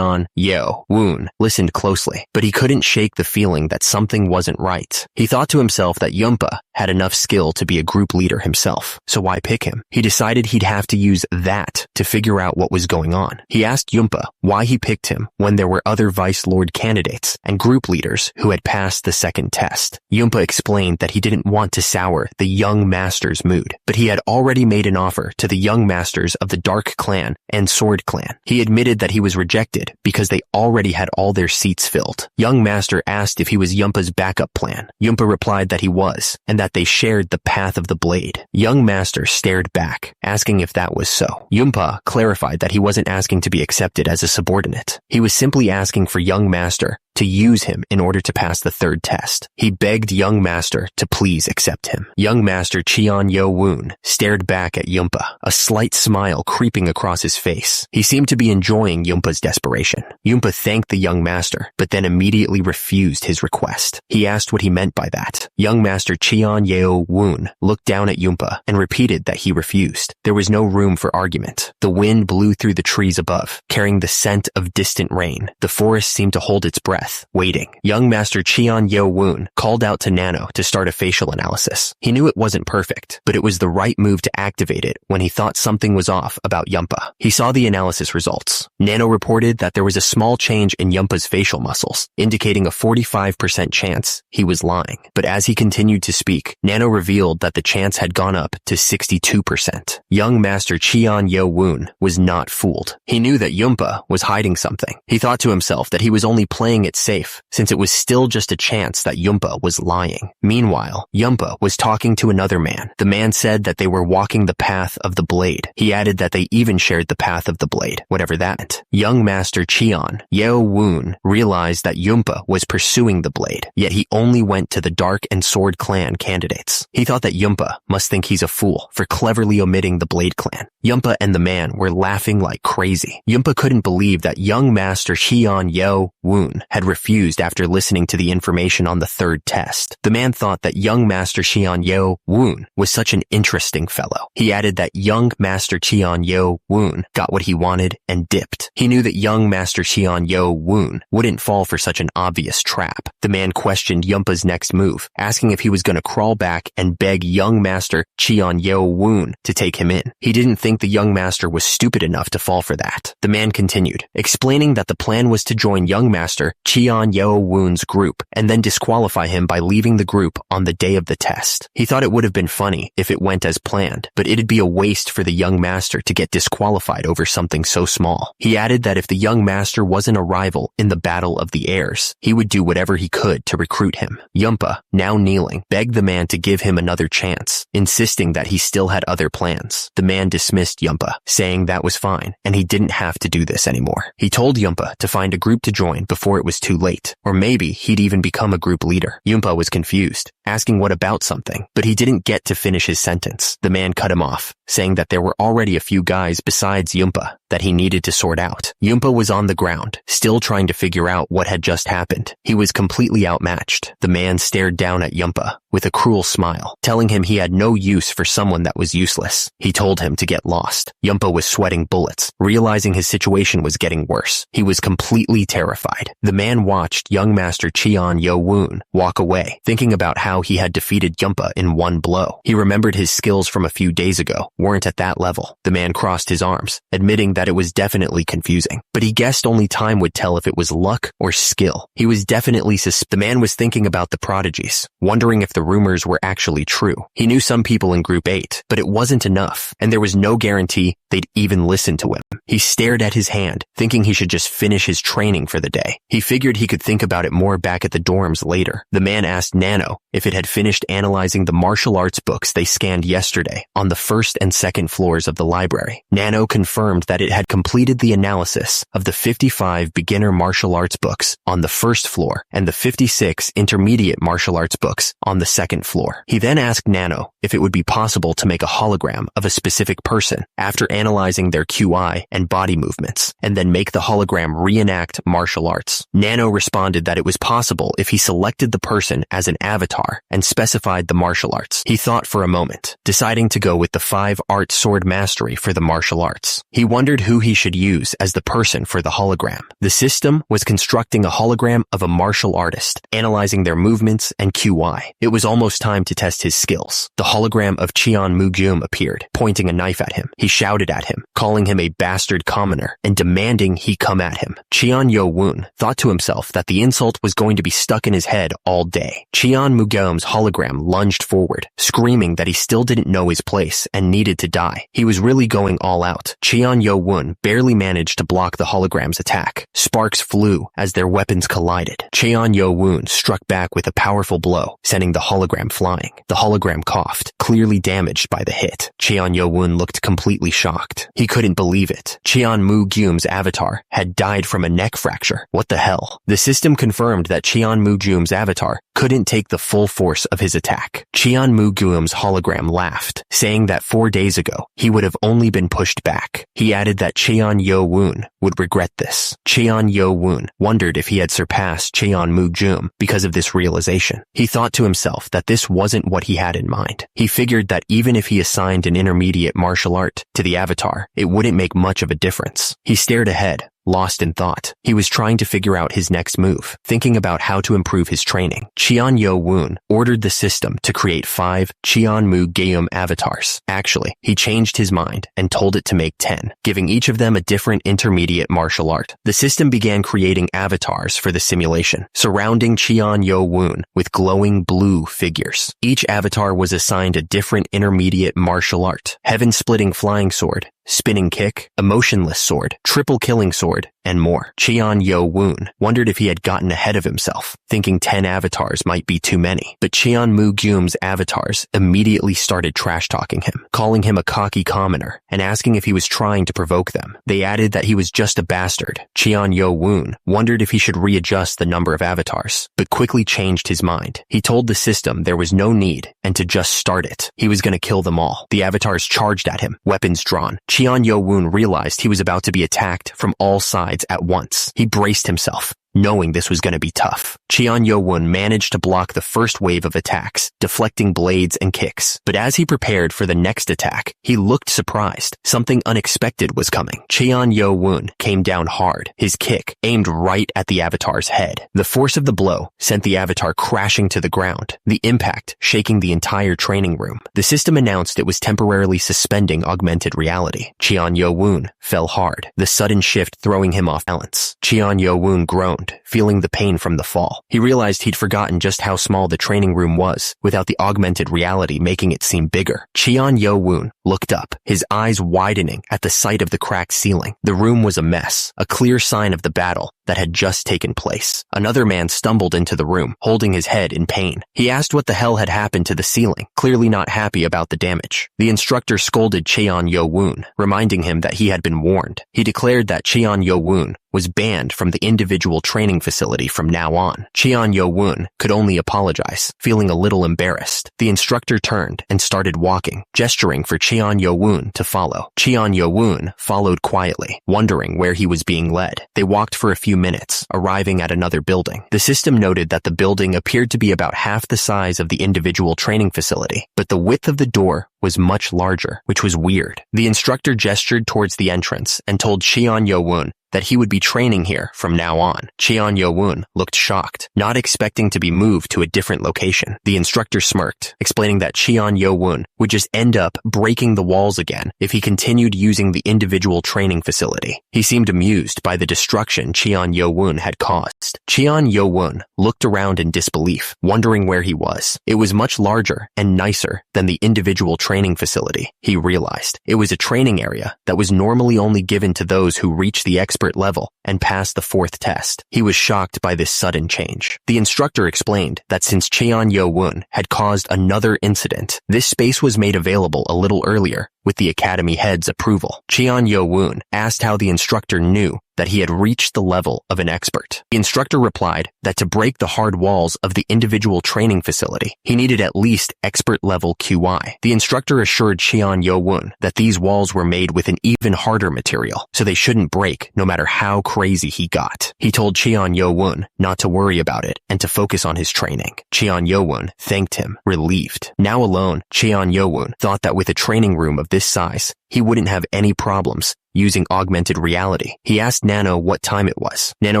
Yo-woon listened closely, but he couldn't shake the feeling that something wasn't right. He thought to himself that Yunpa had enough skill to be a group leader himself, so why pick him? He decided he'd have to use that to figure out what was going on. He asked Yunpa why he picked him when there were other Vice Lord candidates and group leaders who had passed the second test. Yunpa explained that he didn't want to sour the young master's mood, but he had already made an offer to the young masters of the Dark Clan and Sword Clan. He admitted that he was rejected because they already had all their seats filled. Young Master asked if he was Yumpa's backup plan. Yumpa replied that he was, and that they shared the path of the blade. Young Master stared back, asking if that was so. Yumpa clarified that he wasn't asking to be accepted as a subordinate. He was simply asking for Young Master to use him in order to pass the third test. He begged Young Master to please accept him. Young Master Cheon Yo Woon stared back at Yumpa, a slight smile creeping across his face. He seemed to be enjoying Yumpa's desperation. Yumpa thanked the Young Master, but then immediately refused his request. He asked what he meant by that. Young Master Cheon Yo Woon looked down at Yumpa and repeated that he refused. There was no room for argument. The wind blew through the trees above, carrying the scent of distant rain. The forest seemed to hold its breath, waiting. Young Master Cheon Yo Woon called out to Nano to start a facial analysis. He knew it wasn't perfect, but it was the right move to activate it when he thought something was off about Yumpa. He saw the analysis results. Nano reported that there was a small change in Yumpa's facial muscles, indicating a 45% chance he was lying. But as he continued to speak, Nano revealed that the chance had gone up to 62%. Young Master Cheon Yo Woon was not fooled. He knew that Yumpa was hiding something. He thought to himself that he was only playing it safe, since it was still just a chance that Yumpa was lying. Meanwhile, Yumpa was talking to another man. The man said that they were walking the path of the blade. He added that they even shared the path of the blade, whatever that meant. Young Master Cheon Yo Woon realized that Yumpa was pursuing the blade, yet he only went to the Dark and Sword Clan candidates. He thought that Yumpa must think he's a fool for cleverly omitting the Blade Clan. Yumpa and the man were laughing like crazy. Yumpa couldn't believe that Young Master Cheon Yo Woon had refused after listening to the information on the third test. The man thought that Young Master Cheon Yo Woon was such an interesting fellow. He added that Young Master Cheon Yo Woon got what he wanted and dipped. He knew that Young Master Cheon Yo Woon wouldn't fall for such an obvious trap. The man questioned Yumpa's next move, asking if he was going to crawl back and beg Young Master Cheon Yo Woon to take him in. He didn't think the Young Master was stupid enough to fall for that. The man continued, explaining that the plan was to join Young Master Cheon Yo Woon's group and then disqualify him by leaving the group on the day of the test. He thought it would have been funny if it went as planned, but it'd be a waste for the Young Master to get disqualified over something so small. He added that if the Young Master wasn't a rival in the Battle of the Airs, he would do whatever he could to recruit him. Yumpa, now kneeling, begged the man to give him another chance, insisting that he still had other plans. The man dismissed Yumpa, saying that was fine, and he didn't have to do this anymore. He told Yumpa to find a group to join before it was too late, or maybe he'd even become a group leader. Yumpa was confused, asking what about something, but he didn't get to finish his sentence. The man cut him off, saying that there were already a few guys besides Yumpa that he needed to sort out. Yumpa was on the ground, still trying to figure out what had just happened. He was completely outmatched. The man stared down at Yumpa with a cruel smile, telling him he had no use for someone that was useless. He told him to get lost. Yumpa was sweating bullets, realizing his situation was getting worse. He was completely terrified. The man watched Young Master Cheon Yo Woon walk away, thinking about how he had defeated Yumpa in one blow. He remembered his skills from a few days ago weren't at that level. The man crossed his arms, admitting that it was definitely confusing, but he guessed only time would tell if it was luck or skill. He was definitely the man was thinking about the prodigies, wondering if the rumors were actually true. He knew some people in Group 8, but it wasn't enough, and there was no guarantee they'd even listen to him. He stared at his hand, thinking he should just finish his training for the day. He figured he could think about it more back at the dorms later. The man asked Nano if it had finished analyzing the martial arts books they scanned yesterday on the first and second floors of the library. Nano confirmed that it had completed the analysis of the 55 beginner martial arts books on the first floor and the 56 intermediate martial arts books on the second floor. He then asked Nano if it would be possible to make a hologram of a specific person after analyzing their QI and body movements, and then make the hologram reenact martial arts. Nano responded that it was possible if he selected the person as an avatar and specified the martial arts. He thought for a moment, deciding to go with the 5-art sword mastery for the martial arts. He wondered who he should use as the person for the hologram. The system was constructing a hologram of a martial artist, analyzing their movements and QI. It was almost time to test his skills. The hologram of Cheon Mugyum appeared, pointing a knife at him. He shouted at him, calling him a bastard commoner, and demanding he come at him. Cheon Yo Woon thought to himself that the insult was going to be stuck in his head all day. Cheon Mugyum's hologram lunged forward, screaming that he still didn't know his place and needed to die. He was really going all out. Cheon Yo Woon barely managed to block the hologram's attack. Sparks flew as their weapons collided. Cheon Yo-woon struck back with a powerful blow, sending the hologram flying. The hologram coughed, clearly damaged by the hit. Cheon Yo-woon looked completely shocked. He couldn't believe it. Cheon Moo-gyum's avatar had died from a neck fracture. What the hell? The system confirmed that Cheon Moo-gyum's avatar couldn't take the full force of his attack. Cheon Moo-gyum's hologram laughed, saying that 4 days ago, he would have only been pushed back. He added that Cheon Yo-woon would regret this. Cheon Yo-woon wondered if he had surpassed Cheon Moo-gyum because of this realization. He thought to himself that this wasn't what he had in mind. He figured that even if he assigned an intermediate martial art to the avatar, it wouldn't make much of a difference. He stared ahead, lost in thought. He was trying to figure out his next move, thinking about how to improve his training. Cheon Yo-woon ordered the system to create 5 Cheon Moo-gyum avatars. Actually, he changed his mind and told it to make 10, giving each of them a different intermediate martial art. The system began creating avatars for the simulation, surrounding Cheon Yo-woon with glowing blue figures. Each avatar was assigned a different intermediate martial art: heaven-splitting flying sword, spinning kick, emotionless sword, triple killing sword, and more. Cheon Yo-woon wondered if he had gotten ahead of himself, thinking 10 avatars might be too many. But Cheon Moo-gyum's avatars immediately started trash-talking him, calling him a cocky commoner, and asking if he was trying to provoke them. They added that he was just a bastard. Cheon Yo-woon wondered if he should readjust the number of avatars, but quickly changed his mind. He told the system there was no need, and to just start it. He was going to kill them all. The avatars charged at him, weapons drawn. Cheon Yo-woon realized he was about to be attacked from all sides at once. He braced himself, knowing this was going to be tough. Cheon Yo-woon managed to block the first wave of attacks, deflecting blades and kicks. But as he prepared for the next attack, he looked surprised. Something unexpected was coming. Cheon Yo-woon came down hard, his kick aimed right at the avatar's head. The force of the blow sent the avatar crashing to the ground, the impact shaking the entire training room. The system announced it was temporarily suspending augmented reality. Cheon Yo-woon fell hard, the sudden shift throwing him off balance. Cheon Yo-woon groaned, feeling the pain from the fall. He realized he'd forgotten just how small the training room was, without the augmented reality making it seem bigger. Cheon Yo-woon looked up, his eyes widening at the sight of the cracked ceiling. The room was a mess, a clear sign of the battle that had just taken place. Another man stumbled into the room, holding his head in pain. He asked what the hell had happened to the ceiling, clearly not happy about the damage. The instructor scolded Cheon Yo-woon, reminding him that he had been warned. He declared that Cheon Yo-woon was banned from the individual training facility from now on. Cheon Yo-woon could only apologize, feeling a little embarrassed. The instructor turned and started walking, gesturing for Cheon Yo-woon to follow. Cheon Yo-woon followed quietly, wondering where he was being led. They walked for a few minutes, arriving at another building. The system noted that the building appeared to be about half the size of the individual training facility, but the width of the door was much larger, which was weird. The instructor gestured towards the entrance and told Cheon Yo-woon that he would be training here from now on. Cheon Yo-woon looked shocked, not expecting to be moved to a different location. The instructor smirked, explaining that Cheon Yo-woon would just end up breaking the walls again if he continued using the individual training facility. He seemed amused by the destruction Cheon Yo-woon had caused. Cheon Yo-woon looked around in disbelief, wondering where he was. It was much larger and nicer than the individual training facility. He realized it was a training area that was normally only given to those who reached the expert level and passed the 4th test. He was shocked by this sudden change. The instructor explained that since Cheon Yo-woon had caused another incident, this space was made available a little earlier with the academy head's approval. Cheon Yo-woon asked how the instructor knew that he had reached the level of an expert. The instructor replied that to break the hard walls of the individual training facility, he needed at least expert level QI. The instructor assured Cheon Yo-woon that these walls were made with an even harder material, so they shouldn't break no matter how crazy he got. He told Cheon Yo-woon not to worry about it and to focus on his training. Cheon Yo-woon thanked him, relieved. Now alone, Cheon Yo-woon thought that with a training room of this size, he wouldn't have any problems using augmented reality. He asked Nano what time it was. Nano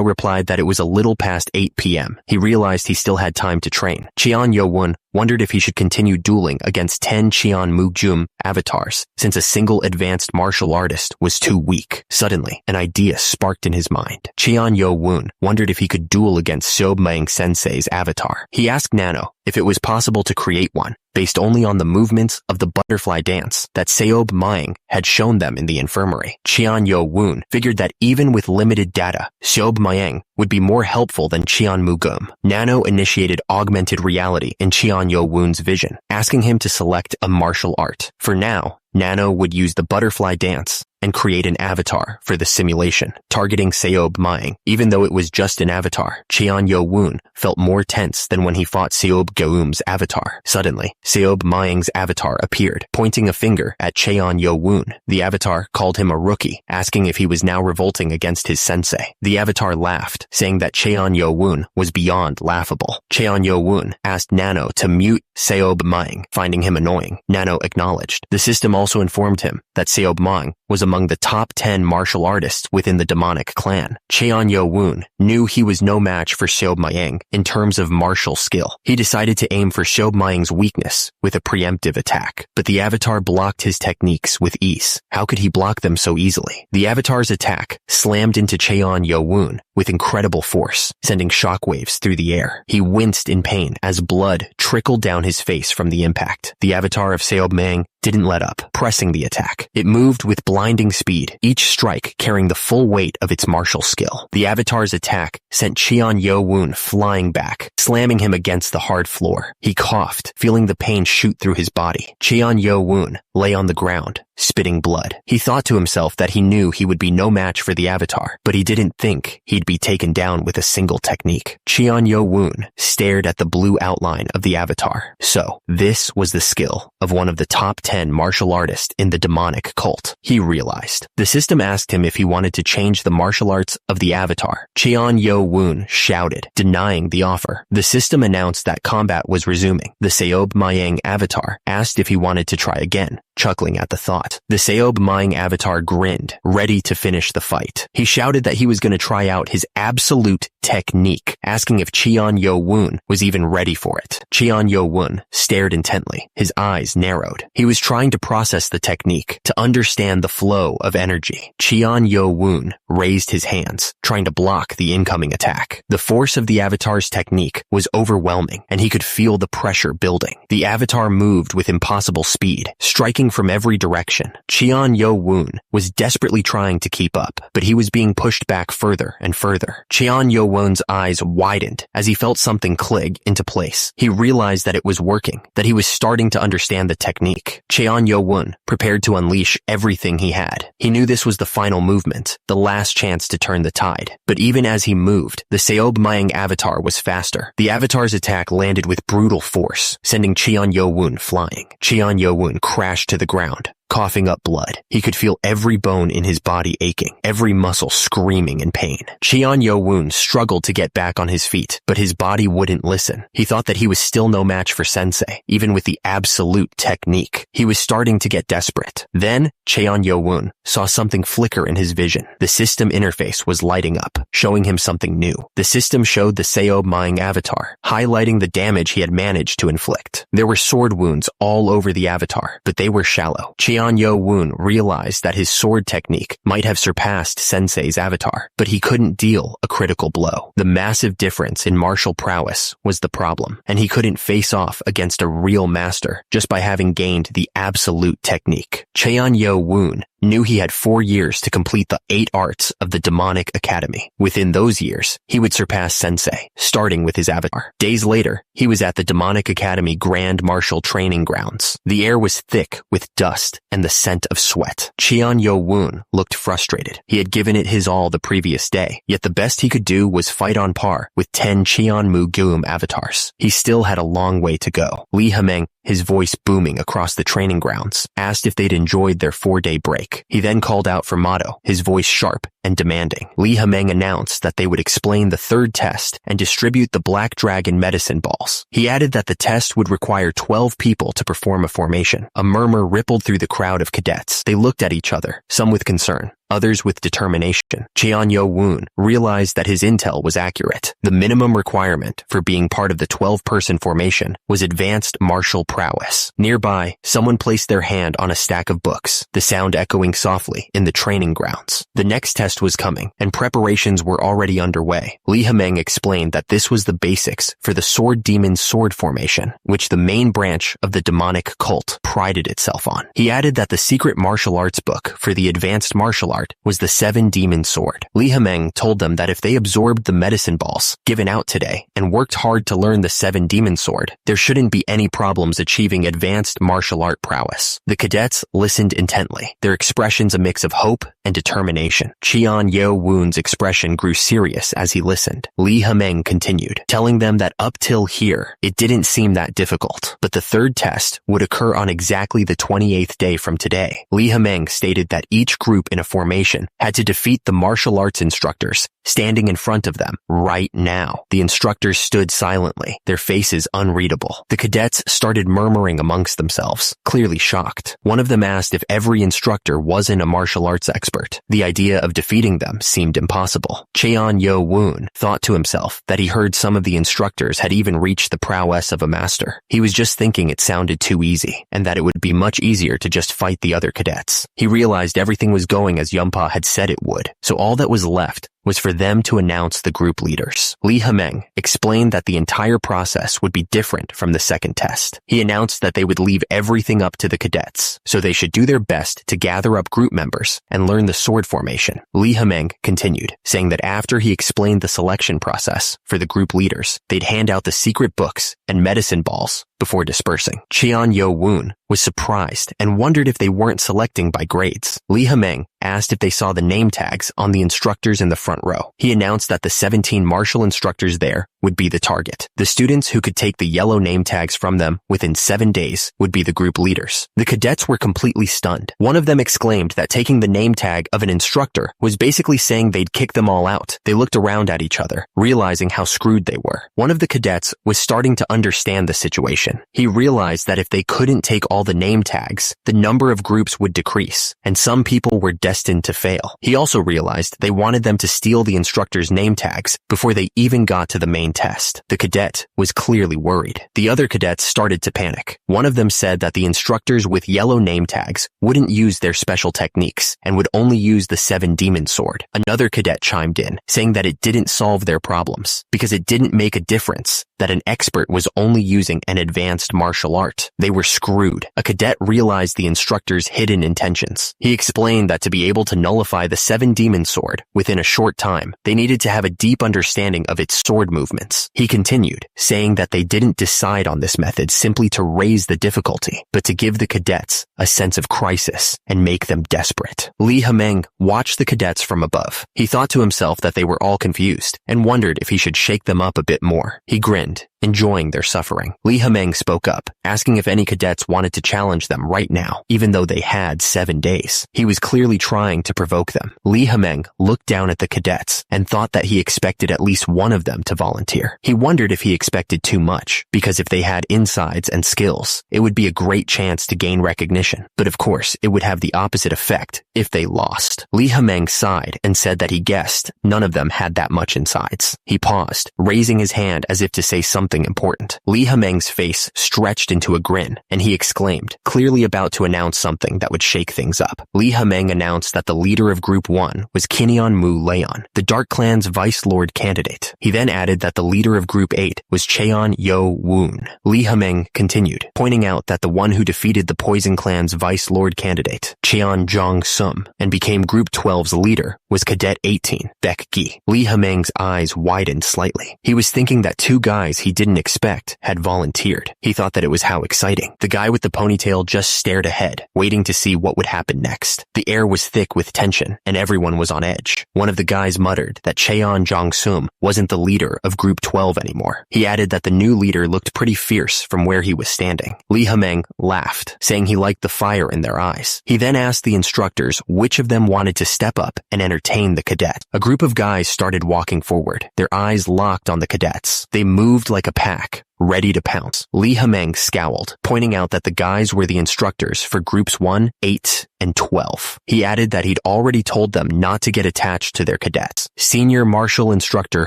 replied that it was a little past 8 p.m. He realized he still had time to train. Cheon Yo-woon wondered if he should continue dueling against 10 Cheon Moo-gyum avatars, since a single advanced martial artist was too weak. Suddenly, an idea sparked in his mind. Cheon Yo-woon wondered if he could duel against Sob Maeng Sensei's avatar. He asked Nano if it was possible to create one based only on the movements of the butterfly dance that Seob Maeng had shown them in the infirmary. Cheon Yo-woon figured that even with limited data, Seob Maeng would be more helpful than Cheon Mugum. Nano initiated augmented reality in Cheon Yo-woon's vision, asking him to select a martial art. For now, Nano would use the butterfly dance and create an avatar for the simulation, targeting Seob Maeng. Even though it was just an avatar, Cheon Yo-woon felt more tense than when he fought Seob Geum's avatar. Suddenly, Seob Maeng's avatar appeared, pointing a finger at Cheon Yo-woon. The avatar called him a rookie, asking if he was now revolting against his sensei. The avatar laughed, saying that Cheon Yo-woon was beyond laughable. Cheon Yo-woon asked Nano to mute Seob Maeng, finding him annoying. Nano acknowledged. The system also informed him that Seob Maeng was among the top 10 martial artists within the demonic clan. Cheon Yo-woon knew he was no match for Seob Maeng in terms of martial skill. He decided to aim for Seob Maeng's weakness with a preemptive attack, but the avatar blocked his techniques with ease. How could he block them so easily? The avatar's attack slammed into Cheon Yo-woon with incredible force, sending shockwaves through the air. He winced in pain as blood trickled down his face from the impact. The avatar of Seob Maeng didn't let up, pressing the attack. It moved with blinding speed, each strike carrying the full weight of its martial skill. The avatar's attack sent Cheon Yo-woon flying back, slamming him against the hard floor. He coughed, feeling the pain shoot through his body. Cheon Yo-woon lay on the ground, spitting blood. He thought to himself that he knew he would be no match for the avatar, but he didn't think he'd be taken down with a single technique. Cheon Yo-woon stared at the blue outline of the avatar. So, this was the skill of one of the top 10 martial artists in the demonic cult. He realized. The system asked him if he wanted to change the martial arts of the avatar. Cheon Yo-woon shouted, denying the offer. The system announced that combat was resuming. The Seob Maeng avatar asked if he wanted to try again, chuckling at the thought. The Seob Maeng avatar grinned, ready to finish the fight. He shouted that he was going to try out his absolute technique, asking if Cheon Yo-woon was even ready for it. Cheon Yo-woon stared intently, his eyes narrowed. He was trying to process the technique, to understand the flow of energy. Cheon Yo-woon raised his hands, trying to block the incoming attack. The force of the avatar's technique was overwhelming, and he could feel the pressure building. The avatar moved with impossible speed, striking from every direction. Cheon Yo-woon was desperately trying to keep up, but he was being pushed back further and further. Cheon Yo-woon's eyes widened as he felt something click into place. He realized that it was working, that he was starting to understand the technique. Cheon Yo-woon prepared to unleash everything he had. He knew this was the final movement, the last chance to turn the tide. But even as he moved, the Seob Maeng avatar was faster. The avatar's attack landed with brutal force, sending Cheon Yo-woon flying. Cheon Yo-woon crashed to the ground, coughing up blood. He could feel every bone in his body aching, every muscle screaming in pain. Cheon Yo-woon struggled to get back on his feet, but his body wouldn't listen. He thought that he was still no match for Sensei, even with the absolute technique. He was starting to get desperate. Then, Cheon Yo-woon saw something flicker in his vision. The system interface was lighting up, showing him something new. The system showed the Seob Maeng avatar, highlighting the damage he had managed to inflict. There were sword wounds all over the avatar, but they were shallow. Cheon Yo-woon realized that his sword technique might have surpassed Sensei's avatar, but he couldn't deal a critical blow. The massive difference in martial prowess was the problem, and he couldn't face off against a real master just by having gained the absolute technique. Cheon Yo-woon knew he had 4 years to complete the 8 arts of the demonic academy. Within those years, he would surpass Sensei, starting with his avatar. Days later, he was at the demonic academy grand martial training grounds. The air was thick with dust and the scent of sweat. Cheon Yo-woon looked frustrated. He had given it his all the previous day, yet the best he could do was fight on par with 10 Cheon Mugum avatars. He still had a long way to go. Lee Hameng, his voice booming across the training grounds, asked if they'd enjoyed their 4-day break. He then called out for Motto, his voice sharp and demanding. Lee Hameng announced that they would explain the 3rd test and distribute the Black Dragon medicine balls. He added that the test would require 12 people to perform a formation. A murmur rippled through the crowd of cadets. They looked at each other, some with concern, others with determination. Cheon Yo-woon realized that his intel was accurate. The minimum requirement for being part of the 12-person formation was advanced martial prowess. Nearby, someone placed their hand on a stack of books, the sound echoing softly in the training grounds. The next test was coming, and preparations were already underway. Lee Ha-meng explained that this was the basics for the Sword Demon Sword formation, which the main branch of the demonic cult prided itself on. He added that the secret martial arts book for the advanced martial art was the 7 Demon Sword. Lee Ha-meng told them that if they absorbed the medicine balls given out today and worked hard to learn the 7 Demon Sword, there shouldn't be any problems achieving advanced martial art prowess. The cadets listened intently, their expressions a mix of hope and determination. Cheon Yo-woon's expression grew serious as he listened. Lee Ha-meng continued, telling them that up till here, it didn't seem that difficult, but the third test would occur on exactly the 28th day from today. Lee Ha-meng stated that each group in a formation had to defeat the martial arts instructors standing in front of them right now. The instructors stood silently, their faces unreadable. The cadets started murmuring amongst themselves, clearly shocked. One of them asked if every instructor wasn't a martial arts expert. The idea of defeating them seemed impossible. Cheon Yo-woon thought to himself that he heard some of the instructors had even reached the prowess of a master. He was just thinking it sounded too easy, and that it would be much easier to just fight the other cadets. He realized everything was going as Yunpa had said it would, so all that was left was for them to announce the group leaders. Lee Ha-meng explained that the entire process would be different from the second test. He announced that they would leave everything up to the cadets, so they should do their best to gather up group members and learn the sword formation. Lee Ha-meng continued, saying that after he explained the selection process for the group leaders, they'd hand out the secret books and medicine balls before dispersing. Cheon Yo-woon was surprised and wondered if they weren't selecting by grades. Lee Ha-meng asked if they saw the name tags on the instructors in the front row. He announced that the 17 martial instructors there would be the target. The students who could take the yellow name tags from them within 7 days would be the group leaders. The cadets were completely stunned. One of them exclaimed that taking the name tag of an instructor was basically saying they'd kick them all out. They looked around at each other, realizing how screwed they were. One of the cadets was starting to understand the situation. He realized that if they couldn't take all the name tags, the number of groups would decrease, and some people were destined to fail. He also realized they wanted them to steal the instructor's name tags before they even got to the main test. The cadet was clearly worried. The other cadets started to panic. One of them said that the instructors with yellow name tags wouldn't use their special techniques and would only use the 7 Demon Sword. Another cadet chimed in, saying that it didn't solve their problems because it didn't make a difference that an expert was only using an advanced martial art. They were screwed. A cadet realized the instructor's hidden intentions. He explained that to be able to nullify the 7 Demon Sword within a short time, they needed to have a deep understanding of its sword movements. He continued, saying that they didn't decide on this method simply to raise the difficulty, but to give the cadets a sense of crisis and make them desperate. Lee Ha-meng watched the cadets from above. He thought to himself that they were all confused and wondered if he should shake them up a bit more. He grinned, enjoying their suffering. Lee Ha-meng spoke up, asking if any cadets wanted to challenge them right now, even though they had 7 days. He was clearly trying to provoke them. Lee Ha-meng looked down at the cadets and thought that he expected at least one of them to volunteer. He wondered if he expected too much, because if they had insides and skills, it would be a great chance to gain recognition. But of course, it would have the opposite effect if they lost. Lee Ha-meng sighed and said that he guessed none of them had that much insides. He paused, raising his hand as if to say something important. Lee Ha-meng's face stretched into a grin, and he exclaimed, clearly about to announce something that would shake things up. Lee Ha-meng announced that the leader of Group 1 was Kinyeon Mu Leon, the Dark Clan's Vice Lord candidate. He then added that the leader of Group 8 was Cheon Yo-woon. Lee Ha-meng continued, pointing out that the one who defeated the Poison Clan's Vice Lord candidate, Cheon Jong-sum, and became Group 12's leader was Cadet 18, Baek Gi. Lee Ha-meng's eyes widened slightly. He was thinking that 2 guys he didn't expect had volunteered. He thought that it was how exciting. The guy with the ponytail just stared ahead, waiting to see what would happen next. The air was thick with tension, and everyone was on edge. One of the guys muttered that Cheon Jong-sum wasn't the leader of Group 12 anymore. He added that the new leader looked pretty fierce from where he was standing. Lee Ha-meng laughed, saying he liked the fire in their eyes. He then asked the instructors which of them wanted to step up and entertain the cadet. A group of guys started walking forward, their eyes locked on the cadets. They moved like a pack, ready to pounce. Lee Hameng scowled, pointing out that the guys were the instructors for groups 1, 8, and 12. He added that he'd already told them not to get attached to their cadets. Senior martial instructor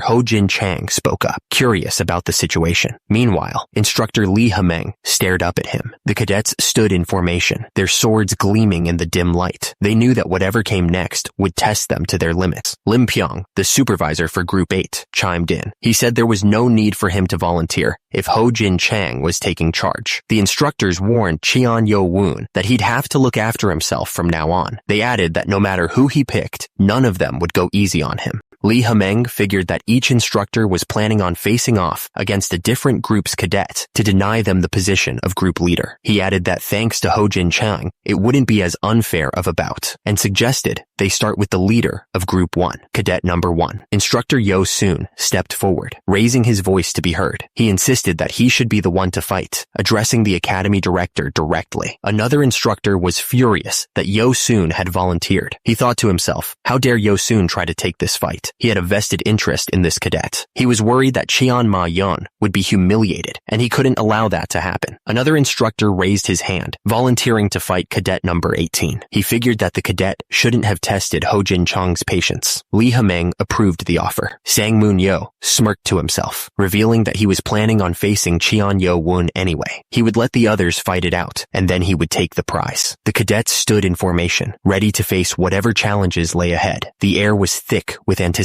Ho Jin Chang spoke up, curious about the situation. Meanwhile, instructor Lee Hameng stared up at him. The cadets stood in formation, their swords gleaming in the dim light. They knew that whatever came next would test them to their limits. Lim Pyong, the supervisor for Group 8, chimed in. He said there was no need for him to volunteer if Ho Jin Chang was taking charge. The instructors warned Cheon Yo Woon that he'd have to look after himself from now on. They added that no matter who he picked, none of them would go easy on him. Lee Hameng figured that each instructor was planning on facing off against a different group's cadet to deny them the position of group leader. He added that thanks to Ho Jin Chang, it wouldn't be as unfair of a bout, and suggested they start with the leader of Group 1, Cadet Number 1. Instructor Yo Soon stepped forward, raising his voice to be heard. He insisted that he should be the one to fight, addressing the academy director directly. Another instructor was furious that Yo Soon had volunteered. He thought to himself, how dare Yo Soon try to take this fight? He had a vested interest in this cadet. He was worried that Cheon Ma Yun would be humiliated, and he couldn't allow that to happen. Another instructor raised his hand, volunteering to fight Cadet Number 18. He figured that the cadet shouldn't have tested Ho Jin Chang's patience. Lee Hameng approved the offer. Sang Moon Yo smirked to himself, revealing that he was planning on facing Cheon Yo Woon anyway. He would let the others fight it out, and then he would take the prize. The cadets stood in formation, ready to face whatever challenges lay ahead. The air was thick with anticipation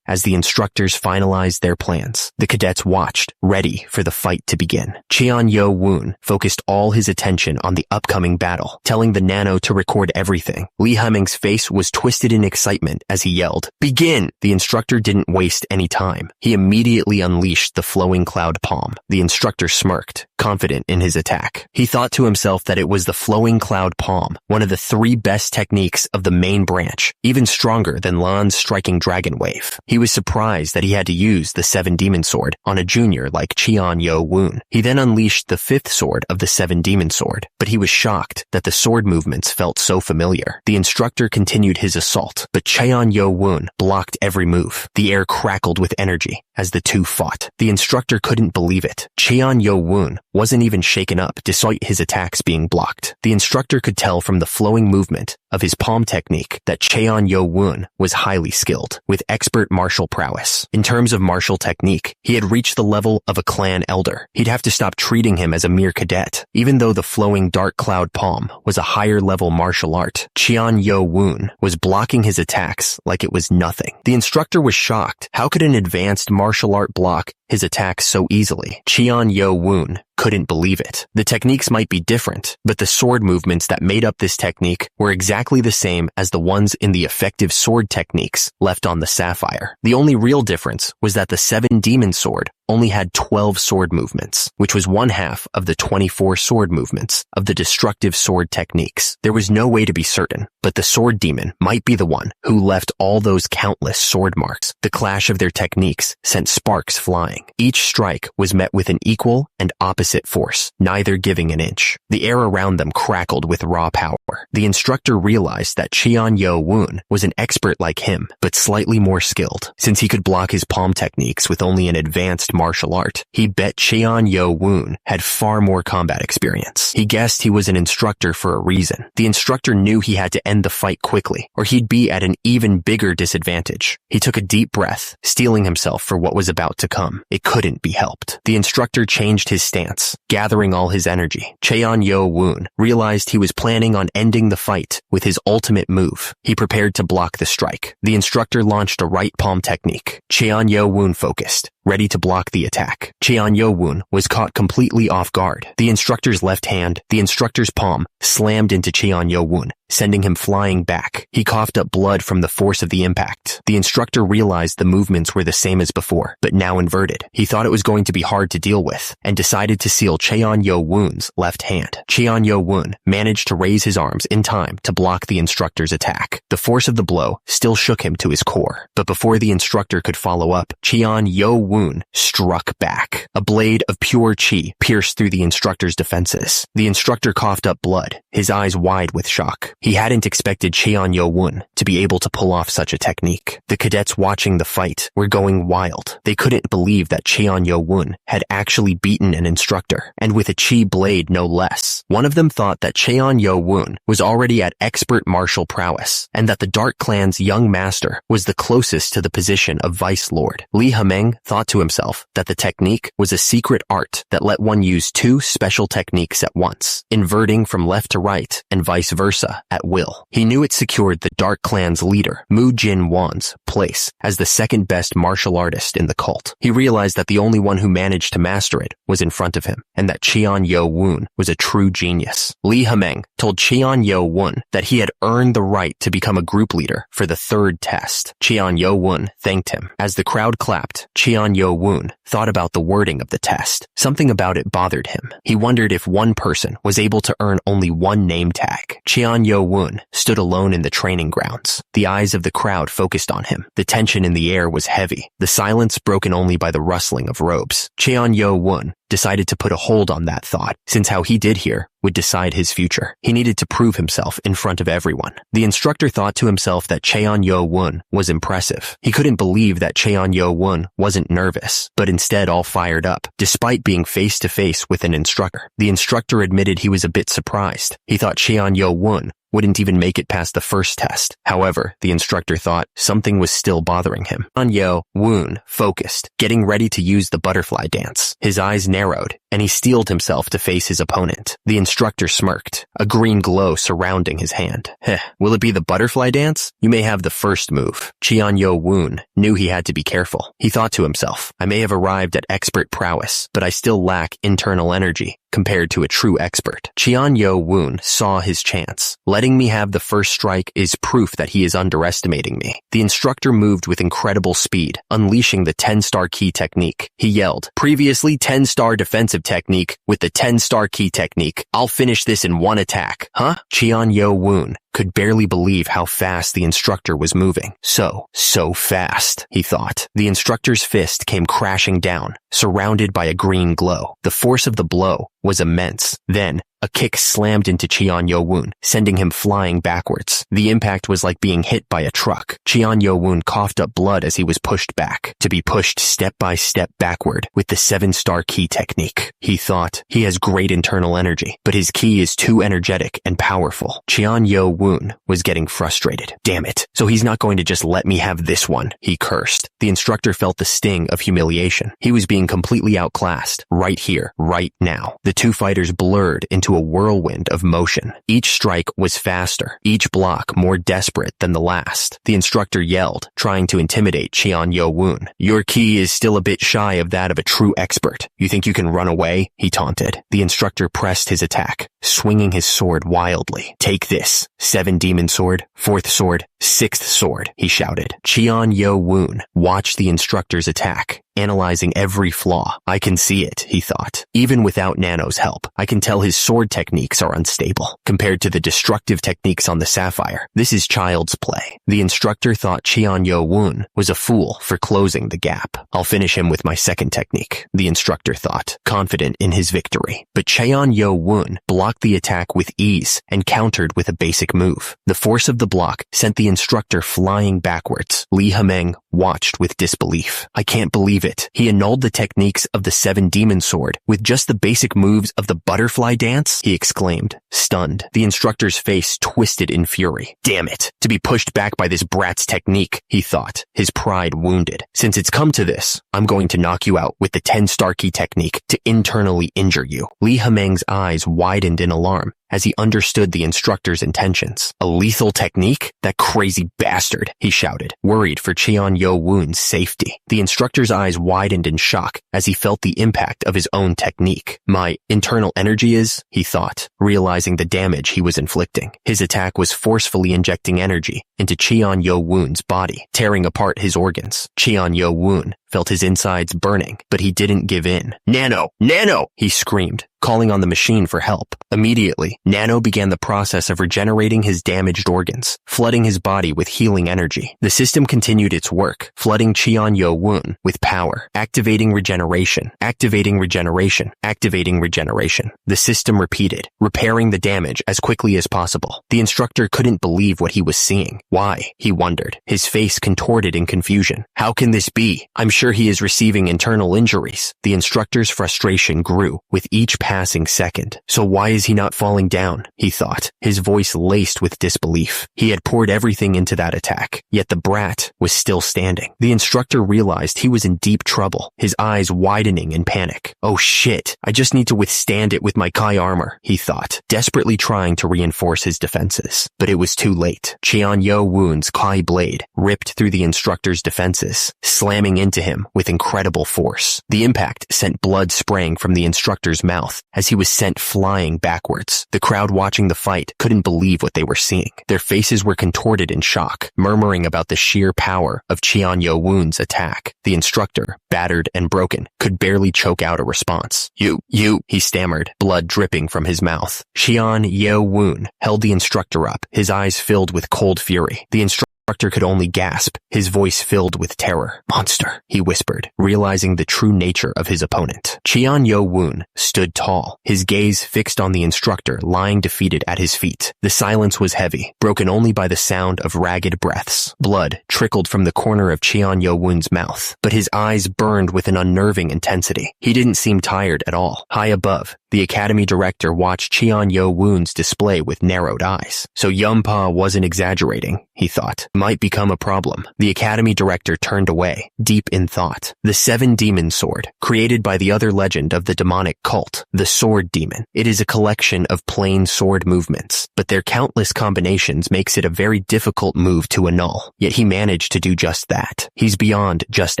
as the instructors finalized their plans. The cadets watched, ready for the fight to begin. Cheon Yo Woon focused all his attention on the upcoming battle, telling the nano to record everything. Lee Hameng's face was twisted in excitement as he yelled, "Begin!" The instructor didn't waste any time. He immediately unleashed the flowing cloud palm. The instructor smirked, confident in his attack. He thought to himself that it was the flowing cloud palm, one of the 3 best techniques of the main branch, even stronger than Lan's striking dragon wave. He was surprised that he had to use the 7 demon sword on a junior like Cheon Yo Woon. He then unleashed the 5th sword of the 7 demon sword, but he was shocked that the sword movements felt so familiar. The instructor continued his assault, but Cheon Yo Woon blocked every move. The air crackled with energy as the two fought. The instructor couldn't believe it. Cheon Yo Woon wasn't even shaken up despite his attacks being blocked. The instructor could tell from the flowing movement of his palm technique that Cheon Yo Woon was highly skilled, with expert martial prowess. In terms of martial technique, he had reached the level of a clan elder. He'd have to stop treating him as a mere cadet. Even though the flowing dark cloud palm was a higher level martial art, Cheon Yo Woon was blocking his attacks like it was nothing. The instructor was shocked. How could an advanced martial art block his attacks so easily? Cheon Yo Woon couldn't believe it. The techniques might be different, but the sword movements that made up this technique were exactly the same as the ones in the effective sword techniques left on the sapphire. The only real difference was that the 7 demon sword only had 12 sword movements, which was 1/2 of the 24 sword movements of the destructive sword techniques. There was no way to be certain, but the sword demon might be the one who left all those countless sword marks. The clash of their techniques sent sparks flying. Each strike was met with an equal and opposite force, neither giving an inch. The air around them crackled with raw power. The instructor realized that Cheon Yo Woon was an expert like him, but slightly more skilled. Since he could block his palm techniques with only an advanced martial art, he bet Cheon Yo Woon had far more combat experience. He guessed he was an instructor for a reason. The instructor knew he had to end the fight quickly, or he'd be at an even bigger disadvantage. He took a deep breath, steeling himself for what was about to come. It couldn't be helped. The instructor changed his stance, gathering all his energy. Cheon Yo Woon realized he was planning on ending the fight with his ultimate move. He prepared to block the strike. The instructor launched a right palm technique. Cheon Yo Woon focused, ready to block the attack. Cheon Yo Woon was caught completely off guard. The instructor's left hand, the instructor's palm, slammed into Cheon Yo Woon, sending him flying back. He coughed up blood from the force of the impact. The instructor realized the movements were the same as before, but now inverted. He thought it was going to be hard to deal with, and decided to seal Cheon Yo Woon's left hand. Cheon Yo Woon managed to raise his arms in time to block the instructor's attack. The force of the blow still shook him to his core, but before the instructor could follow up, Cheon Yo Woon struck back. A blade of pure chi pierced through the instructor's defenses. The instructor coughed up blood, his eyes wide with shock. He hadn't expected Cheon Yo-woon to be able to pull off such a technique. The cadets watching the fight were going wild. They couldn't believe that Cheon Yo-woon had actually beaten an instructor, and with a chi blade no less. One of them thought that Cheon Yo-woon was already at expert martial prowess, and that the Dark Clan's young master was the closest to the position of Vice Lord. Lee Ha-meng thought to himself that the technique was a secret art that let one use two special techniques at once, inverting from left to right and vice versa at will. He knew it secured the Dark Clan's leader, Mu Jin-won's, place as the second best martial artist in the cult. He realized that the only one who managed to master it was in front of him, and that Cheon Yo-woon was a true genius. Lee Ha-meng told Cheon Yo-woon that he had earned the right to become a group leader for the third test. Cheon Yo-woon thanked him. As the crowd clapped, Cheon Yo-woon thought about the wording of the test. Something about it bothered him. He wondered if one person was able to earn only one name tag. Cheon Yo-woon stood alone in the training grounds. The eyes of the crowd focused on him. The tension in the air was heavy, the silence broken only by the rustling of robes. Cheon Yo-woon decided to put a hold on that thought, since how he did here would decide his future. He needed to prove himself in front of everyone. The instructor thought to himself that Cheon Yo-woon was impressive. He couldn't believe that Cheon Yo-woon wasn't nervous, but instead all fired up, despite being face to face with an instructor. The instructor admitted he was a bit surprised. He thought Cheon Yo-woon wouldn't even make it past the first test. However, the instructor thought something was still bothering him. Cheon Yo-woon focused, getting ready to use the butterfly dance. His eyes narrowed, and he steeled himself to face his opponent. The instructor smirked, a green glow surrounding his hand. Will it be the butterfly dance? You may have the first move. Cheon Yo-woon knew he had to be careful. He thought to himself, I may have arrived at expert prowess, but I still lack internal energy compared to a true expert. Cheon Yo-woon saw his chance. Letting me have the first strike is proof that he is underestimating me. The instructor moved with incredible speed, unleashing the 10-star key technique. He yelled, previously 10-star defensive technique with the 10-star key technique. I'll finish this in one attack. Huh? Cheon Yo-woon could barely believe how fast the instructor was moving. So fast, he thought. The instructor's fist came crashing down, surrounded by a green glow. The force of the blow was immense. Then, a kick slammed into Cheon Yo-woon, sending him flying backwards. The impact was like being hit by a truck. Cheon Yo-woon coughed up blood as he was pushed back, to be pushed step by step backward with the 7-star key technique. He thought, he has great internal energy, but his key is too energetic and powerful. Cheon Yo-woon was getting frustrated. Damn it. So he's not going to just let me have this one, he cursed. The instructor felt the sting of humiliation. He was being completely outclassed, right here, right now. The two fighters blurred into a whirlwind of motion. Each strike was faster, each block more desperate than the last. The instructor yelled, trying to intimidate Cheon Yo-woon. Your key is still a bit shy of that of a true expert. You think you can run away? He taunted. The instructor pressed his attack, swinging his sword wildly. Take this. 7 demon sword, 4th sword, 6th sword, he shouted. Cheon Yo-woon watched the instructor's attack, analyzing every flaw. I can see it, he thought. Even without Nano's help, I can tell his sword techniques are unstable. Compared to the destructive techniques on the Sapphire, this is child's play. The instructor thought Cheon Yo-woon was a fool for closing the gap. I'll finish him with my second technique, the instructor thought, confident in his victory. But Cheon Yo-woon blocked the attack with ease and countered with a basic move. The force of the block sent the instructor flying backwards. Lee Ha-meng watched with disbelief. I can't believe it. He annulled the techniques of the 7 demon sword with just the basic moves of the butterfly dance, he exclaimed, stunned. The instructor's face twisted in fury. Damn it. To be pushed back by this brat's technique, he thought, his pride wounded. Since it's come to this, I'm going to knock you out with the 10-star key technique to internally injure you. Lee Ha-meng's eyes widened in alarm as he understood the instructor's intentions. A lethal technique? That crazy bastard, he shouted, worried for Cheon Yo-woon's safety. The instructor's eyes widened in shock as he felt the impact of his own technique. My internal energy is, he thought, realizing the damage he was inflicting. His attack was forcefully injecting energy into Cheon Yo-woon's body, tearing apart his organs. Cheon Yo-woon felt his insides burning, but he didn't give in. "Nano! Nano!" he screamed, calling on the machine for help. Immediately, Nano began the process of regenerating his damaged organs, flooding his body with healing energy. The system continued its work, flooding Cheon-Yo-woon with power, activating regeneration, activating regeneration, activating regeneration. The system repeated, repairing the damage as quickly as possible. The instructor couldn't believe what he was seeing. Why? He wondered, his face contorted in confusion. How can this be? I'm sure he is receiving internal injuries. The instructor's frustration grew with each passing second. So why is he not falling down? He thought, his voice laced with disbelief. He had poured everything into that attack, yet the brat was still standing. The instructor realized he was in deep trouble, his eyes widening in panic. Oh shit, I just need to withstand it with my Kai armor, he thought, desperately trying to reinforce his defenses. But it was too late. Cheon-Yo-woon's Kai blade ripped through the instructor's defenses, slamming into him with incredible force. The impact sent blood spraying from the instructor's mouth as he was sent flying backwards. The crowd watching the fight couldn't believe what they were seeing. Their faces were contorted in shock, murmuring about the sheer power of Cheon-Yo-woon's attack. The instructor, battered and broken, could barely choke out a response. You, he stammered, blood dripping from his mouth. Cheon-Yo-woon held the instructor up, his eyes filled with cold fury. The instructor could only gasp, his voice filled with terror. Monster, he whispered, realizing the true nature of his opponent. Cheon-Yo-woon stood tall, his gaze fixed on the instructor lying defeated at his feet. The silence was heavy, broken only by the sound of ragged breaths. Blood trickled from the corner of Cheon-Yo-woon's mouth, but his eyes burned with an unnerving intensity. He didn't seem tired at all. High above, the academy director watched Cheon-Yo-woon's display with narrowed eyes. So Yumpa wasn't exaggerating, he thought. Might become a problem. The academy director turned away, deep in thought. The Seven Demon Sword, created by the other legend of the demonic cult, the Sword Demon. It is a collection of plain sword movements, but their countless combinations makes it a very difficult move to annul. Yet he managed to do just that. He's beyond just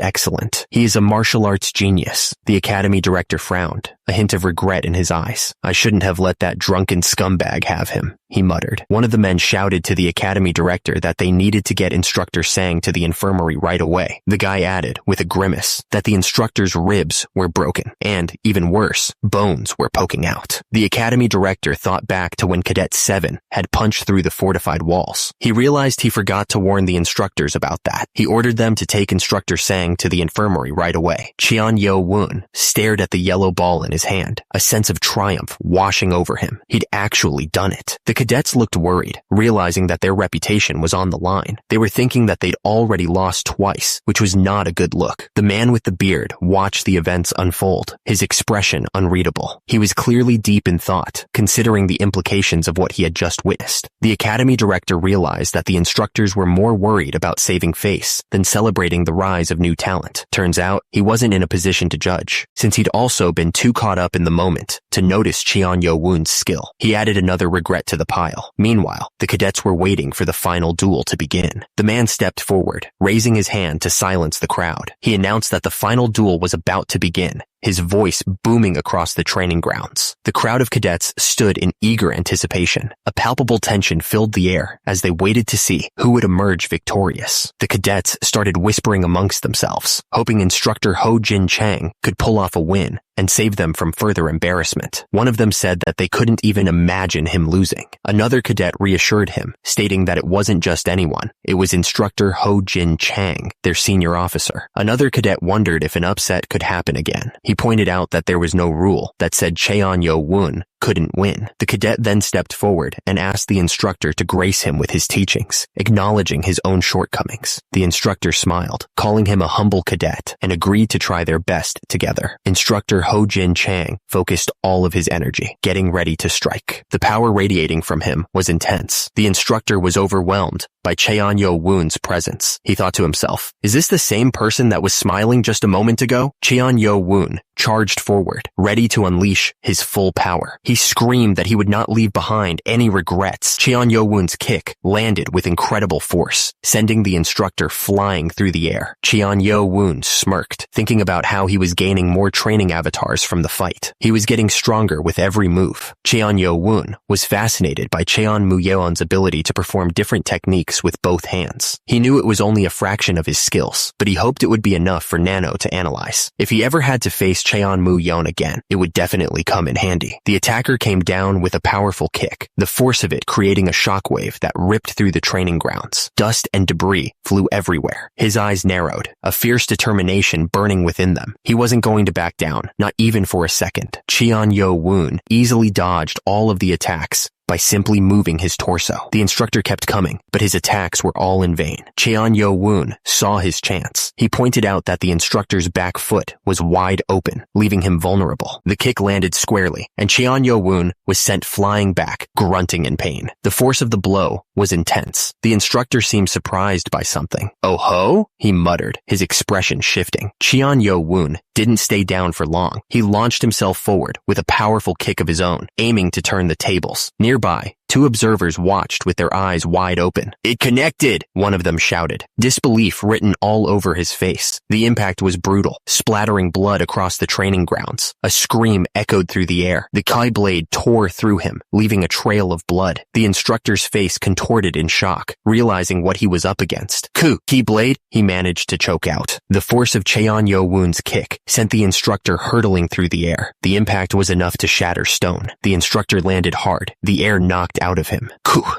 excellent. He is a martial arts genius. The academy director frowned, a hint of regret in his eyes. I shouldn't have let that drunken scumbag have him, he muttered. One of the men shouted to the academy director that they needed to get Instructor Sang to the infirmary right away. The guy added, with a grimace, that the instructor's ribs were broken, and, even worse, bones were poking out. The academy director thought back to when Cadet 7 had punched through the fortified walls. He realized he forgot to warn the instructors about that. He ordered them to take Instructor Sang to the infirmary right away. Cheon-Yo-woon stared at the yellow ball in his hand, a sense of triumph washing over him. He'd actually done it. The cadets looked worried, realizing that their reputation was on the line. They were thinking that they'd already lost twice, which was not a good look. The man with the beard watched the events unfold, his expression unreadable. He was clearly deep in thought, considering the implications of what he had just witnessed. The academy director realized that the instructors were more worried about saving face than celebrating the rise of new talent. Turns out, he wasn't in a position to judge, since he'd also been too caught up in the moment to notice Cheon-Yo-woon's skill. He added another regret to the pile. Meanwhile, the cadets were waiting for the final duel to begin. The man stepped forward, raising his hand to silence the crowd. He announced that the final duel was about to begin, his voice booming across the training grounds. The crowd of cadets stood in eager anticipation. A palpable tension filled the air as they waited to see who would emerge victorious. The cadets started whispering amongst themselves, hoping instructor Ho Jin Chang could pull off a win and save them from further embarrassment. One of them said that they couldn't even imagine him losing. Another cadet reassured him, stating that it wasn't just anyone. It was instructor Ho Jin Chang, their senior officer. Another cadet wondered if an upset could happen again. He pointed out that there was no rule that said Cheon-Yo-woon couldn't win. The cadet then stepped forward and asked the instructor to grace him with his teachings, acknowledging his own shortcomings. The instructor smiled, calling him a humble cadet, and agreed to try their best together. Instructor Ho Jin Chang focused all of his energy, getting ready to strike. The power radiating from him was intense. The instructor was overwhelmed by Cheon-Yo-woon's presence. He thought to himself, is this the same person that was smiling just a moment ago? Cheon-Yo-woon charged forward, ready to unleash his full power. He screamed that he would not leave behind any regrets. Cheon Yo-woon's kick landed with incredible force, sending the instructor flying through the air. Cheon Yo-woon smirked, thinking about how he was gaining more training avatars from the fight. He was getting stronger with every move. Cheon Yo-woon was fascinated by Cheon Mu-yeon's ability to perform different techniques with both hands. He knew it was only a fraction of his skills, but he hoped it would be enough for Nano to analyze. If he ever had to face Cheon Mu-yeon again, it would definitely come in handy. The attacker came down with a powerful kick, the force of it creating a shockwave that ripped through the training grounds. Dust and debris flew everywhere. His eyes narrowed, a fierce determination burning within them. He wasn't going to back down, not even for a second. Cheon Yo-woon easily dodged all of the attacks by simply moving his torso. The instructor kept coming, but his attacks were all in vain. Cheon Yo-woon saw his chance. He pointed out that the instructor's back foot was wide open, leaving him vulnerable. The kick landed squarely, and Cheon Yo-woon was sent flying back, grunting in pain. The force of the blow was intense. The instructor seemed surprised by something. "Oh ho?" he muttered, his expression shifting. Cheon Yo-woon didn't stay down for long. He launched himself forward with a powerful kick of his own, aiming to turn the tables. Nearby, two observers watched with their eyes wide open. "It connected!" one of them shouted, disbelief written all over his face. The impact was brutal, splattering blood across the training grounds. A scream echoed through the air. The Kai blade tore through him, leaving a trail of blood. The instructor's face contorted in shock, realizing what he was up against. Keyblade, he managed to choke out. The force of Cheon Yo-woon's kick sent the instructor hurtling through the air. The impact was enough to shatter stone. The instructor landed hard, the air knocked out of him.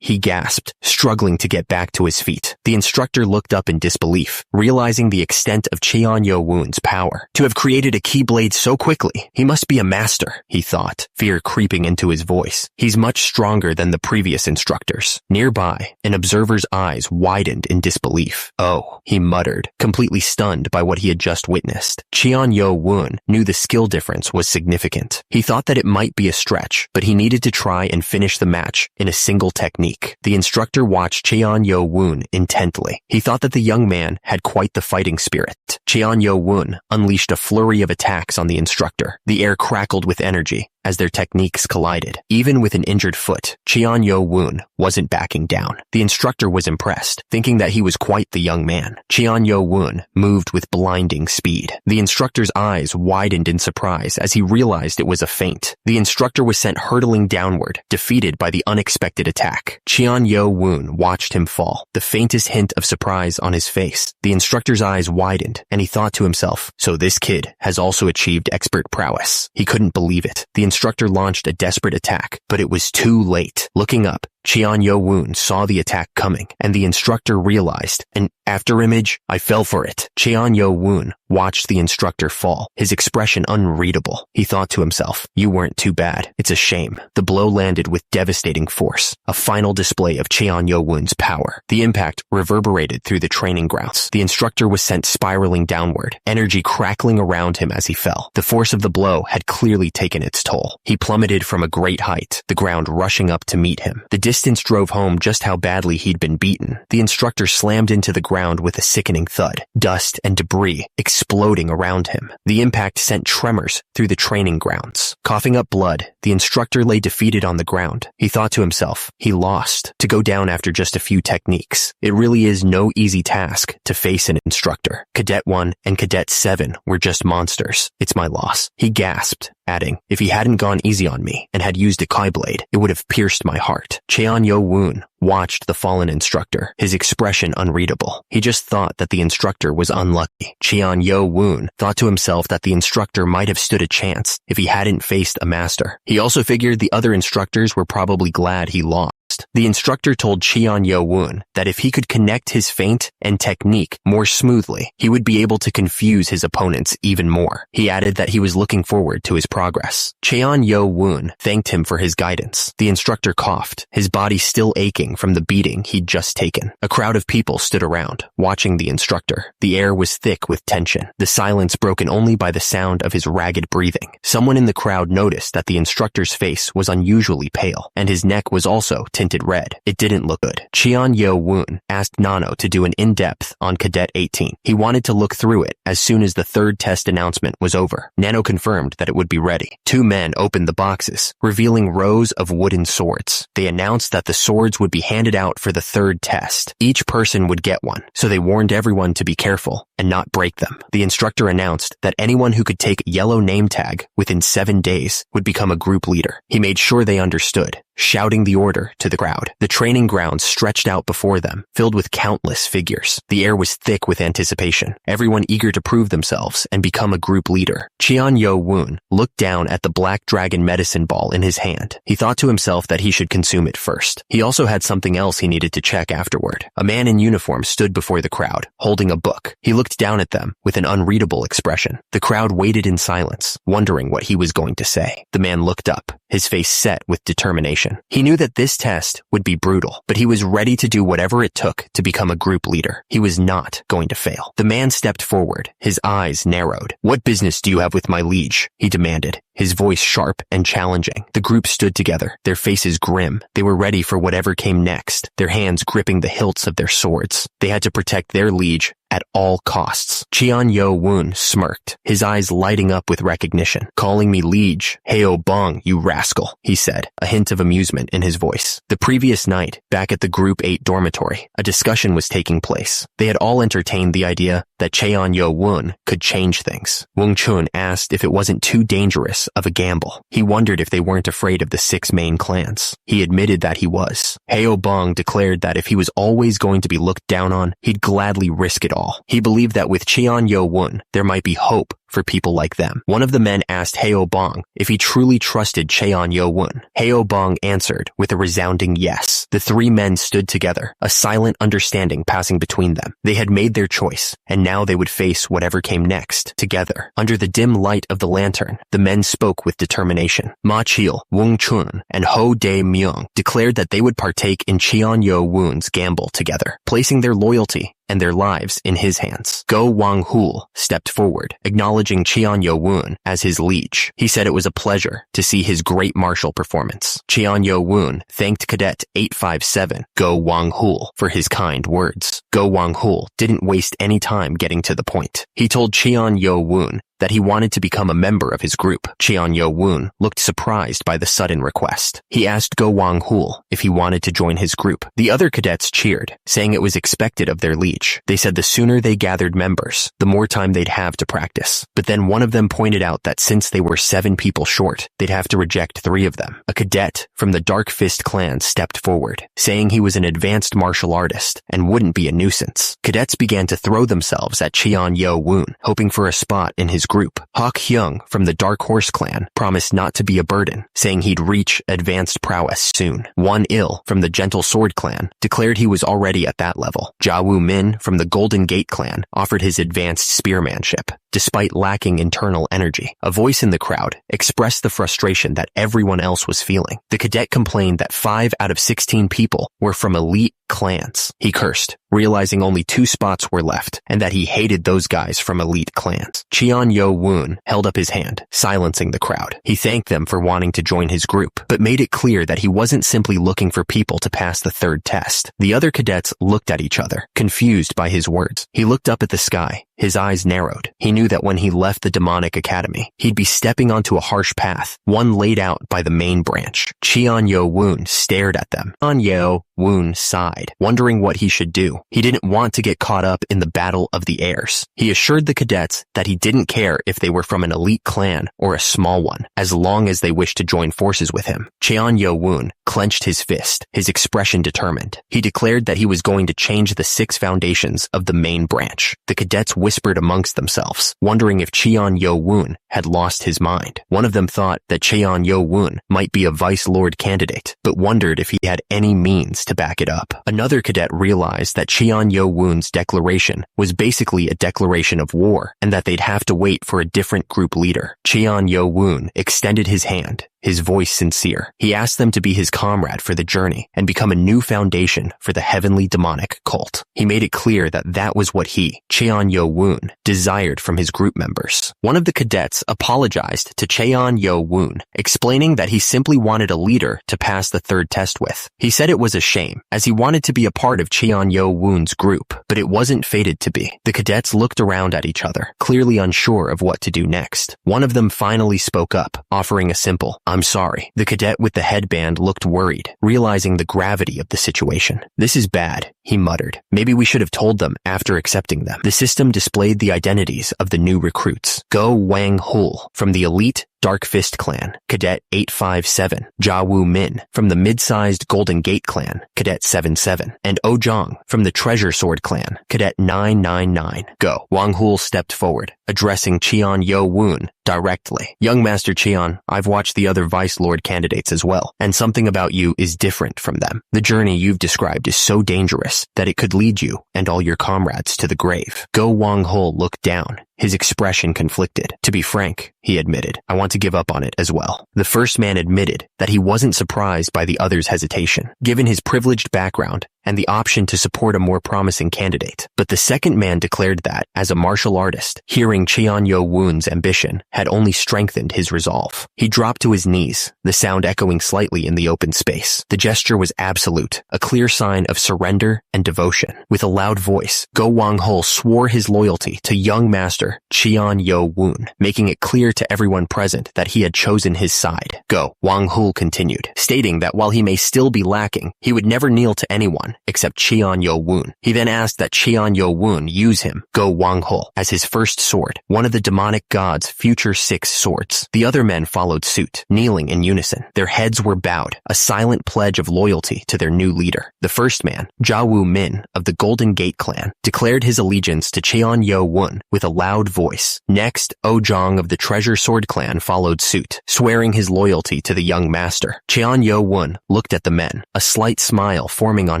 He gasped, struggling to get back to his feet. The instructor looked up in disbelief, realizing the extent of Cheon Yo-woon's power. To have created a keyblade so quickly, he must be a master, he thought, fear creeping into his voice. He's much stronger than the previous instructors. Nearby, an observer's eyes widened in disbelief. "Oh," he muttered, completely stunned by what he had just witnessed. Cheon Yo-woon knew the skill difference was significant. He thought that it might be a stretch, but he needed to try and finish the match in a single technique. The instructor watched Cheon Yo-woon intently. He thought that the young man had quite the fighting spirit. Cheon Yo-woon unleashed a flurry of attacks on the instructor. The air crackled with energy as their techniques collided. Even with an injured foot, Cheon Yo-woon wasn't backing down. The instructor was impressed, thinking that he was quite the young man. Cheon Yo-woon moved with blinding speed. The instructor's eyes widened in surprise as he realized it was a feint. The instructor was sent hurtling downward, defeated by the unexpected attack. Cheon Yo-woon watched him fall, the faintest hint of surprise on his face. The instructor's eyes widened, and he thought to himself, so this kid has also achieved expert prowess. He couldn't believe it. The instructor launched a desperate attack, but it was too late. Looking up, Cheon Yo-woon saw the attack coming, and the instructor realized, an afterimage, I fell for it. Cheon Yo-woon watched the instructor fall, his expression unreadable. He thought to himself, you weren't too bad. It's a shame. The blow landed with devastating force, a final display of Cheon Yo-woon's power. The impact reverberated through the training grounds. The instructor was sent spiraling downward, energy crackling around him as he fell. The force of the blow had clearly taken its toll. He plummeted from a great height, the ground rushing up to meet him. The distance drove home just how badly he'd been beaten. The instructor slammed into the ground with a sickening thud, dust and debris exploding around him. The impact sent tremors through the training grounds. Coughing up blood, the instructor lay defeated on the ground. He thought to himself, he lost, to go down after just a few techniques. It really is no easy task to face an instructor. Cadet 1 and Cadet 7 were just monsters. It's my loss. He gasped, adding, if he hadn't gone easy on me and had used a Kai blade, it would have pierced my heart. Cheon Yo-woon watched the fallen instructor, his expression unreadable. He just thought that the instructor was unlucky. Cheon Yo-woon thought to himself that the instructor might have stood a chance if he hadn't faced a master. He also figured the other instructors were probably glad he lost. The instructor told Cheon Yo-woon that if he could connect his feint and technique more smoothly, he would be able to confuse his opponents even more. He added that he was looking forward to his progress. Cheon Yo-woon thanked him for his guidance. The instructor coughed, his body still aching shaking from the beating he'd just taken. A crowd of people stood around, watching the instructor. The air was thick with tension, the silence broken only by the sound of his ragged breathing. Someone in the crowd noticed that the instructor's face was unusually pale, and his neck was also tinted red. It didn't look good. Cheon Yo-woon asked Nano to do an in-depth on Cadet 18. He wanted to look through it as soon as the third test announcement was over. Nano confirmed that it would be ready. Two men opened the boxes, revealing rows of wooden swords. They announced that the swords would be handed out for the third test. Each person would get one, so they warned everyone to be careful and not break them. The instructor announced that anyone who could take a yellow name tag within 7 days would become a group leader. He made sure they understood, shouting the order to the crowd. The training grounds stretched out before them, filled with countless figures. The air was thick with anticipation, everyone eager to prove themselves and become a group leader. Cheon Yo-woon looked down at the black dragon medicine ball in his hand. He thought to himself that he should consume it first. He also had something else he needed to check afterward. A man in uniform stood before the crowd, holding a book. He looked down at them with an unreadable expression. The crowd waited in silence, wondering what he was going to say. The man looked up, his face set with determination. He knew that this test would be brutal, but he was ready to do whatever it took to become a group leader. He was not going to fail. The man stepped forward, his eyes narrowed. "What business do you have with my liege?" he demanded, his voice sharp and challenging. The group stood together, their faces grim. They were ready for whatever came next, their hands gripping the hilts of their swords. They had to protect their liege at all costs. Cheon Yo-woon smirked, his eyes lighting up with recognition. "Calling me liege? Heo Bong, you rascal," he said, a hint of amusement in his voice. The previous night, back at the Group 8 dormitory, a discussion was taking place. They had all entertained the idea that Cheon Yo-woon could change things. Wong Chun asked if it wasn't too dangerous of a gamble. He wondered if they weren't afraid of the 6 main clans. He admitted that he was. Heo Bong declared that if he was always going to be looked down on, he'd gladly risk it all. He believed that with Cheon Yo-woon, there might be hope for people like them. One of the men asked Heo Bong if he truly trusted Cheon Yo-woon. Heo Bong answered with a resounding yes. The 3 men stood together, a silent understanding passing between them. They had made their choice, and now they would face whatever came next, together. Under the dim light of the lantern, the men spoke with determination. Ma Chil, Wong Chun, and Ho Dae-myung declared that they would partake in Cheon Yo-woon's gamble together, placing their loyalty and their lives in his hands. Go Wang-hul stepped forward, acknowledging Cheon Yo-woon as his liege. He said it was a pleasure to see his great martial performance. Cheon Yo-woon thanked Cadet 857, Go Wang-hul, for his kind words. Go Wang-hul didn't waste any time getting to the point. He told Cheon Yo-woon that he wanted to become a member of his group. Cheon Yo-woon looked surprised by the sudden request. He asked Go Wang-hul if he wanted to join his group. The other cadets cheered, saying it was expected of their liege. They said the sooner they gathered members, the more time they'd have to practice. But then one of them pointed out that since they were 7 people short, they'd have to reject 3 of them. A cadet from the Dark Fist clan stepped forward, saying he was an advanced martial artist and wouldn't be a nuisance. Cadets began to throw themselves at Cheon Yo-woon, hoping for a spot in his group. Hawk Hyung from the Dark Horse clan promised not to be a burden, saying he'd reach advanced prowess soon. Won Il from the Gentle Sword clan declared he was already at that level. Ja Woo Min from the Golden Gate clan offered his advanced spearmanship, despite lacking internal energy. A voice in the crowd expressed the frustration that everyone else was feeling. The cadet complained that 5 out of 16 people were from elite clans. He cursed, realizing only 2 spots were left, and that he hated those guys from elite clans. Cheon Yo-woon held up his hand, silencing the crowd. He thanked them for wanting to join his group, but made it clear that he wasn't simply looking for people to pass the third test. The other cadets looked at each other, confused by his words. He looked up at the sky. His eyes narrowed. He knew that when he left the demonic academy, he'd be stepping onto a harsh path, one laid out by the main branch. Cheon Yo-woon stared at them. Cheon Yo-woon sighed, wondering what he should do. He didn't want to get caught up in the battle of the heirs. He assured the cadets that he didn't care if they were from an elite clan or a small one, as long as they wished to join forces with him. Cheon Yo-woon clenched his fist, his expression determined. He declared that he was going to change the 6 foundations of the main branch. The cadets whispered amongst themselves, wondering if Cheon Yo-woon had lost his mind. One of them thought that Cheon Yo-woon might be a vice lord candidate, but wondered if he had any means to back it up. Another cadet realized that Cheon Yo-woon's declaration was basically a declaration of war, and that they'd have to wait for a different group leader. Cheon Yo-woon extended his hand, his voice sincere. He asked them to be his comrade for the journey and become a new foundation for the heavenly demonic cult. He made it clear that that was what he, Cheon-Yo-woon, desired from his group members. One of the cadets apologized to Cheon-Yo-woon, explaining that he simply wanted a leader to pass the third test with. He said it was a shame, as he wanted to be a part of Cheon-Yo-woon's group, but it wasn't fated to be. The cadets looked around at each other, clearly unsure of what to do next. One of them finally spoke up, offering a simple, "I'm sorry." The cadet with the headband looked worried, realizing the gravity of the situation. "This is bad," he muttered. "Maybe we should have told them after accepting them." The system displayed the identities of the new recruits. Go Wang-hul from the elite Dark Fist Clan, Cadet 857, Ja-woo Min from the mid-sized Golden Gate Clan, Cadet 77, and Oh-jong from the Treasure Sword Clan, Cadet 999. Go. Wang-hul stepped forward, addressing Cheon-Yo-woon directly. "Young Master Cheon, I've watched the other Vice Lord candidates as well, and something about you is different from them. The journey you've described is so dangerous that it could lead you and all your comrades to the grave." Go Wang-hul looked down, his expression conflicted. "To be frank," he admitted, "I want to give up on it as well." The first man admitted that he wasn't surprised by the other's hesitation, given his privileged background and the option to support a more promising candidate. But the second man declared that, as a martial artist, hearing Cheon-Yo-woon's ambition had only strengthened his resolve. He dropped to his knees, the sound echoing slightly in the open space. The gesture was absolute, a clear sign of surrender and devotion. With a loud voice, Go Wang-hul swore his loyalty to young master Cheon-Yo-woon, making it clear to everyone present that he had chosen his side. Go Wang-hul continued, stating that while he may still be lacking, he would never kneel to anyone except Cheon-Yo-woon. He then asked that Cheon-Yo-woon use him, Go Wang-hul, as his first sword, one of the demonic god's future 6 swords. The other men followed suit, kneeling in unison. Their heads were bowed, a silent pledge of loyalty to their new leader. The first man, Ja-woo Min of the Golden Gate Clan, declared his allegiance to Cheon-Yo-woon with a loud voice. Next, Oh-jong of the Treasure Sword Clan followed suit, swearing his loyalty to the young master. Cheon-Yo-woon looked at the men, a slight smile forming on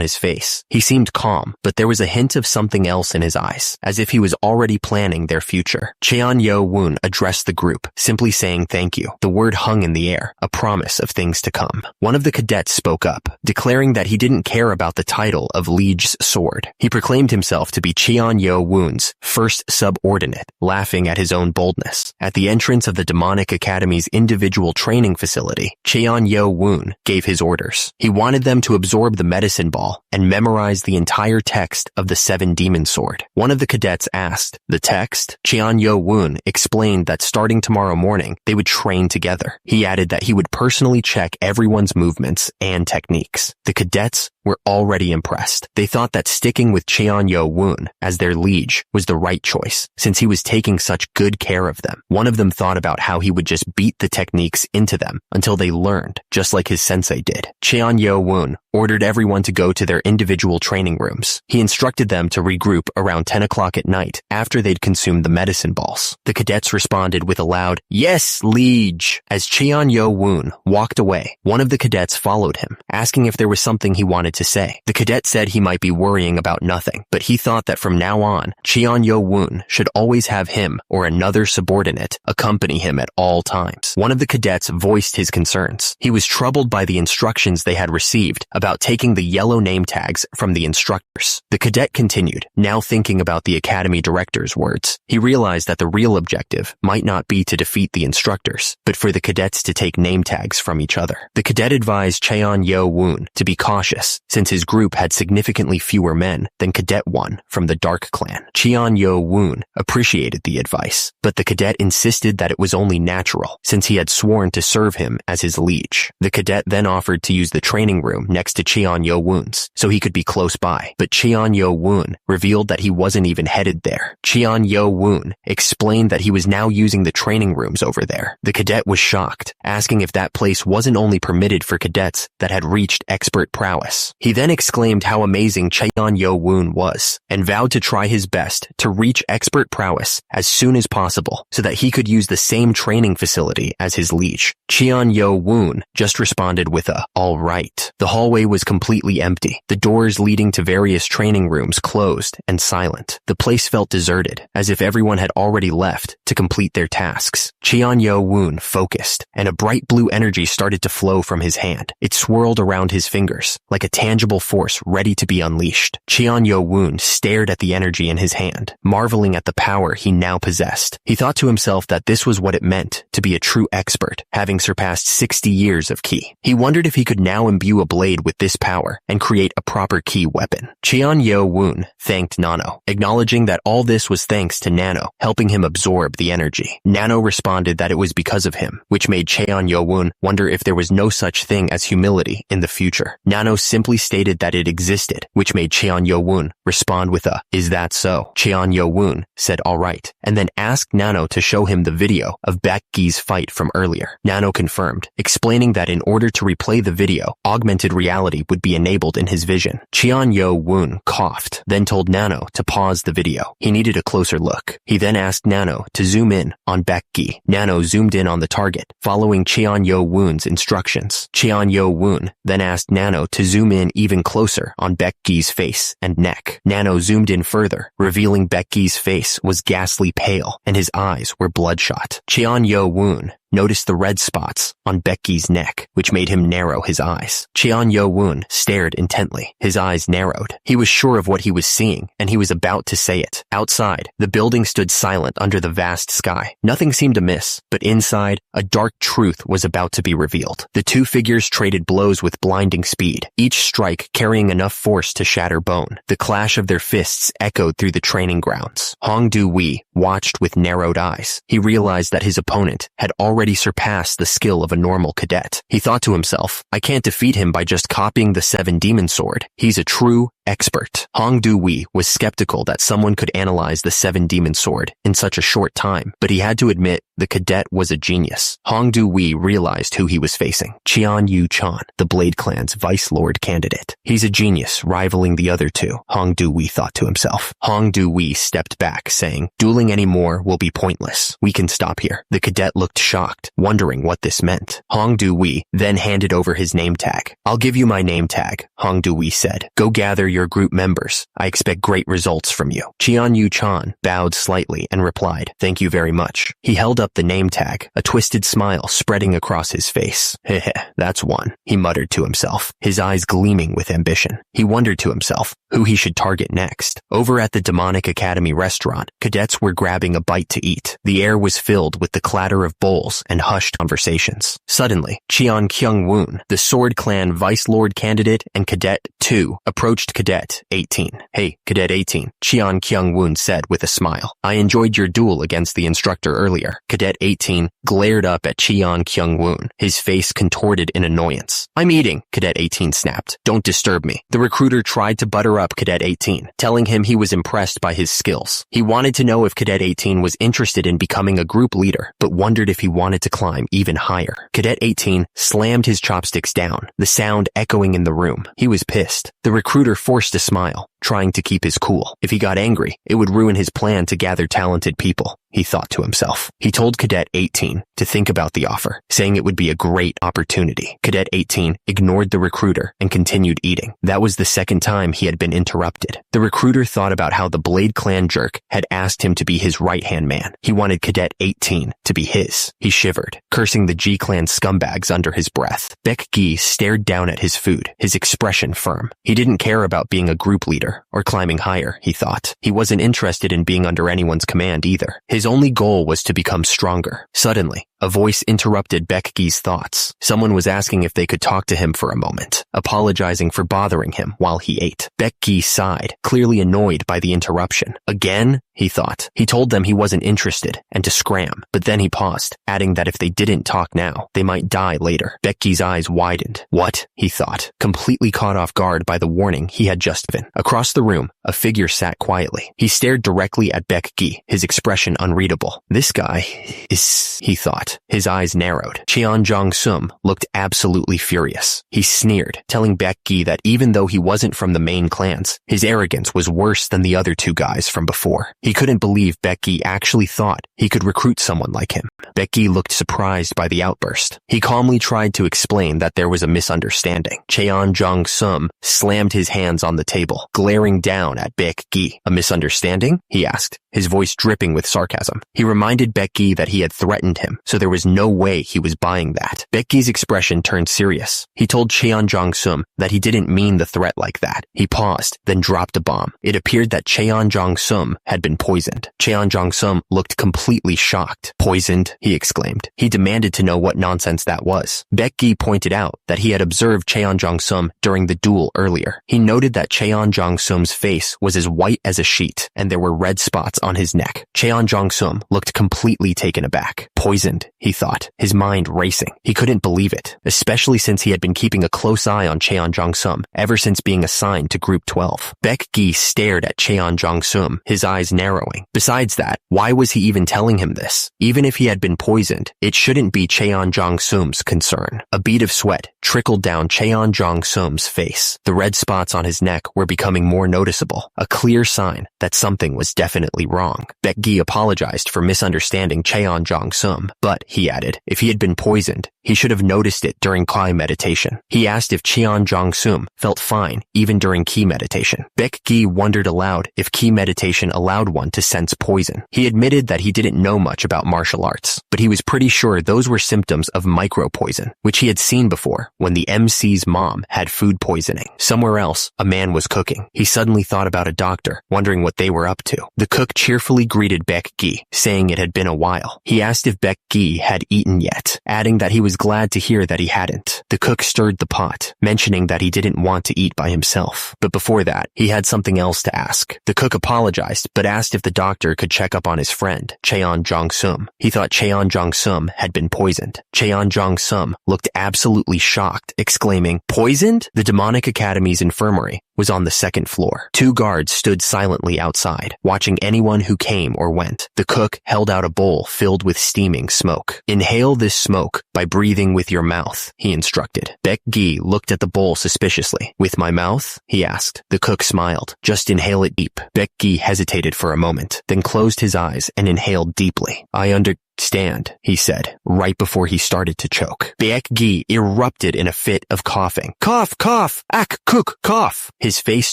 his face. He seemed calm, but there was a hint of something else in his eyes, as if he was already planning their future. Cheon-Yo-woon addressed the group, simply saying thank you. The word hung in the air, a promise of things to come. One of the cadets spoke up, declaring that he didn't care about the title of Liege's sword. He proclaimed himself to be Cheon-Yo-woon's first subordinate, laughing at his own boldness. At the entrance of the Demonic Academy's individual training facility, Cheon-Yo-woon gave his orders. He wanted them to absorb the medicine ball and memorize the entire text of the 7 demon sword. One of the cadets asked, "The text?" Cheon-Yo-woon explained that starting tomorrow morning, they would train together. He added that he would personally check everyone's movements and techniques. The cadets were already impressed. They thought that sticking with Cheon-Yo-woon as their liege was the right choice, since he was taking such good care of them. One of them thought about how he would just beat the techniques into them until they learned, just like his sensei did. Cheon-Yo-woon ordered everyone to go to their individual training rooms. He instructed them to regroup around 10 o'clock at night after they'd consumed the medicine balls. The cadets responded with a loud, "Yes, liege!" As Cheon-Yo-woon walked away, one of the cadets followed him, asking if there was something he wanted to say. The cadet said he might be worrying about nothing, but he thought that from now on, Cheon-Yo-woon should always have him or another subordinate accompany him at all times. One of the cadets voiced his concerns. He was troubled by the instructions they had received about taking the yellow name tags from the instructors. The cadet continued, now thinking about the academy director's words. He realized that the real objective might not be to defeat the instructors, but for the cadets to take name tags from each other. The cadet advised Cheon-Yo-woon to be cautious, since his group had significantly fewer men than Cadet 1 from the Dark Clan. Cheon-Yo-woon appreciated the advice, but the cadet insisted that it was only natural, since he had sworn to serve him as his liege. The cadet then offered to use the training room next to Cheon-Yo-woon's, so he could be close by, but Cheon-Yo-woon revealed that he wasn't even headed there. Cheon-Yo-woon explained that he was now using the training rooms over there. The cadet was shocked, asking if that place wasn't only permitted for cadets that had reached expert prowess. He then exclaimed how amazing Cheon-Yo-woon was, and vowed to try his best to reach expert prowess as soon as possible, so that he could use the same training facility as his liege. Cheon-Yo-woon just responded with a, "all right." The hallway was completely empty, The doors leading to various training rooms closed and silent. The place felt deserted, as if everyone had already left to complete their tasks. Cheon-Yo-woon focused, and a bright blue energy started to flow from his hand. It swirled around his fingers, like a tangible force ready to be unleashed. Cheon-Yo-woon stared at the energy in his hand, marveling at the power he now possessed. He thought to himself that this was what it meant to be a true expert, having surpassed 60 years of ki. He wondered if he could now imbue a blade with this power and create a proper ki weapon. Cheon-Yo-woon thanked Nano, acknowledging that all this was thanks to Nano, helping him absorb the energy. Nano responded that it was because of him, which made Cheon-Yo-woon wonder if there was no such thing as humility in the future. Nano simply stated that it existed, which made Cheon-Yo-woon respond with a, "Is that so?" Cheon-Yo-woon said alright, and then asked Nano to show him the video of Baekgi's fight from earlier. Nano confirmed, explaining that in order to replay the video, augmented reality would be enabled in his vision. Cheon-Yo-woon coughed, then told Nano to pause the video. He needed a closer look. He then asked Nano to zoom in on Baekgi. Nano zoomed in on the target, following Cheon-Yo-woon's instructions. Cheon-Yo-woon then asked Nano to zoom in even closer on Baekgi's face and neck. Nano zoomed in further, revealing Baekgi's face was ghastly pale and his eyes were bloodshot. Cheon-Yo-woon noticed the red spots on Baekgi's neck, which made him narrow his eyes. Cheon-Yo-woon stared intently. His eyes narrowed. He was sure of what he was seeing, and he was about to say it. Outside, the building stood silent under the vast sky. Nothing seemed amiss, but inside, a dark truth was about to be revealed. The two figures traded blows with blinding speed, each strike carrying enough force to shatter bone. The clash of their fists echoed through the training grounds. Hong Du-wee watched with narrowed eyes. He realized that his opponent had already surpassed the skill of a normal cadet. He thought to himself, I can't defeat him by just copying the 7 demon sword. He's a true expert. Hong Du-wee was skeptical that someone could analyze the 7 demon sword in such a short time, but he had to admit the cadet was a genius. Hong Du-wee realized who he was facing. Cheon Yu-chan, the Blade Clan's Vice Lord candidate. He's a genius, rivaling the other two, Hong Du-wee thought to himself. Hong Du-wee stepped back, saying, dueling anymore will be pointless. We can stop here. The cadet looked shocked, wondering what this meant. Hong Du-wee then handed over his name tag. I'll give you my name tag, Hong Du-wee said. Go gather your group members. I expect great results from you. Cheon Yu-chan bowed slightly and replied, thank you very much. He held up the name tag, a twisted smile spreading across his face. Heh, that's one, he muttered to himself, his eyes gleaming with ambition. He wondered to himself who he should target next. Over at the Demonic Academy restaurant, cadets were grabbing a bite to eat. The air was filled with the clatter of bowls and hushed conversations. Suddenly, Cheon Kyung-woon, the Sword Clan Vice Lord candidate and Cadet 2, approached Cadet 18. Hey, Cadet 18, Cheon Kyung-woon said with a smile. I enjoyed your duel against the instructor earlier. Cadet 18 glared up at Cheon Kyung-woon, his face contorted in annoyance. I'm eating, Cadet 18 snapped. Don't disturb me. The recruiter tried to butter up Cadet 18, telling him he was impressed by his skills. He wanted to know if Cadet 18 was interested in becoming a group leader, but wondered if he wanted to climb even higher. Cadet 18 slammed his chopsticks down, the sound echoing in the room. He was pissed. The recruiter forced a smile, trying to keep his cool. If he got angry, it would ruin his plan to gather talented people, he thought to himself. He told Cadet 18 to think about the offer, saying it would be a great opportunity. Cadet 18 ignored the recruiter and continued eating. That was the second time he had been interrupted. The recruiter thought about how the Blade Clan jerk had asked him to be his right-hand man. He wanted Cadet 18 to be his. He shivered, cursing the G-Clan scumbags under his breath. Baekgi stared down at his food, his expression firm. He didn't care about being a group leader or climbing higher, he thought. He wasn't interested in being under anyone's command either. His only goal was to become stronger. Suddenly, a voice interrupted Baekgi's thoughts. Someone was asking if they could talk to him for a moment, apologizing for bothering him while he ate. Baekgi sighed, clearly annoyed by the interruption. Again? He thought. He told them he wasn't interested and to scram, but then he paused, adding that if they didn't talk now, they might die later. Baekgi's eyes widened. What? He thought, completely caught off guard by the warning he had just been. Across Across the room, a figure sat quietly. He stared directly at Baek Gi, his expression unreadable. This guy is, he thought. His eyes narrowed. Cheon Jong-sum looked absolutely furious. He sneered, telling Baek Gi that even though he wasn't from the main clans, his arrogance was worse than the other two guys from before. He couldn't believe Baek Gi actually thought he could recruit someone like him. Baek Gi looked surprised by the outburst. He calmly tried to explain that there was a misunderstanding. Cheon Jong-sum slammed his hands on the table, glaring down at Baek Gi. A misunderstanding? He asked, his voice dripping with sarcasm. He reminded Baek Gi that he had threatened him, so there was no way he was buying that. Baek Gi's expression turned serious. He told Cheon Jong-sum that he didn't mean the threat like that. He paused, then dropped a bomb. It appeared that Cheon Jong-sum had been poisoned. Cheon Jong-sum looked completely shocked. Poisoned? He exclaimed. He demanded to know what nonsense that was. Baek Gi pointed out that he had observed Cheon Jong-sum during the duel earlier. He noted that Cheon Jong-sum's face was as white as a sheet, and there were red spots on his neck. Cheon Jong-sum looked completely taken aback. Poisoned, he thought, his mind racing. He couldn't believe it, especially since he had been keeping a close eye on Cheon Jong-sum ever since being assigned to Group 12. Baek Gi stared at Cheon Jong-sum, his eyes narrowing. Besides that, why was he even telling him this? Even if he had been poisoned, it shouldn't be Cheon Jong-sum's concern. A bead of sweat trickled down Cheon Jong-sum's face. The red spots on his neck were becoming more noticeable, a clear sign that something was definitely wrong. Baek Gi apologized for misunderstanding Cheon Jong-sum, but, he added, if he had been poisoned, he should have noticed it during Kai meditation. He asked if Cheon Jong-sum felt fine even during Ki meditation. Baek Gi wondered aloud if Ki meditation allowed one to sense poison. He admitted that he didn't know much about martial arts, but he was pretty sure those were symptoms of micro-poison, which he had seen before when the MC's mom had food poisoning. Somewhere else, a man was cooking. He suddenly thought about a doctor, wondering what they were up to. The cook cheerfully greeted Baek Gi, saying it had been a while. He asked if Baek Gi had eaten yet, adding that he was glad to hear that he hadn't. The cook stirred the pot, mentioning that he didn't want to eat by himself. But before that, he had something else to ask. The cook apologized, but asked if the doctor could check up on his friend, Cheon Jong-sum. He thought Cheon Jong-sum had been poisoned. Cheon Jong-sum looked absolutely shocked, exclaiming, "Poisoned?" The Demonic Academy's infirmary was on the second floor. Two guards stood silently outside, watching anyone who came or went. The cook held out a bowl filled with steaming smoke. "Inhale this smoke by breathing with your mouth," he instructed. Baek Gi looked at the bowl suspiciously. "With my mouth?" he asked. The cook smiled. "Just inhale it deep." Baek Gi hesitated for a moment, then closed his eyes and inhaled deeply. "I understand," he said, right before he started to choke. Baek Gi erupted in a fit of coughing. "Cough, cough! Ak, cook, cough!" His face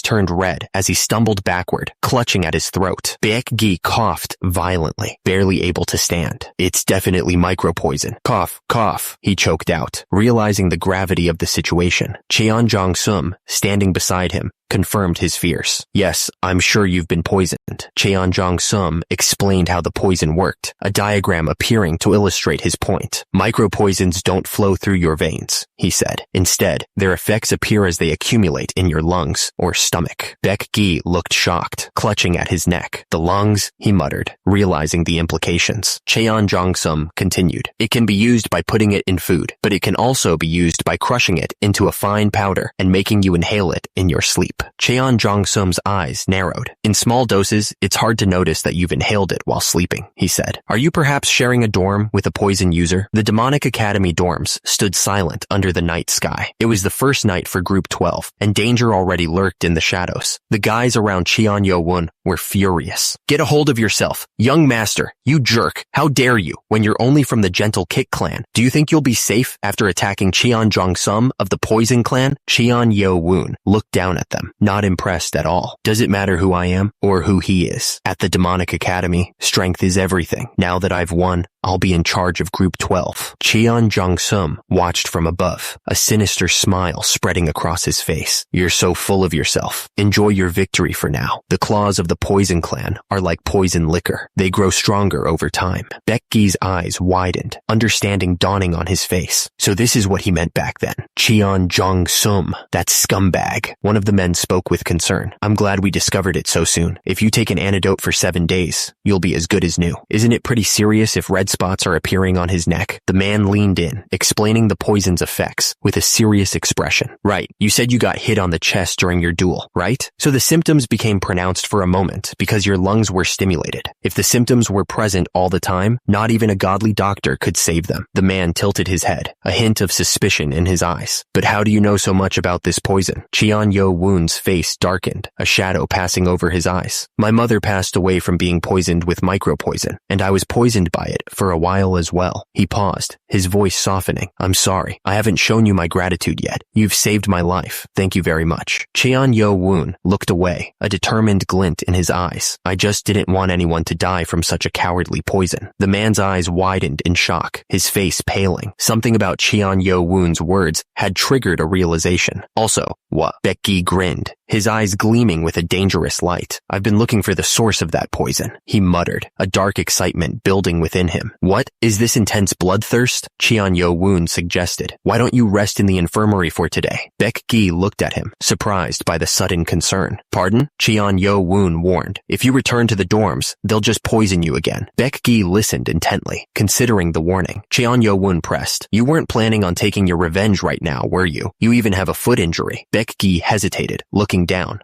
turned red as he stumbled backward, clutching at his throat. Baek Gi coughed violently, barely able to stand. "It's definitely micropoison. Cough, cough," he choked out, realizing the gravity of the situation. Cheon Jong-sum, standing beside him, confirmed his fears. "Yes, I'm sure you've been poisoned." Cheon Jong-sum explained how the poison worked, a diagram appearing to illustrate his point. "Micropoisons don't flow through your veins," he said. "Instead, their effects appear as they accumulate in your lungs or stomach." Baek Gi looked shocked, clutching at his neck. "The lungs," he muttered, realizing the implications. Cheon Jong-sum continued, "It can be used by putting it in food, but it can also be used by crushing it into a fine powder and making you inhale it in your sleep." Cheon Jong-sum's eyes narrowed. "In small doses, it's hard to notice that you've inhaled it while sleeping," he said. "Are you perhaps sharing a dorm with a poison user?" The Demonic Academy dorms stood silent under the night sky. It was the first night for Group 12, and danger already lurked in the shadows. The guys around Cheon Yo-won were furious. "Get a hold of yourself. Young master, you jerk. How dare you, when you're only from the Gentle Kick clan? Do you think you'll be safe after attacking Cheon Jong-sum of the Poison clan?" Cheon Yo-won looked down at them, not impressed at all. "Does it matter who I am or who he is? At the Demonic Academy, strength is everything. Now that I've won, I'll be in charge of Group 12. Cheon Jong-sum watched from above, a sinister smile spreading across his face. "You're so full of yourself. Enjoy your victory for now. The claws of the Poison clan are like poison liquor. They grow stronger over time." Baek Gi's eyes widened, understanding dawning on his face. So this is what he meant back then. Cheon Jong-sum, that scumbag. One of the men spoke with concern. I'm glad we discovered it so soon. If you take an antidote for 7 days, you'll be as good as new. Isn't it pretty serious if red spots are appearing on his neck? The man leaned in, explaining the poison's effects with a serious expression. Right, you said you got hit on the chest during your duel, right? So the symptoms became pronounced for a moment because your lungs were stimulated. If the symptoms were present all the time, not even a godly doctor could save them. The man tilted his head, a hint of suspicion in his eyes. But how do you know so much about this poison? Cheon Yo-woon's face darkened, a shadow passing over his eyes. My mother passed away from being poisoned with micropoison, and I was poisoned by it for a while as well. He paused, his voice softening. I'm sorry, I haven't shown you my gratitude yet. You've saved my life. Thank you very much. Cheon Yo-woon looked away, a determined glint in his eyes. I just didn't want anyone to die from such a cowardly poison. The man's eyes widened in shock, his face paling. Something about Cheon Yo-woon's words had triggered a realization. Also, what? Baek-gi grinned, his eyes gleaming with a dangerous light. I've been looking for the source of that poison, he muttered, a dark excitement building within him. What? Is this intense bloodthirst? Cheon Yo-woon suggested. Why don't you rest in the infirmary for today? Baek-gi looked at him, surprised by the sudden concern. Pardon? Cheon Yo-woon warned. If you return to the dorms, they'll just poison you again. Baek-gi listened intently, considering the warning. Cheon Yo-woon pressed. You weren't planning on taking your revenge right now, were you? You even have a foot injury. Baek-gi hesitated, looking down.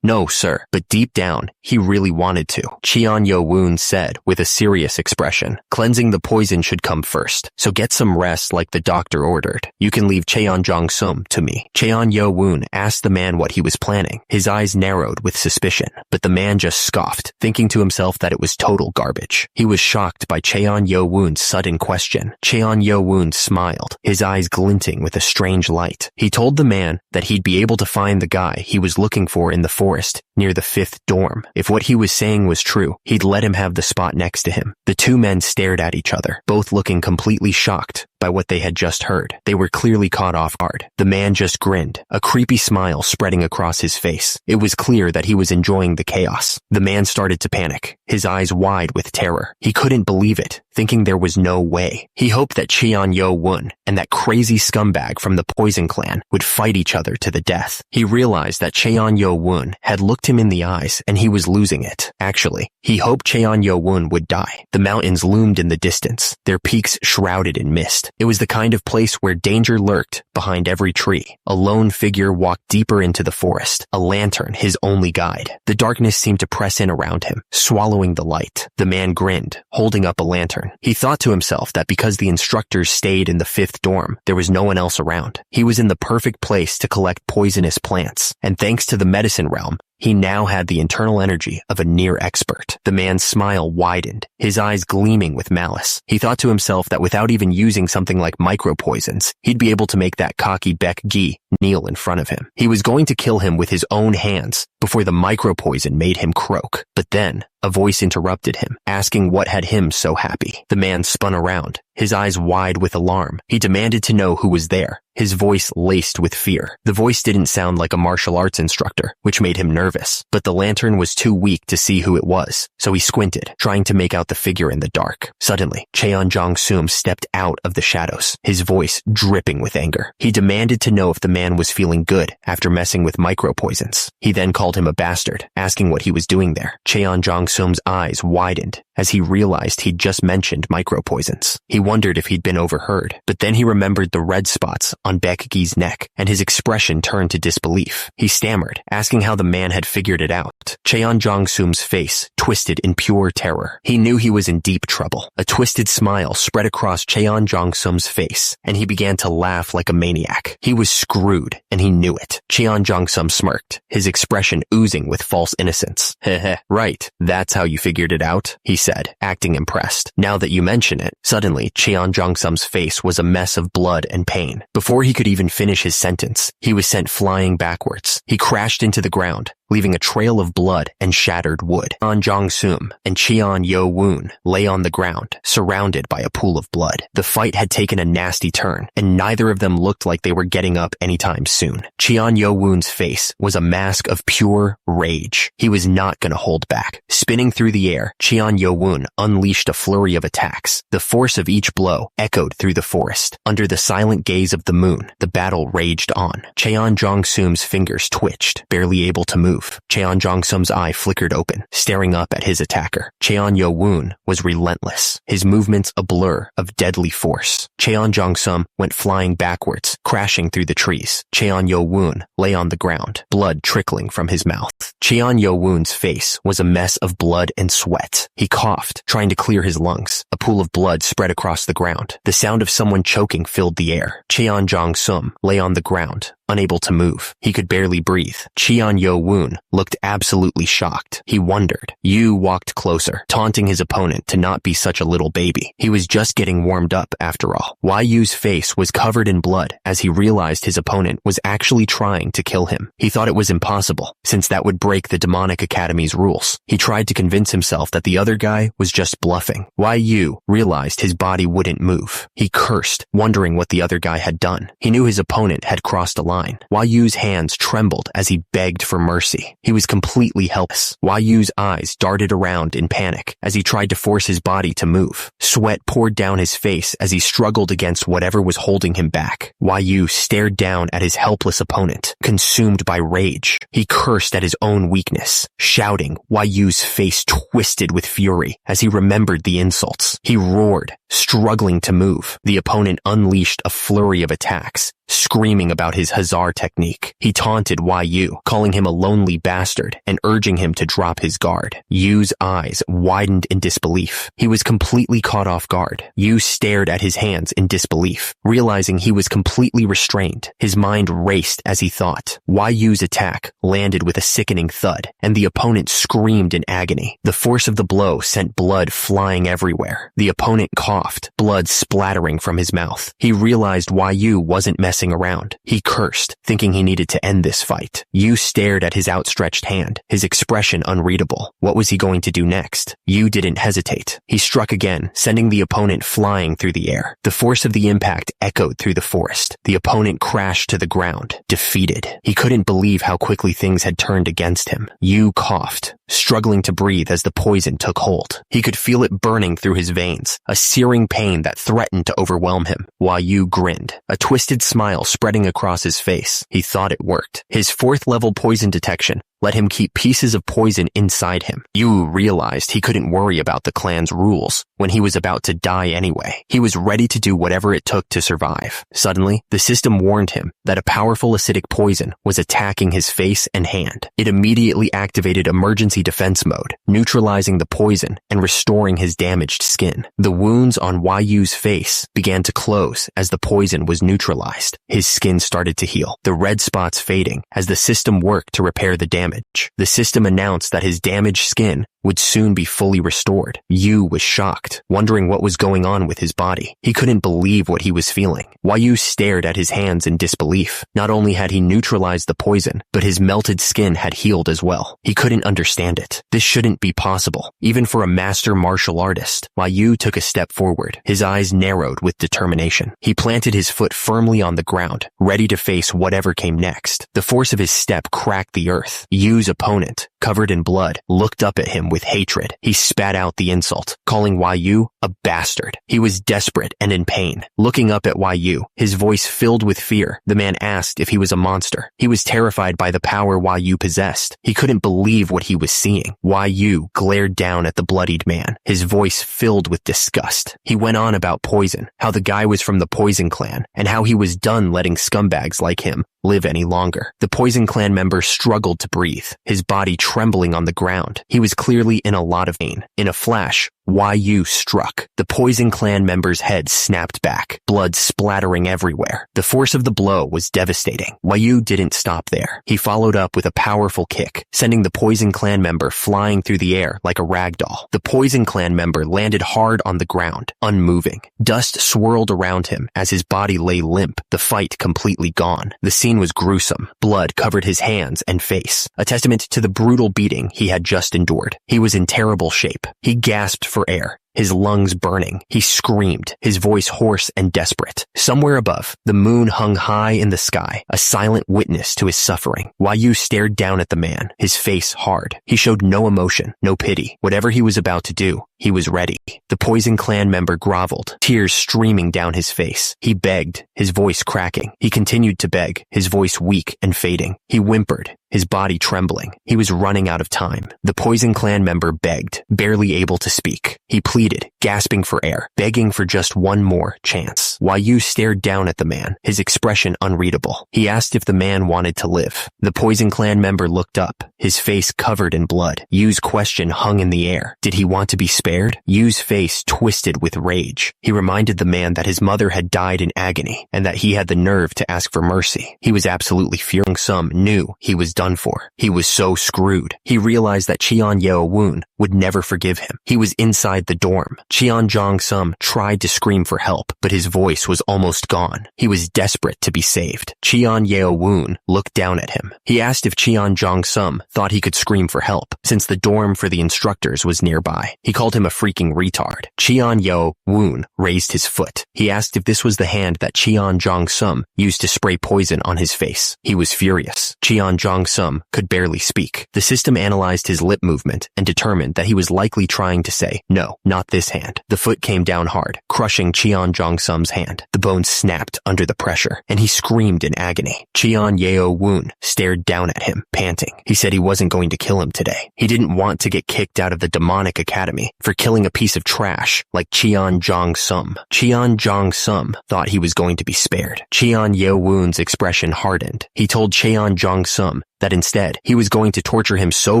No, sir. But deep down, he really wanted to. Cheon Yo-woon said with a serious expression. Cleansing the poison should come first, so get some rest like the doctor ordered. You can leave Cheon Jong-sum to me. Cheon Yo-woon asked the man what he was planning. His eyes narrowed with suspicion, but the man just scoffed, thinking to himself that it was total garbage. He was shocked by Cheon Yo-woon's sudden question. Cheon Yo-woon smiled, his eyes glinting with a strange light. He told the man that he'd be able to find the guy he was looking for in the forest near the 5th dorm. If what he was saying was true, he'd let him have the spot next to him. The two men stared at each other, both looking completely shocked by what they had just heard. They were clearly caught off guard. The man just grinned, a creepy smile spreading across his face. It was clear that he was enjoying the chaos. The man started to panic, his eyes wide with terror. He couldn't believe it, thinking there was no way. He hoped that Cheon Yo-woon and that crazy scumbag from the Poison Clan would fight each other to the death. He realized that Cheon Yo-woon had looked him in the eyes and he was losing it. Actually, he hoped Cheon Yo-woon would die. The mountains loomed in the distance, their peaks shrouded in mist. It was the kind of place where danger lurked behind every tree. A lone figure walked deeper into the forest, a lantern his only guide. The darkness seemed to press in around him, swallowing the light. The man grinned, holding up a lantern. He thought to himself that because the instructors stayed in the 5th dorm, there was no one else around. He was in the perfect place to collect poisonous plants, and thanks to the medicine realm, he now had the internal energy of a near expert. The man's smile widened, his eyes gleaming with malice. He thought to himself that without even using something like micropoisons, he'd be able to make that cocky Baek-gi kneel in front of him. He was going to kill him with his own hands before the micropoison made him croak. But then, a voice interrupted him, asking what had him so happy. The man spun around, his eyes wide with alarm. He demanded to know who was there, his voice laced with fear. The voice didn't sound like a martial arts instructor, which made him nervous, but the lantern was too weak to see who it was, so he squinted, trying to make out the figure in the dark. Suddenly, Cheon Jong-sum stepped out of the shadows, his voice dripping with anger. He demanded to know if the man was feeling good after messing with micropoisons. He then called him a bastard, asking what he was doing there. Cheon Jong-sum's eyes widened as he realized he'd just mentioned micropoisons. He wondered if he'd been overheard, but then he remembered the red spots on Baek-gi's neck, and his expression turned to disbelief. He stammered, asking how the man had figured it out. Cheon Jong-sum's face twisted in pure terror. He knew he was in deep trouble. A twisted smile spread across Cheon Jong-sum's face, and he began to laugh like a maniac. He was screwed, and he knew it. Cheon Jong-sum smirked, his expression oozing with false innocence. Heh, right, that's how you figured it out, he said, acting impressed. Now that you mention it, suddenly Cheon Jong-sum's face was a mess of blood and pain. Before he could even finish his sentence, he was sent flying backwards. He crashed into the ground, leaving a trail of blood and shattered wood. An Jong-sum and Cheon Yo-woon lay on the ground, surrounded by a pool of blood. The fight had taken a nasty turn, and neither of them looked like they were getting up anytime soon. Cheon Yo-woon's face was a mask of pure rage. He was not going to hold back. Spinning through the air, Cheon Yo-woon unleashed a flurry of attacks. The force of each blow echoed through the forest. Under the silent gaze of the moon, the battle raged on. Cheon Jong-sum's fingers twitched, barely able to move. Cheon Jong-sum's eye flickered open, staring up at his attacker. Cheon Yo-woon was relentless, his movements a blur of deadly force. Cheon Jong-sum went flying backwards, crashing through the trees. Cheon Yo-woon lay on the ground, blood trickling from his mouth. Cheon Yo-woon's face was a mess of blood and sweat. He coughed, trying to clear his lungs. A pool of blood spread across the ground. The sound of someone choking filled the air. Cheon Jong-sum lay on the ground, unable to move. He could barely breathe. Cheon Yo-woon looked absolutely shocked. He wondered. Yu walked closer, taunting his opponent to not be such a little baby. He was just getting warmed up after all. Yu's face was covered in blood as he realized his opponent was actually trying to kill him. He thought it was impossible, since that would break the Demonic Academy's rules. He tried to convince himself that the other guy was just bluffing. Yu realized his body wouldn't move. He cursed, wondering what the other guy had done. He knew his opponent had crossed a line. Yu's hands trembled as he begged for mercy. He was completely helpless. Yu's eyes darted around in panic as he tried to force his body to move. Sweat poured down his face as he struggled against whatever was holding him back. Yu stared down at his helpless opponent, consumed by rage. He cursed at his own weakness, shouting. Yu's face twisted with fury as he remembered the insults. He roared, struggling to move. The opponent unleashed a flurry of attacks, screaming about his Hazar technique. He taunted Yu, calling him a lonely bastard and urging him to drop his guard. Yu's eyes widened in disbelief. He was completely caught off guard. Yu stared at his hands in disbelief, realizing he was completely restrained. His mind raced as he thought. Yu's attack landed with a sickening thud, and the opponent screamed in agony. The force of the blow sent blood flying everywhere. The opponent coughed, blood splattering from his mouth. He realized Yu wasn't messing around. He cursed, thinking he needed to end this fight. Yu stared at his outstretched hand, his expression unreadable. What was he going to do next? Yu didn't hesitate. He struck again, sending the opponent flying through the air. The force of the impact echoed through the forest. The opponent crashed to the ground, defeated. He couldn't believe how quickly things had turned against him. Yu coughed, struggling to breathe as the poison took hold. He could feel it burning through his veins, a searing pain that threatened to overwhelm him. Yu grinned, a twisted smile spreading across his face. He thought it worked. His 4th level poison detection let him keep pieces of poison inside him. Yu realized he couldn't worry about the clan's rules when he was about to die anyway. He was ready to do whatever it took to survive. Suddenly, the system warned him that a powerful acidic poison was attacking his face and hand. It immediately activated emergency defense mode, neutralizing the poison and restoring his damaged skin. The wounds on Yu's face began to close as the poison was neutralized. His skin started to heal, the red spots fading as the system worked to repair the damage. The system announced that his damaged skin would soon be fully restored. Yu was shocked, wondering what was going on with his body. He couldn't believe what he was feeling. Yu stared at his hands in disbelief. Not only had he neutralized the poison, but his melted skin had healed as well. He couldn't understand it. This shouldn't be possible, even for a master martial artist. Yu took a step forward, his eyes narrowed with determination. He planted his foot firmly on the ground, ready to face whatever came next. The force of his step cracked the earth. Yu's opponent, covered in blood, looked up at him with hatred. He spat out the insult, calling Yu a bastard. He was desperate and in pain. Looking up at Yu, his voice filled with fear, the man asked if he was a monster. He was terrified by the power Yu possessed. He couldn't believe what he was seeing. Yu glared down at the bloodied man, his voice filled with disgust. He went on about poison, how the guy was from the Poison Clan, and how he was done letting scumbags like him live any longer. The Poison Clan member struggled to breathe, his body trembling on the ground. He was clearly in a lot of pain. In a flash, Yu struck. The Poison Clan member's head snapped back, blood splattering everywhere. The force of the blow was devastating. Yu didn't stop there. He followed up with a powerful kick, sending the Poison Clan member flying through the air like a ragdoll. The Poison Clan member landed hard on the ground, unmoving. Dust swirled around him as his body lay limp, the fight completely gone. The scene was gruesome. Blood covered his hands and face, a testament to the brutal beating he had just endured. He was in terrible shape. He gasped for air, his lungs burning. He screamed, his voice hoarse and desperate. Somewhere above, the moon hung high in the sky, a silent witness to his suffering. Yu stared down at the man, his face hard. He showed no emotion, no pity. Whatever he was about to do, he was ready. The Poison Clan member groveled, tears streaming down his face. He begged, his voice cracking. He continued to beg, his voice weak and fading. He whimpered, his body trembling. He was running out of time. The Poison Clan member begged, barely able to speak. He pleaded, gasping for air, begging for just one more chance. Yu stared down at the man, his expression unreadable. He asked if the man wanted to live. The Poison Clan member looked up, his face covered in blood. Yu's question hung in the air. Did he want to be spared? Yu's face twisted with rage. He reminded the man that his mother had died in agony, and that he had the nerve to ask for mercy. He was absolutely furious. Sum knew he was done for. He was so screwed. He realized that Cheon Yeo-woon would never forgive him. He was inside the dorm. Cheon Jong-sum tried to scream for help, but his voice was almost gone. He was desperate to be saved. Cheon Yeo-woon looked down at him. He asked if Cheon Jong-sum thought he could scream for help, since the dorm for the instructors was nearby. He called him a freaking retard. Cheon Yeo-woon raised his foot. He asked if this was the hand that Cheon Jong-sum used to spray poison on his face. He was furious. Cheon Jong-sum could barely speak. The system analyzed his lip movement and determined that he was likely trying to say, "No, not this hand." The foot came down hard, crushing Cheon Jong-sum's hand. The bone snapped under the pressure, and he screamed in agony. Cheon Yeo-woon stared down at him, panting. He said he wasn't going to kill him today. He didn't want to get kicked out of the demonic academy for killing a piece of trash like Cheon Jong-sum. Cheon Jong-sum thought he was going to be spared. Cheon Yeo-woon's expression hardened. He told Cheon Jong-sum that instead, he was going to torture him so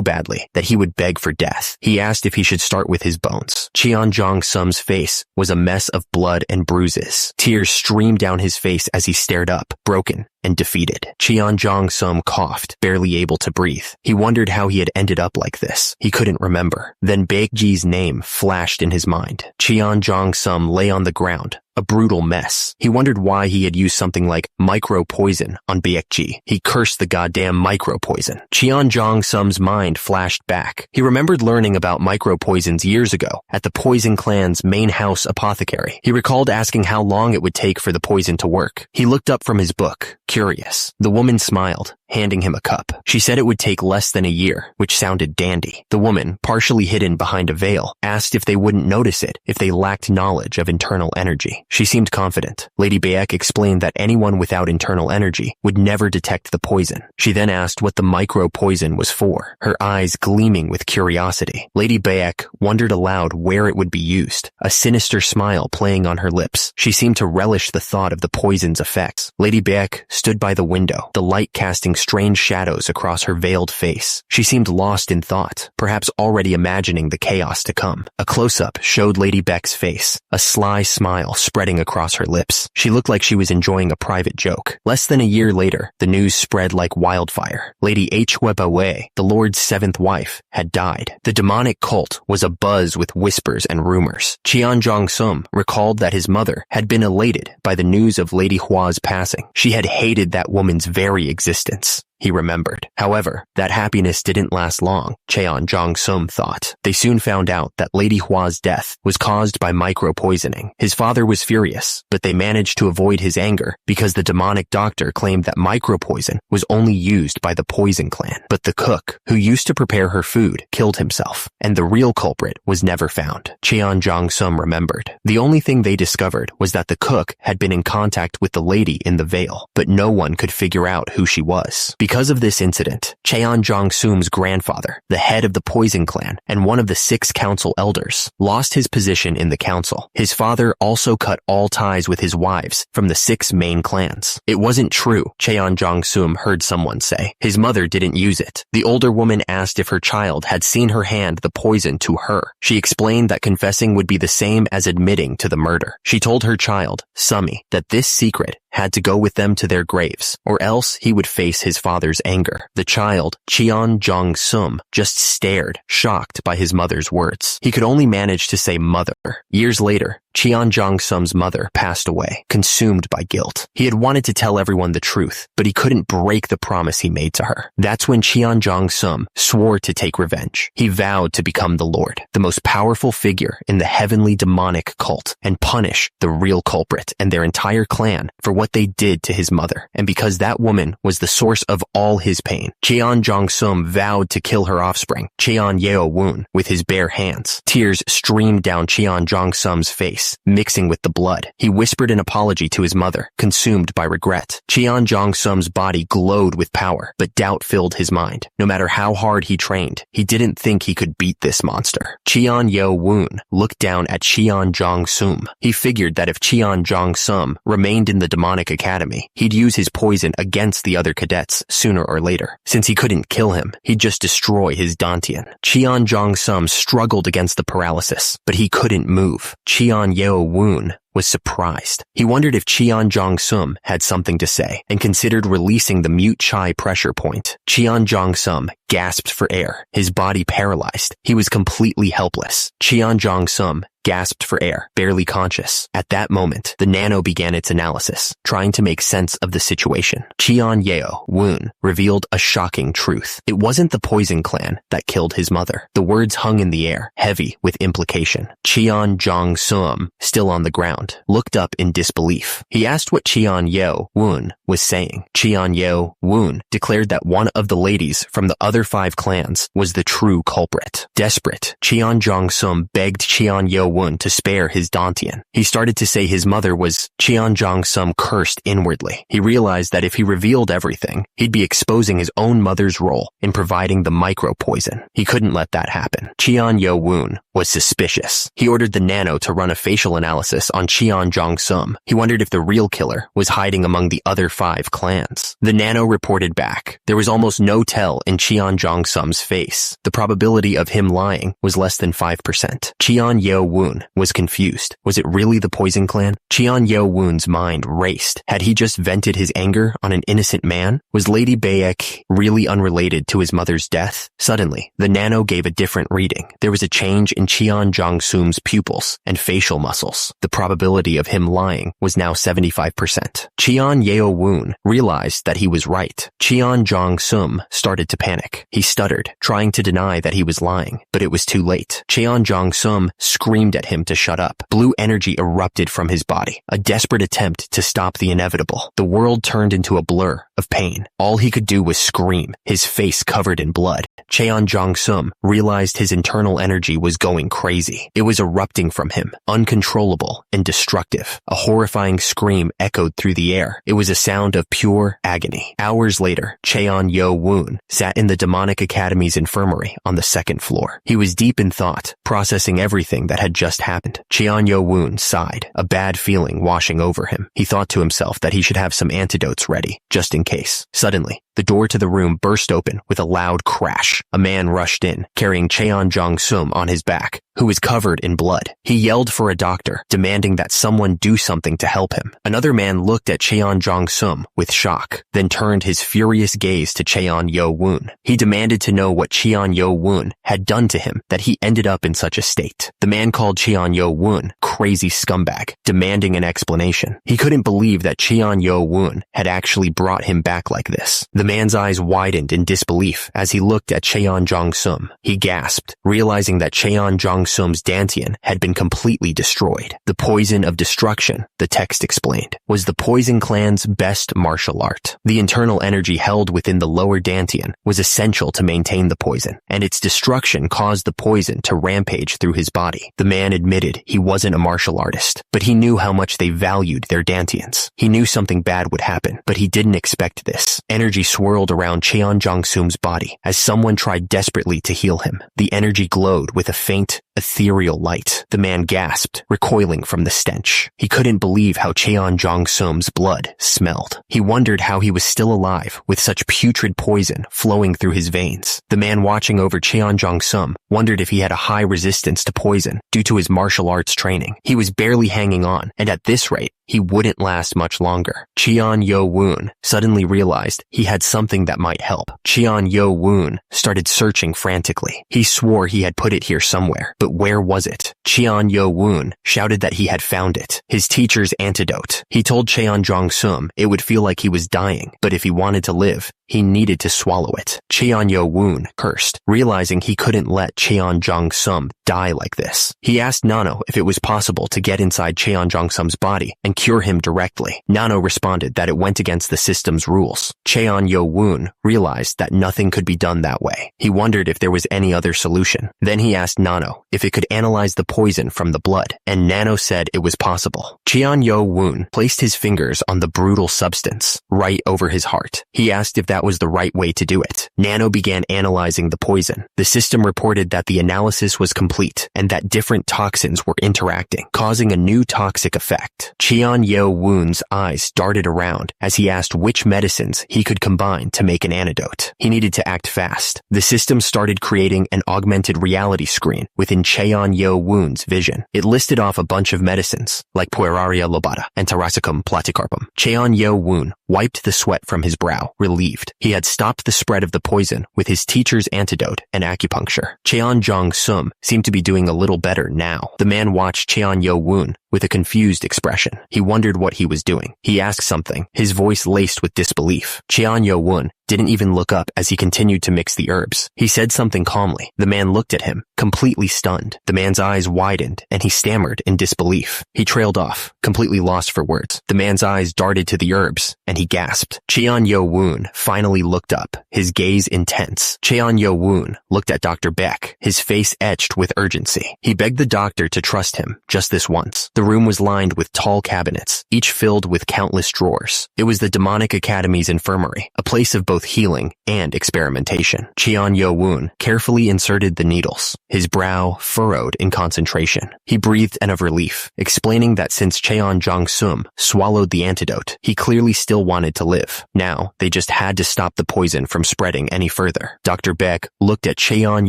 badly that he would beg for death. He asked if he should start with his bones. Cheon Jong-sum's face was a mess of blood and bruises. Tears streamed down his face as he stared up, broken and defeated. Cheon Jong-sum coughed, barely able to breathe. He wondered how he had ended up like this. He couldn't remember. Then Baekji's name flashed in his mind. Cheon Jong-sum lay on the ground, a brutal mess. He wondered why he had used something like micro-poison on Baekji. He cursed the goddamn micro-poison. Cheon Jong-sum's mind flashed back. He remembered learning about micro-poisons years ago at the Poison Clan's main house apothecary. He recalled asking how long it would take for the poison to work. He looked up from his book, curious. The woman smiled, handing him a cup. She said it would take less than a year, which sounded dandy. The woman, partially hidden behind a veil, asked if they wouldn't notice it if they lacked knowledge of internal energy. She seemed confident. Lady Baek explained that anyone without internal energy would never detect the poison. She then asked what the micro-poison was for, her eyes gleaming with curiosity. Lady Baek wondered aloud where it would be used, a sinister smile playing on her lips. She seemed to relish the thought of the poison's effects. Lady Baek stood by the window, the light casting strange shadows across her veiled face. She seemed lost in thought, perhaps already imagining the chaos to come. A close-up showed Lady Baek's face, a sly smile spreading across her lips. She looked like she was enjoying a private joke. Less than a year later, the news spread like wildfire. Lady Hweba, the Lord's seventh wife, had died. The demonic cult was abuzz with whispers and rumors. Cheon Jong-sum recalled that his mother had been elated by the news of Lady Hwa's passing. She had hated that woman's very existence, he remembered. However, that happiness didn't last long, Cheon Jong-sum thought. They soon found out that Lady Hwa's death was caused by micro-poisoning. His father was furious, but they managed to avoid his anger because the demonic doctor claimed that micro-poison was only used by the Poison Clan. But the cook, who used to prepare her food, killed himself, and the real culprit was never found. Cheon Jong-sum remembered. The only thing they discovered was that the cook had been in contact with the lady in the veil, but no one could figure out who she was. Because of this incident, Cheon Jong-sum's grandfather, the head of the Poison Clan and one of the 6 council elders, lost his position in the council. His father also cut all ties with his wives from the 6 main clans. It wasn't true, Cheon Jong-sum heard someone say. His mother didn't use it. The older woman asked if her child had seen her hand the poison to her. She explained that confessing would be the same as admitting to the murder. She told her child, Sumi, that this secret had to go with them to their graves, or else he would face his father's anger. The child, Cheon Jong-sum, just stared, shocked by his mother's words. He could only manage to say mother. Years later, Cheon Jong-sum's mother passed away, consumed by guilt. He had wanted to tell everyone the truth, but he couldn't break the promise he made to her. That's when Cheon Jong-sum swore to take revenge. He vowed to become the Lord, the most powerful figure in the heavenly demonic cult, and punish the real culprit and their entire clan for what they did to his mother. And because that woman was the source of all his pain, Cheon Jong-sum vowed to kill her offspring, Cheon Yeo-woon, with his bare hands. Tears streamed down Cheon Jong-sum's face, mixing with the blood. He whispered an apology to his mother, consumed by regret. Cheon Jong-sum's body glowed with power, but doubt filled his mind. No matter how hard he trained, he didn't think he could beat this monster. Cheon Yeo-woon looked down at Cheon Jong-sum. He figured that if Cheon Jong-sum remained in the demonic academy, he'd use his poison against the other cadets sooner or later. Since he couldn't kill him, he'd just destroy his dantian. Cheon Jong-sum struggled against the paralysis, but he couldn't move. Cheon Yeo-woon was surprised. He wondered if Cheon Jong-sum had something to say and considered releasing the mute chai pressure point. Cheon Jong-sum gasped for air, his body paralyzed. He was completely helpless. Cheon Jong-sum gasped for air, barely conscious. At that moment, the nano began its analysis, trying to make sense of the situation. Cheon Yeo-woon revealed a shocking truth. It wasn't the Poison Clan that killed his mother. The words hung in the air, heavy with implication. Cheon Jong-sum, still on the ground, looked up in disbelief. He asked what Cheon Yeo-woon was saying. Cheon Yeo-woon declared that one of the ladies from the other 5 clans was the true culprit. Desperate, Cheon Jong-sum begged Cheon Yeo-woon to spare his dantian. He started to say his mother was. Cheon Jong-sum cursed inwardly. He realized that if he revealed everything, he'd be exposing his own mother's role in providing the micro-poison. He couldn't let that happen. Cheon Yeo-woon was suspicious. He ordered the nano to run a facial analysis on Cheon Jong-sum. He wondered if the real killer was hiding among the other 5 clans. The nano reported back. There was almost no tell in Cheon Jong-sum's face. The probability of him lying was less than 5%. Cheon Yeo-woon was confused. Was it really the Poison Clan? Cheon Yeo-woon's mind raced. Had he just vented his anger on an innocent man? Was Lady Baek really unrelated to his mother's death? Suddenly, the nano gave a different reading. There was a change in Cheon Jong-sum's pupils and facial muscles. The probability of him lying was now 75%. Cheon Yeo-woon realized that he was right. Cheon Jong-sum started to panic. He stuttered, trying to deny that he was lying, but it was too late. Cheon Jong-sum screamed at him to shut up. Blue energy erupted from his body, a desperate attempt to stop the inevitable. The world turned into a blur of pain. All he could do was scream, his face covered in blood. Cheon Jong-sum realized his internal energy was going crazy. It was erupting from him, uncontrollable and destructive. A horrifying scream echoed through the air. It was a sound of pure agony. Hours later, Cheon Yeo-woon sat in the Demonic Academy's infirmary on the 2nd floor. He was deep in thought, processing everything that had just happened. Cheon Yeo-woon sighed, a bad feeling washing over him. He thought to himself that he should have some antidotes ready, just in case. Suddenly, the door to the room burst open with a loud crash. A man rushed in, carrying Cheon Jong-sum on his back, who was covered in blood. He yelled for a doctor, demanding that someone do something to help him. Another man looked at Cheon Jong-sum with shock, then turned his furious gaze to Cheon Yeo-woon. He demanded to know what Cheon Yeo-woon had done to him that he ended up in such a state. The man called Cheon Yeo-woon crazy scumbag, demanding an explanation. He couldn't believe that Cheon Yeo-woon had actually brought him back like this. The man's eyes widened in disbelief as he looked at Cheon Jong-sum. He gasped, realizing that Cheon Jong-sum's dantian had been completely destroyed. The poison of destruction, the text explained, was the Poison Clan's best martial art. The internal energy held within the lower dantian was essential to maintain the poison, and its destruction caused the poison to rampage through his body. The man admitted he wasn't a martial artist, but he knew how much they valued their dantians. He knew something bad would happen, but he didn't expect this. Energy swirled around Cheon Jong-sum's body as someone tried desperately to heal him. The energy glowed with a faint, ethereal light. The man gasped, recoiling from the stench. He couldn't believe how Cheon Jong-sum's blood smelled. He wondered how he was still alive with such putrid poison flowing through his veins. The man watching over Cheon Jong-sum wondered if he had a high resistance to poison due to his martial arts training. He was barely hanging on, and at this rate, he wouldn't last much longer. Cheon Yo-woon suddenly realized he had something that might help. Cheon Yo-woon started searching frantically. He swore he had put it here somewhere, but where was it? Cheon Yo-woon shouted that he had found it, his teacher's antidote. He told Cheon Jong-sum it would feel like he was dying, but if he wanted to live, he needed to swallow it. Cheon Yo-woon cursed, realizing he couldn't let Cheon Jong-sum die like this. He asked Nano if it was possible to get inside Cheon Jong-sum's body and cure him directly. Nano responded that it went against the system's rules. Cheon Yo-woon realized that nothing could be done that way. He wondered if there was any other solution. Then he asked Nano if it could analyze the poison from the blood, and Nano said it was possible. Cheon Yo-woon placed his fingers on the brutal substance right over his heart. He asked if that was the right way to do it. Nano began analyzing the poison. The system reported that the analysis was complete and that different toxins were interacting, causing a new toxic effect. Cheon Yo-woon's eyes darted around as he asked which medicines he could combine to make an antidote. He needed to act fast. The system started creating an augmented reality screen within Cheon Yo-woon's vision. It listed off a bunch of medicines, like Pueraria lobata and Tarasicum platycarpum. Cheon Yo-woon wiped the sweat from his brow, relieved. He had stopped the spread of the poison with his teacher's antidote and acupuncture. Cheon Jong-sum seemed to be doing a little better now. The man watched Cheon Yo-woon with a confused expression. He wondered what he was doing. He asked something, his voice laced with disbelief. Cheon Yo-woon didn't even look up as he continued to mix the herbs. He said something calmly. The man looked at him, completely stunned. The man's eyes widened, and he stammered in disbelief. He trailed off, completely lost for words. The man's eyes darted to the herbs, and he gasped. Cheon Yo-woon finally looked up, his gaze intense. Cheon Yo-woon looked at Dr. Beck, his face etched with urgency. He begged the doctor to trust him, just this once. The room was lined with tall cabinets, each filled with countless drawers. It was the Demonic Academy's infirmary, a place of both healing and experimentation. Cheon Yo-woon carefully inserted the needles, his brow furrowed in concentration. He breathed of relief, explaining that since Cheon Jong-sum swallowed the antidote, he clearly still wanted to live. Now, they just had to stop the poison from spreading any further. Dr. Beck looked at Cheon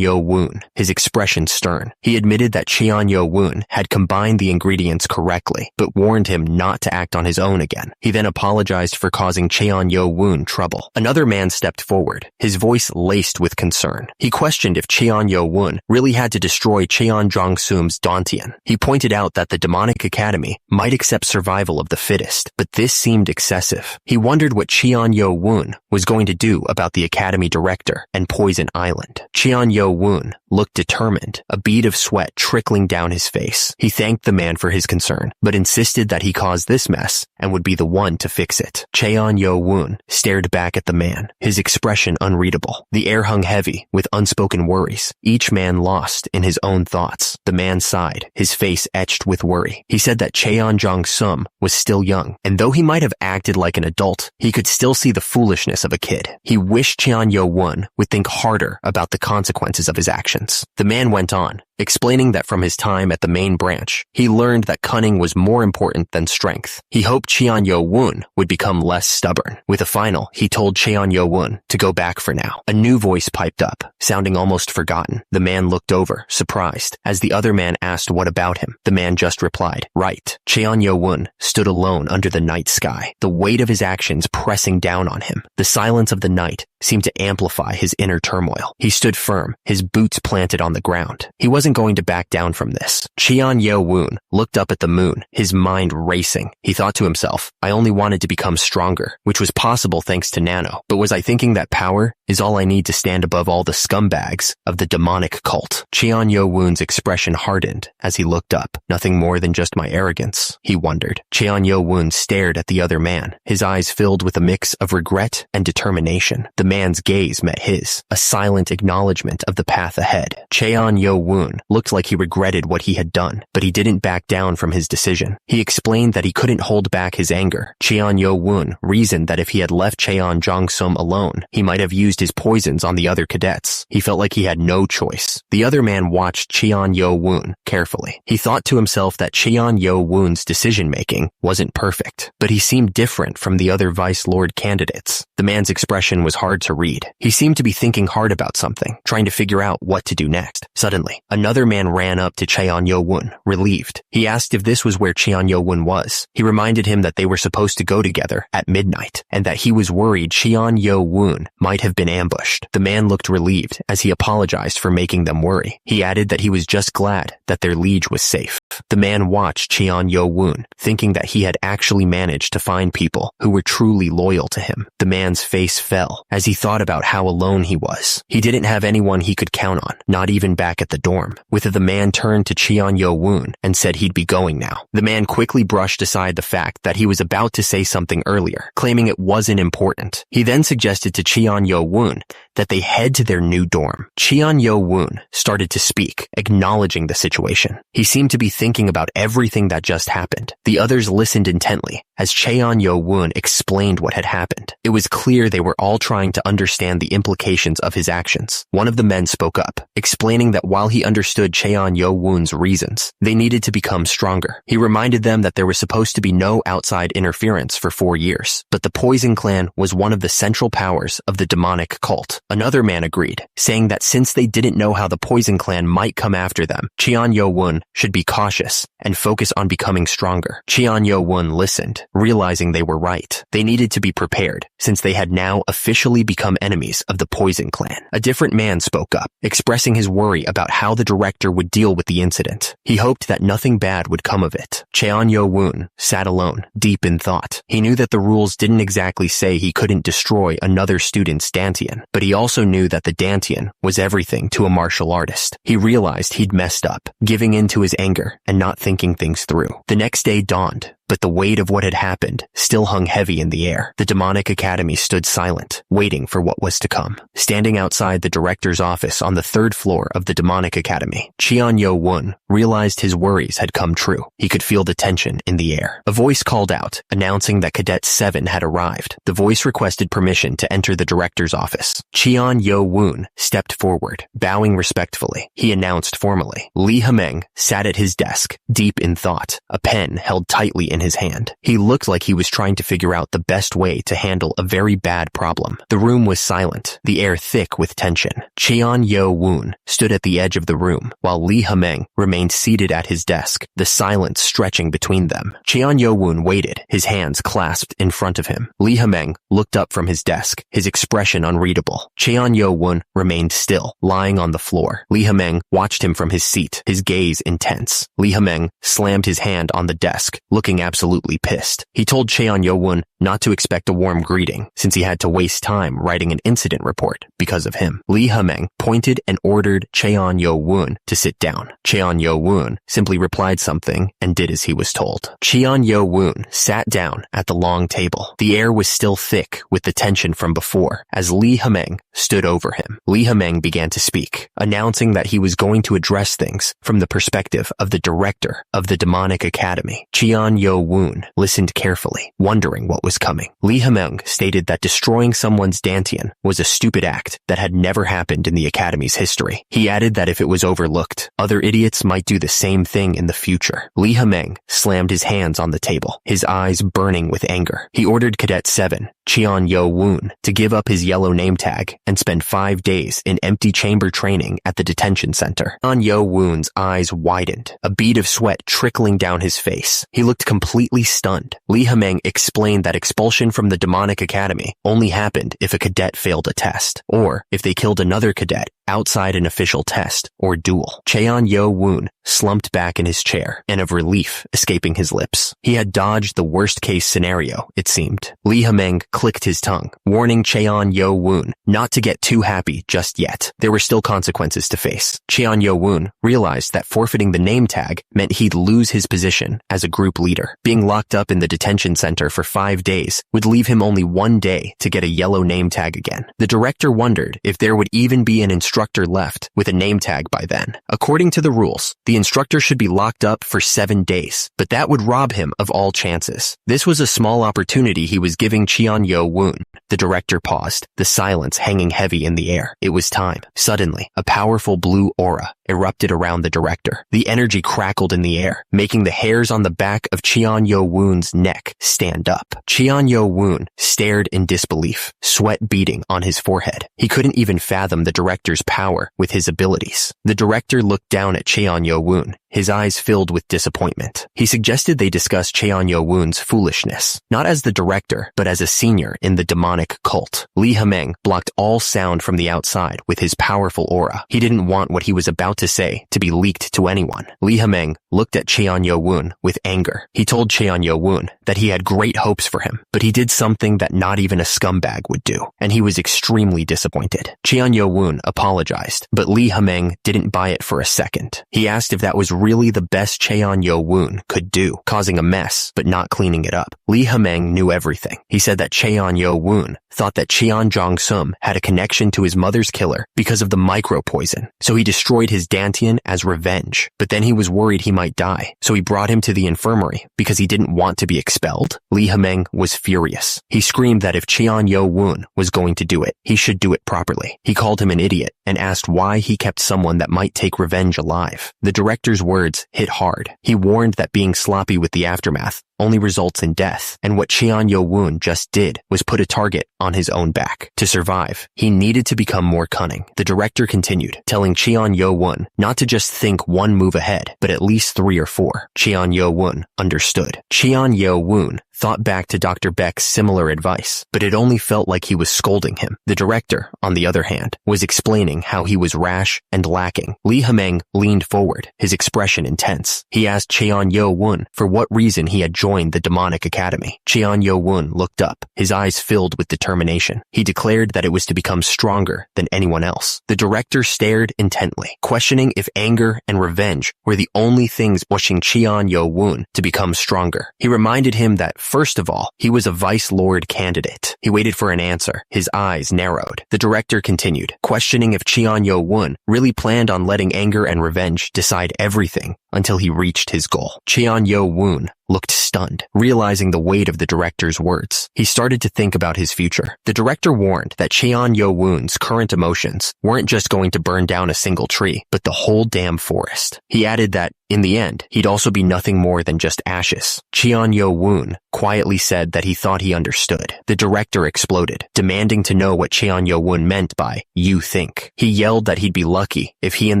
Yo-woon, his expression stern. He admitted that Cheon Yo-woon had combined the ingredients correctly, but warned him not to act on his own again. He then apologized for causing Cheon Yo-woon trouble. Another man stepped forward, his voice laced with concern. He questioned if Cheon Yo-woon really had to destroy Cheon Jong-sum's Dantian. He pointed out that the Demonic Academy might accept survival of the fittest, but this seemed excessive. He wondered what Cheon Yo-woon was going to do about the Academy director and Poison Island. Cheon Yo-woon looked determined, a bead of sweat trickling down his face. He thanked the man for his concern, but insisted that he caused this mess and would be the one to fix it. Cheon Yo-woon stared back at the man, his expression unreadable. The air hung heavy with unspoken worries, each man lost in his own thoughts. The man sighed, his face etched with worry. He said that Cheon Jong-sum was still young, and though he might have acted like an adult, he could still see the foolishness of a kid. He wished Cheon Yo-woon would think harder about the consequences of his actions. The man went on, explaining that from his time at the main branch, he learned that cunning was more important than strength. He hoped Cheon Yo-woon would become less stubborn. With a final, he told Cheon Yo-woon to go back for now. A new voice piped up, sounding almost forgotten. The man looked over, surprised, as the other man asked what about him. The man just replied, right. Cheon Yo-woon stood alone under the night sky, the weight of his actions pressing down on him. The silence of the night seemed to amplify his inner turmoil. He stood firm, his boots planted on the ground. He wasn't going to back down from this. Cheon Yo-woon looked up at the moon, his mind racing. He thought to himself, I only wanted to become stronger, which was possible thanks to Nano. But was I thinking that power is all I need to stand above all the scumbags of the demonic cult? Cheon Yo-woon's expression hardened as he looked up. Nothing more than just my arrogance, he wondered. Cheon Yo-woon stared at the other man, his eyes filled with a mix of regret and determination. The man's gaze met his, a silent acknowledgement of the path ahead. Cheon Yo-woon Yo-woon looked like he regretted what he had done, but he didn't back down from his decision. He explained that he couldn't hold back his anger. Cheon Yo-woon reasoned that if he had left Cheon Jong-sum alone, he might have used his poisons on the other cadets. He felt like he had no choice. The other man watched Cheon Yo-woon carefully. He thought to himself that Cheon Yo-woon's decision-making wasn't perfect, but he seemed different from the other Vice Lord candidates. The man's expression was hard to read. He seemed to be thinking hard about something, trying to figure out what to do next. Suddenly, another man ran up to Cheon Yo-woon, relieved. He asked if this was where Cheon Yo-woon was. He reminded him that they were supposed to go together at midnight, and that he was worried Cheon Yo-woon might have been ambushed. The man looked relieved as he apologized for making them worry. He added that he was just glad that their liege was safe. The man watched Cheon Yo-woon, thinking that he had actually managed to find people who were truly loyal to him. The man's face fell as he thought about how alone he was. He didn't have anyone he could count on, not even back at the dorm. With it, the man turned to Cheon Yo-woon and said he'd be going now. The man quickly brushed aside the fact that he was about to say something earlier, claiming it wasn't important. He then suggested to Cheon Yo-woon that they head to their new dorm. Cheon Yo-woon started to speak, acknowledging the situation. He seemed to be thinking about everything that just happened. The others listened intently as Cheon Yo-woon explained what had happened. It was clear they were all trying to understand the implications of his actions. One of the men spoke up, explaining that while he understood Cheon Yo-woon's reasons, they needed to become stronger. He reminded them that there was supposed to be no outside interference for 4 years, but the Poison Clan was one of the central powers of the demonic cult. Another man agreed, saying that since they didn't know how the Poison Clan might come after them, Cheon Yo-woon should be cautious and focus on becoming stronger. Cheon Yo-woon listened, realizing they were right. They needed to be prepared, since they had now officially become enemies of the Poison Clan. A different man spoke up, expressing his worry about how the director would deal with the incident. He hoped that nothing bad would come of it. Cheon Yo-woon sat alone, deep in thought. He knew that the rules didn't exactly say he couldn't destroy another student's dantian, but he also knew that the dantian was everything to a martial artist. He realized he'd messed up, giving in to his anger and not thinking things through. The next day dawned, but the weight of what had happened still hung heavy in the air. The demonic academy stood silent, waiting for what was to come. Standing outside the director's office on the 3rd floor of the demonic academy, Cheon Yo-woon realized his worries had come true. He could feel the tension in the air. A voice called out, announcing that Cadet 7 had arrived. The voice requested permission to enter the director's office. Cheon Yo-woon stepped forward, bowing respectfully. He announced formally. Lee Ha-meng sat at his desk, deep in thought, a pen held tightly in his hand. He looked like he was trying to figure out the best way to handle a very bad problem. The room was silent, the air thick with tension. Cheon Yo-woon stood at the edge of the room, while Lee Ha-meng remained seated at his desk, the silence stretching between them. Cheon Yo-woon waited, his hands clasped in front of him. Lee Ha-meng looked up from his desk, his expression unreadable. Cheon Yo-woon remained still, lying on the floor. Lee Ha-meng watched him from his seat, his gaze intense. Lee Ha-meng slammed his hand on the desk, looking absolutely pissed. He told Cheon Yo-woon not to expect a warm greeting, since he had to waste time writing an incident report because of him. Lee Ha-meng pointed and ordered Cheon Yo-woon to sit down. Cheon Yo-woon simply replied something and did as he was told. Cheon Yo-woon sat down at the long table. The air was still thick with the tension from before as Lee Ha-meng stood over him. Lee Ha-meng began to speak, announcing that he was going to address things from the perspective of the director of the demonic academy. Cheon Yo-woon listened carefully, wondering what was coming. Lee Ha-meng stated that destroying someone's dantian was a stupid act that had never happened in the academy's history. He added that if it was overlooked, other idiots might do the same thing in the future. Lee Ha-meng slammed his hands on the table, his eyes burning with anger. He ordered Cadet 7, Cheon Yo-woon, to give up his yellow name tag and spend 5 days in empty chamber training at the detention center. Cheon Yo-woon's eyes widened, a bead of sweat trickling down his face. He looked completely stunned. Lee Ha-meng explained that expulsion from the demonic academy only happened if a cadet failed a test, or if they killed another cadet outside an official test or duel. Cheon Yo-woon slumped back in his chair, and of relief escaping his lips. He had dodged the worst-case scenario, it seemed. Lee Ha-meng clicked his tongue, warning Cheon Yo-woon not to get too happy just yet. There were still consequences to face. Cheon Yo-woon realized that forfeiting the name tag meant he'd lose his position as a group leader. Being locked up in the detention center for 5 days would leave him only 1 day to get a yellow name tag again. The director wondered if there would even be an instruction instructor left with a name tag by then. According to the rules, the instructor should be locked up for 7 days, but that would rob him of all chances. This was a small opportunity he was giving Cheon-Yo-woon. The director paused, the silence hanging heavy in the air. It was time. Suddenly, a powerful blue aura erupted around the director. The energy crackled in the air, making the hairs on the back of Cheon-Yo-woon's neck stand up. Cheon-Yo-woon stared in disbelief, sweat beading on his forehead. He couldn't even fathom the director's power with his abilities. The director looked down at Cheon-Yo-woon, his eyes filled with disappointment. He suggested they discuss Cheon-Yo-woon's foolishness, not as the director, but as a senior in the demonic cult. Lee Ha-meng blocked all sound from the outside with his powerful aura. He didn't want what he was about to say to be leaked to anyone. Lee Ha-meng looked at Cheon-Yo-woon with anger. He told Cheon-Yo-woon that he had great hopes for him, but he did something that not even a scumbag would do, and he was extremely disappointed. Cheon-Yo-woon apologized, but Lee Ha-meng didn't buy it for a second. He asked if that was really the best Cheon-Yo-woon could do, causing a mess but not cleaning it up. Lee Ha-meng knew everything. He said that Cheon-Yo-woon thought that Cheon Jong-sum had a connection to his mother's killer because of the micro-poison, so he destroyed his Dantian as revenge. But then he was worried he might die, so he brought him to the infirmary because he didn't want to be expelled. Lee Ha-meng was furious. He screamed that if Cheon-Yo-woon was going to do it, he should do it properly. He called him an idiot and asked why he kept someone that might take revenge alive. The director's words hit hard. He warned that being sloppy with the aftermath only results in death, and what Cheon-Yo-woon just did was put a target on his own back. To survive, he needed to become more cunning. The director continued, telling Cheon-Yo-woon not to just think one move ahead, but at least 3 or 4. Cheon-Yo-woon understood. Cheon-Yo-woon thought back to Dr. Beck's similar advice, but it only felt like he was scolding him. The director, on the other hand, was explaining how he was rash and lacking. Lee Ha-meng leaned forward, his expression intense. He asked Cheon-Yo-woon for what reason he had joined the demonic academy. Cheon-Yo-woon looked up, his eyes filled with determination. He declared that it was to become stronger than anyone else. The director stared intently, questioning if anger and revenge were the only things pushing Cheon-Yo-woon to become stronger. He reminded him that first of all, he was a Vice Lord candidate. He waited for an answer. His eyes narrowed. The director continued, questioning if Cheon-Yo-woon really planned on letting anger and revenge decide everything until he reached his goal. Cheon-Yo-woon looked stunned, realizing the weight of the director's words. He started to think about his future. The director warned that Cheon-Yo-woon's current emotions weren't just going to burn down a single tree, but the whole damn forest. He added that, in the end, he'd also be nothing more than just ashes. Cheon-Yo-woon quietly said that he thought he understood. The director exploded, demanding to know what Cheon-Yo-woon meant by, "you think." He yelled that he'd be lucky if he and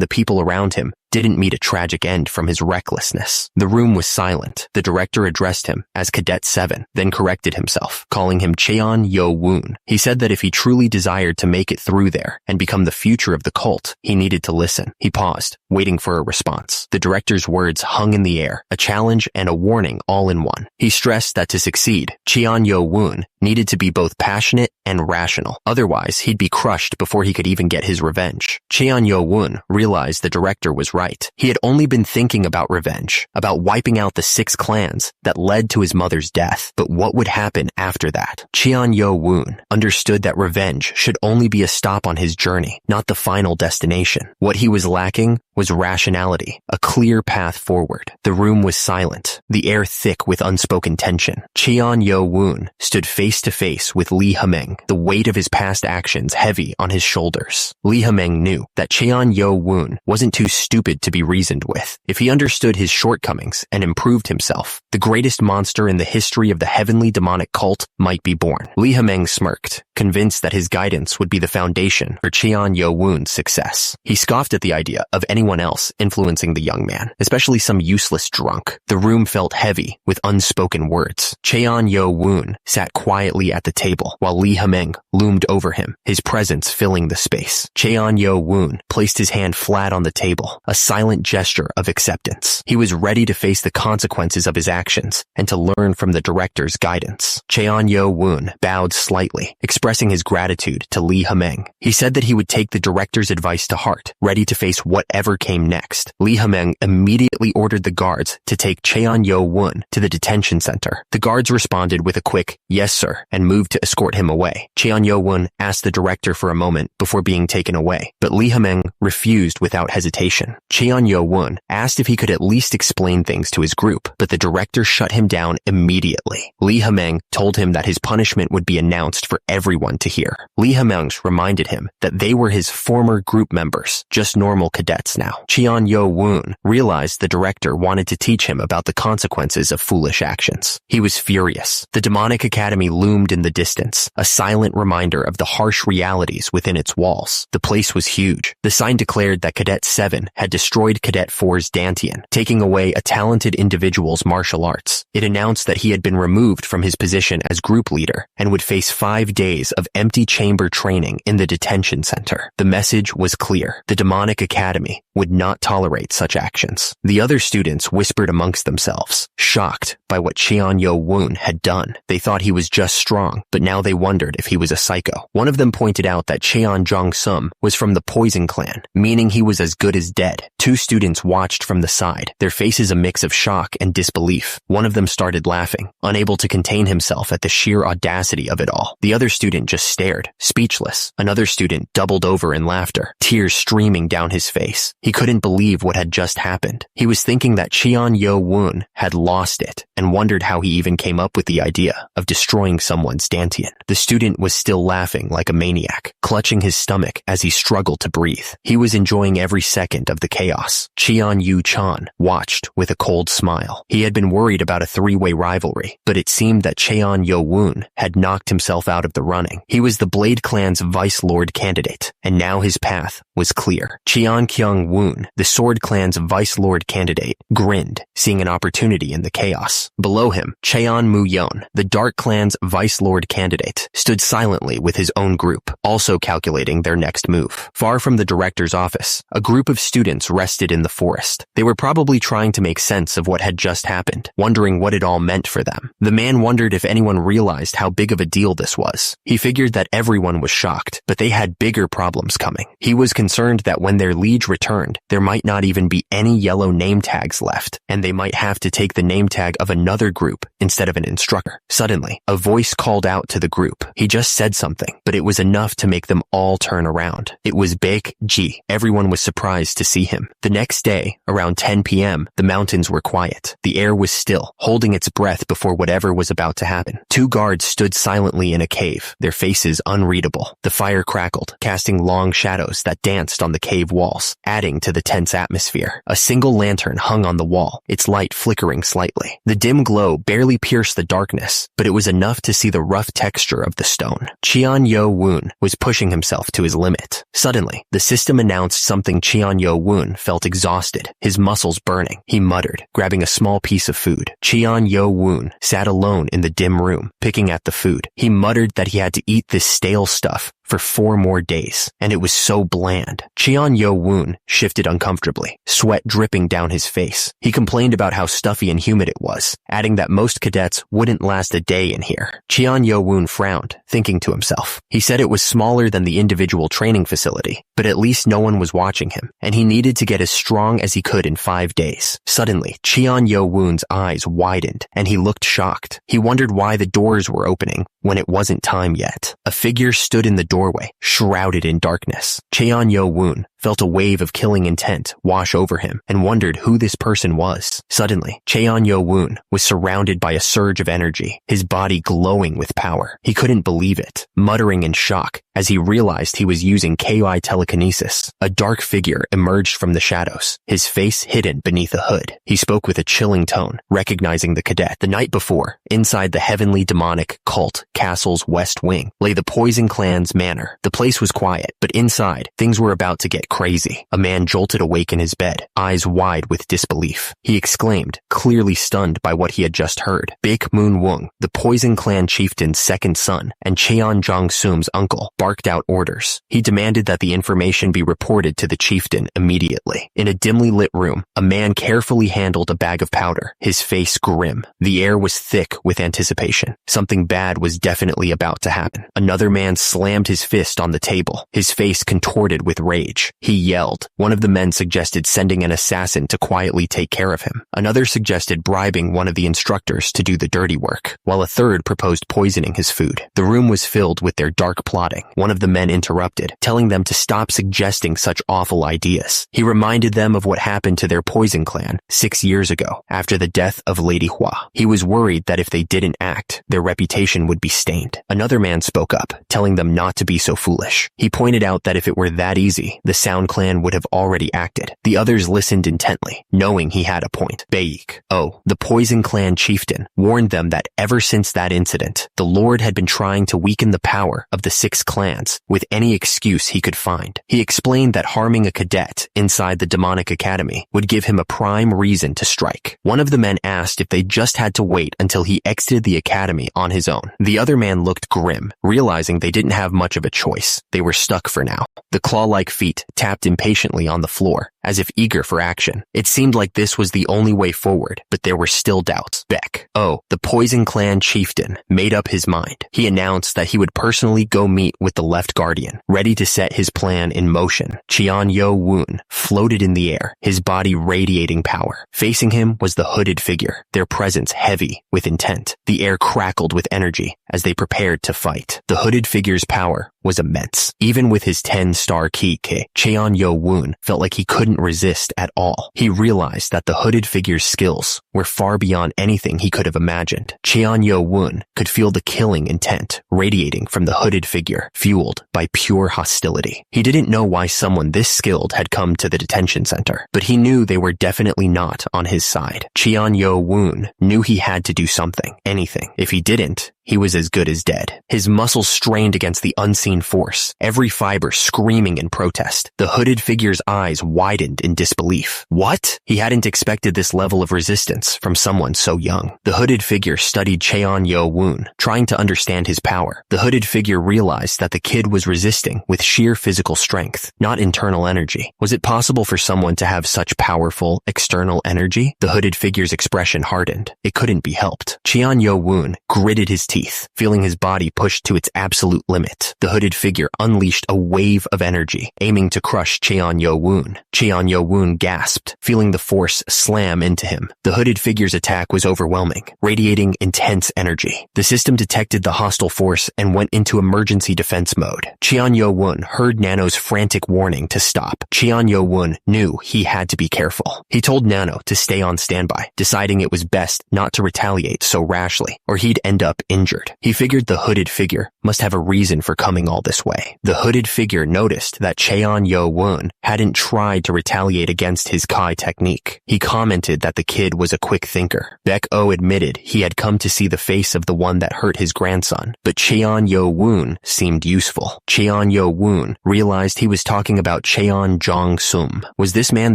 the people around him didn't meet a tragic end from his recklessness. The room was silent. The director addressed him as Cadet 7, then corrected himself, calling him Cheon-Yo-woon. He said that if he truly desired to make it through there and become the future of the cult, he needed to listen. He paused, waiting for a response. The director's words hung in the air, a challenge and a warning all in one. He stressed that to succeed, Cheon-Yo-woon needed to be both passionate and rational. Otherwise, he'd be crushed before he could even get his revenge. Cheon-Yo-woon realized the director was right. He had only been thinking about revenge, about wiping out the 6 clans that led to his mother's death. But what would happen after that? Cheon-Yo-woon understood that revenge should only be a stop on his journey, not the final destination. What he was lacking was rationality, a clear path forward. The room was silent, the air thick with unspoken tension. Cheon-Yo-woon stood face to face with Lee Ha-meng, the weight of his past actions heavy on his shoulders. Lee Ha-meng knew that Cheon-Yo-woon wasn't too stupid to be reasoned with. If he understood his shortcomings and improved himself, the greatest monster in the history of the heavenly demonic cult might be born. Lee Ha-meng smirked, convinced that his guidance would be the foundation for Cheon-Yo-woon's success. He scoffed at the idea of anyone else influencing the young man, especially some useless drunk. The room felt heavy with unspoken words. Cheon-Yo-woon sat quietly at the table while Lee Ha-meng loomed over him, his presence filling the space. Cheon-Yo-woon placed his hand flat on the table, a silent gesture of acceptance. He was ready to face the consequences of his actions and to learn from the director's guidance. Cheon-Yo-woon bowed slightly, expressing expressing his gratitude to Lee Hameng. He said that he would take the director's advice to heart, ready to face whatever came next. Lee Hameng immediately ordered the guards to take Cheon-yo-woon to the detention center. The guards responded with a quick, "Yes, sir," and moved to escort him away. Cheon-yo-woon asked the director for a moment before being taken away, but Lee Hameng refused without hesitation. Cheon-yo-woon asked if he could at least explain things to his group, but the director shut him down immediately. Lee Hameng told him that his punishment would be announced for everyone to hear. Lee Hameng reminded him that they were his former group members, just normal cadets now. Cheon-yo-woon realized the director wanted to teach him about the consequences of foolish actions. He was furious. The demonic academy loomed in the distance, a silent reminder of the harsh realities within its walls. The place was huge. The sign declared that Cadet 7 had destroyed Cadet 4's Dantian, taking away a talented individual's martial arts. It announced that he had been removed from his position as group leader and would face 5 days of empty chamber training in the detention center. The message was clear. The demonic academy would not tolerate such actions. The other students whispered amongst themselves, shocked by what Cheon-yo-woon had done. They thought he was just strong, but now they wondered if he was a psycho. One of them pointed out that Cheon Jong-sum was from the Poison Clan, meaning he was as good as dead. 2 students watched from the side, their faces a mix of shock and disbelief. One of them started laughing, unable to contain himself at the sheer audacity of it all. The other student just stared, speechless. Another student doubled over in laughter, tears streaming down his face. He couldn't believe what had just happened. He was thinking that Cheon-yo-woon had lost it and wondered how he even came up with the idea of destroying someone's Dantian. The student was still laughing like a maniac, clutching his stomach as he struggled to breathe. He was enjoying every second of the chaos. Cheon-yu-chan watched with a cold smile. He had been worried about a 3-way rivalry, but it seemed that Cheon-yo-woon had knocked himself out of the running. He was the Blade Clan's Vice Lord candidate, and now his path was clear. Cheon-kyung-woon, the Sword Clan's Vice Lord candidate, grinned, seeing an opportunity in the chaos. Below him, Cheon-mu-yeon, the Dark Clan's Vice Lord candidate, stood silently with his own group, also calculating their next move. Far from the director's office, a group of students rested in the forest. They were probably trying to make sense of what had just happened, wondering what it all meant for them. The man wondered if anyone realized how big of a deal this was. He figured that everyone was shocked, but they had bigger problems coming. He was concerned that when their liege returned, there might not even be any yellow name tags left, and they might have to take the name tag of another group instead of an instructor. Suddenly, a voice called out to the group. He just said something, but it was enough to make them all turn around. It was Baek Ji. Everyone was surprised to see him. The next day, around 10 p.m., the mountains were quiet. The air was still, holding its breath before whatever was about to happen. 2 guards stood silently in a cave, their faces unreadable. The fire crackled, casting long shadows that danced on the cave walls, adding to the tense atmosphere. A single lantern hung on the wall, its light flickering slightly. The dim glow barely pierced the darkness, but it was enough to see the rough texture of the stone. Cheon-yo-woon was pushing himself to his limit. Suddenly, the system announced something. Cheon-yo-woon felt exhausted, his muscles burning. He muttered, grabbing a small piece of food. Cheon-yo-woon sat alone in the dim room, picking at the food. He muttered that he had to eat this stale stuff for 4 more days, and it was so bland. Cheon-yo-woon shifted uncomfortably, sweat dripping down his face. He complained about how stuffy and humid it was, adding that most cadets wouldn't last a day in here. Cheon-yo-woon frowned, thinking to himself. He said it was smaller than the individual training facility, but at least no one was watching him, and he needed to get as strong as he could in 5 days. Suddenly, Cheon-yo-woon's eyes widened, and he looked shocked. He wondered why the doors were opening when it wasn't time yet. A figure stood in the doorway, shrouded in darkness. Cheon-yo-woon felt a wave of killing intent wash over him and wondered who this person was. Suddenly, Cheon-yo-woon was surrounded by a surge of energy, his body glowing with power. He couldn't believe it, muttering in shock as he realized he was using KI telekinesis. A dark figure emerged from the shadows, his face hidden beneath a hood. He spoke with a chilling tone, recognizing the cadet. The night before, inside the heavenly demonic cult castle's west wing, lay the Poison Clan's manner. The place was quiet, but inside, things were about to get crazy. A man jolted awake in his bed, eyes wide with disbelief. He exclaimed, clearly stunned by what he had just heard. Baek Moon Woong, the Poison Clan chieftain's second son and Cheon Jong-sum's uncle, barked out orders. He demanded that the information be reported to the chieftain immediately. In a dimly lit room, a man carefully handled a bag of powder, his face grim. The air was thick with anticipation. Something bad was definitely about to happen. Another man slammed his fist on the table, his face contorted with rage. He yelled. One of the men suggested sending an assassin to quietly take care of him. Another suggested bribing one of the instructors to do the dirty work, while a third proposed poisoning his food. The room was filled with their dark plotting. One of the men interrupted, telling them to stop suggesting such awful ideas. He reminded them of what happened to their poison clan 6 years ago, after the death of Lady Hua. He was worried that if they didn't act, their reputation would be stained. Another man spoke up, telling them not to be so foolish. He pointed out that if it were that easy, the Sound Clan would have already acted. The others listened intently, knowing he had a point. Baek, the Poison Clan chieftain, warned them that ever since that incident, the Lord had been trying to weaken the power of the 6 clans with any excuse he could find. He explained that harming a cadet inside the demonic academy would give him a prime reason to strike. One of the men asked if they just had to wait until he exited the academy on his own. The other man looked grim, realizing they didn't have much of a choice. They were stuck for now. The claw-like feet tapped impatiently on the floor, as if eager for action. It seemed like this was the only way forward, but there were still doubts. Baek, the Poison Clan chieftain, made up his mind. He announced that he would personally go meet with the Left Guardian, ready to set his plan in motion. Cheon Yo Woon floated in the air, his body radiating power. Facing him was the hooded figure, their presence heavy with intent. The air crackled with energy as they prepared to fight. The hooded figure's power was immense. Even with his 10-star ki, Cheon Yo Woon felt like he couldn't resist at all. He realized that the hooded figure's skills were far beyond anything he could have imagined. Cheon Yo Woon could feel the killing intent radiating from the hooded figure, fueled by pure hostility. He didn't know why someone this skilled had come to the detention center, but he knew they were definitely not on his side. Cheon Yo Woon knew he had to do something, anything. If he didn't, he was as good as dead. His muscles strained against the unseen force, every fiber screaming in protest. The hooded figure's eyes widened in disbelief. What? He hadn't expected this level of resistance from someone so young. The hooded figure studied Cheon Yo Woon, trying to understand his power. The hooded figure realized that the kid was resisting with sheer physical strength, not internal energy. Was it possible for someone to have such powerful external energy? The hooded figure's expression hardened. It couldn't be helped. Cheon Yo Woon gritted his teeth, feeling his body pushed to its absolute limit. The hooded figure unleashed a wave of energy, aiming to crush Cheon Yo Woon. Cheon Yo Woon gasped, feeling the force slam into him. The hooded figure's attack was overwhelming, radiating intense energy. The system detected the hostile force and went into emergency defense mode. Cheon Yo Woon heard Nano's frantic warning to stop. Cheon Yo Woon knew he had to be careful. He told Nano to stay on standby, deciding it was best not to retaliate so rashly, or he'd end up injured. He figured the hooded figure must have a reason for coming all this way. The hooded figure noticed that Cheon Yo Woon hadn't tried to retaliate against his Kai technique. He commented that the kid was a quick thinker. Baek admitted he had come to see the face of the one that hurt his grandson, but Cheon Yo Woon seemed useful. Cheon Yo Woon realized he was talking about Cheon Jong-sum. Was this man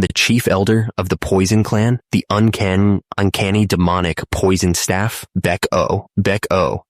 the chief elder of the Poison Clan? The uncanny demonic poison staff? Baek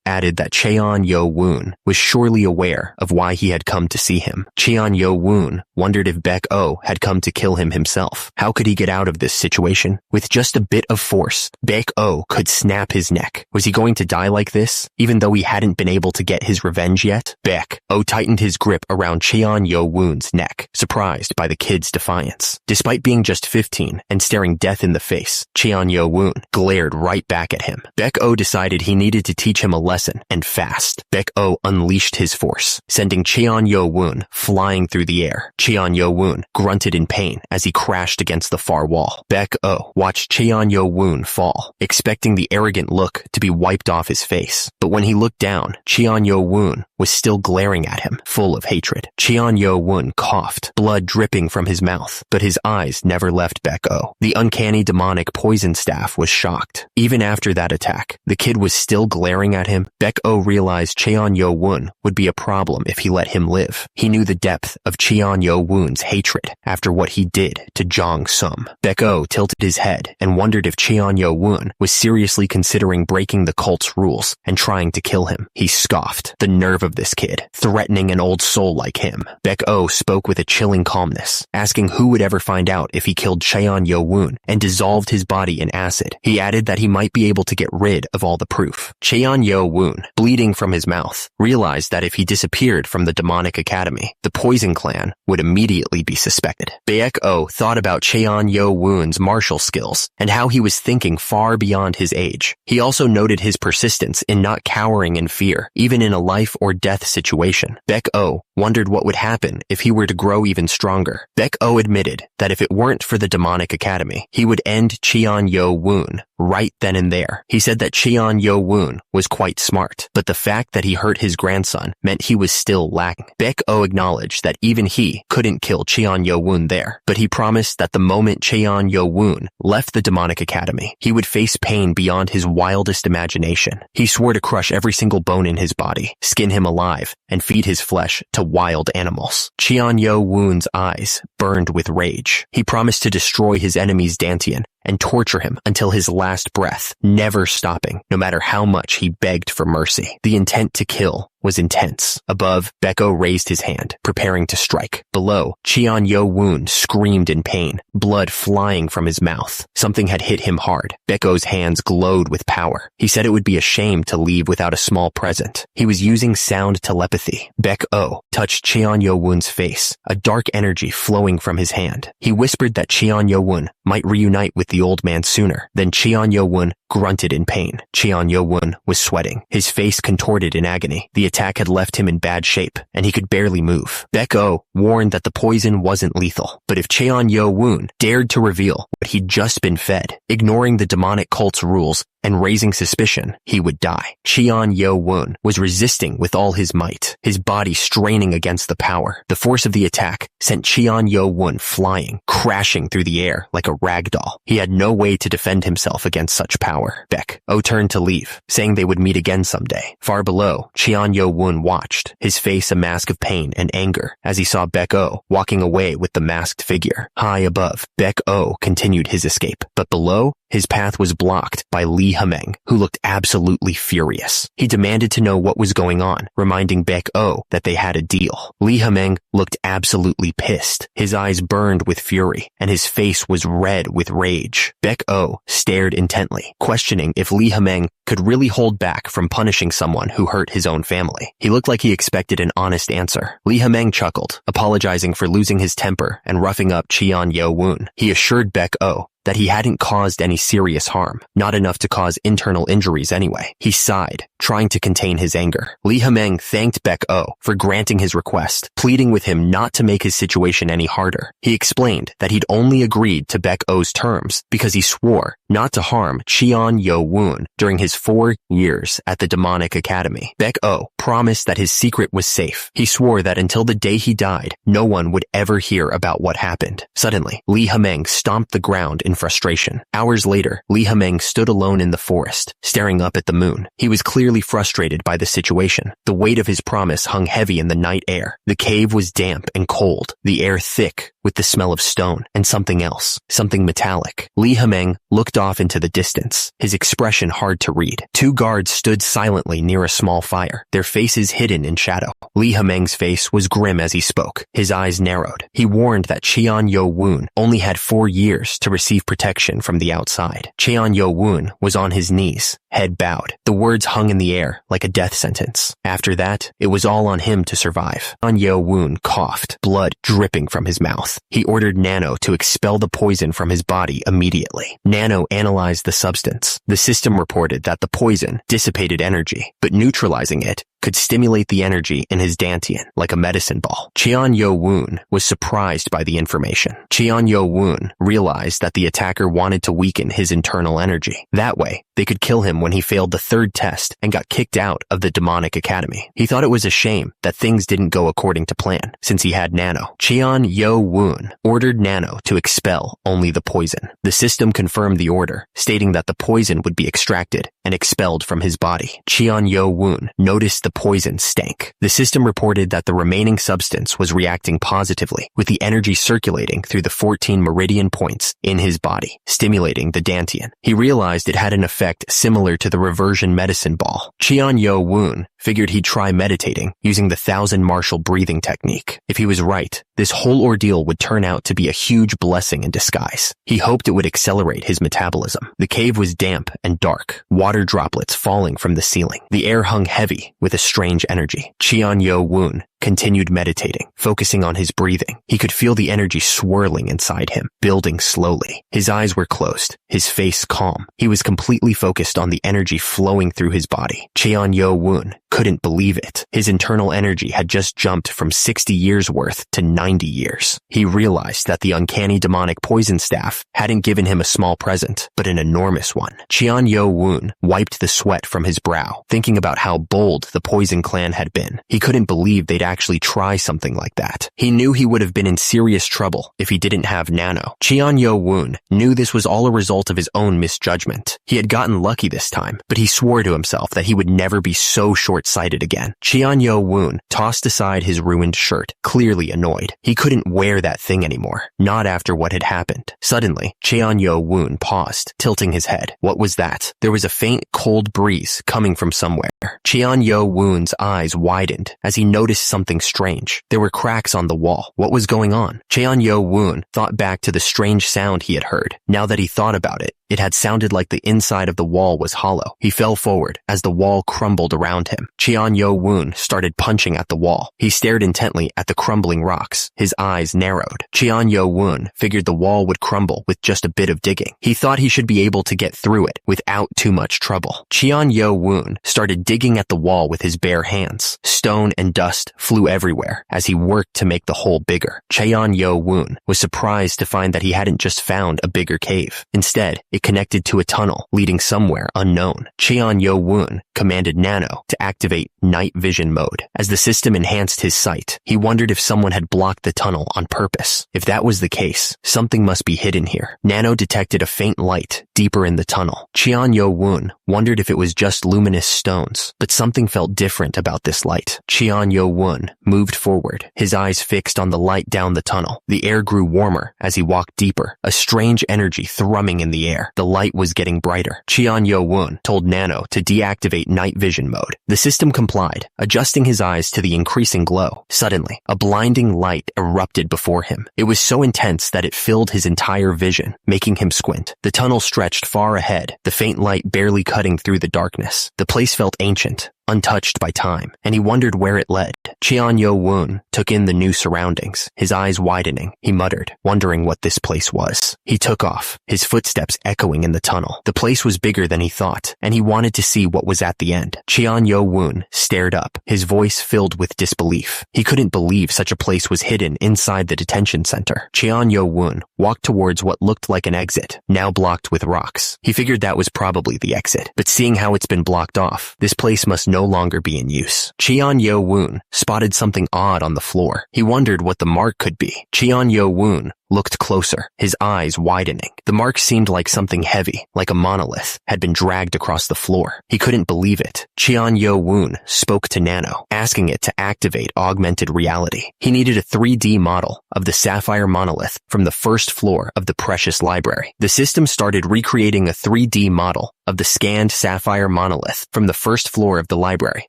added that Cheon Yo Woon was surely aware of why he had come to see him. Cheon Yo Woon wondered if Baek had come to kill him himself. How could he get out of this situation? With just a bit of force, Baek could snap his neck. Was he going to die like this, even though he hadn't been able to get his revenge yet? Baek tightened his grip around Cheon Yo Woon's neck, surprised by the kid's defiance. Despite being just 15 and staring death in the face, Cheon Yo Woon glared right back at him. Baek decided he needed to teach him a lesson, and fast. Baek unleashed his force, sending Cheon Yo Woon flying through the air. Cheon Yo Woon grunted in pain as he crashed against the far wall. Baek watched Cheon Yo Woon fall, expecting the arrogant look to be wiped off his face. But when he looked down, Cheon Yo Woon was still glaring at him, full of hatred. Cheon Yo Woon coughed, blood dripping from his mouth, but his eyes never left Baek. The uncanny demonic poison staff was shocked. Even after that attack, the kid was still glaring at him. Baek realized Cheon Yo Yo-woon would be a problem if he let him live. He knew the depth of Cheon Yo-woon's hatred after what he did to Jong-sum. Baek-oh tilted his head and wondered if Cheon Yo-woon was seriously considering breaking the cult's rules and trying to kill him. He scoffed. The nerve of this kid, threatening an old soul like him. Baek-oh spoke with a chilling calmness, asking who would ever find out if he killed Cheon Yo-woon and dissolved his body in acid. He added that he might be able to get rid of all the proof. Cheon Yo-woon, bleeding from his mouth, realized that if he disappeared from the demonic academy, the Poison Clan would immediately be suspected. Baek-oh thought about Cheon Yo-woon's martial skills and how he was thinking far beyond his age. He also noted his persistence in not cowering in fear, even in a life or death situation. Baek-oh wondered what would happen if he were to grow even stronger. Baek-oh admitted that if it weren't for the demonic academy, he would end Cheon Yo-woon right then and there. He said that Cheon Yo-woon was quite smart, but the fact that he hurt his grandson meant he was still lacking. Baek-oh acknowledged that even he couldn't kill Cheon Yo-woon there, but he promised that the moment Cheon Yo-woon left the demonic academy, he would face pain beyond his wildest imagination. He swore to crush every single bone in his body, skin him alive, and feed his flesh to wild animals. Cheon Yo-woon's eyes burned with rage. He promised to destroy his enemy's Dantian and torture him until his last breath, never stopping, no matter how much he begged for mercy. The intent to kill was intense. Above, Baek-oh raised his hand, preparing to strike. Below, Cheon Yo-woon screamed in pain, blood flying from his mouth. Something had hit him hard. Baek-oh's hands glowed with power. He said it would be a shame to leave without a small present. He was using sound telepathy. Baek-oh touched Cheon Yo-woon's face, a dark energy flowing from his hand. He whispered that Cheon Yo-woon might reunite with the old man sooner. Then Cheon Yo-woon grunted in pain. Cheon Yo-woon was sweating, his face contorted in agony. The attack had left him in bad shape, and he could barely move. Baek-oh warned that the poison wasn't lethal, but if Cheon Yo-woon dared to reveal what he'd just been fed, ignoring the demonic cult's rules and raising suspicion, he would die. Cheon Yo-woon was resisting with all his might, his body straining against the power. The force of the attack sent Cheon Yo-woon flying, crashing through the air like a rag doll. He had no way to defend himself against such power. Baek-oh turned to leave, saying they would meet again someday. Far below, Cheon Yo-woon watched, his face a mask of pain and anger, as he saw Baek-oh walking away with the masked figure. High above, Baek-oh continued his escape, but below, his path was blocked by Lee Ha-meng, who looked absolutely furious. He demanded to know what was going on, reminding Baek-oh that they had a deal. Lee Ha-meng looked absolutely pissed. His eyes burned with fury, and his face was red with rage. Baek-oh stared intently, questioning if Lee Ha-meng could really hold back from punishing someone who hurt his own family. He looked like he expected an honest answer. Lee Ha-meng chuckled, apologizing for losing his temper and roughing up Cheon Yo-woon. He assured Baek-oh that he hadn't caused any serious harm, not enough to cause internal injuries anyway. He sighed, trying to contain his anger. Lee Ha-meng thanked Baek-oh for granting his request, pleading with him not to make his situation any harder. He explained that he'd only agreed to Baek-oh's terms because he swore not to harm Cheon Yo-woon during his 4 years at the demonic academy. Baek-oh promised that his secret was safe. He swore that until the day he died, no one would ever hear about what happened. Suddenly, Lee Ha-meng stomped the ground in frustration. Hours later, Lee Ha-meng stood alone in the forest, staring up at the moon. He was clearly frustrated by the situation. The weight of his promise hung heavy in the night air. The cave was damp and cold, the air thick with the smell of stone and something else, something metallic. Lee Ha-meng looked off into the distance, his expression hard to read. 2 guards stood silently near a small fire, their faces hidden in shadow. Lee Ha-meng's face was grim as he spoke. His eyes narrowed. He warned that Cheon Yo-woon only had 4 years to receive protection from the outside. Cheon Yo-woon was on his knees, head bowed. The words hung in the air like a death sentence. After that, it was all on him to survive. Cheon Yo-woon coughed, blood dripping from his mouth. He ordered Nano to expel the poison from his body immediately. Nano analyzed the substance. The system reported that the poison dissipated energy, but neutralizing it could stimulate the energy in his Dantian like a medicine ball. Cheon Yo-woon was surprised by the information. Cheon Yo-woon realized that the attacker wanted to weaken his internal energy. That way, they could kill him when he failed the 3rd test and got kicked out of the demonic academy. He thought it was a shame that things didn't go according to plan, since he had Nano. Cheon Yo-woon ordered Nano to expel only the poison. The system confirmed the order, stating that the poison would be extracted and expelled from his body. Cheon Yo-woon noticed the poison stank. The system reported that the remaining substance was reacting positively with the energy circulating through the 14 meridian points in his body, stimulating the dantian. He realized it had an effect similar to the reversion medicine ball. Cheon Yo-woon figured he'd try meditating using the 1,000 martial breathing technique. If he was right, this whole ordeal would turn out to be a huge blessing in disguise. He hoped it would accelerate his metabolism. The cave was damp and dark, water droplets falling from the ceiling. The air hung heavy with a strange energy. Cheon Yo-woon continued meditating, focusing on his breathing. He could feel the energy swirling inside him, building slowly. His eyes were closed, his face calm. He was completely focused on the energy flowing through his body. Cheon Yo-woon couldn't believe it. His internal energy had just jumped from 60 years worth to 90 years. He realized that the uncanny demonic poison staff hadn't given him a small present, but an enormous one. Cheon Yo-woon wiped the sweat from his brow, thinking about how bold the poison clan had been. He couldn't believe they'd actually try something like that. He knew he would have been in serious trouble if he didn't have Nano. Cheon Yo-woon knew this was all a result of his own misjudgment. He had gotten lucky this time, but he swore to himself that he would never be so short-sighted again. Cheon Yo-woon tossed aside his ruined shirt, clearly annoyed. He couldn't wear that thing anymore, not after what had happened. Suddenly, Cheon Yo-woon paused, tilting his head. What was that? There was a faint, cold breeze coming from somewhere. Cheon Yo-woon's eyes widened as he noticed something strange. There were cracks on the wall. What was going on? Cheon Yo-woon thought back to the strange sound he had heard. Now that he thought about it, it had sounded like the inside of the wall was hollow. He fell forward as the wall crumbled around him. Cheon Yo-woon started punching at the wall. He stared intently at the crumbling rocks. His eyes narrowed. Cheon Yo-woon figured the wall would crumble with just a bit of digging. He thought he should be able to get through it without too much trouble. Cheon Yo-woon started digging at the wall with his bare hands. Stone and dust flew everywhere as he worked to make the hole bigger. Cheon Yo-woon was surprised to find that he hadn't just found a bigger cave. Instead, it connected to a tunnel leading somewhere unknown. Cheon Yo-woon commanded Nano to activate night vision mode. As the system enhanced his sight, he wondered if someone had blocked the tunnel on purpose. If that was the case, something must be hidden here. Nano detected a faint light deeper in the tunnel. Cheon Yo-woon wondered if it was just luminous stones, but something felt different about this light. Cheon Yo-woon moved forward, his eyes fixed on the light down the tunnel. The air grew warmer as he walked deeper, a strange energy thrumming in the air. The light was getting brighter. Cheon Yo-woon told Nano to deactivate night vision mode. The system complied, adjusting his eyes to the increasing glow. Suddenly, a blinding light erupted before him. It was so intense that it filled his entire vision, making him squint. The tunnel stretched far ahead, the faint light barely cutting through the darkness. The place felt ancient, untouched by time, and he wondered where it led. Cheon Yo-woon took in the new surroundings, his eyes widening. He muttered, wondering what this place was. He took off, his footsteps echoing in the tunnel. The place was bigger than he thought, and he wanted to see what was at the end. Cheon Yo-woon stared up, his voice filled with disbelief. He couldn't believe such a place was hidden inside the detention center. Cheon Yo-woon walked towards what looked like an exit, now blocked with rocks. He figured that was probably the exit, but seeing how it's been blocked off, this place must no longer be in use. Cheon Yo-woon spotted something odd on the floor. He wondered what the mark could be. Cheon Yo-woon looked closer, his eyes widening. The mark seemed like something heavy, like a monolith, had been dragged across the floor. He couldn't believe it. Cheon Yo-woon spoke to Nano, asking it to activate augmented reality. He needed a 3D model of the sapphire monolith from the first floor of the precious library. The system started recreating a 3D model of the scanned sapphire monolith from the first floor of the library.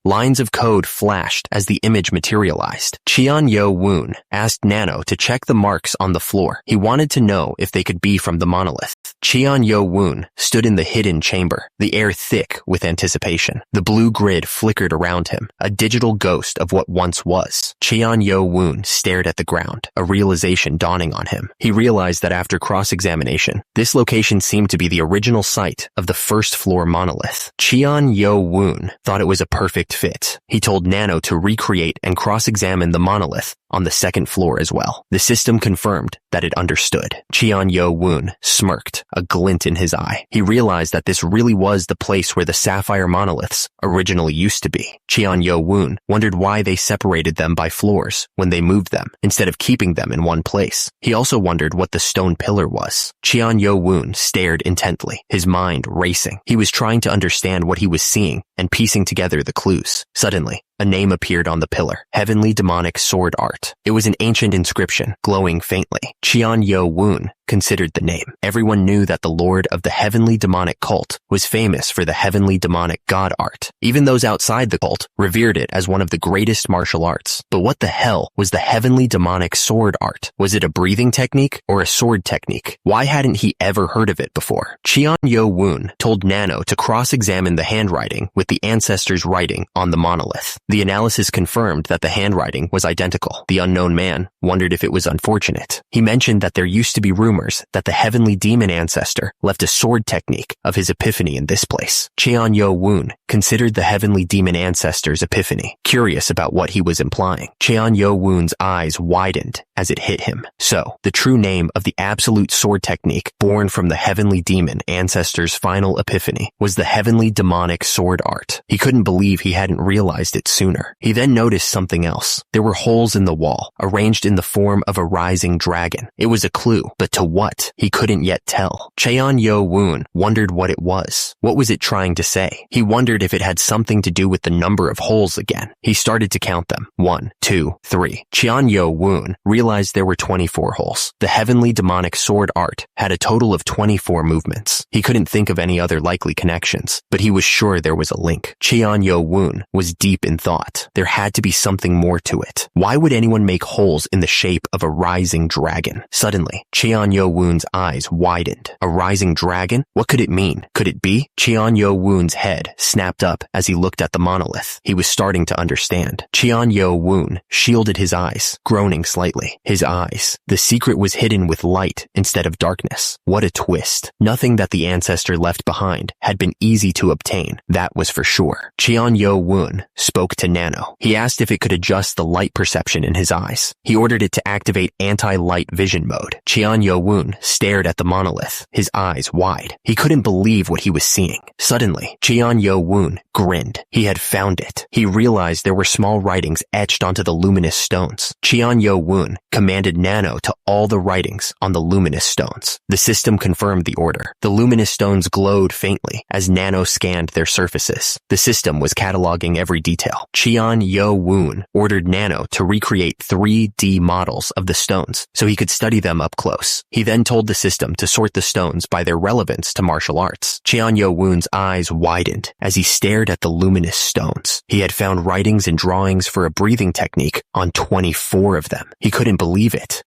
Lines of code flashed as the image materialized. Cheon Yo-woon asked Nano to check the marks on the floor. He wanted to know if they could be from the monolith. Cheon Yo-woon stood in the hidden chamber, the air thick with anticipation. The blue grid flickered around him, a digital ghost of what once was. Cheon Yo-woon stared at the ground, a realization dawning on him. He realized that after cross-examination, this location seemed to be the original site of the first floor monolith. Cheon Yo-woon thought it was a perfect fit. He told Nano to recreate and cross-examine the monolith on the second floor as well. The system confirmed that it understood. Cheon-Yo-Woon smirked, a glint in his eye. He realized that this really was the place where the sapphire monoliths originally used to be. Cheon-Yo-Woon wondered why they separated them by floors when they moved them, instead of keeping them in one place. He also wondered what the stone pillar was. Cheon-Yo-Woon stared intently, his mind racing. He was trying to understand what he was seeing and piecing together the clues. Suddenly, a name appeared on the pillar. Heavenly Demonic Sword Art. It was an ancient inscription, glowing faintly. Cheon-Yo-Woon considered the name. Everyone knew that the lord of the heavenly demonic cult was famous for the heavenly demonic god art. Even those outside the cult revered it as one of the greatest martial arts. But what the hell was the heavenly demonic sword art? Was it a breathing technique or a sword technique? Why hadn't he ever heard of it before? Cheon-Yo-Woon told Nano to cross-examine the handwriting with the ancestors' writing on the monolith. The analysis confirmed that the handwriting was identical. The unknown man wondered if it was unfortunate. He mentioned that there used to be rumors that the heavenly demon ancestor left a sword technique of his epiphany in this place. Cheon-Yo-Woon considered the heavenly demon ancestor's epiphany, curious about what he was implying. Cheon-Yo-Woon's eyes widened as it hit him. So, the true name of the absolute sword technique born from the heavenly demon ancestor's final epiphany was the heavenly demonic sword art. He couldn't believe he hadn't realized it sooner. He then noticed something else. There were holes in the wall, arranged in the form of a rising dragon. It was a clue, but to what? He couldn't yet tell. Cheon-Yo-Woon wondered what it was. What was it trying to say? He wondered if it had something to do with the number of holes again. He started to count them. 1, 2, 3. Cheon-Yo-Woon realized there were 24 holes. The heavenly demonic sword art had a total of 24 movements. He couldn't think of any other likely connections, but he was sure there was a link. Cheon-Yo-Woon was deep in thought. There had to be something more to it. Why would anyone make holes in the shape of a rising dragon? Suddenly, Cheon-Yo-Woon's eyes widened. A rising dragon? What could it mean? Could it be? Cheon-Yo-Woon's head snapped up as he looked at the monolith. He was starting to understand. Cheon-Yo-Woon shielded his eyes, groaning slightly. His eyes. The secret was hidden with light instead of darkness. What a twist. Nothing that the ancestor left behind had been easy to obtain. That was for sure. Cheon-Yo-Woon spoke to Nano. He asked if it could adjust the light perception in his eyes. He ordered it to activate anti-light vision mode. Cheon-Yo-Woon stared at the monolith, his eyes wide. He couldn't believe what he was seeing. Suddenly, Cheon-Yo-Woon grinned. He had found it. He realized there were small writings etched onto the luminous stones. Cheon-Yo-Woon commanded Nano to all the writings on the luminous stones. The system confirmed the order. The luminous stones glowed faintly as Nano scanned their surfaces. The system was cataloging every detail. Cheon-Yo-Woon ordered Nano to recreate 3D models of the stones so he could study them up close. He then told the system to sort the stones by their relevance to martial arts. Cheon-Yo-Woon's eyes widened as he stared at the luminous stones. He had found writings and drawings for a breathing technique on 24 of them. He couldn't believe it.